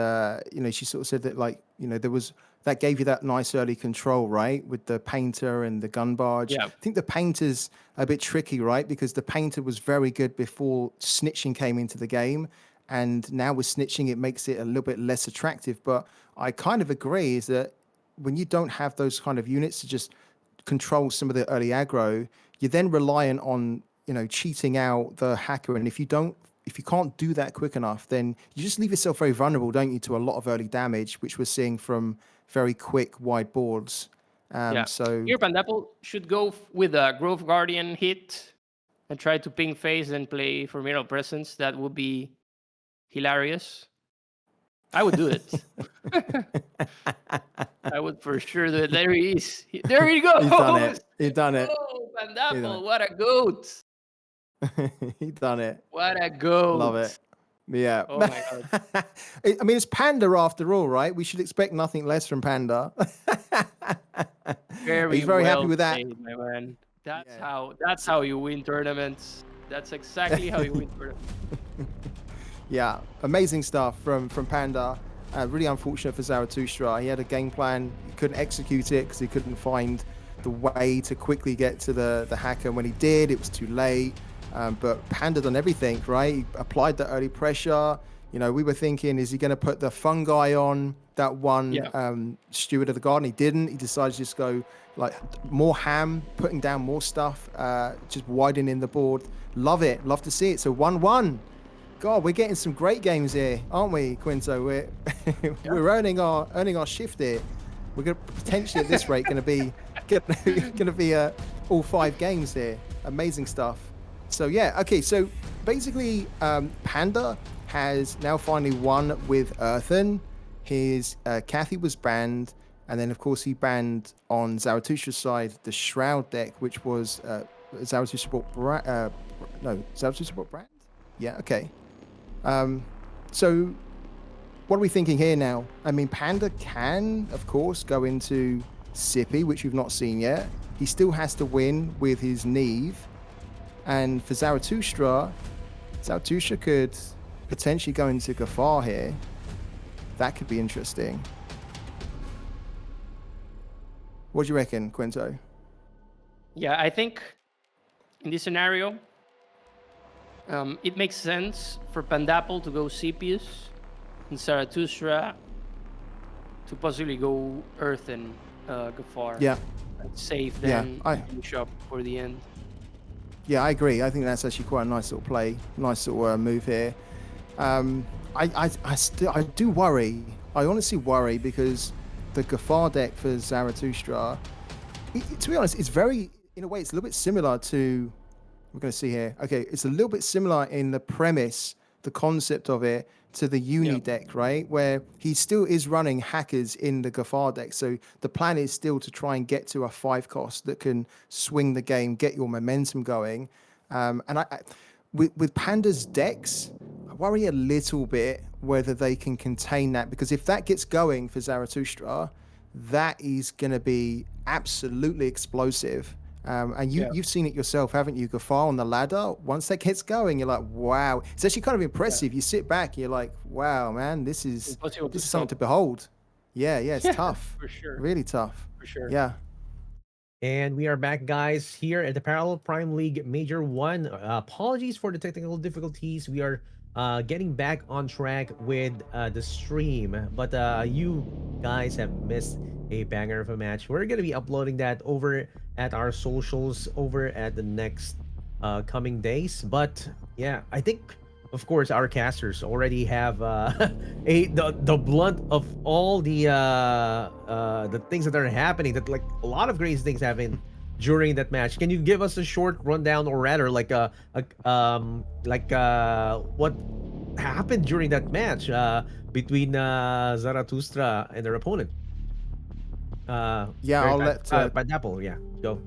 she sort of said that there was that gave you that nice early control, right, with the painter and the gun barge. Yeah. I think the painter's a bit tricky, right, because the painter was very good before snitching came into the game, and now with snitching it makes it a little bit less attractive. But I kind of agree is that when you don't have those kind of units to just control some of the early aggro, you're then reliant on cheating out the hacker. And if you can't do that quick enough, then you just leave yourself very vulnerable, don't you, to a lot of early damage, which we're seeing from very quick wide boards. So here Pandapple should go with a Grove Guardian hit and try to ping phase and play Formidable Presence. That would be hilarious. I would do it. I would for sure do it. There he is. There he goes. He's done it. He's done it. Oh, Pandapple, what a goat. He's done it. What a goat. Love it. Yeah. Oh my God. I mean, it's Panda after all, right? We should expect nothing less from Panda. He's very happy with that. Played, my man. That's how you win tournaments. That's exactly how you win tournaments. Yeah, amazing stuff from Panda. Really unfortunate for Zaratustraa. He had a game plan. He couldn't execute it because he couldn't find the way to quickly get to the hacker. When he did, it was too late. But Panda done everything, right? He applied the early pressure. We were thinking, is he going to put the fungi on that one steward of the garden? He didn't. He decided to just go more ham, putting down more stuff, just widening the board. Love it. Love to see it. So 1-1. God, we're getting some great games here, aren't we, Quinto? We're earning our shift here. We're going to potentially at this rate going to be all 5 games here. Amazing stuff. So yeah, okay. So basically, Panda has now finally won with Earthen. His Kathy was banned, and then of course he banned on Zaratustra's side the Shroud deck, which was Zaratustra brought Zaratustra brought Brand. Yeah, okay. So what are we thinking here now? I mean, Panda can, of course, go into Sippy, which we've not seen yet. He still has to win with his Neve. And for Zaratustra could potentially go into Gafar here. That could be interesting. What do you reckon, Quinto? Yeah, I think in this scenario, it makes sense for Pandapple to go Cepius and Zaratustraa to possibly go Earth and Gafar. Yeah. And save them finish up for the end. Yeah, I agree. I think that's actually quite a nice little play, nice little move here. I do worry. I honestly worry because the Gafar deck for Zaratustraa, to be honest, it's very, in a way, it's a little bit similar to, we're going to see here. Okay, it's a little bit similar in the premise, the concept of it, to the Uni deck, right? Where he still is running hackers in the Gafar deck. So the plan is still to try and get to a 5 cost that can swing the game, get your momentum going. And with Panda's decks, I worry a little bit whether they can contain that, because if that gets going for Zaratustraa, that is going to be absolutely explosive. And you've seen it yourself, haven't you? Gafar on the ladder, once that gets going, you're like, wow. It's actually kind of impressive. You sit back and you're like, wow, man, this is something to behold. Yeah, it's tough. For sure. Really tough. For sure. Yeah. And we are back, guys, here at the Parallel Prime League Major 1. Apologies for the technical difficulties. We are getting back on track with the stream. But you guys have missed a banger of a match. We're going to be uploading that over at our socials over at the next coming days. But yeah, I think, of course, our casters already have the blunt of all the things that are happening. That like a lot of crazy things happen during that match. Can you give us a short rundown, or rather, like what happened during that match between Zaratustraa and their opponent? I'll let Pandapple. Yeah, go.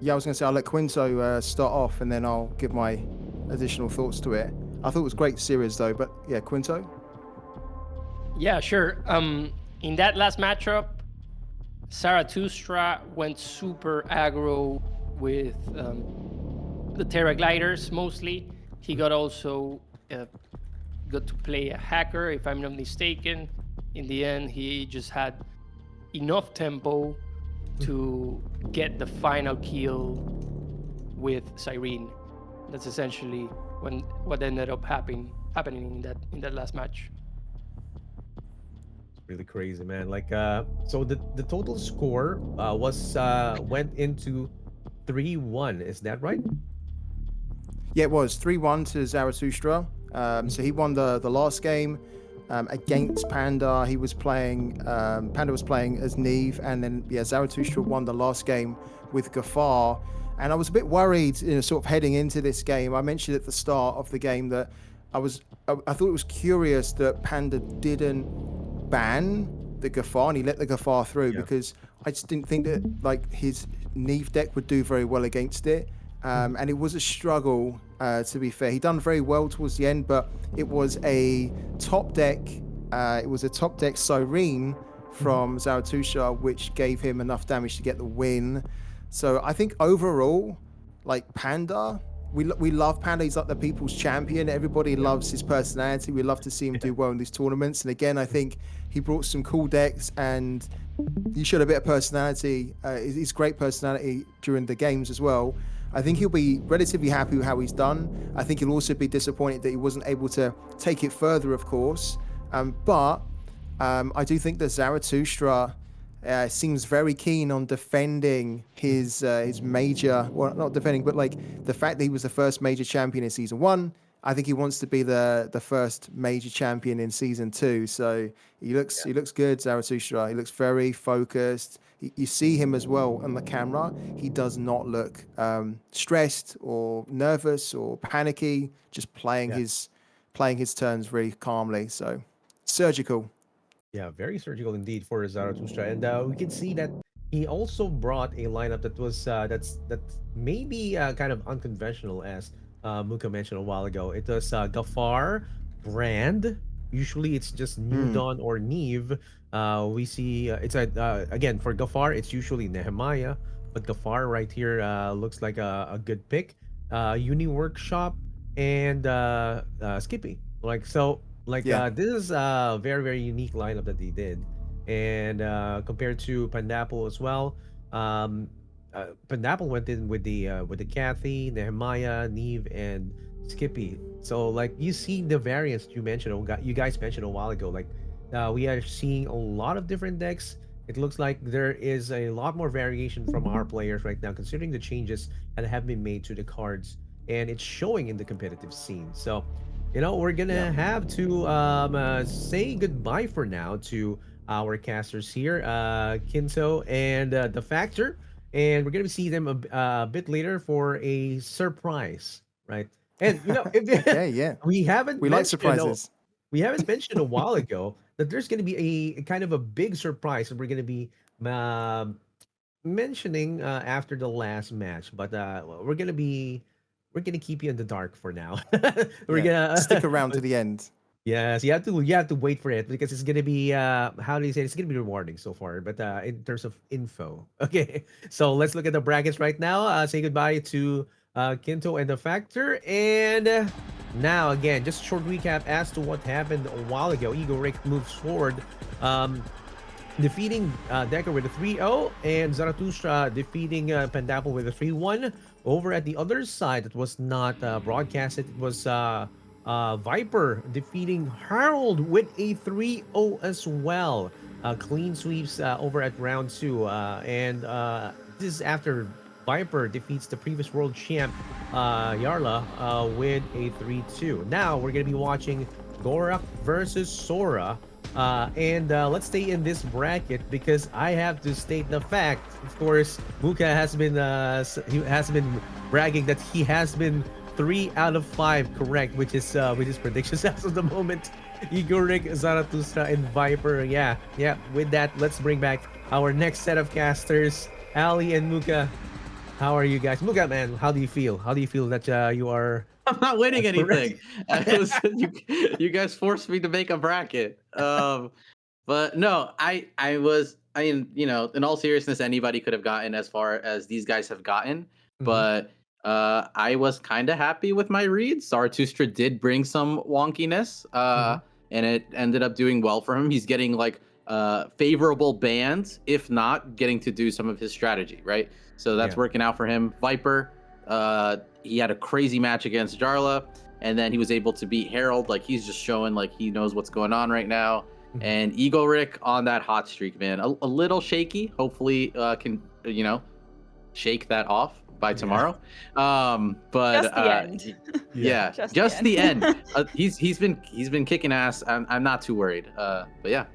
Yeah, I was going to say I'll let Quinto start off, and then I'll give my additional thoughts to it. I thought it was a great series, though. But yeah, Quinto. Yeah, sure. In that last matchup, Zaratustraa went super aggro with the Terra Gliders mostly. He got also got to play a hacker, if I'm not mistaken. In the end, he just had enough tempo to get the final kill with Cyrene. That's essentially what ended up happening in that last match. Really crazy, man. Like, so the total score was went into 3-1. Is that right? Yeah, it was 3-1 to Zaratustraa. So he won the last game against Panda. He was playing. Panda was playing as Neve, and then Zaratustraa won the last game with Gafar. And I was a bit worried, sort of heading into this game. I mentioned at the start of the game that I thought it was curious that Panda didn't ban the Gafar and he let the Gafar through, because I just didn't think that like his Neve deck would do very well against it. And it was a struggle, to be fair. He done very well towards the end, but it was a top deck. It was a top deck Cyrene from Zaratustraa, which gave him enough damage to get the win. So I think overall, like Panda, we love Panda. He's like the people's champion. Everybody loves his personality. We love to see him do well in these tournaments. And again, I think he brought some cool decks and he showed a bit of personality. His great personality during the games as well. I think he'll be relatively happy with how he's done. I think he'll also be disappointed that he wasn't able to take it further, of course. But I do think that Zaratustraa seems very keen on defending his major, well, not defending, but like the fact that he was the first major champion in season 1. I think he wants to be the first major champion in season 2. So he looks good, Zaratustraa. He looks very focused. You see him as well on the camera. He does not look stressed or nervous or panicky. Just playing his turns very calmly. So surgical. Yeah, very surgical indeed for Zaratustraa, and we can see that he also brought a lineup that was that's maybe kind of unconventional, as Muka mentioned a while ago. It was Gafar, Brand. Usually, it's just New Dawn or Neve. We see it's again for Gafar, it's usually Nehemiah, but Gafar right here looks like a good pick. Uni Workshop and Skippy. Like so. This is a very, very unique lineup that they did, and compared to Pandapple as well, Pandapple went in with the Kathy, Nehemiah, Neve, and Skippy. So like you see the variants you guys mentioned a while ago. Like we are seeing a lot of different decks. It looks like there is a lot more variation from our players right now, considering the changes that have been made to the cards, and it's showing in the competitive scene. So we're gonna have to say goodbye for now to our casters here, Kinto and the Factor, and we're gonna see them a bit later for a surprise, right? And Yeah. we haven't We like mentioned, surprises. we haven't mentioned a while ago that there's gonna be a kind of a big surprise that we're gonna be mentioning after the last match, but we're gonna keep you in the dark for now. We're gonna Stick around to the end. yes, you have to wait for it because it's gonna be how do you say it's gonna be rewarding so far, but in terms of info. Okay, so let's look at the brackets right now. Say goodbye to Kinto and the Factor, and now again, just a short recap as to what happened a while ago. Egorik moves forward. Defeating Deker with a 3-0, and Zaratustraa defeating Pandapple with a 3-1. Over at the other side, it was not broadcasted. It was Viper defeating Harold with a 3-0 as well. Clean sweeps over at round 2. And this is after Viper defeats the previous world champ, Jarla, with a 3-2. Now we're going to be watching Gorrak versus Soraa. And let's stay in this bracket because I have to state the fact. Of course, Muka has been bragging that he has been 3 out of 5 correct, which is predictions as of the moment. Egorik, Zaratustraa, and Viper. Yeah. With that, let's bring back our next set of casters, Ali and Muka. How are you guys? Muka, man, how do you feel? How do you feel that you are? I'm not winning anything. You guys forced me to make a bracket. But no, I mean, in all seriousness, anybody could have gotten as far as these guys have gotten. But I was kind of happy with my read. Zaratustraa did bring some wonkiness, and it ended up doing well for him. He's getting like favorable bans, if not getting to do some of his strategy, right? So that's Yeah. working out for him. Viper, he had a crazy match against Jarla, and then he was able to beat Herald. Like he's just showing like he knows what's going on right now. And Egorik on that hot streak, man, a little shaky. Hopefully, can shake that off by tomorrow. But Just the end. yeah, just the end. He's been kicking ass. I'm not too worried. But yeah.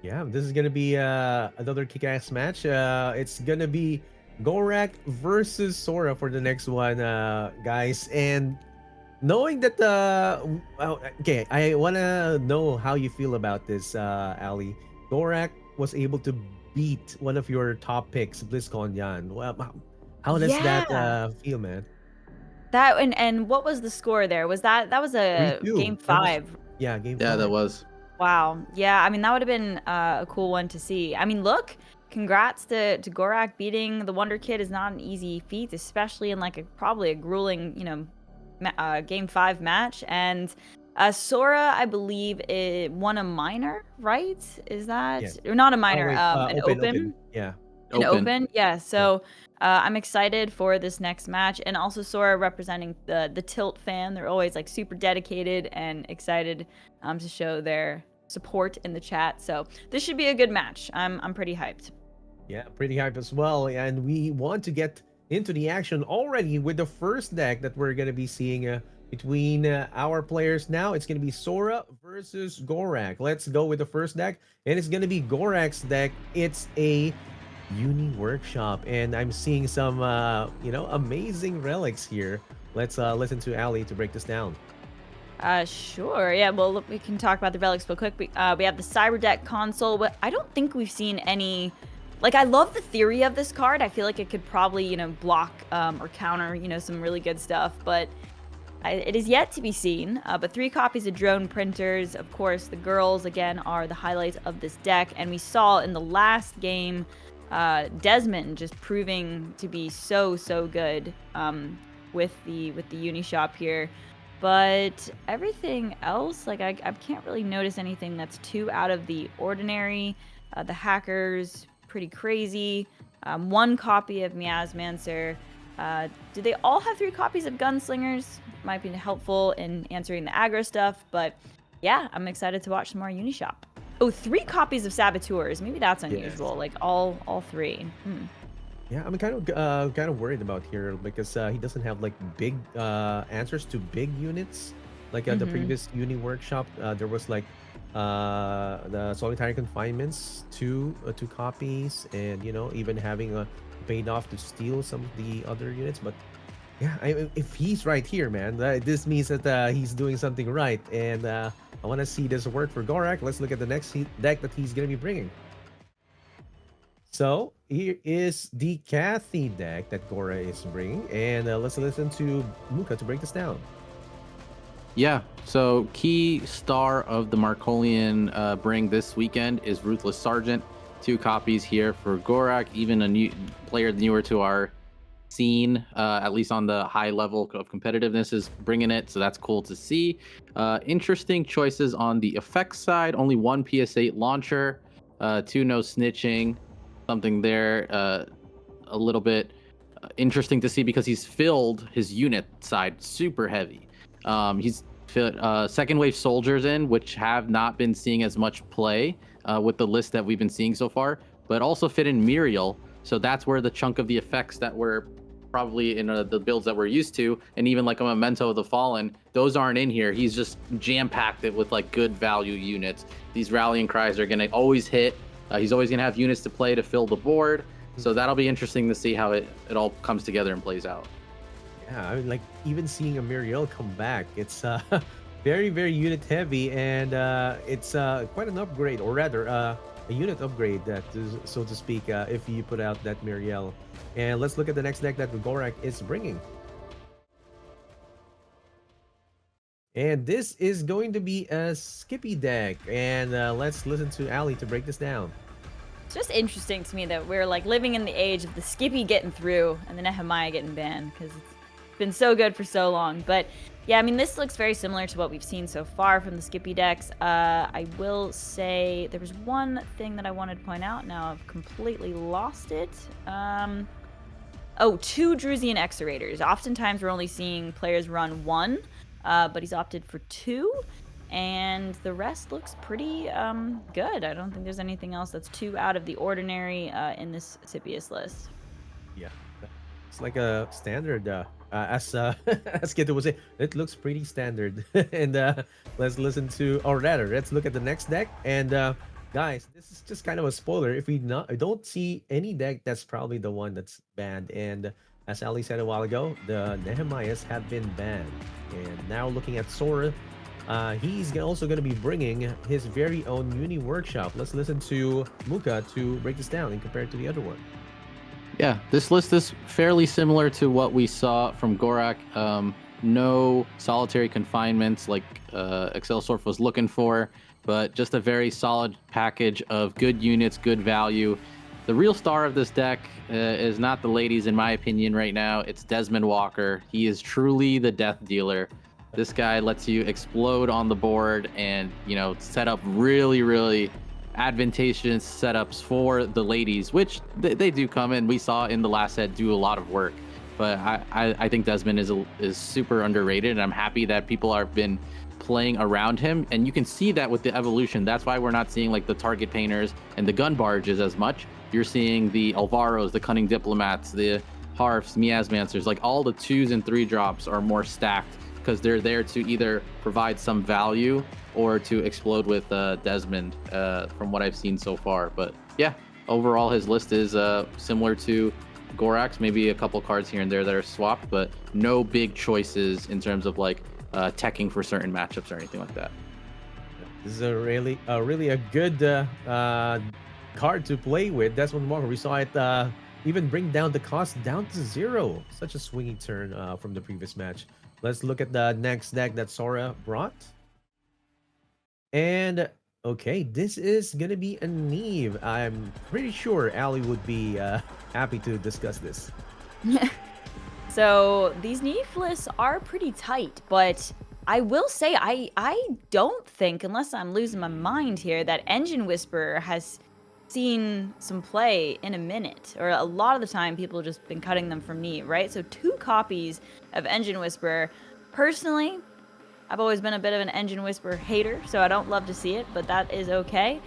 Yeah, this is gonna be another kick-ass match. It's gonna be Gorrak versus Soraa for the next one, guys. And knowing that okay, I wanna know how you feel about this, Ali. Gorrak was able to beat one of your top picks, BlizzCon Yan. Well, how does that feel, man? That and what was the score there? Was that was a 3-2. game That was- 5? Yeah, game Yeah, 5. that was. Wow. Yeah, I mean that would have been a cool one to see. I mean, look, congrats to Gorrak. Beating the Wonder Kid is not an easy feat, especially in like probably a grueling, game 5 match. And Soraa, I believe, it won a minor, right? Is that Yes. or not a Oh, minor? wait, An open. Yeah. An open, yeah. So I'm excited for this next match, and also Soraa representing the Tilt fan. They're always like super dedicated and excited to show their support in the chat. So this should be a good match. I'm pretty hyped. Yeah, pretty hype as well. And we want to get into the action already with the first deck that we're going to be seeing between our players now. It's going to be Soraa versus Gorrak. Let's go with the first deck. And it's going to be Gorrak's deck. It's a Uni Workshop. And I'm seeing some, amazing relics here. Let's listen to Ali to break this down. Sure. Yeah, well, look, we can talk about the relics real quick. We have the Cyber Deck console, but I don't think we've seen any. Like, I love the theory of this card. I feel like it could probably, block or counter, some really good stuff. But it is yet to be seen. But 3 copies of drone printers. Of course, the girls, again, are the highlights of this deck. And we saw in the last game, Desmond just proving to be so good with the Uni shop here. But everything else, like I can't really notice anything that's too out of the ordinary. The hackers, pretty crazy. 1 copy of Miasmancer. Do they all have 3 copies of Gunslingers? Might be helpful in answering the aggro stuff, but yeah, I'm excited to watch some more Unishop. Oh, 3 copies of Saboteurs. Maybe that's unusual. Yes. Like all 3. Yeah, I'm kind of worried about here because he doesn't have like big answers to big units. Like the previous Uni Workshop, there was like the Solitary Confinements, 2 copies, and even having paid off to steal some of the other units. But yeah, if he's right here, man, this means that he's doing something right, and I want to see this work for Gorrak. Let's look at the next deck that he's gonna be bringing. So here is the Kathy deck that Gorrak is bringing, and let's listen to Muka to break this down. Yeah, so key star of the Markolian bring this weekend is Ruthless Sergeant. 2 copies here for Gorrak, even a new player newer to our scene, at least on the high level of competitiveness, is bringing it, so that's cool to see. Interesting choices on the effects side, only 1 PS8 launcher, 2 no snitching, something there a little bit interesting to see because he's filled his unit side super heavy. He's fit second wave soldiers in, which have not been seeing as much play with the list that we've been seeing so far, but also fit in Muriel. So that's where the chunk of the effects that were probably in the builds that we're used to, and even like a Memento of the Fallen, those aren't in here. He's just jam-packed it with like good value units. These rallying cries are gonna always hit. He's always gonna have units to play to fill the board. So that'll be interesting to see how it all comes together and plays out. Yeah, I mean, like even seeing a Muriel come back, it's very unit heavy, and it's quite an upgrade, or rather a unit upgrade, so to speak, if you put out that Muriel. And let's look at the next deck that Gorrak is bringing. And this is going to be a Skippy deck, and let's listen to Ali to break this down. It's just interesting to me that we're like living in the age of the Skippy getting through and the Nehemiah getting banned because it's been so good for so long. But yeah, I mean, this looks very similar to what we've seen so far from the Skippy decks. I will say there was one thing that I wanted to point out. Now I've completely lost it. Oh, 2 Drusian Exorators. Oftentimes we're only seeing players run 1, but he's opted for 2. And the rest looks pretty good. I don't think there's anything else that's too out of the ordinary in this Scipius list. Yeah, it's like a standard. As as Kito was saying, it looks pretty standard. And let's listen to, or rather, let's look at the next deck. And guys, this is just kind of a spoiler. If I don't see any deck, that's probably the one that's banned. And as Ali said a while ago, the Nehemiahs have been banned. And now looking at Soraa. He's also going to be bringing his very own Uni Workshop. Let's listen to Muka to break this down and compare it to the other one. Yeah, this list is fairly similar to what we saw from Gorrak. No solitary confinements like Excelsorf was looking for, but just a very solid package of good units, good value. The real star of this deck is not the ladies, in my opinion, right now. It's Desmond Walker. He is truly the death dealer. This guy lets you explode on the board and, set up really, really advantageous setups for the ladies, which they do come in. We saw in the last set do a lot of work. But I think Desmond is super underrated, and I'm happy that people have been playing around him. And you can see that with the evolution. That's why we're not seeing like the target painters and the gun barges as much. You're seeing the Alvaros, the cunning diplomats, the Harfs, Miasmancers, like all the 2s and 3 drops are more stacked, because they're there to either provide some value or to explode with Desmond, from what I've seen so far. But yeah, overall his list is similar to Gorrak's, maybe a couple cards here and there that are swapped, but no big choices in terms of like teching for certain matchups or anything like that. This is a really a good card to play with. Desmond Walker. We saw it even bring down the cost down to 0. Such a swinging turn from the previous match. Let's look at the next deck that Soraa brought. And okay, this is gonna be a Neve. I'm pretty sure Ali would be happy to discuss this. So these Neve lists are pretty tight, but I will say I don't think, unless I'm losing my mind here, that Engine Whisperer has seen some play in a minute, or a lot of the time people have just been cutting them from Neve, right? So 2 copies of Engine Whisperer. Personally, I've always been a bit of an Engine Whisperer hater, so I don't love to see it, but that is okay.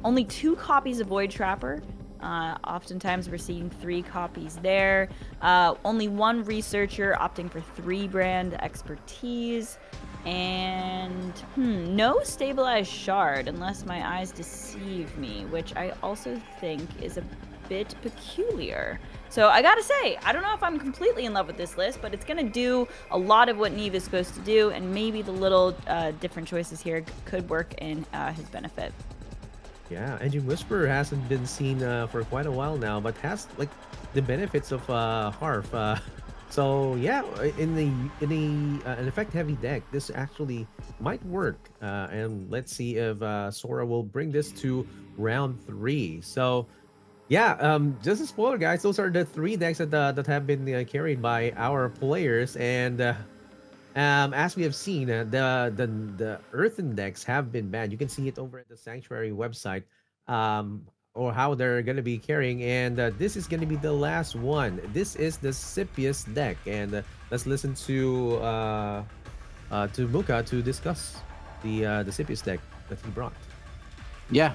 Only 2 copies of Void Trapper. Oftentimes we're seeing 3 copies there. Only 1 researcher opting for 3 brand expertise. And no stabilized shard, unless my eyes deceive me, which I also think is a bit peculiar. So I gotta say, I don't know if I'm completely in love with this list, but it's gonna do a lot of what Neve is supposed to do, and maybe the little different choices here could work in his benefit. Yeah, Engine Whisperer hasn't been seen for quite a while now, but has like the benefits of Harf. So yeah, in an effect heavy deck, this actually might work. And let's see if Soraa will bring this to round 3. So yeah, just a spoiler, guys. Those are the 3 decks that have been carried by our players, and as we have seen, the Earthen decks have been banned. You can see it over at the Sanctuary website, or how they're going to be carrying. And this is going to be the last one. This is the Scipius deck, and let's listen to Muka to discuss the Scipius deck that he brought. Yeah.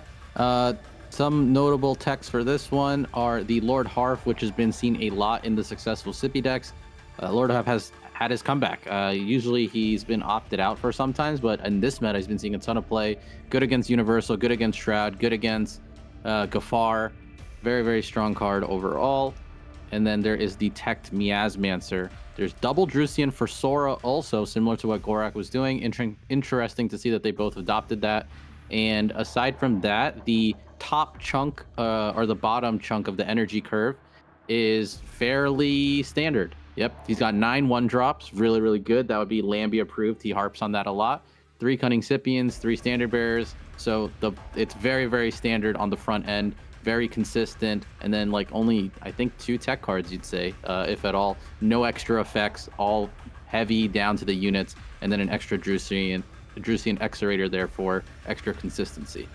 Some notable techs for this one are the Lord Harf, which has been seen a lot in the successful Scippy decks. Lord Harf has had his comeback. Usually he's been opted out for sometimes, but in this meta he's been seeing a ton of play. Good against Universal, good against Shroud, good against Gafar. Very, very strong card overall. And then there is the Teched Miasmancer. There's double Drusian for Soraa, also similar to what Gorrak was doing. Interesting to see that they both adopted that. And aside from that, the top chunk or the bottom chunk of the energy curve is fairly standard. Yep, he's got 9 1-drops, really, really good. That would be Lambie approved. He harps on that a lot. 3 Cunning Sipians, 3 Standard Bearers. So it's very, very standard on the front end, very consistent, and then like only, I think, 2 tech cards, you'd say, if at all. No extra effects, all heavy down to the units, and then an extra Drusian Exorator there for extra consistency.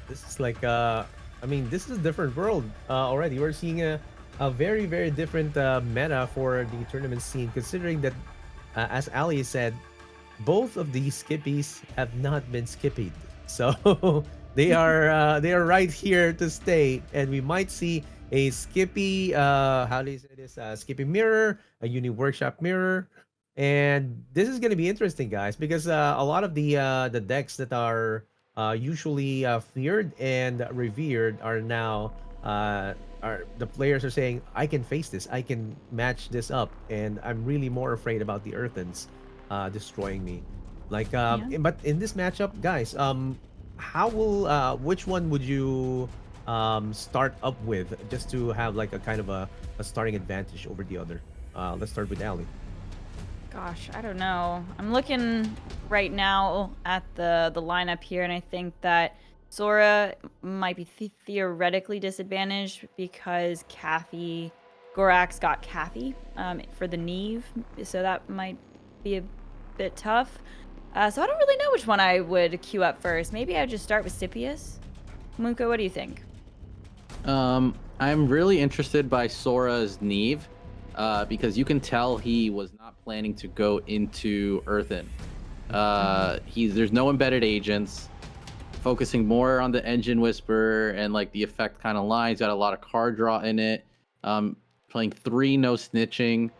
This is like I mean, this is a different world already. We're seeing a very, very different meta for the tournament scene, considering that, as Ali said, both of these skippies have not been skippied. So they are right here to stay, and we might see a Skippy how do you say this? Skippy mirror, a Uni Workshop mirror, and this is gonna be interesting, guys, because a lot of the decks that are usually feared and revered are now are the players are saying, I can face this, I can match this up, and I'm really more afraid about the Earthens destroying me. Like but in this matchup, guys, how will which one would you start up with, just to have like a kind of a starting advantage over the other? Let's start with Ali. Gosh, I don't know. I'm looking right now at the lineup here, and I think that Soraa might be theoretically disadvantaged because Gorrak's got Kathy for the Neve, so that might be a bit tough. So I don't really know which one I would queue up first. Maybe I'd just start with Scipius. Munko, what do you think? I'm really interested by Sora's Neve, because you can tell he was not planning to go into Earthen. There's no embedded agents, focusing more on the Engine Whisperer and like the effect kind of lines. Got a lot of card draw in it. Playing 3 no snitching.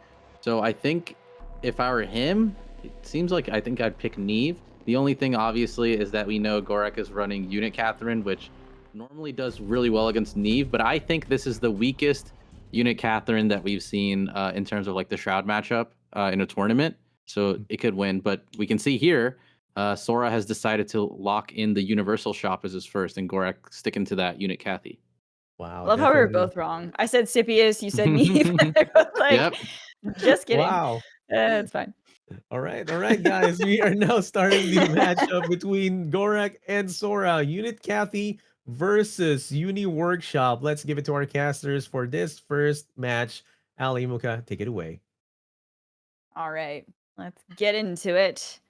So I think if I were him, it seems like I think I'd pick Neve. The only thing obviously is that we know Gorrak is running Unit Catherine, which normally does really well against Neve, but I think this is the weakest Unit Catherine that we've seen in terms of like the Shroud matchup in a tournament. So it could win, but we can see here, Soraa has decided to lock in the Universal Shop as his first, and Gorrak sticking to that Unit Cathy. Wow, Love how we were definitely. both wrong. I said Scipius, you said Neve. They're both like, Yep. just kidding. Wow. It's fine. All right, guys. We are now starting the matchup between Gorrak and Soraa. Unit Kathy versus Uni Workshop. Let's give it to our casters for this first match. Ali, Muka, take it away. All right, let's get into it.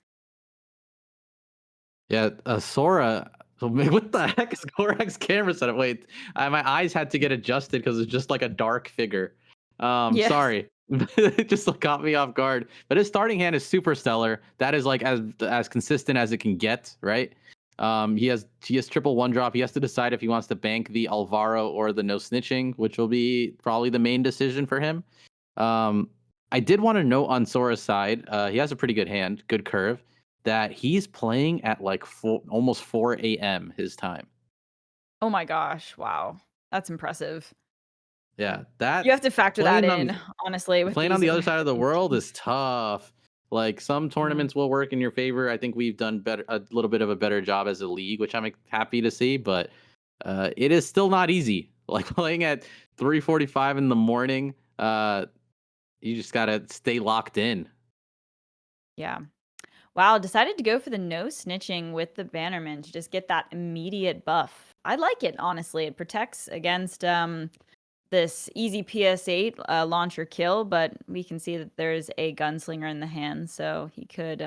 Yeah, Soraa. So what the heck is Gorrak's camera setup? Wait, my eyes had to get adjusted because it's just like a dark figure. Yes. Sorry, it just like, caught me off guard. But his starting hand is super stellar. That is like as consistent as it can get, right? He has triple 1-drop. He has to decide if he wants to bank the Alvaro or the no snitching, which will be probably the main decision for him. I did want to note on Sora's side, he has a pretty good hand, good curve, that he's playing at like almost 4 a.m. his time. Oh my gosh! Wow, that's impressive. Yeah, that You have to factor that in, honestly. With playing on the other side of the world games. is tough. Like some tournaments will work in your favor. I think we've done a little bit of a better job as a league, which I'm happy to see. But it is still not easy. Like playing at 3:45 in the morning, you just gotta stay locked in. Yeah. Wow, decided to go for the no snitching with the Bannerman to just get that immediate buff. I like it, honestly. It protects against this easy PS8 launcher kill, but we can see that there's a gunslinger in the hand, so he could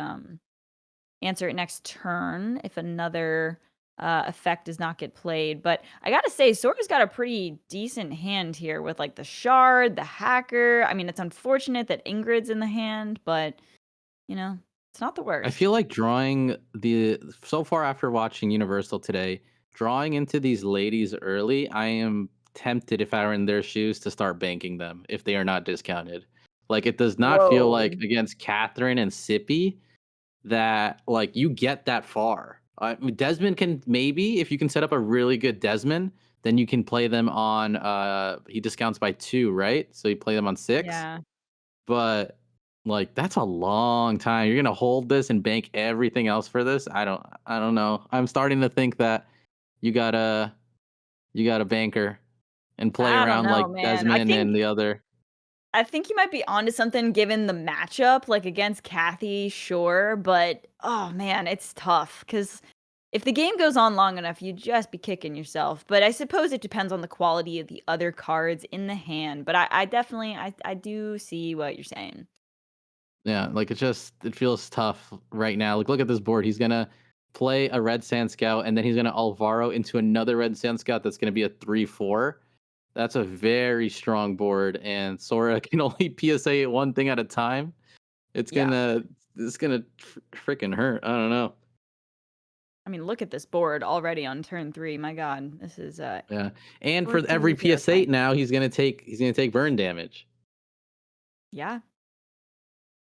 answer it next turn if another effect does not get played. But I gotta say, Sora's got a pretty decent hand here with like the shard, the hacker. I mean, it's unfortunate that Ingrid's in the hand, but you know, it's not the worst. I feel like so far after watching Universal today, drawing into these ladies early, I am tempted, if I were in their shoes, to start banking them if they are not discounted. Like it does not feel like against Catherine and Sippy that like you get that far. Desmond can maybe, if you can set up a really good Desmond, then you can play them on he discounts by 2, right? So you play them on 6. Yeah. But like that's a long time. You're gonna hold this and bank everything else for this. I don't know. I'm starting to think that you got a banker and play I around don't know, like man. Desmond and the other. I think you might be onto something given the matchup, like against Kathy, sure, but Oh man, it's tough because if the game goes on long enough, you'd just be kicking yourself. But I suppose it depends on the quality of the other cards in the hand. But I definitely I do see what you're saying. Yeah, like it feels tough right now. Like look at this board. He's gonna play a red sand scout and then he's gonna Alvaro into another red sand scout that's gonna be a 3/4. That's a very strong board, and Sora can only PSA one thing at a time. It's Yeah. gonna it's gonna freaking hurt. I don't know. I mean, look at this board already on turn 3. My God, this is Yeah, and for every 14 PS8 terrifying. now, he's gonna take burn damage. Yeah.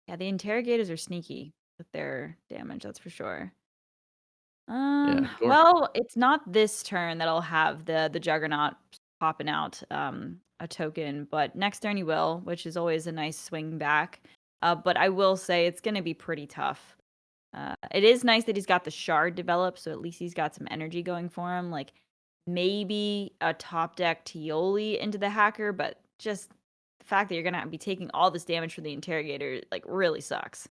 Yeah, the interrogators are sneaky with their damage, that's for sure. Yeah, Well, it's not this turn that I'll have the Juggernaut popping out a token, but next turn he will, which is always a nice swing back. But I will say it's going to be pretty tough. It is nice that he's got the shard developed, so at least he's got some energy going for him. Like maybe a top deck Tioli into the hacker, but just the fact that you're gonna be taking all this damage from the interrogator like really sucks.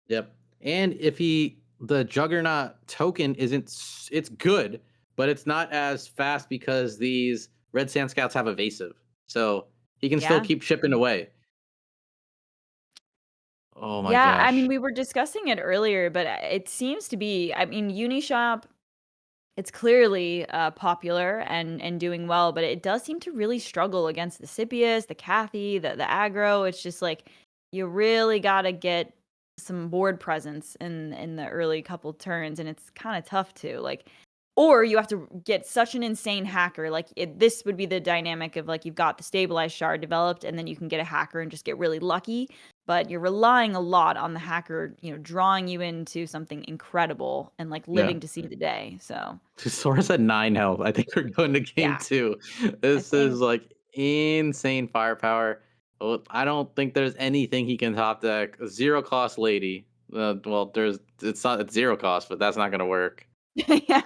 Yep. And if the Juggernaut token it's good, but it's not as fast because these Red Sand Scouts have evasive. So he can still Yeah. keep chipping away. Oh my Yeah, I mean, gosh. we were discussing it earlier, but it seems to be, I mean, Unishop, it's clearly popular and doing well, but it does seem to really struggle against the Scipius, the Cathy, the aggro. It's just like you really got to get some board presence in the early couple turns, and it's kind of tough to like. Or you have to get such an insane hacker. Like this would be the dynamic of like you've got the stabilized shard developed, and then you can get a hacker and just get really lucky. But you're relying a lot on the hacker, drawing you into something incredible and like Yeah. living to see the day. So Sora's at 9 health. I think we're going to game yeah, 2. I This is think like insane firepower. Well, I don't think there's anything he can top deck. Zero cost lady. Well, it's zero cost, but that's not gonna work. yeah,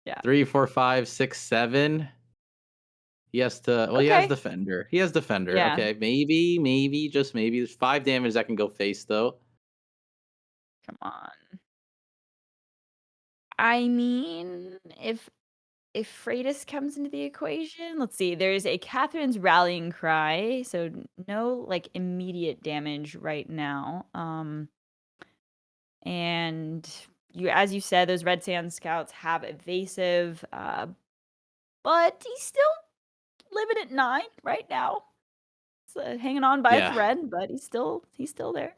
yeah. 3, 4, 5, 6, 7. He has to. Well, he has Okay, defender. He has defender. yeah. Okay, maybe, just maybe. There's 5 damage that can go face though. Come on. I mean, if Freitas comes into the equation, let's see. There's a Catherine's rallying cry, so no like immediate damage right now. And as you said, those Red Sand Scouts have evasive, but he's still living at 9 right now. So hanging on by a Yeah. thread, but he's still there.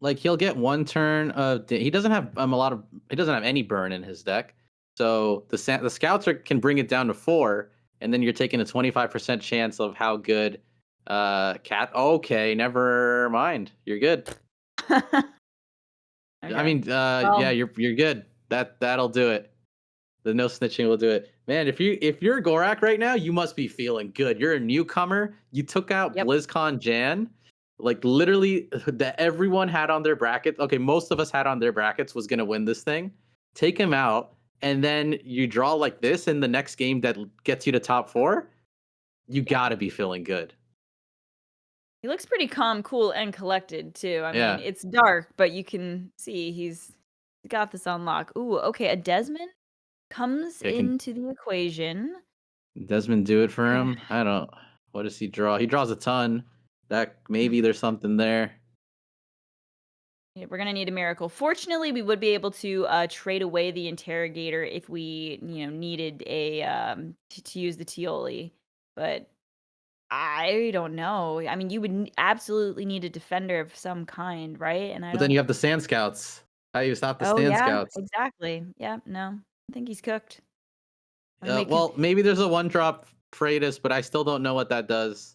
Like he'll get one turn of he doesn't have he doesn't have any burn in his deck. So the scouts can bring it down to 4, and then you're taking a 25% chance of how good cat okay, never mind. You're good. I Okay. mean, yeah, Well, you're good. That'll do it. The no snitching will do it. Man, if you're Gorrak right now, you must be feeling good. You're a newcomer. You took out yep. BlizzCon Jan. Like literally that everyone had on their brackets. Okay, most of us had on their brackets was gonna win this thing. Take him out, and then you draw like this in the next game that gets you to top 4. You gotta be feeling good. He looks pretty calm, cool, and collected too. I mean, Yeah. it's dark, but you can see he's got this on lock. Ooh, okay. A Desmond comes Okay, can into the equation. Desmond do it for Uh, him? I don't. What does he draw? He draws a ton. That maybe there's something there. yeah, we're gonna need a miracle. Fortunately, we would be able to trade away the interrogator if we, needed a to use the Tioli, but I don't know. I mean, you would absolutely need a defender of some kind, right? And I But then don't. you have the Sand Scouts. How do you stop the Oh Sand yeah, Scouts? exactly. Yeah, no, I think he's cooked. I mean, we can. Well, maybe there's a one drop Freitas, but I still don't know what that does.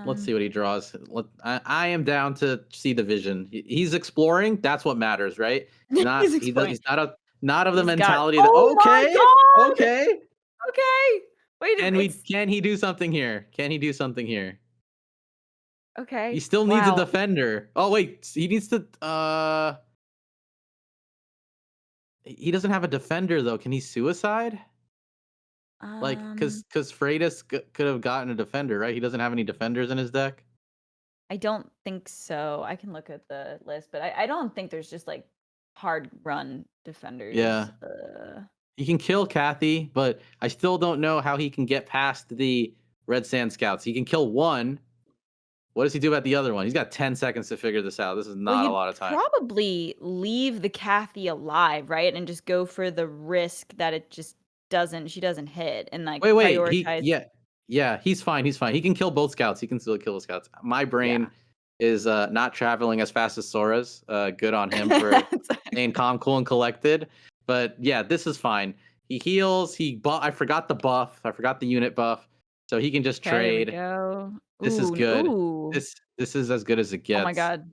Let's see what he draws. I am down to see the vision. He's exploring. That's what matters, right? Not He's exploring. he's not of the He's got. mentality that Oh my okay, god! okay. Okay. Wait, it's Can he do something here? Can he do something here? He okay. still needs a Wow. defender. Oh wait, he needs to he doesn't have a defender though. Can he suicide? Like, Um. cause Freitas could have gotten a defender, right? He doesn't have any defenders in his deck. I don't think so. I can look at the list, but I don't think there's just like hard run Yeah. defenders. He can kill Kathy, but I still don't know how he can get past the Red Sand Scouts. He can kill one. What does he do about the other one? He's got 10 seconds to figure this out. This is Well, not a you'd lot of time. probably leave the Kathy alive, right? And just go for the risk that she doesn't hit and like Wait. prioritize. Yeah, he's fine. He's fine. He can kill both scouts. He can still kill the scouts. My brain Yeah. is not traveling as fast as Sora's. Good on him for staying calm, cool, and collected. But yeah, this is fine. He heals. I forgot the buff. I forgot the unit buff. So he can just Okay, there we trade. go. This is Ooh, good. ooh. This is as good as it Oh my gets. god.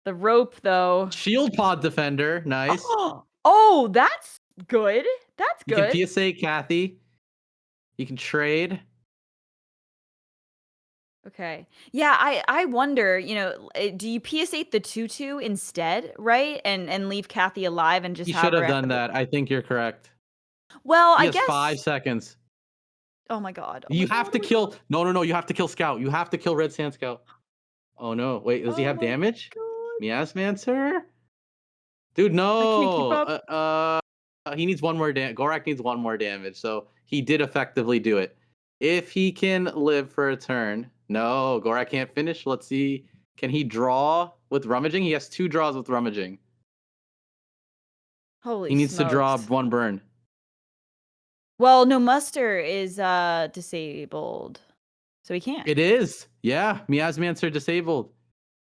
The rope though. Shield pod defender, nice. Oh, that's good. That's You can good. PSA Kathy. You can trade. Okay. Yeah, I wonder, do you PS8 the tutu instead, right? And leave Kathy alive and just He have should her have at done the that. I think you're correct. Well, He I has 5 guess. seconds. Oh my god. Oh my You have god. to Oh my kill. god. No. You have to kill Scout. You have to kill Red Sand Scout. Oh no. Wait, does he Oh have my damage? god. Miasmancer? Dude, I can't keep no. up. He needs one more damage. Gorrak needs one more damage. So he did effectively do it. If he can live for a turn. No, Gorrak can't finish. Let's see. Can he draw with rummaging? He has 2 draws with rummaging. Holy He needs to draw smokes. 1 burn. Well, no muster is disabled. So he can't. It is. Yeah, Miasmancer disabled.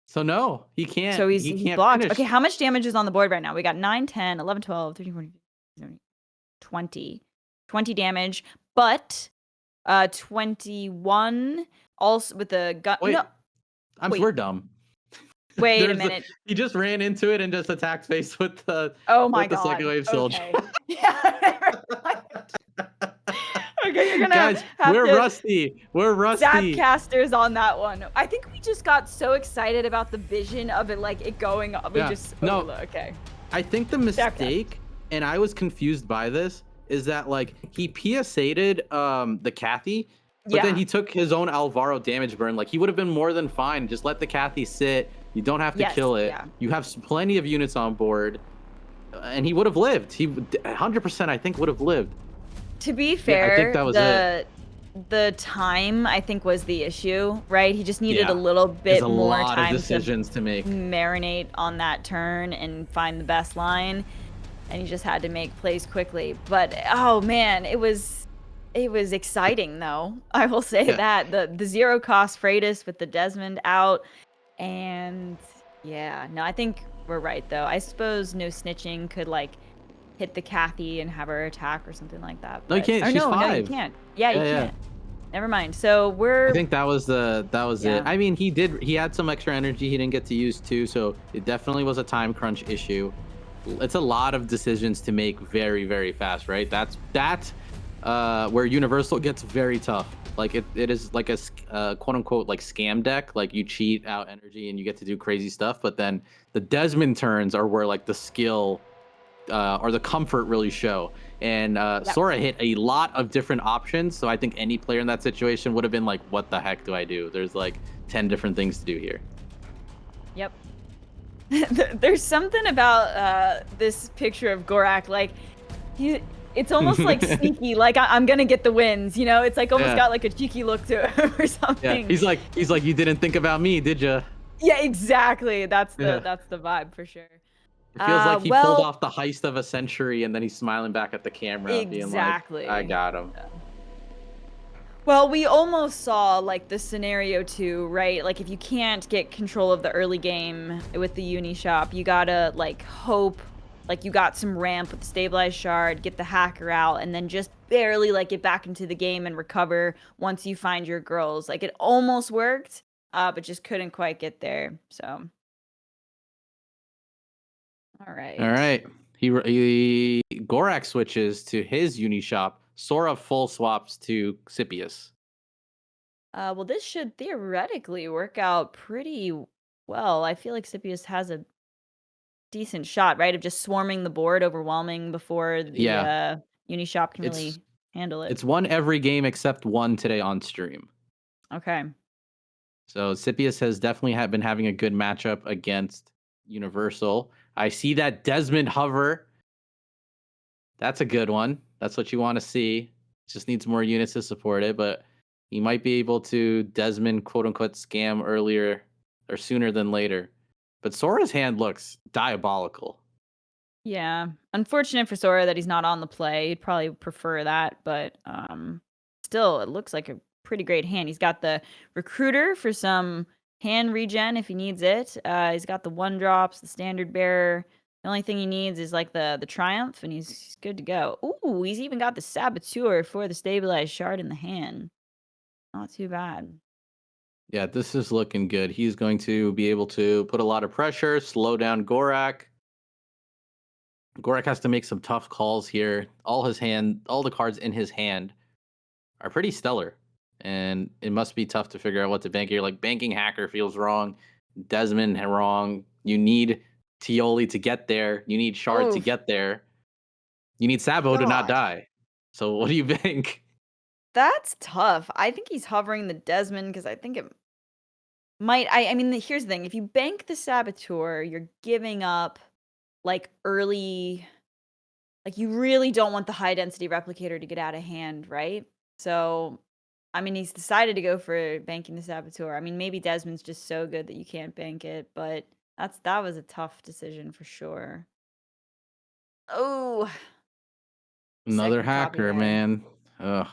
So no, he can't. So He he's can't blocked. finish. Okay, how much damage is on the board right now? We got 9, 10, 11, 12, 13, 14, 15, 20. 20 damage, but 21 also with the gun. Wait, No, wait. we're dumb. Wait a minute. He just ran into it and just attacked face with the Oh my the god. second wave soldier. Okay. Yeah. Okay, you're gonna Guys, have we're to rusty. We're rusty. Zapcasters on that one. I think we just got so excited about the vision of it, like it going up. We Yeah. just No. okay. I think the mistake, and I was confused by this, is that like he PSA'd the Kathy, but then he took his own Alvaro damage burn. Like he would have been more than fine. Just let the Kathy sit. You don't have to kill it. Yeah. You have plenty of units on board, and he would have lived. He 100%, I think, would have lived. To be fair, I think that was it. The time I think was the issue, right? He just needed Yeah. a little bit There's a more lot time of decisions to make. marinate on that turn and find the best line, and he just had to make plays quickly. But oh man, it was exciting though. I will say that the zero cost Freitas with the Desmond out, and yeah, no, I think we're right though. I suppose no snitching could like hit the Kathy and have her attack or something like that. No, you can't. Or She's no, 5. no, you can't. Yeah, you Yeah. can't. Never mind. So we're. I think that was Yeah. it. I mean, he had some extra energy he didn't get to use too, so it definitely was a time crunch issue. It's a lot of decisions to make very, very fast, right? That's where Universal gets very tough. Like it is like a quote unquote like scam deck. Like you cheat out energy and you get to do crazy stuff, but then the Desmond turns are where like the skill or the comfort really show. And Soraa hit a lot of different options, so I think any player in that situation would have been like, what the heck do I do? There's like 10 different things to do here. Yep. There's something about this picture of Gorrak, like it's almost like sneaky, like I'm gonna get the wins, you know? It's like almost got like a cheeky look to it or something. Yeah, he's like, you didn't think about me, did you? Yeah, exactly. That's the vibe for sure. It feels like he pulled off the heist of a century, and then he's smiling back at the camera, exactly. being like, I got him. Yeah. Well, we almost saw like the scenario too, right? Like if you can't get control of the early game with the uni shop, you gotta like hope like you got some ramp with the stabilized shard, get the hacker out, and then just barely like get back into the game and recover once you find your girls. Like it almost worked, but just couldn't quite get there. So all right. He Gorrak switches to his uni shop. Soraa full swaps to Scipius. Well, this should theoretically work out pretty well. I feel like Scipius has a decent shot, right, of just swarming the board, overwhelming before the uni shop can really handle it. It's won every game except one today on stream. Okay. So Scipius has definitely been having a good matchup against Universal. I see that Desmond hover. That's a good one. That's what you want to see. Just needs more units to support it, but he might be able to Desmond quote unquote scam earlier or sooner than later. But Sora's hand looks diabolical. Yeah. Unfortunate for Sora that he's not on the play. He'd probably prefer that, but still it looks like a pretty great hand. He's got the recruiter for some hand regen if he needs it. He's got the 1-drops, the standard bearer. The only thing he needs is like the triumph, and he's good to go. Ooh, he's even got the saboteur for the stabilized shard in the hand. Not too bad. Yeah, this is looking good. He's going to be able to put a lot of pressure, slow down Gorrak. Gorrak has to make some tough calls here. All the cards in his hand are pretty stellar, and it must be tough to figure out what to bank here. Like banking Hacker feels wrong, Desmond wrong. You need Tioli to get there. You need Shard to Oof. get there. You need Sabo to not God. die. So what do you bank? That's tough. I think he's hovering the Desmond because I think it might. I mean, here's the thing: if you bank the Saboteur, you're giving up like early. Like you really don't want the high density replicator to get out of hand, right? So, I mean, he's decided to go for banking the Saboteur. I mean, maybe Desmond's just so good that you can't bank it, but that was a tough decision for sure. Oh, Another second copy Hacker, there. man. Ugh.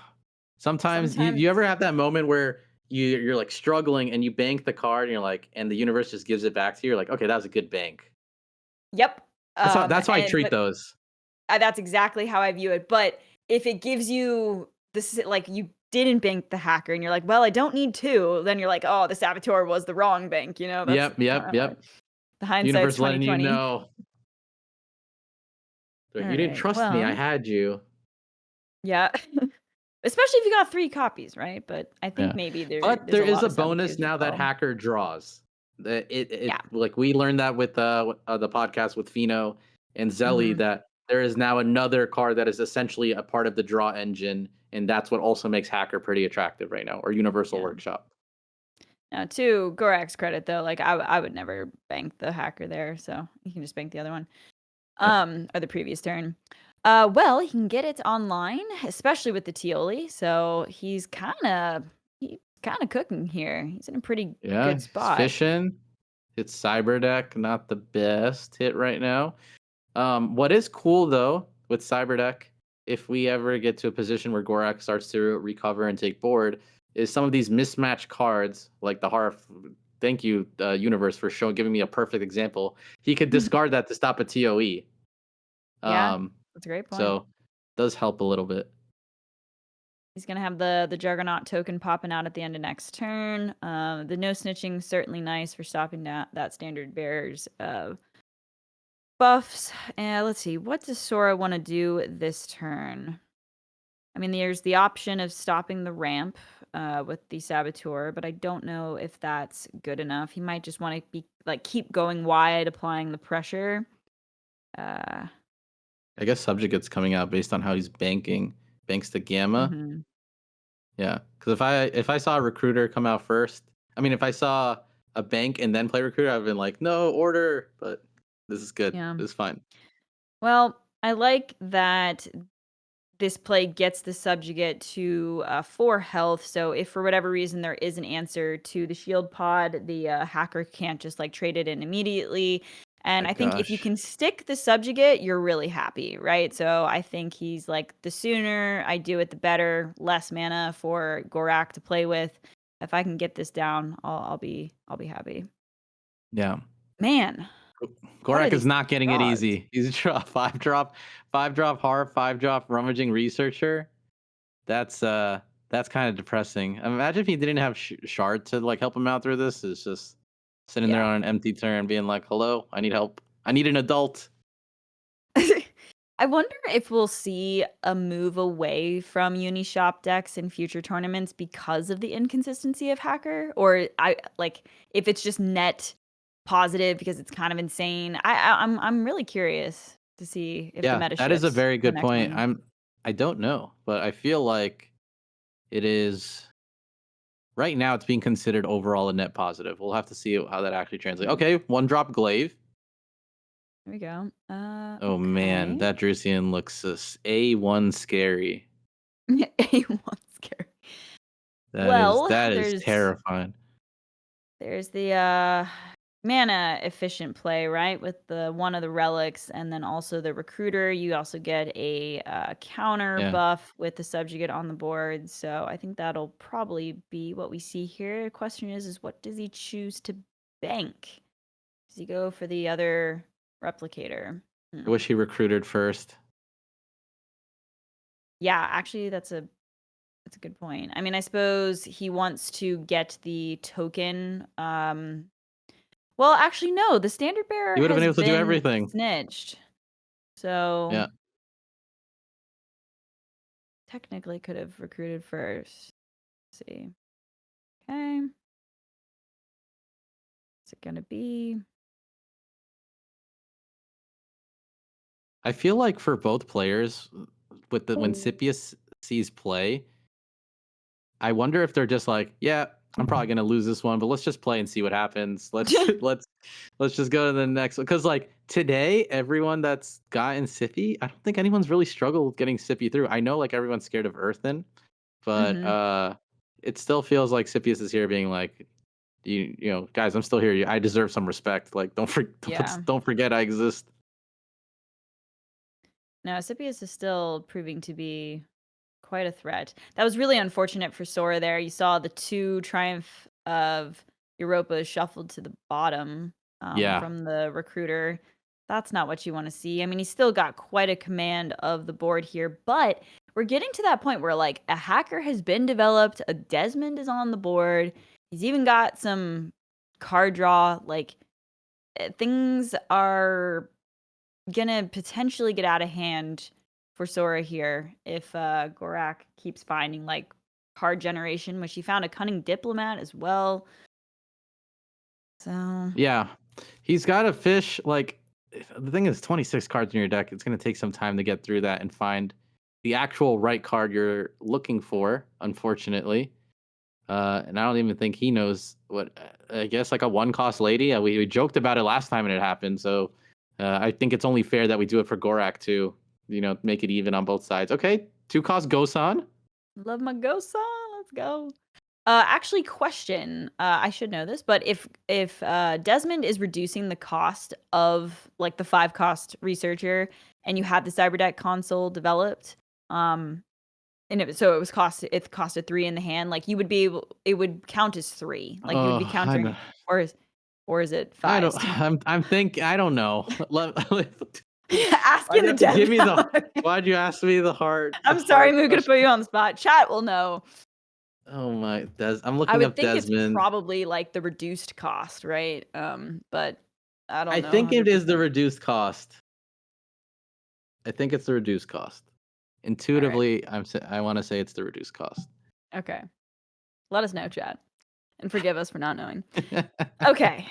Sometimes you ever have that moment where you're like struggling and you bank the card and you're like, and the universe just gives it back to you. You're like, okay, that was a good bank. Yep. That's how I treat those. That's exactly how I view it. But if it gives you this, like you didn't bank the Hacker, and you're like, well, I don't need to, then you're like, oh, the Saboteur was the wrong bank. You know, that's Yep. the hindsight's Universe letting you 2020. know. All You didn't right, trust me. I well, had you. yeah. Especially if you got 3 copies, right? But I think Yeah. maybe But there's there a is lot a of bonus saboteurs as now that well. Hacker draws. Yeah. Like we learned that with the podcast with Fino and Zelly, Mhm. that there is now another card that is essentially a part of the draw engine, and that's what also makes Hacker pretty attractive right now, or Universal Yeah. Workshop. Now, to Gorak's credit, though, like I would never bank the Hacker there, so you can just bank the other one. Yeah. Or the previous turn. Well, he can get it online, especially with the Tioli. So he's kind of cooking here. He's in a pretty Yeah, good he's spot. fishing. It's Cyber Deck, not the best hit right now. What is cool though with Cyber Deck, if we ever get to a position where Gorrak starts to recover and take board, is some of these mismatched cards, like the Harf. Thank you, Universe, for giving me a perfect example. He could discard that to stop a TOE. Yeah, that's a great point. So does help a little bit. He's gonna have the Juggernaut token popping out at the end of next turn. The no snitching certainly nice for stopping that standard bearer's buffs. And let's see, what does Sora want to do this turn? I mean, there's the option of stopping the ramp with the Saboteur, but I don't know if that's good enough. He might just want to be like keep going wide, applying the pressure. I guess Subject gets coming out based on how he's banks the Gamma. Mhm. Yeah, because if I saw a Recruiter come out first, I mean, if I saw a bank and then play Recruiter, I've been like, no order. But this is good. Yeah. This is fine. Well, I like that this play gets the subjugate to 4 health. So if for whatever reason there is an answer to the shield pod, the hacker can't just like trade it in immediately. And My I think if you gosh. can stick the subjugate, you're really happy, right? So I think he's like, the sooner I do it, the better. Less mana for Gorrak to play with. If I can get this down, I'll be happy. Yeah. Man, what are Gorrak is these not getting it draws? easy. He's a 5-drop Harp, 5-drop Rummaging Researcher. That's kind of depressing. Imagine if he didn't have Shard to like help him out through this. It's just sitting there Yeah. on an empty turn, being like, "Hello, I need help. I need an adult." I wonder if we'll see a move away from Unishop decks in future tournaments because of the inconsistency of Hacker, or if it's just net positive because it's kind of insane. I'm really curious to see if the Yeah, meta that is a shifts very for the good next point. one. I don't know, but I feel like it is right now it's being considered overall a net positive. We'll have to see how that actually translates. Okay, 1-drop glaive. There we go. Oh man, Okay. that Drusian looks A1 scary. A1 scary. Well, That is there's terrifying. the mana efficient play, right? With the one of the relics and then also the recruiter. You also get a counter Yeah. buff with the subjugate on the board. So I think that'll probably be what we see here. The question is what does he choose to bank? Does he go for the other replicator? I wish he recruited first. Yeah, actually that's a good point. I mean, I suppose he wants to get the token. Well, actually, no. The standard bearer He would have been has able to do been everything. snitched, so Yeah. technically could have recruited first. Let's see. Okay. What's it gonna be? I feel like for both players, with the when Ooh. Scipius sees play, I wonder if they're just like, yeah, I'm probably gonna lose this one, but let's just play and see what happens. Let's just go to the next one. Because like today, everyone that's gotten Sippy, I don't think anyone's really struggled getting Sippy through. I know like everyone's scared of Earthen, but it still feels like Scipius is here being like, you know, guys, I'm still here. I deserve some respect. Like Yeah. don't forget I exist. No, Scipius is still proving to be quite a threat. That was really unfortunate for Soraa there. You saw the 2 triumph of Europa shuffled to the bottom Yeah. from the recruiter. That's not what you want to see. I mean, he's still got quite a command of the board here, but we're getting to that point where like a hacker has been developed, a Desmond is on the board. He's even got some card draw. Like things are gonna potentially get out of hand for Soraa here if Gorrak keeps finding like card generation, which he found a cunning diplomat as well. So Yeah. He's got a fish. Like the thing is 26 cards in your deck. It's gonna take some time to get through that and find the actual right card you're looking for, unfortunately. And I don't even think he knows what I guess like a 1-cost lady. We joked about it last time and it happened. So I think it's only fair that we do it for Gorrak too. You know, make it even on both sides. Okay, 2-cost Gosan. love my ghost song. Let's go. Actually, question. I should know this, but if Desmond is reducing the cost of like the 5-cost researcher, and you had the Cyberdeck console developed, and it costed 3 in the hand, like you would be able, it would count as 3, like you would be countering, or is it 5? I don't. I don't know. Asking the dev. Why'd you ask me the hard? I'm sorry, I'm gonna put you on the spot. Chat will know. Oh my, I'm I looking would up think Desmond. it's probably like the reduced cost, right? But I don't know. I think it is the 100%. reduced cost. I think it's the reduced cost. Intuitively, I want to say it's the reduced cost. Okay. Let us know, chat. And forgive us for not knowing. Okay.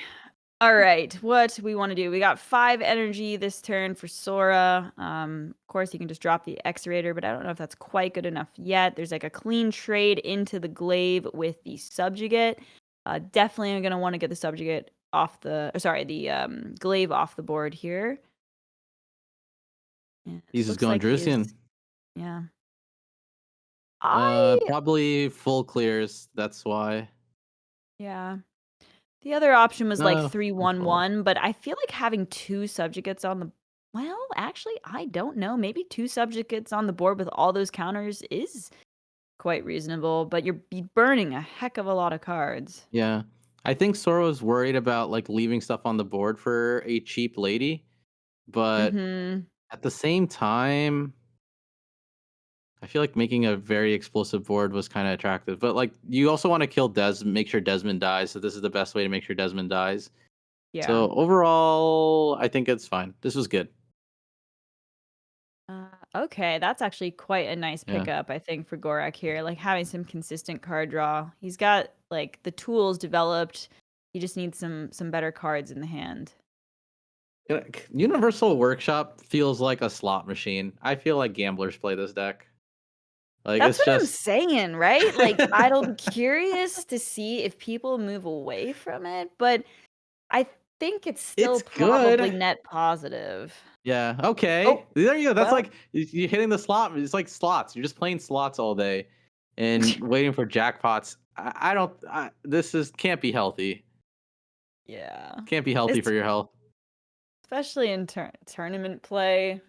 All right. What we want to do? We got 5 energy this turn for Soraa. Of course, you can just drop the X-Rater, but I don't know if that's quite good enough yet. There's like a clean trade into the glaive with the subjugate. Definitely I'm going to want to get the subjugate off the, glaive off the board here. Yeah, He's just looks going like he is- Drusian. Yeah. Probably full clears. That's why. Yeah. The other option was like No, 3-1-1, but I feel like having 2 subjugates on the, well, actually, I don't know. Maybe 2 subjugates on the board with all those counters is quite reasonable, but you're burning a heck of a lot of cards. Yeah. I think Soraa was worried about like leaving stuff on the board for a cheap lady, but at the same time, I feel like making a very explosive board was kind of attractive. But like you also want to kill make sure Desmond dies. So this is the best way to make sure Desmond dies. Yeah. So overall, I think it's fine. This was good. Okay, that's actually quite a nice Yeah. pickup, I think, for Gorrak here. Like having some consistent card draw. He's got like the tools developed. He just needs some better cards in the hand. Universal Workshop feels like a slot machine. I feel like gamblers play this deck. Like That's it's what I'm just saying, right? Like, I'll be curious to see if people move away from it, but I think it's still it's probably good. net positive. Yeah. Okay. Oh, There you go. That's well, like you're hitting the slot. It's like slots. You're just playing slots all day, and waiting for jackpots. I don't. This is can't be healthy. yeah. Can't be healthy for It's your health. especially in tournament play.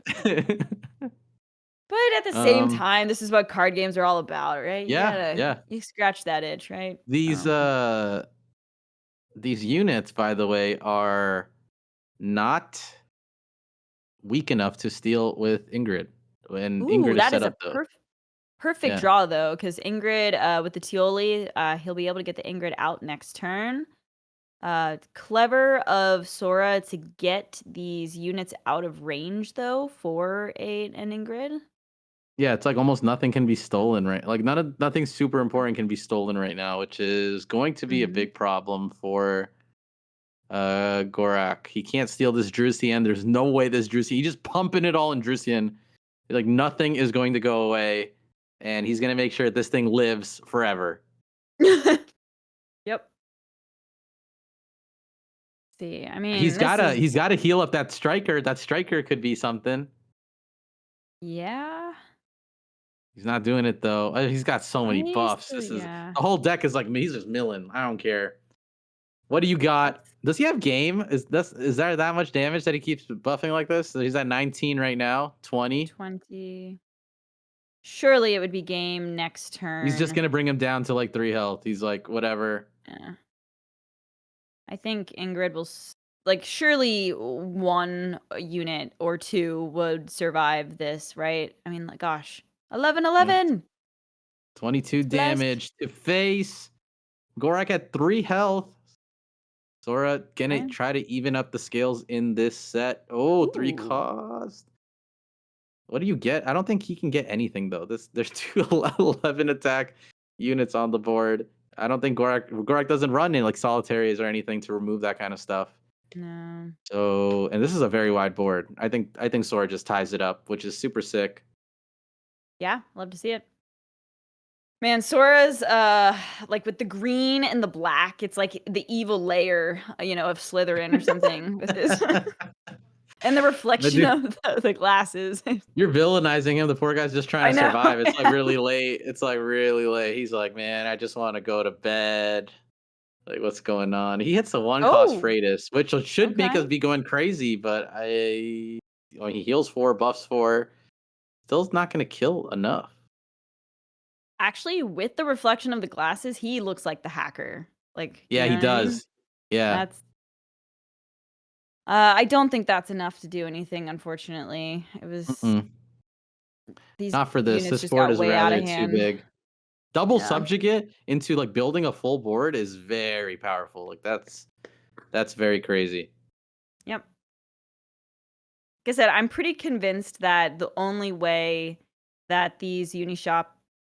But at the same um. time, this is what card games are all about, right? Yeah. Yeah. You scratch that itch, right? These So, these units, by the way, are not weak enough to steal with Ingrid. When ooh, Ingrid is that set is a up, though. perfect Yeah. draw though, because Ingrid with the Tioli, he'll be able to get the Ingrid out next turn. Clever of Soraa to get these units out of range though for an Ingrid. Yeah, it's like almost nothing can be stolen, right? Like nothing super important can be stolen right now, which is going to be a Mhm. big problem for Gorrak. He can't steal this Drusian. There's no way this Drusian. He's just pumping it all in Drusian. Like nothing is going to go away, and he's gonna make sure this thing lives forever. Yep. See, I mean, He's this gotta is he's gotta heal up that striker. That striker could be something. yeah. He's not doing it though. He's got so many I buffs. still This is yeah. the whole deck is like he's just milling. I don't care. What do you got? That's Does he have game? Is there that much damage that he keeps buffing like this? So he's at 19 right now. 20. 20. Surely it would be game next He's just turn. gonna bring him down to like 3 health. He's like whatever. Yeah. I think Ingrid will like surely one unit or two would survive this, right? I mean, like gosh. 11 Yeah. 11. 22 Bless. damage to face. Gorrak at 3 health. Soraa gonna Okay. try to even up the scales in this set. Oh, 3 Ooh. cost. What do you get? I don't think he can get anything though. There's 2 11 attack units on the board. I don't think Gorrak doesn't run in like solitaries or anything to remove that kind of stuff. No. So, and this is a very wide board. I think Sora just ties it up, which is super sick. Yeah, love to see it. Man, Sora's like with the green and the black, it's like the evil layer, of Slytherin or something with this. And the But reflection dude, of the glasses. you're villainizing him. The poor guy's just trying I to know. survive. It's like really late. It's like really late. He's like, man, I just want to go to bed. Like, what's going on? He hits the 1 cost Oh, Freitas, which should make us okay. be going crazy, but he heals 4, buffs 4. Still's not going to kill enough. Actually, with the reflection of the glasses, he looks like the hacker. Like, you Yeah, know he what I mean? does. Yeah. That's I don't think that's enough to do anything, unfortunately. It was Mm-mm. these Not for this. units This just board got is way out rather of too hand. big. Double Yeah. subjugate into like building a full board is very powerful. Like that's very crazy. Yep. Like I said, I'm pretty convinced that the only way that these Unishop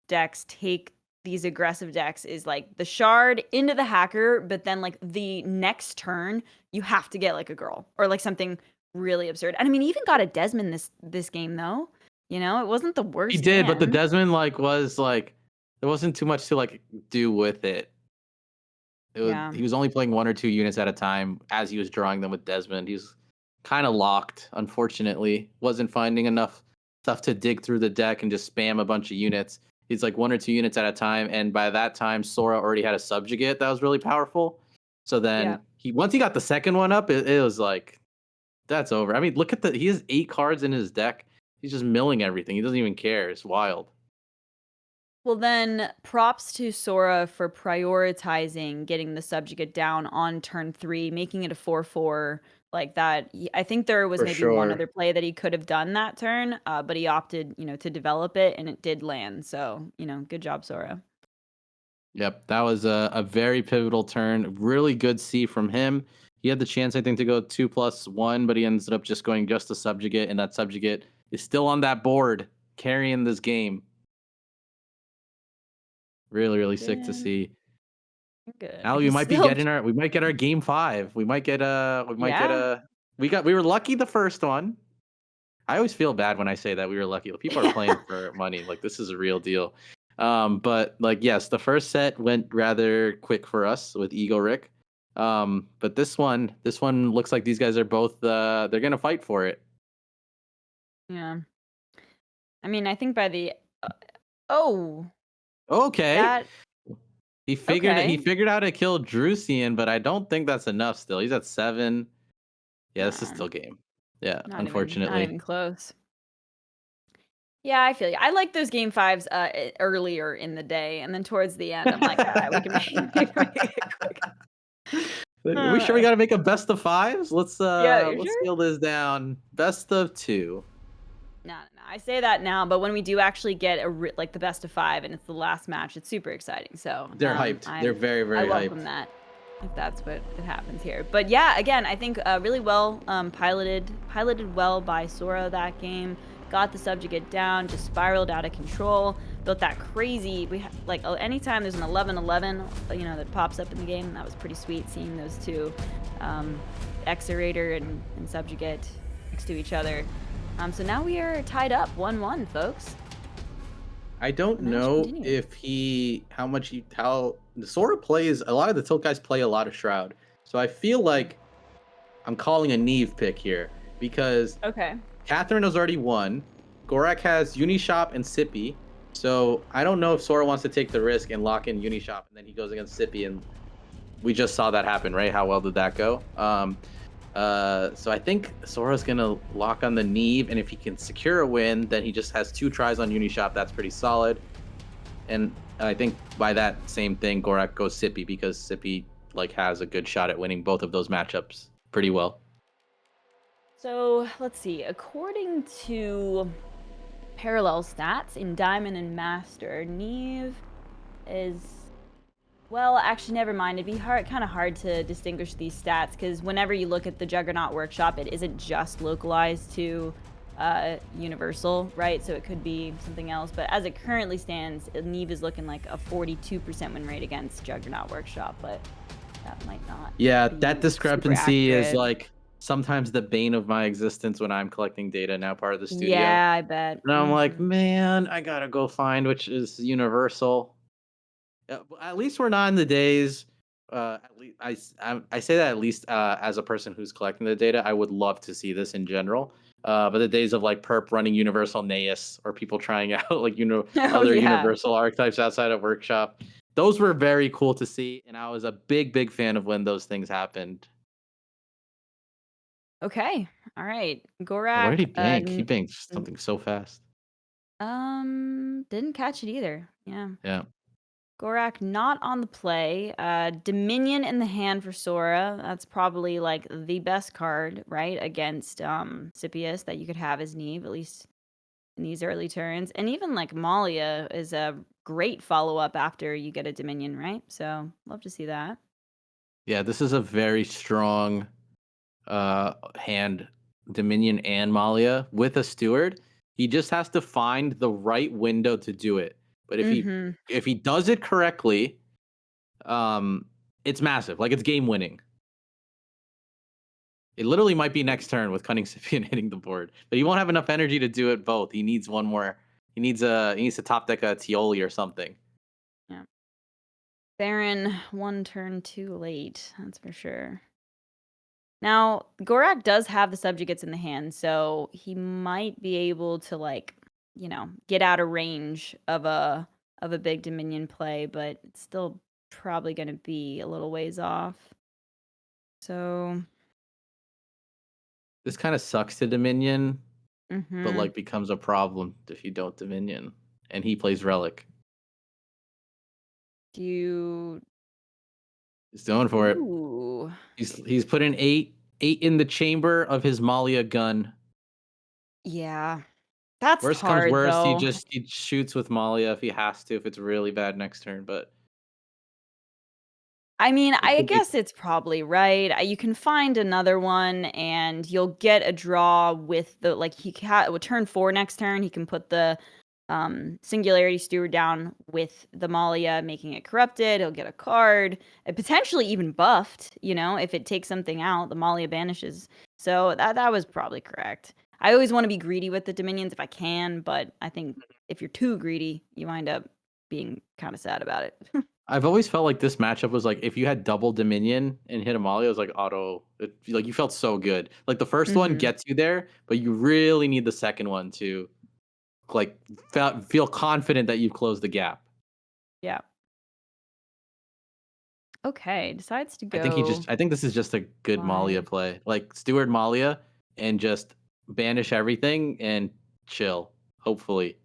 decks take these aggressive decks is like the shard into the hacker, but then like the next turn you have to get like a girl or like something really absurd. And I mean, he even got a Desmond this game though. It wasn't the He worst did, but the hand. Desmond was like there wasn't too much to like do with it. Yeah. He was only playing 1 or 2 units at a time as he was drawing them with Desmond. He's kind of locked, unfortunately. Wasn't finding enough stuff to dig through the deck and just spam a bunch of units. He's like 1 or 2 units at a time, and by that time, Sora already had a subjugate that was really powerful. So then Yeah. once he got the second one up, it was like that's over. I mean, look at he has 8 cards in his deck. He's just milling everything. He doesn't even care. It's wild. Well, then props to Sora for prioritizing getting the subjugate down on turn 3, making it a 4/4 like that. I think there was For maybe one sure. other play that he could have done that turn, but he opted, to develop it, and it did land. So, good job, Sora. Yep, that was a very pivotal turn. Really good C from him. He had the chance, I think, to go 2+1, but he ended up just going just a subjugate, and that subjugate is still on that board, carrying this game. Really, really sick to Good. see. Good. Now He's still we might get our game 5. We might get yeah. we were lucky the first one. I always feel bad when I say that we were lucky. People are playing for money. Like, this is a real deal. But like, yes, the first set went rather quick for us with Egorik. But this one looks like these guys are both they're gonna fight for it. Yeah. I mean, I think by the oh, Okay. that He figured okay. out how to kill Drusian, but I don't think that's enough still. He's at 7. Yeah, this is No, still game. Yeah, not unfortunately. even close. Yeah, I feel you. I like those game 5s earlier in the day, and then towards the end, I'm like, all right, we can make it quick. Are we sure we got to make a best of 5s? Yeah, you Let's sure? scale this down. Best of 2. No. I say that now, but when we do actually get like the best of 5 and it's the last match, it's super exciting. So They're hyped. They're very, I very welcome hyped. that if that's what it happens here. But yeah, again, I think really well piloted well by Soraa that game. Got the subjugate down, just spiraled out of control. Built that crazy. Like anytime there's an 11-11, that pops up in the game, that was pretty sweet seeing those two, Exorator and subjugate next to each other. So now we are tied up 1-1, folks. I don't know if how Soraa plays. A lot of the Tilt guys play a lot of Shroud, so I feel like I'm calling a Neve pick here because Catherine has already won. Gorrak has Unishop and Sippy, so I don't know if Soraa wants to take the risk and lock in Unishop, and then he goes against Sippy, and we just saw that happen, right? How well did that go? So I think Soraa's gonna lock on the Neve, and if he can secure a win, then he just has 2 tries on Unishop. That's pretty solid. And I think by that same thing, Gorrak goes Sippy because Sippy has a good shot at winning both of those matchups pretty well. So let's see. According to parallel stats in Diamond and Master, Neve is... Well, actually, never mind. It'd be kind of hard to distinguish these stats because whenever you look at the Juggernaut Workshop, it isn't just localized to Universal, right? So it could be something else. But as it currently stands, Neve is looking like a 42% win rate against Juggernaut Workshop, but that might not. Yeah, that discrepancy is sometimes the bane of my existence when I'm collecting data now part of the studio. Yeah, I bet. And I'm like, man, I gotta go find which is Universal. At least we're not in the days. At least I say that at least as a person who's collecting the data, I would love to see this in general. But the days of Perp running Universal Naeus or people trying out other Universal archetypes outside of Workshop, those were very cool to see, and I was a big fan of when those things happened. Okay, all right, Gorrak. Where did he bank? He banked something so fast. Didn't catch it either. Yeah. Gorrak not on the play. Dominion in the hand for Soraa. That's probably the best card, right, against Scipius that you could have as Neve, at least in these early turns. And even Malia is a great follow-up after you get a Dominion, right? So love to see that. Yeah, this is a very strong hand, Dominion and Malia with a Steward. He just has to find the right window to do it. But if he does it correctly, it's massive. It's game winning. It literally might be next turn with Cunning Scipion hitting the board, but he won't have enough energy to do it both. He needs one more. He needs to top deck a Tioli or something. Yeah. Baron one turn too late. That's for sure. Now Gorrak does have the subjugates in the hand, so he might be able to get out of range of a big Dominion play, but it's still probably going to be a little ways off. So this kind of sucks to Dominion, but becomes a problem if you don't Dominion, and he plays Relic. He's going for it. Ooh. He's put in 8 in the chamber of his Malia gun. Yeah. That's worst hard, comes worst, though. he shoots with Malia if he has to, if it's really bad next turn. But I mean, I guess it's probably right. You can find another one, and you'll get a draw with the with turn 4 next turn. He can put the Singularity Steward down with the Malia, making it corrupted. He'll get a card, potentially even buffed. If it takes something out, the Malia banishes. So that was probably correct. I always want to be greedy with the Dominions if I can, but I think if you're too greedy, you wind up being kind of sad about it. I've always felt like this matchup was like if you had double Dominion and hit Amalia, it was like like you felt so good. Like the first one Mhm. gets you there, but you really need the second one to like feel confident that you've closed the gap. Yeah. Okay, decides to I think this is just a good Malia live. play. Like Steward Malia and just banish everything and chill, hopefully.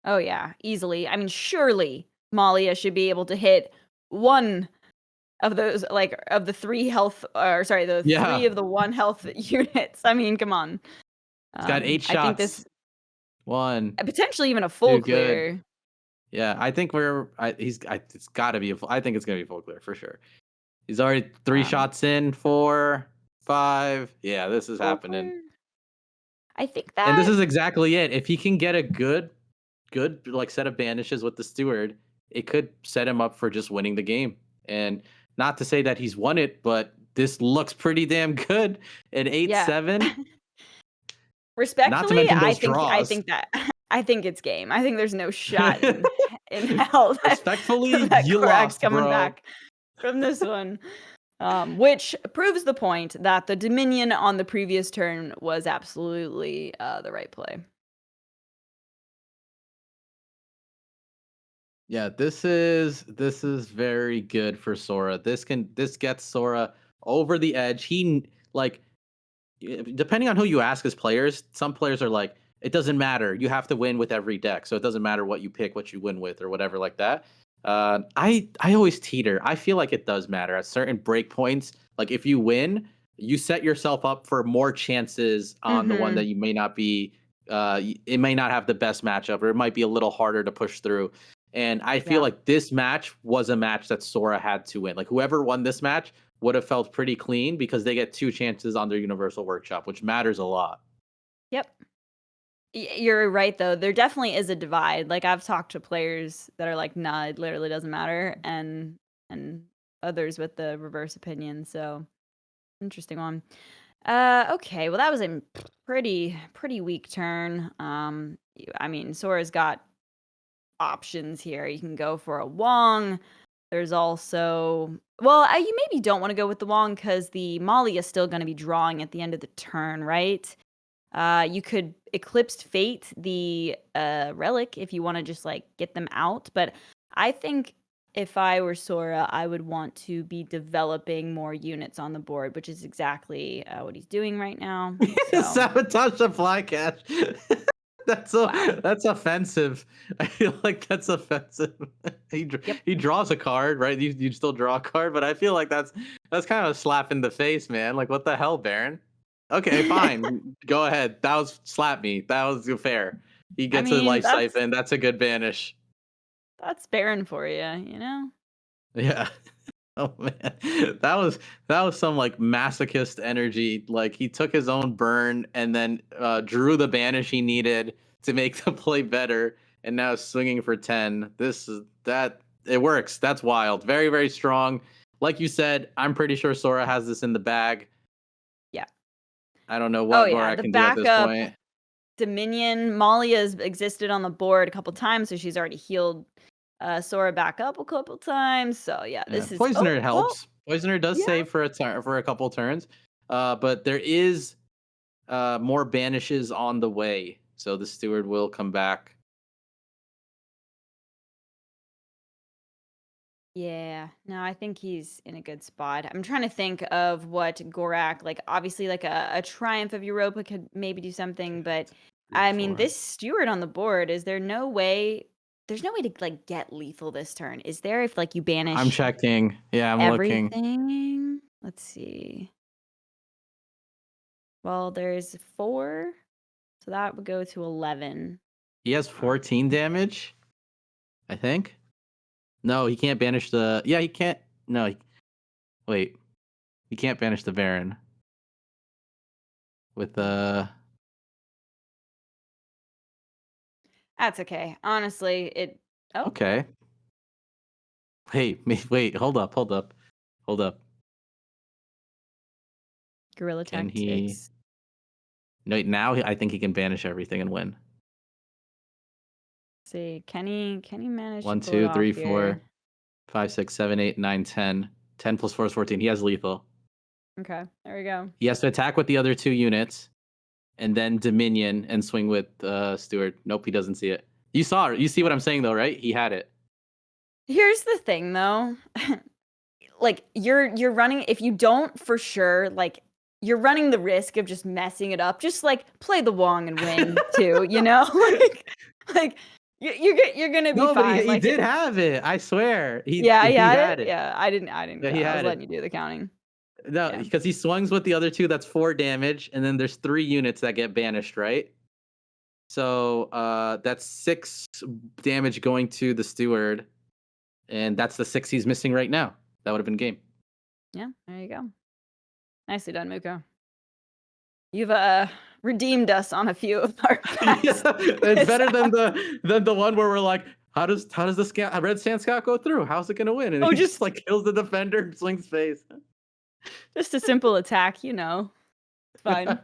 Oh yeah, easily. I mean, surely Malia should be able to hit one of those, like, of the 3 health, or sorry, the 3 Yeah. of the 1 health units. I mean, come on. It's got 8 I think shots. this 1, potentially even a 2 full good. clear. Yeah, I think it's got to be I think it's going to be full clear for sure. He's already 3 Um, shots in, 4, 5. Yeah, this is full happening. clear. I think And this that is exactly it. If he can get a good like set of banishes with the steward, it could set him up for just winning the game. And not to say that he's won it, but this looks pretty damn good at yeah. 8-7. Not to Respectfully, mention I those think I draws. think that I think it's game. I think there's no shot in hell Respectfully, that you Gorrak's lost, coming bro. back from this one. Which proves the point that the Dominion on the previous turn was absolutely the right play. Yeah, this is very good for Sora. This gets Sora over the edge. Like depending on who you ask as players, some players are like, it doesn't matter. You have to win with every deck, so it doesn't matter what you pick, what you win with, or whatever like that. I always teeter. I feel like it does matter at certain break points. Like if you win, you set yourself up for more chances on the one Mm-hmm. that you may not be. It may not have the best matchup, or it might be a little harder to push through. And I feel Yeah. like this match was a match that Sora had to win. Like whoever won this match would have felt pretty clean because they get 2 chances on their Universal Workshop, which matters a lot. Yep. You're right though. There definitely is a divide. Like I've talked to players that are like, "Nah, it literally doesn't matter," and others with the reverse opinion. So interesting one. Okay. Well, that was a pretty weak turn. I mean, Sora's got options here. You can go for a Wong. There's also, well, you maybe don't want to go with the Wong because the Molly is still going to be drawing at the end of the turn, right? You could Eclipsed Fate the Relic if you want to just like get them out. But I think if I were Sora, I would want to be developing more units on the board, which is exactly what he's doing right now. So, Sabotage the flycatch. wow. That's offensive. I feel like that's offensive. Yep. He draws a card, right? You still draw a card, but I feel like that's kind of a slap in the face, man. Like what the hell, Baron? Okay, fine. Go ahead. That was slap me. That was fair. He I gets a mean, life siphon. That's a good banish. that's barren for you, you know? Yeah. Oh man, that was some like masochist energy. Like he took his own burn and then drew the banish he needed to make the play better, and now swinging for 10. It works. That's wild. Very very strong. Like you said, I'm pretty sure Sora has this in the bag. Yeah. I don't know Oh what yeah, Gorrak the can do at this backup point. Dominion, Molly has existed on the board a couple times, so she's already healed Sora back up a couple times. So yeah, Yeah, this is Poisoner well, helps. Poisoner does yeah. save for a turn for a couple turns, but there is more banishes on the way, so the steward will come back. Yeah. No, I think he's in a good spot. I'm trying to think of what Gorrak, like obviously like a Triumph of Europa could maybe do something, but I mean this steward on the board, is there no way there's no way to like get lethal this turn. Is there if like you I'm banish checking. Yeah, I'm looking. everything? Let's see. Well, there's 4, so that would go to 11. He has 14 damage, I think. No, he can't banish the. Yeah, he can't. No, wait. He can't banish the Baron with the. That's okay. Honestly, it oh, Okay. Wait. Hold up. guerrilla Can he? tactics. Now I think he can banish everything and win. Let's see, can he manage 1, to pull it 2, off 3, here? 4, 5, 6, 7, 8, 9, 10. 10 plus 4 is 14. He has lethal. Okay, there we go. He has to attack with the other 2 units, and then Dominion and swing with Steward. Nope, he doesn't see it. You saw it. You see what I'm saying though, right? He had it. Here's the thing though. Like you're running, if you don't for sure, like you're running the risk of just messing it up. Just like play the Wong and win too, you know? like you're gonna be No, but fine. he like did have it. I swear. He had it. Yeah, I didn't. Yeah, he I was had letting it. you do the counting. No, Yeah. because he swings with the other 2. That's 4 damage, and then there's 3 units that get banished, right? So that's 6 damage going to the Steward, and that's the 6 he's missing right now. That would have been game. Yeah, there you go. Nicely done, Muko. You've redeemed us on a few of our packs. It's better than the one where we're like, how does the red sand scout go through? How's it gonna win? And he just like kills the defender and swings face. Just a simple attack, you know. It's fine.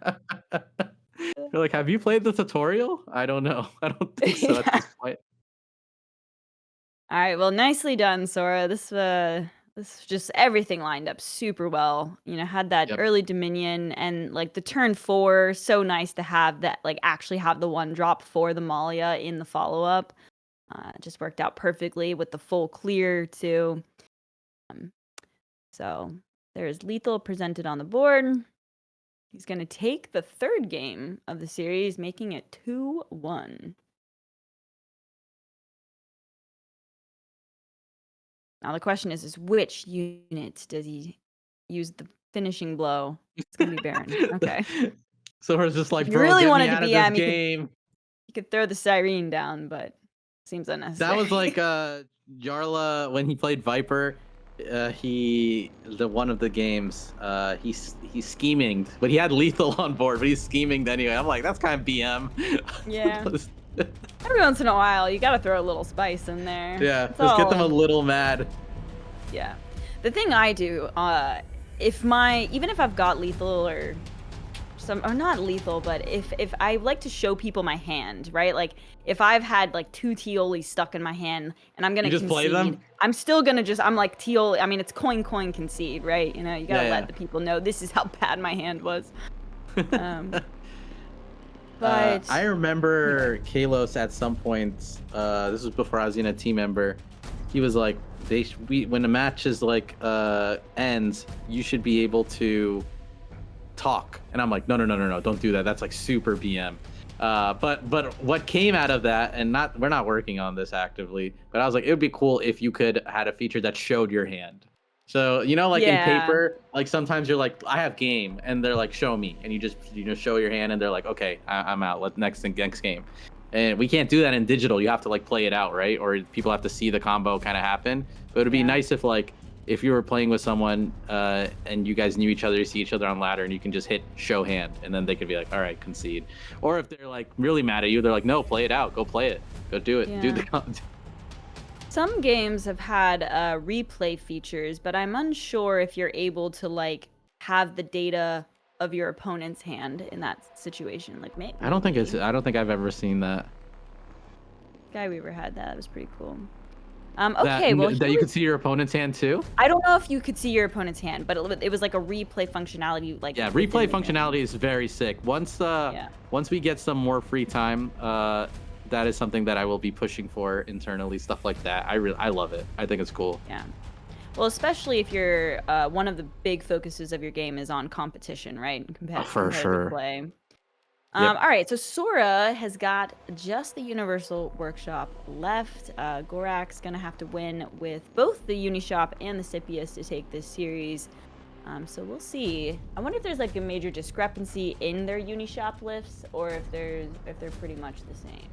You're like, have you played the tutorial? I don't know. I don't think so at this point. All right, well, nicely done, Soraa. This just everything lined up super well. You know, had that Yep. early Dominion and like the turn 4, so nice to have that, like actually have the 1 drop for the Malia in the follow-up. Just worked out perfectly with the full clear too. So there's lethal presented on the board. He's going to take the 3rd game of the series, making it 2-1. Now the question is which unit does he use the finishing blow? It's gonna be Baron. Okay. So it's just like, If you bro, really get wanted me to out of BM, this game. You could throw the Siren down, but seems unnecessary. That was like Jarla when he played Viper. One of the games, he's scheming, but he had lethal on board, but he's scheming anyway. I'm like, that's kind of BM. Yeah. Every once in a while, you gotta throw a little spice in there. Yeah, It's just get all- them a little mad. Yeah. The thing I do, even if I've got lethal or not lethal, but if I like to show people my hand, right? Like if I've had like 2 Tioli stuck in my hand and I'm gonna You just play them? I'm still gonna I'm like Tioli. I mean, it's coin concede, right? You know, you gotta Yeah, let yeah. the people know this is how bad my hand was. But I remember Kalos at some point. This was before I was in a team member. He was like, when the match is like ends, you should be able to talk. And I'm like, no, don't do that. That's like super BM. But what came out of that, and we're not working on this actively, but I was like, it would be cool if you could had a feature that showed your hand. So, you know, like in paper, like sometimes you're like, I have game, and they're like, show me, and you just show your hand, and they're like, okay, I'm out. Next game. And we can't do that in digital. You have to like play it out, right? Or people have to see the combo kind of happen. But it'd be nice if you were playing with someone and you guys knew each other, you see each other on ladder, and you can just hit show hand, and then they could be like, all right, concede. Or if they're like really mad at you, they're like, no, play it out, go play it, go do it, do the. Some games have had replay features, but I'm unsure if you're able to like have the data of your opponent's hand in that situation. Like maybe. I don't think I've ever seen that. Guy Weaver had that. It was pretty cool. Okay, that you could see your opponent's hand too. I don't know if you could see your opponent's hand, but it was like a replay functionality. Like Replay functionality is very sick. Once we get some more free time, that is something that I will be pushing for internally. Stuff like that. I love it. I think it's cool. Yeah. Well, especially if you're one of the big focuses of your game is on competition, right? Competitive play. All right, so Soraa has got just the Universal Workshop left. Gorrak's going to have to win with both the Unishop and the Scipius to take this series. So we'll see. I wonder if there's like a major discrepancy in their Unishop lifts, or if they're pretty much the same.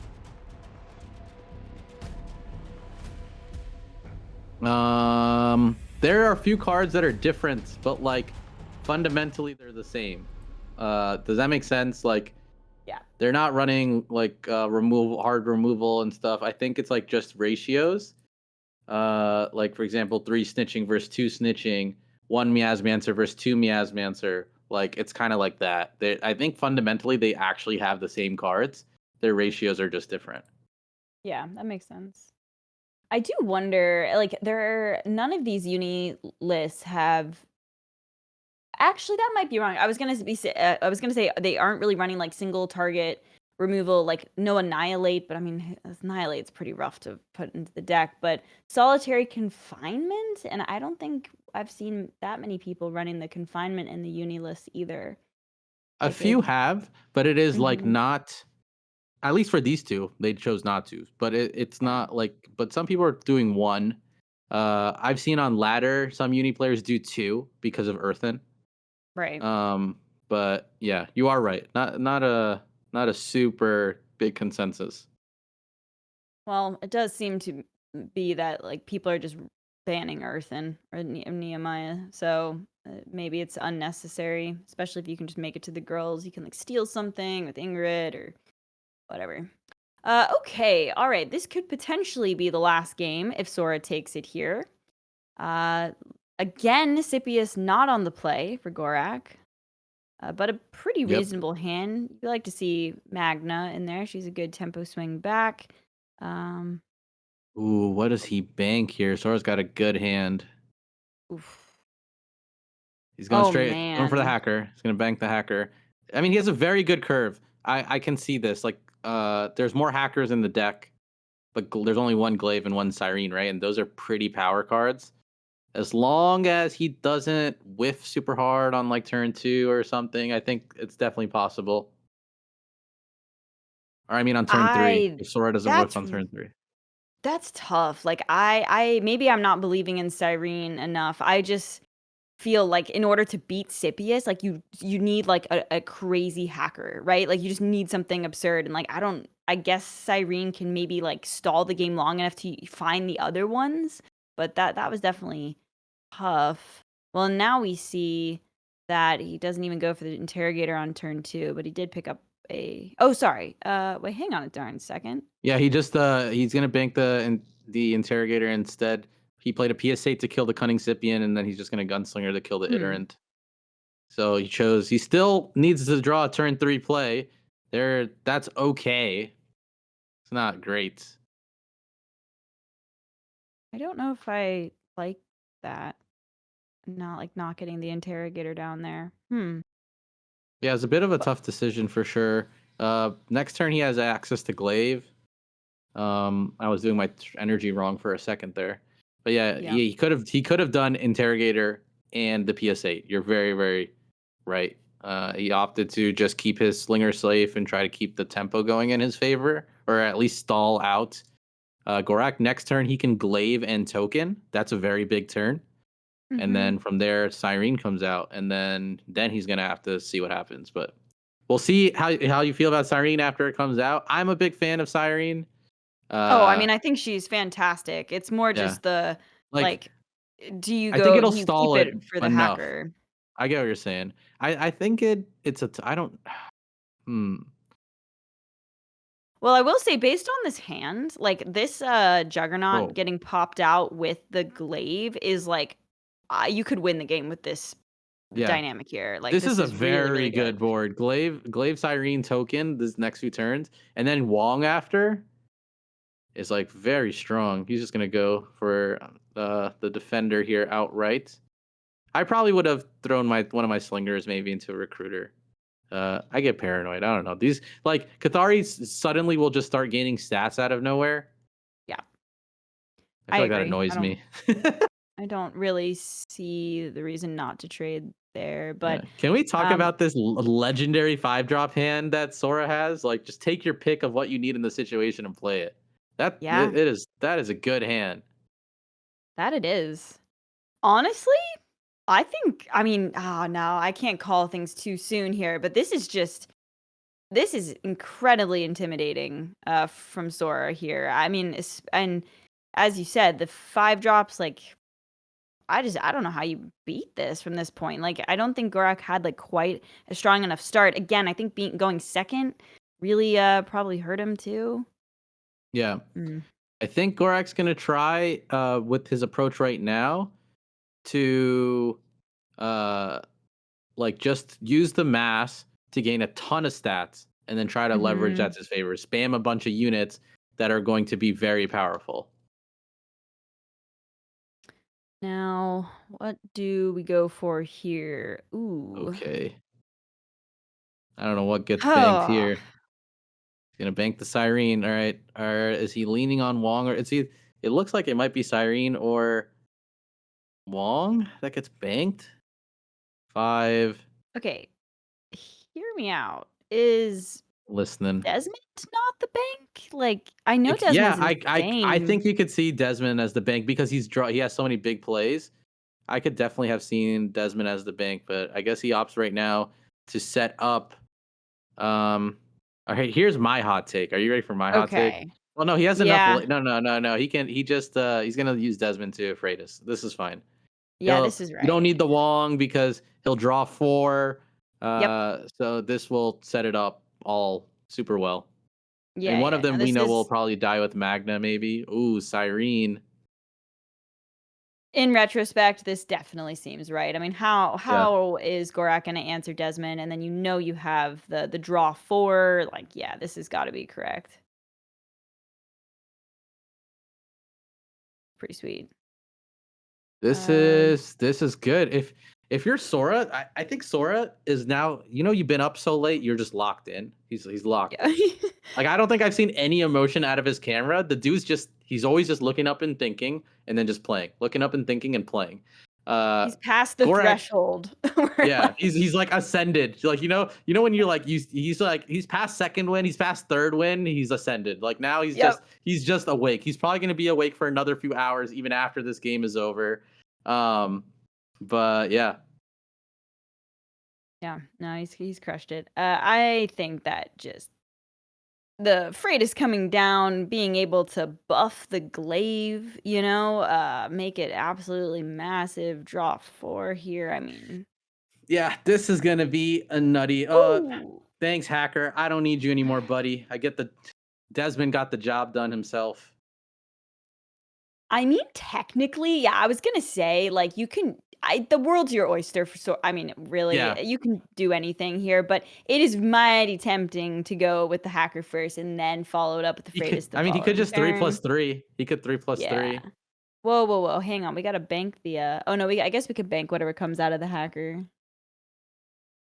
There are a few cards that are different, but like fundamentally they're the same. Does that make sense? Like, yeah, they're not running like hard removal and stuff. I think it's like just ratios. Like for example, 3 snitching versus 2 snitching, 1 Miasmancer versus 2 Miasmancer, Like it's kind of like that. I think fundamentally they actually have the same cards. Their ratios are just different. Yeah, that makes sense. I do wonder, like, none of these uni lists have. Actually, that might be wrong. I was gonna say they aren't really running like single target removal, like no annihilate. But I mean, annihilate's pretty rough to put into the deck. But solitary confinement, and I don't think I've seen that many people running the confinement in the uni list either. A Like few it. have, but it is like Mhm. not. At least for these two, they chose not to. But it's Yeah. not like. But some people are doing one. I've seen on ladder some uni players do two because of Earthen. Right. Um, but yeah, you are right. Not a super big consensus. Well, it does seem to be that like people are just banning Earthen or Nehemiah, so maybe it's unnecessary. Especially if you can just make it to the girls, you can like steal something with Ingrid or whatever. Okay, all right. This could potentially be the last game if Soraa takes it here. Uh, again, Scipius not on the play for Gorrak. But a pretty Yep. reasonable hand. You like to see Magna in there. She's a good tempo swing back. Um, Ooh, what does he bank here? Sora's got a good hand. oof. He's going Oh straight, going for the man. hacker. He's gonna bank the hacker. I mean, he has a very good curve. I can see this. Like, there's more hackers in the deck, but there's only one glaive and one siren, right? And those are pretty power cards. As long as he doesn't whiff super hard on like turn 2 or something, I think it's definitely possible. Or I mean, on turn 3, I if Sora doesn't whiff that's on turn 3. that's tough. Like I maybe I'm not believing in Cyrene enough. I just feel like in order to beat Scipius, like you need like a crazy hacker, right? Like you just need something absurd. And like I guess Cyrene can maybe like stall the game long enough to find the other ones. But that was definitely tough. Well, now we see that he doesn't even go for the interrogator on turn 2, but he did pick up a. Oh, sorry. Wait, hang on a darn second. Yeah, he's gonna bank the interrogator instead. He played a PS8 to kill the cunning Scipion, and then he's just gonna gunslinger to kill the Hmm. iterant. So he still needs to draw a turn 3 play. That's okay. It's not great. I don't know if I like that. Not like not getting the interrogator down there. Yeah, it's a bit of a But tough decision for sure. Next turn he has access to glaive. I was doing my energy wrong for a second there, but yeah, yeah. he could have done interrogator and the PS8. You're very very right. He opted to just keep his slinger safe and try to keep the tempo going in his favor, or at least stall out. Gorrak next turn he can glaive and token. That's a very big turn, and Mhm. then from there Cyrene comes out, and then he's gonna have to see what happens. But we'll see how you feel about Cyrene after it comes out. I'm a big fan of Cyrene. Oh, I Uh, mean, I think she's fantastic. It's more yeah, just the like like, I think it'll do you keep stall it it for the enough. hacker? I get what you're saying. I think I don't. Hmm. Well, I will say based on this hand, like this Juggernaut Whoa. getting popped out with the glaive is like you could win the game with this Yeah. dynamic here. Like This this is a is really, very really good good. board. Glaive Cyrene token this next few turns, and then Wong after is like very strong. He's just gonna go for the defender here outright. I probably would have thrown one of my slingers maybe into a recruiter. I get paranoid. I don't know. These like Cathari suddenly will just start gaining stats out of nowhere. Yeah, I I feel like that agree. annoys me. I don't really see the reason not to trade there, Yeah. but Can we talk um about this legendary 5-drop hand that Sora has? Like, just take your pick of what you need in the situation and play it. yeah, That is a good hand. that it is. Honestly, I think I mean, oh no, I can't call things too soon here, but this is incredibly intimidating from Sora here. I mean, and as you said, the 5 drops like I don't know how you beat this from this point. Like I don't think Gorak had like quite a strong enough start. Again, I think being going second really probably hurt him too. Yeah. Mm. I think Gorak's gonna try with his approach right now to uh like just use the mass to gain a ton of stats and then try to leverage that to his favor. Spam a bunch of units that are going to be very powerful. Now, what do we go for here? Ooh. Okay. I don't know what gets banked Oh. here. He's gonna bank the Cyrene. All right. Or is he leaning on Wong? Or it looks like it might be Cyrene or Wong that gets banked. 5. Okay. Hear me out. Is Listening. Desmond not the bank? Like, I know Yeah, Desmond's I think insane. you could see Desmond as the bank because he has so many big plays. I could definitely have seen Desmond as the bank, but I guess he opts right now to set up. All right, here's my hot take. Are you ready for my hot take? Okay. Well, no, he has enough. Yeah. No. He can. He just. He's gonna use Desmond to afraid us. This is fine. Yeah, this is You don't right. need the Wong because he'll draw 4. Yep. So this will set it up all super well. Yeah, And one of yeah. them No, we this know will is probably die with Magna, maybe. Ooh, Cyrene. in retrospect, this definitely seems right. I mean, Yeah. how is Gorrak gonna answer Desmond? And then you have the draw 4. Like, yeah, this has got to be correct. Pretty sweet. This Um, is good. If you're Sora, I think Sora is now. You've been up so late, you're just locked in. He's locked yeah. in. Like I don't think I've seen any emotion out of his camera. The dude's he's always just looking up and thinking, and then just playing, looking up and thinking and playing. He's past the Gorrak, threshold. where, yeah, like, he's like ascended. Like when you're like he's past second win, he's past third win, he's ascended. Like now yep. he's just awake. He's probably gonna be awake for another few hours even after this game is over. But yeah. Yeah, no, he's crushed it. I think that just the freight is coming down, being able to buff the glaive, make it absolutely massive. Draw 4 here. I mean, Yeah, this is gonna be a nutty. ooh. Thanks, hacker. I don't need you anymore, buddy. I get Desmond got the job done himself. I mean, technically, yeah, I was gonna say, like, the world's your oyster I mean, really, Yeah. you can do anything here, but it is mighty tempting to go with the hacker first and then follow it up with the Freitas the He could following just 3 turn. plus 3. He could 3 plus Yeah. 3. Whoa, whoa, whoa, hang on, we gotta bank the, oh, no, I guess we could bank whatever comes out of the hacker.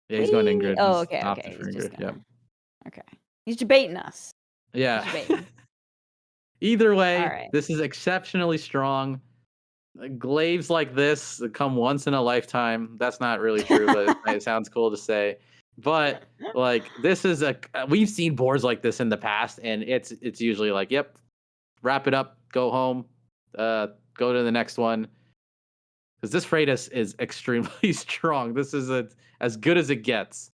Yeah, he's going to Whee! Ingrid. Oh, He's okay, opted okay, for he's just Ingrid. Yep. gonna okay. He's debating us. Yeah. He's debating. Either way, Alright. this is exceptionally strong. Glaives like this come once in a lifetime. That's not really true, but it sounds cool to say. But like this is we've seen boards like this in the past, and it's usually like, yep, wrap it up, go home, go to the next one. Because this Freitas is extremely strong. This is as good as it gets.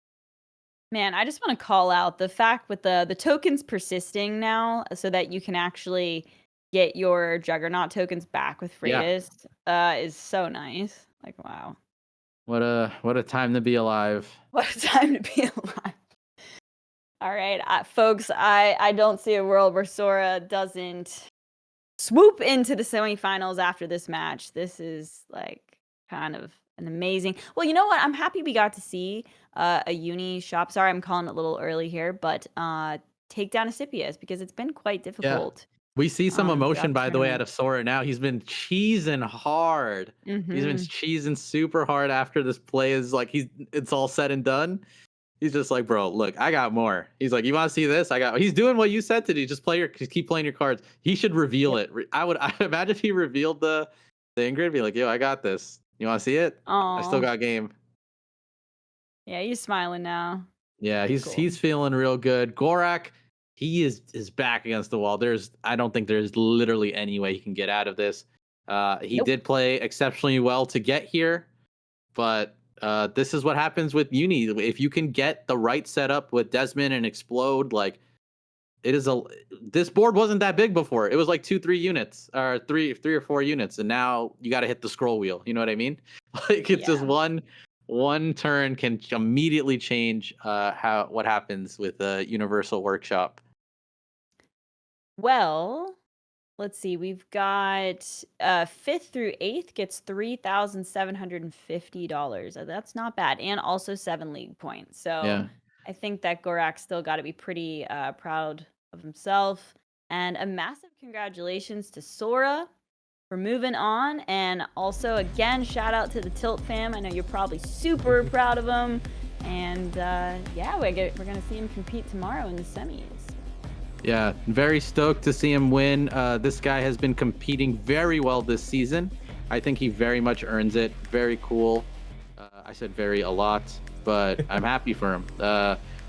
Man, I just want to call out the fact with the tokens persisting now so that you can actually get your Juggernaut tokens back with Yeah. Freitas is so nice. Like, wow. What a time to be alive. What a time to be alive. All right, folks, I don't see a world where Sora doesn't swoop into the semifinals after this match. This is like kind of an amazing. Well, you know what? I'm happy we got to see a uni shop. Sorry, I'm calling it a little early here, but take down Ascipius because it's been quite difficult. We see some throughout emotion, the by the way, out tournament. of Sora now. He's been cheesing hard. He's been cheesing super hard after this play is like it's all said and done. He's just like, bro, look, I got more. He's like, you want to see this? He's doing what you said to do. Just keep playing your cards. He should reveal it. I imagine if he revealed the Ingrid, be like, yo, I got this. You want to see it? I still Oh, got game. yeah, he's smiling now. Yeah, Cool. he's feeling real good. Gorrak, he is back against the wall. I don't think there's literally any way he can get out of this. He Nope. did play exceptionally well to get here, but this is what happens with Uni. If you can get the right setup with Desmond and explode, like this board wasn't that big before. It was like 2-3 units or three or 4 units, and now you got to hit the scroll wheel. You know what I mean? Like it's just one turn can immediately change what happens with a Universal Workshop. Well, let's see, we've got 5th through 8th gets $3,750. That's not bad. And also 7 league points. So Yeah. I think that Gorrak still got to be pretty proud of himself. And a massive congratulations to Soraa for moving on. And also, again, shout out to the Tilt fam. I know you're probably super proud of him. And yeah, we're going to see him compete tomorrow in the semis. Yeah, very stoked to see him win. This guy has been competing very well this season. I think he very much earns it. Very cool. I said very a lot, but I'm happy for him.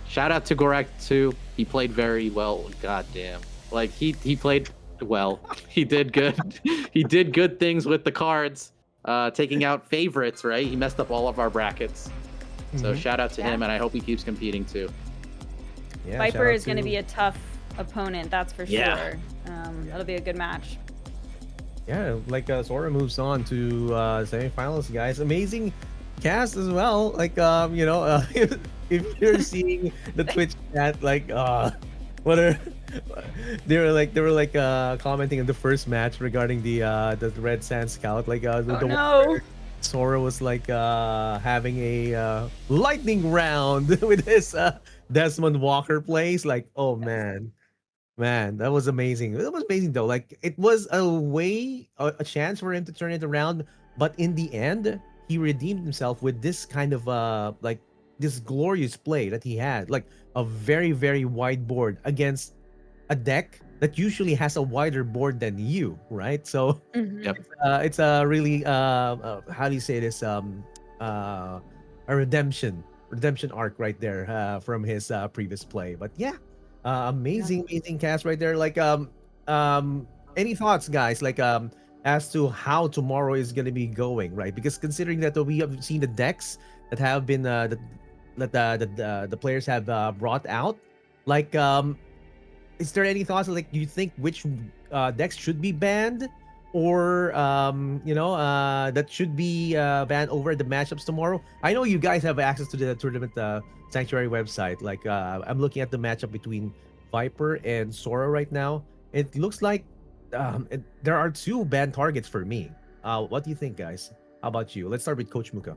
Shout out to Gorrak too. He played very well. God damn. Like he played well. He did good. He did good things with the cards, taking out favorites, right? He messed up all of our brackets. So shout out to him, and I hope he keeps competing too. Yeah, Viper is going to be a tough opponent, that's for Yeah. sure. That'll be a good match. Yeah, like Soraa moves on to semifinals, guys. Amazing cast as well. Like if you're seeing the Twitch chat, like what are they were like commenting on the first match regarding the Red Sand Scout. Like No. Soraa was like having a lightning round with his Desmond Walker plays. Like, oh man, that was amazing. It was amazing though. Like it was a chance for him to turn it around, but in the end, he redeemed himself with this kind of like this glorious play that he had, like a very very wide board against a deck that usually has a wider board than you, right? So Yep. it's a really how do you say this a redemption arc right there from his previous play. But yeah, amazing cast right there. Like any thoughts, guys, like as to how tomorrow is going to be going, right? Because considering that we have seen the decks that have been that the players have brought out, like is there any thoughts, like you think which decks should be banned, or that should be banned over the matchups tomorrow? I know you guys have access to the tournament sanctuary website. Like I'm looking at the matchup between Viper and Soraa right now. It looks like there are 2 banned targets for me. What do you think, guys? How about you? Let's start with Coach Muka.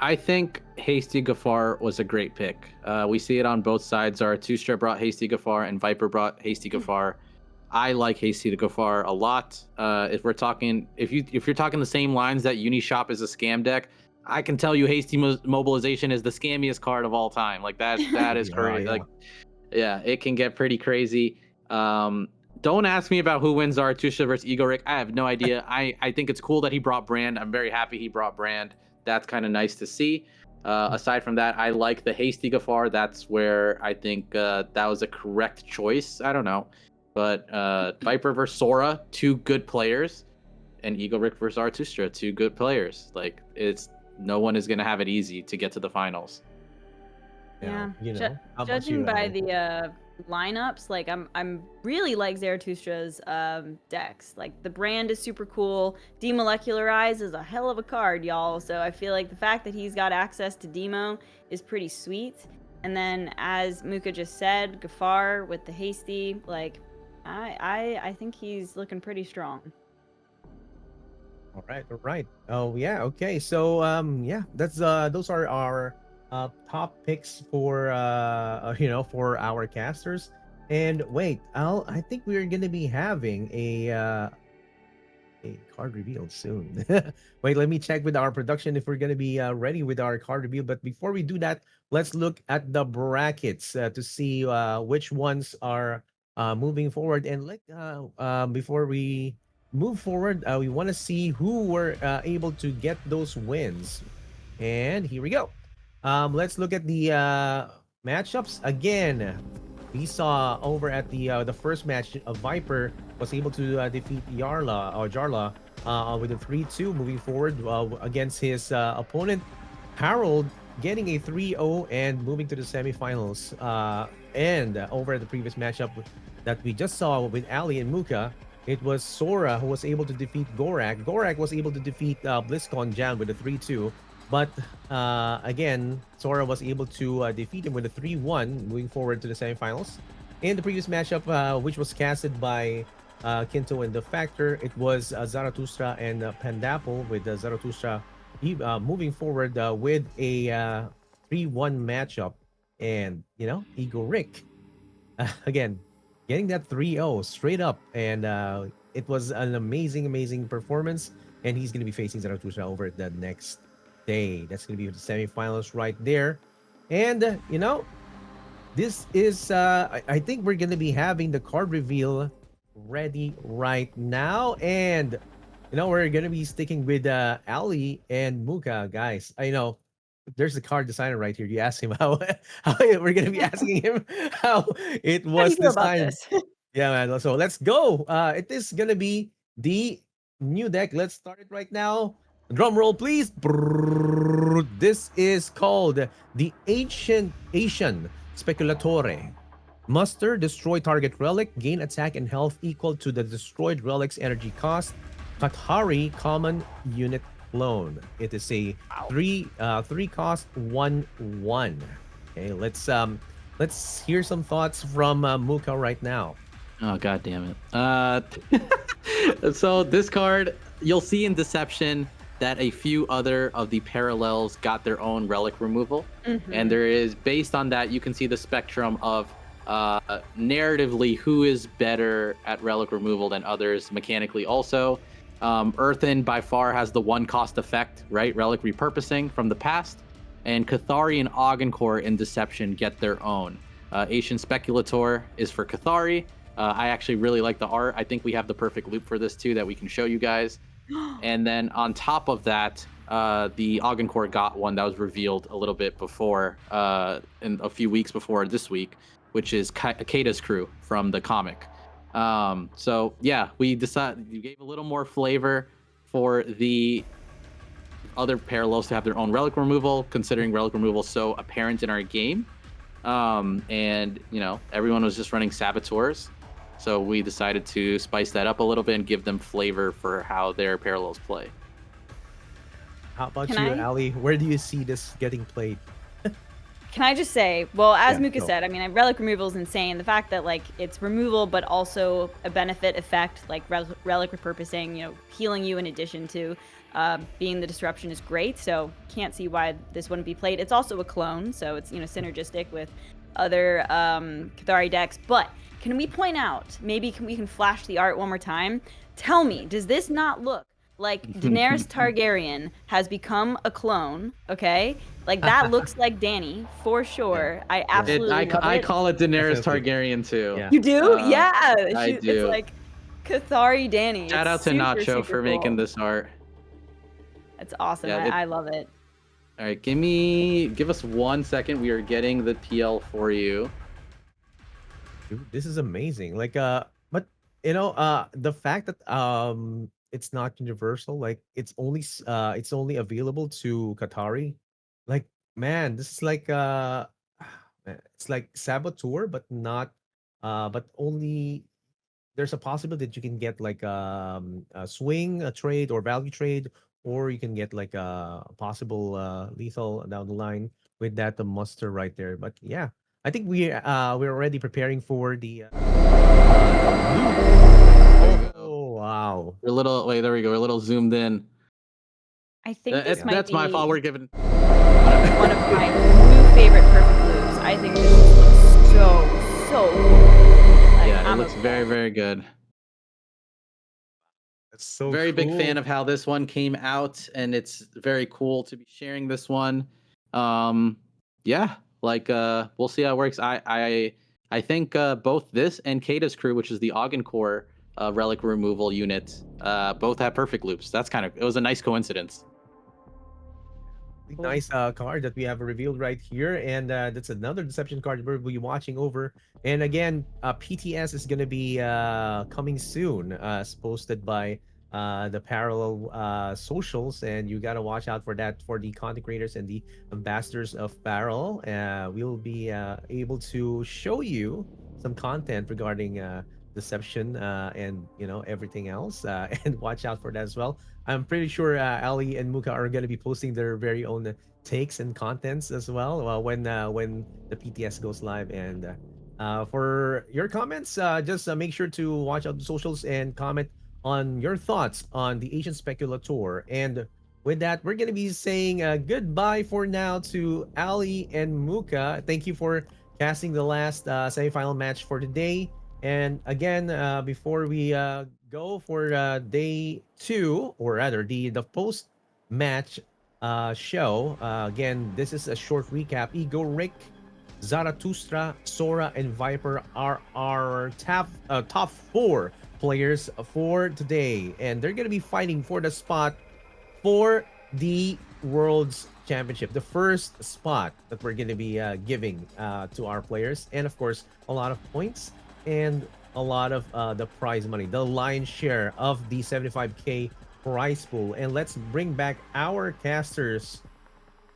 I think Hasty Gafar was a great pick. We see it on both sides. Zaratustraa brought Hasty Gafar and Viper brought Hasty Gafar. I like Hasty Gafar a lot. If you're talking the same lines that Unishop is a scam deck, I can tell you Hasty Mobilization is the scammiest card of all time. Like that is crazy. Yeah. Like yeah, it can get pretty crazy. Don't ask me about who wins Zaratustraa versus Egorik. I have no idea. I think it's cool that he brought Brand. I'm very happy he brought Brand. That's kind of nice to see. Aside from that, I like the Hasty Gafar. That's where I think that was a correct choice. I don't know. But Viper versus Soraa, 2 good players. And Egorik versus Zaratustraa, 2 good players. Like, no one is going to have it easy to get to the finals. Yeah. How about Judging you, by Allie? the lineups, like I'm really like Zaratustra's decks. Like the Brand is super cool. Demolecularize is a hell of a card, y'all. So I feel like the fact that he's got access to Demo is pretty sweet. And then as Muka just said, Gafar with the Hasty, like I think he's looking pretty strong. All right. Oh yeah, okay. So yeah, that's those are our top picks for for our casters. And wait, I think we're gonna be having a card reveal soon. Wait, let me check with our production if we're gonna be ready with our card reveal. But before we do that, let's look at the brackets to see which ones are moving forward. And before we move forward, we want to see who were able to get those wins. And here we go. Let's look at the matchups again. We saw over at the first match, Viper was able to defeat Jarla with a 3-2 moving forward against his opponent Harold, getting a 3-0 and moving to the semifinals. And over at the previous matchup that we just saw with Ali and Muka, it was Soraa who was able to defeat Gorrak. Gorrak was able to defeat BlizzCon Jan with a 3-2. But again, Soraa was able to defeat him with a 3-1, moving forward to the semifinals. In the previous matchup, which was casted by Kinto and the Factor. It was Zaratustraa and Pandapple, with Zaratustraa moving forward with a 3-1 matchup. And, Egorik, again, getting that 3-0 straight up. And it was an amazing performance. And he's going to be facing Zaratustraa over the next day. That's going to be the semifinals right there. And, this is, I think we're going to be having the card reveal ready right now. And, we're going to be sticking with Ali and Muka, guys. I know there's the card designer right here. You ask him how we're going to be asking him how it How do was you feel about designed. this? Yeah, man. So let's go. It is going to be the new deck. Let's start it right now. Drum roll, please. Brrr. This is called the Ancient Asian Speculatore. Muster, destroy target relic, gain attack and health equal to the destroyed relic's energy cost. Kathari, common unit clone. It is a three cost 1/1. Okay, let's hear some thoughts from Muka right now. Oh, god damn it. So this card, you'll see in Deception that a few other of the parallels got their own relic removal. And there is, based on that, you can see the spectrum of narratively who is better at relic removal than others mechanically also. Earthen by far has the one cost effect, right? Relic repurposing from the past. And Kathari and Augencore in Deception get their own. Asian Speculator is for Kathari. I actually really like the art. I think we have the perfect loop for this too that we can show you guys. And then on top of that, the Augencore got one that was revealed a little bit before, in a few weeks before this week, which is Kata's crew from the comic. So yeah, we decided, you gave a little more flavor for the other parallels to have their own relic removal, considering relic removal so apparent in our game. And everyone was just running saboteurs. So we decided to spice that up a little bit and give them flavor for how their parallels play. How about Ali? Where do you see this getting played? Can I just say, well, as Yeah, Muka go. said, I mean, relic removal is insane. The fact that it's removal, but also a benefit effect, like relic repurposing, healing you in addition to being the disruption is great. So can't see why this wouldn't be played. It's also a clone, so it's synergistic with other Kathari decks. But can we point out, maybe we can flash the art one more time? Tell me, does this not look like Daenerys Targaryen has become a clone? Okay, that looks like Dany for sure. I absolutely love it. I call it Daenerys Definitely. Targaryen too. Yeah. You do? Yeah. I do. It's like Kathari Dany. Shout out It's to super, Nacho super for making cool. this art. It's awesome. Yeah, I love it. All right, give us 1 second. We are getting the PL for you. Dude, this is amazing. But the fact that it's not universal, it's only available to Qatari. Man, this is it's like Saboteur, but not but only there's a possibility that you can get a swing, a trade, or value trade, or you can get a possible lethal down the line with that the muster right there. But yeah, I think we're already preparing for the. Oh wow! We're a little. Wait, there we go. We're a little zoomed in. I think this might That's be my fault. We're giving. one of my new favorite perfect blues. I think this looks so cool. Yeah, it looks very, very good. That's so Very big cool. fan of how this one came out, and it's very cool to be sharing this one. Yeah, we'll see how it works. I think both this and Kata's crew, which is the Augencore relic removal unit, both have perfect loops. It was a nice coincidence. Nice card that we have revealed right here, and that's another deception card we'll be watching over. And again, PTS is going to be coming soon, as posted by the parallel socials, and you got to watch out for that for the content creators and the ambassadors of Parallel. We'll be able to show you some content regarding deception and everything else, and watch out for that as well. I'm pretty sure Ali and Muka are going to be posting their very own takes and contents as well when the PTS goes live. And For your comments, just make sure to watch out the socials and comment on your thoughts on the Asian Speculator. And with that, we're going to be saying goodbye for now to Ali and Muka. Thank you for casting the last semifinal match for today. And again, before we go for day 2, or rather the post match show, again, this is a short recap. Egorik, Zaratustraa, Soraa, and Viper are our top 4 players for today, and they're gonna be fighting for the spot for the World's Championship, the first spot that we're gonna be giving to our players, and of course, a lot of points and a lot of the prize money, the lion's share of the 75k prize pool. And let's bring back our casters,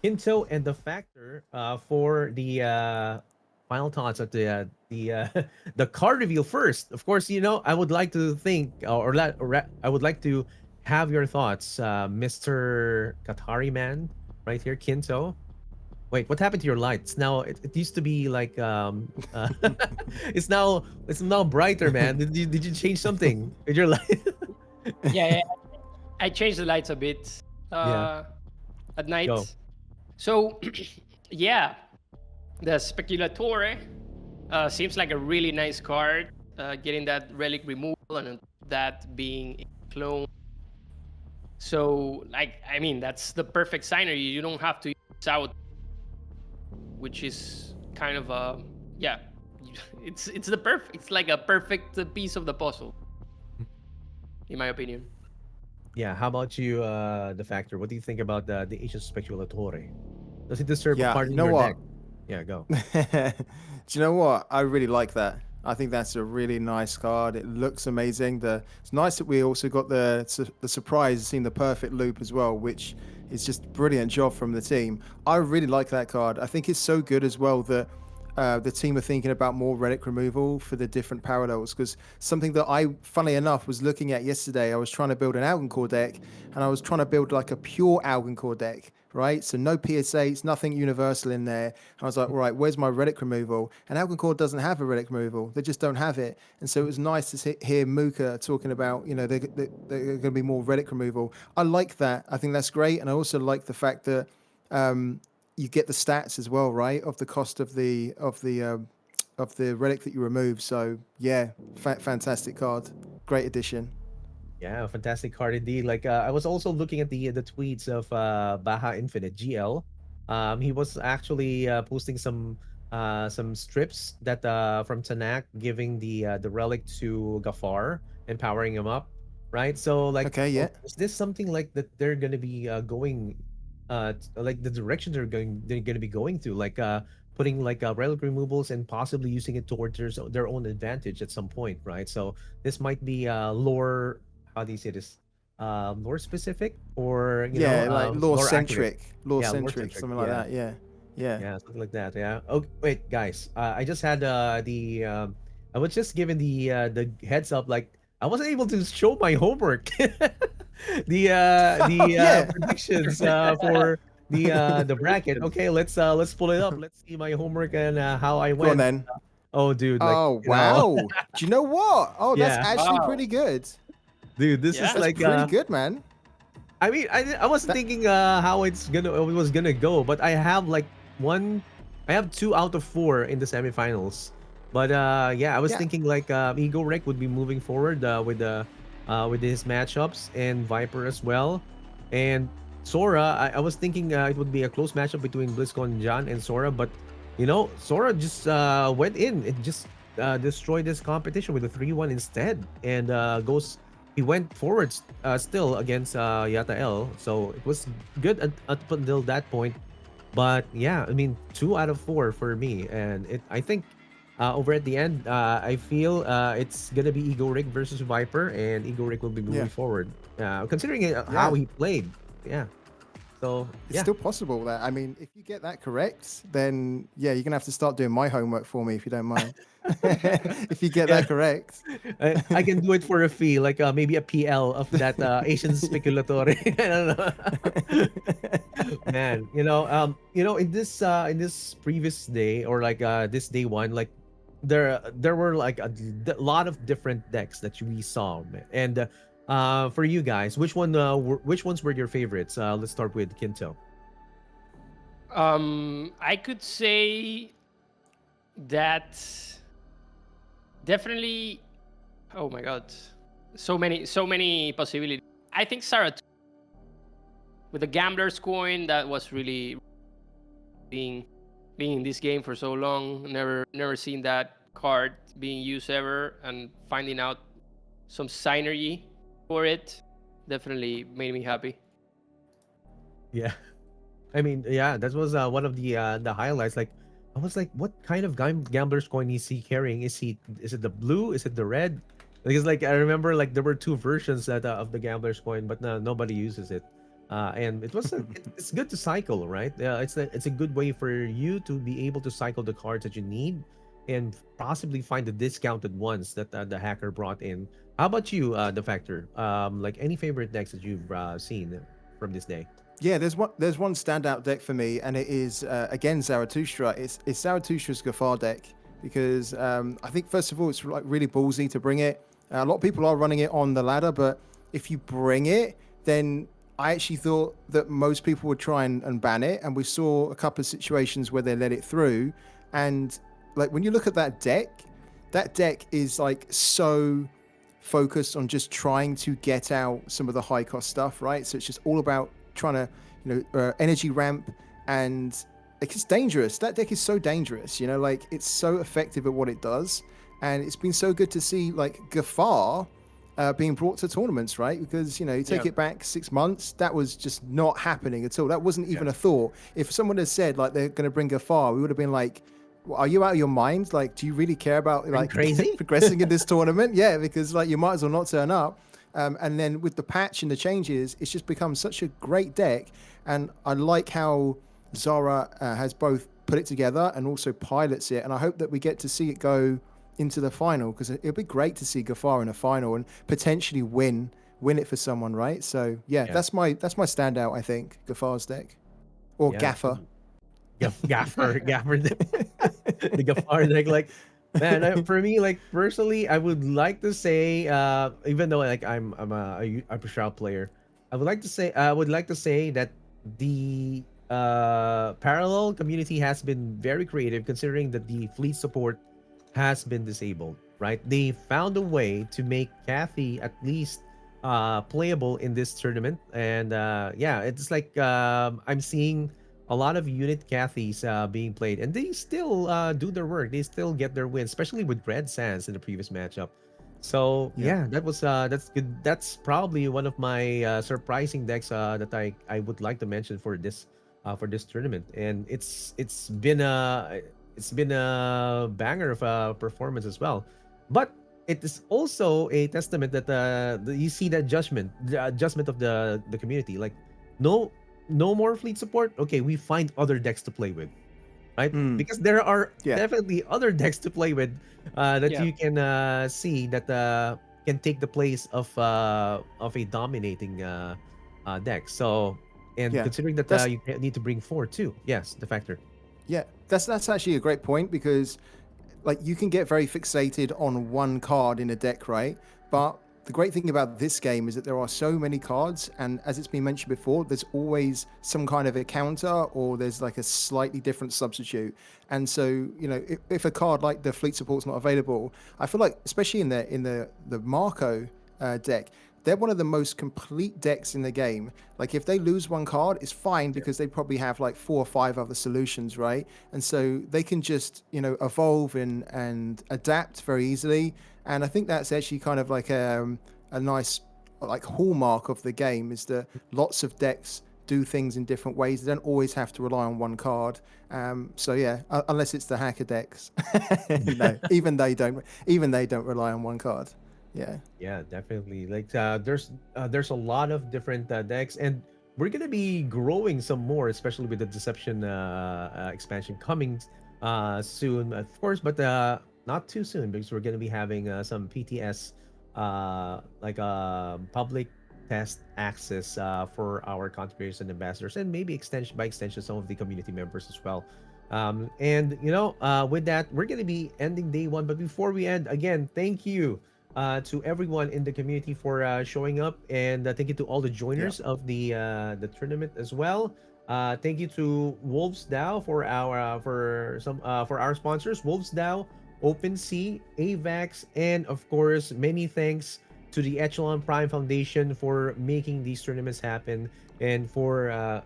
Hinto and the Factor, for the final thoughts of the card reveal first. Of course, I would like to think, I would like to have your thoughts, Mr. Qatari man, right here, Kinto. Wait, what happened to your lights? Now it used to be like it's now brighter, man. Did you change something with your light? Yeah, I changed the lights a bit Yeah. at night. Go. So, yeah, the Speculatore seems like a really nice card. Getting that relic removal and that being a clone. So, I mean, that's the perfect signer. You don't have to use out, which is kind of yeah, it's like a perfect piece of the puzzle, in my opinion. Yeah, how about you, the Factor? What do you think about the Asian Speculatore? Does it deserve a Yeah, part you in know your what? deck? Yeah, go. Do you know what? I really like that. I think that's a really nice card. It looks amazing. It's nice that we also got the surprise of seeing the perfect loop as well, which is just brilliant job from the team. I really like that card. I think it's so good as well that the team are thinking about more relic removal for the different parallels, because something that I, funnily enough, was looking at yesterday, I was trying to build an Algencore deck, and I was trying to build like a pure Algencore deck, right? So no PSAs, nothing universal in there. And I was like, all right, where's my relic removal? And Algencore doesn't have a relic removal. They just don't have it. And so it was nice to hear Muka talking about, they're going to be more relic removal. I like that. I think that's great. And I also like the fact that you get the stats as well, right, of the cost of the relic that you remove. So yeah, fantastic card, great addition. Yeah, fantastic card indeed. Like I was also looking at the tweets of Baja Infinite GL. He was actually posting some strips that from Tanak, giving the relic to Gafar and powering him up, right? So like, Okay, yeah. is this something like that they're gonna be going, like the direction they're gonna be going to, like putting like relic removals and possibly using it towards their own advantage at some point, right? So this might be lore, how do you say this? Lore specific, or Yeah, like lore accurate. centric, Yeah, lore centric. something like that. Yeah, yeah. Yeah, something like that. Yeah. Oh, wait, guys. I just had I was just given the heads up. Like, I wasn't able to show my homework. Yeah. Predictions for the bracket. Okay, let's pull it up. Let's see my homework and how I Go on went. then. Oh, dude. Like, Oh wow. Do you know what? Oh, that's Yeah. actually Wow. pretty good. dude, this Yeah. is That's like pretty good, man. I mean, I wasn't thinking how it was gonna go, but I have like I have 2 out of 4 in the semifinals. But yeah, I was Yeah. thinking like Egorik would be moving forward with his matchups, and Viper as well, and Soraa. I was thinking it would be a close matchup between BlizzCon John and Soraa, but Soraa just went in. It just destroyed this competition with a 3-1 instead, and he went forward still against Yatael. So it was good up until that point. But yeah, I mean, 2 out of 4 for me. And I think over at the end, I feel it's going to be Egorik versus Viper, and Egorik will be moving Yeah. forward. Considering how he played. Yeah. So, It's yeah. still possible that, I mean, if you get that correct, then yeah, you're gonna have to start doing my homework for me if you don't mind. If you get Yeah. that correct. I can do it for a fee, like maybe a PL of that Asian Speculatore. I don't know. Man, in this previous day, or like this day 1, like there were like lot of different decks that we saw, and for you guys, which ones were your favorites? Let's start with Kinto. I could say that definitely. Oh my god, so many possibilities. I think Zaratustraa with the gambler's coin, that was really being in this game for so long. Never seen that card being used ever, and finding out some synergy for it definitely made me happy. Yeah. I mean, yeah, that was one of the highlights. Like, I was like, what kind of gambler's coin is he carrying? Is it the blue? Is it the red? Because like I remember like there were two versions that of the gambler's coin, but nobody uses it. And it was it's good to cycle, right? It's a good way for you to be able to cycle the cards that you need, and possibly find the discounted ones that the hacker brought in. How about you, the Factor? Like any favorite decks that you've seen from this day? Yeah, there's one standout deck for me, and it is again Zaratustraa. It's Zarathustra's Gafar deck because I think first of all it's like really ballsy to bring it. A lot of people are running it on the ladder, but if you bring it, then I actually thought that most people would try and ban it, and we saw a couple of situations where they let it through. And like when you look at that deck is like so focused on just trying to get out some of the high cost stuff, right? So it's just all about trying to, energy ramp, and it's dangerous. That deck is so dangerous, like it's so effective at what it does, and it's been so good to see like Gafar being brought to tournaments, right? Because you take it back 6 months, that was just not happening at all. That wasn't even a thought. If someone had said like they're going to bring Gafar, we would have been like, well, are you out of your mind? Like, do you really care about like crazy progressing in this tournament? Yeah, because like you might as well not turn up. And then with the patch and the changes, it's just become such a great deck. And I like how Zara has both put it together and also pilots it. And I hope that we get to see it go into the final, because it'll be great to see Gafar in a final and potentially win it for someone, right? So yeah. that's my standout, I think, Gafar's deck. Or Gaffer. Gaffer, the Gafar deck. Like, man, for me, like personally, I would like to say, even though like I'm a Shroud player, I would like to say that the parallel community has been very creative, considering that the fleet support has been disabled. Right, they found a way to make Kathy at least playable in this tournament, and yeah, it's like I'm seeing a lot of unit Cathys being played, and they still do their work. They still get their wins, especially with Red Sands in the previous matchup. So yeah, that's good. That's probably one of my surprising decks that I would like to mention for this tournament, and it's been a banger of a performance as well. But it is also a testament that you see that the adjustment of the community. Like, no more fleet support. Okay, we find other decks to play with, right? Because there are definitely other decks to play with that you can see that can take the place of a dominating deck. So, and considering that you need to bring 4 too. Yes, the Factor. Yeah, that's actually a great point, because like you can get very fixated on one card in a deck, right? But the great thing about this game is that there are so many cards, and as it's been mentioned before, there's always some kind of a counter, or there's like a slightly different substitute. And so, if a card like the fleet support's not available, I feel like, especially in the Marco deck, they're one of the most complete decks in the game. Like if they lose one card, it's fine, because they probably have like 4 or 5 other solutions, right? And so they can just, evolve and adapt very easily. And I think that's actually kind of like a nice like hallmark of the game, is that lots of decks do things in different ways. They don't always have to rely on one card. So yeah, unless it's the hacker decks, even they don't rely on one card. Yeah, definitely. Like there's a lot of different decks, and we're gonna be growing some more, especially with the Deception expansion coming soon, of course, but not too soon, because we're gonna be having some PTS like public test access for our contributors and ambassadors, and maybe by extension some of the community members as well. And with that, we're gonna be ending day one. But before we end, again, thank you to everyone in the community for showing up, and thank you to all the joiners of the tournament as well. Thank you to Wolves DAO for our sponsors, Wolves DAO, OpenSea, AVAX, and of course, many thanks to the Echelon Prime Foundation for making these tournaments happen, and for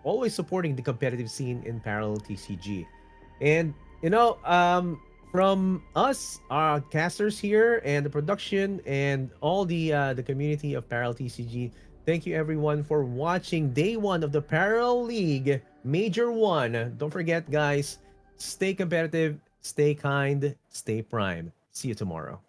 always supporting the competitive scene in parallel TCG. And from us, our casters here, and the production, and all the community of parallel TCG, thank you everyone for watching day one of the Parallel League Major 1. Don't forget, guys, stay competitive, stay kind, stay prime. See you tomorrow.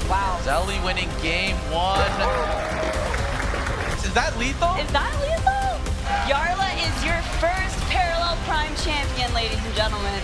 Wow. Zelly winning game 1. Is that lethal? Is that lethal? Jarla is your first Parallel Prime champion, ladies and gentlemen.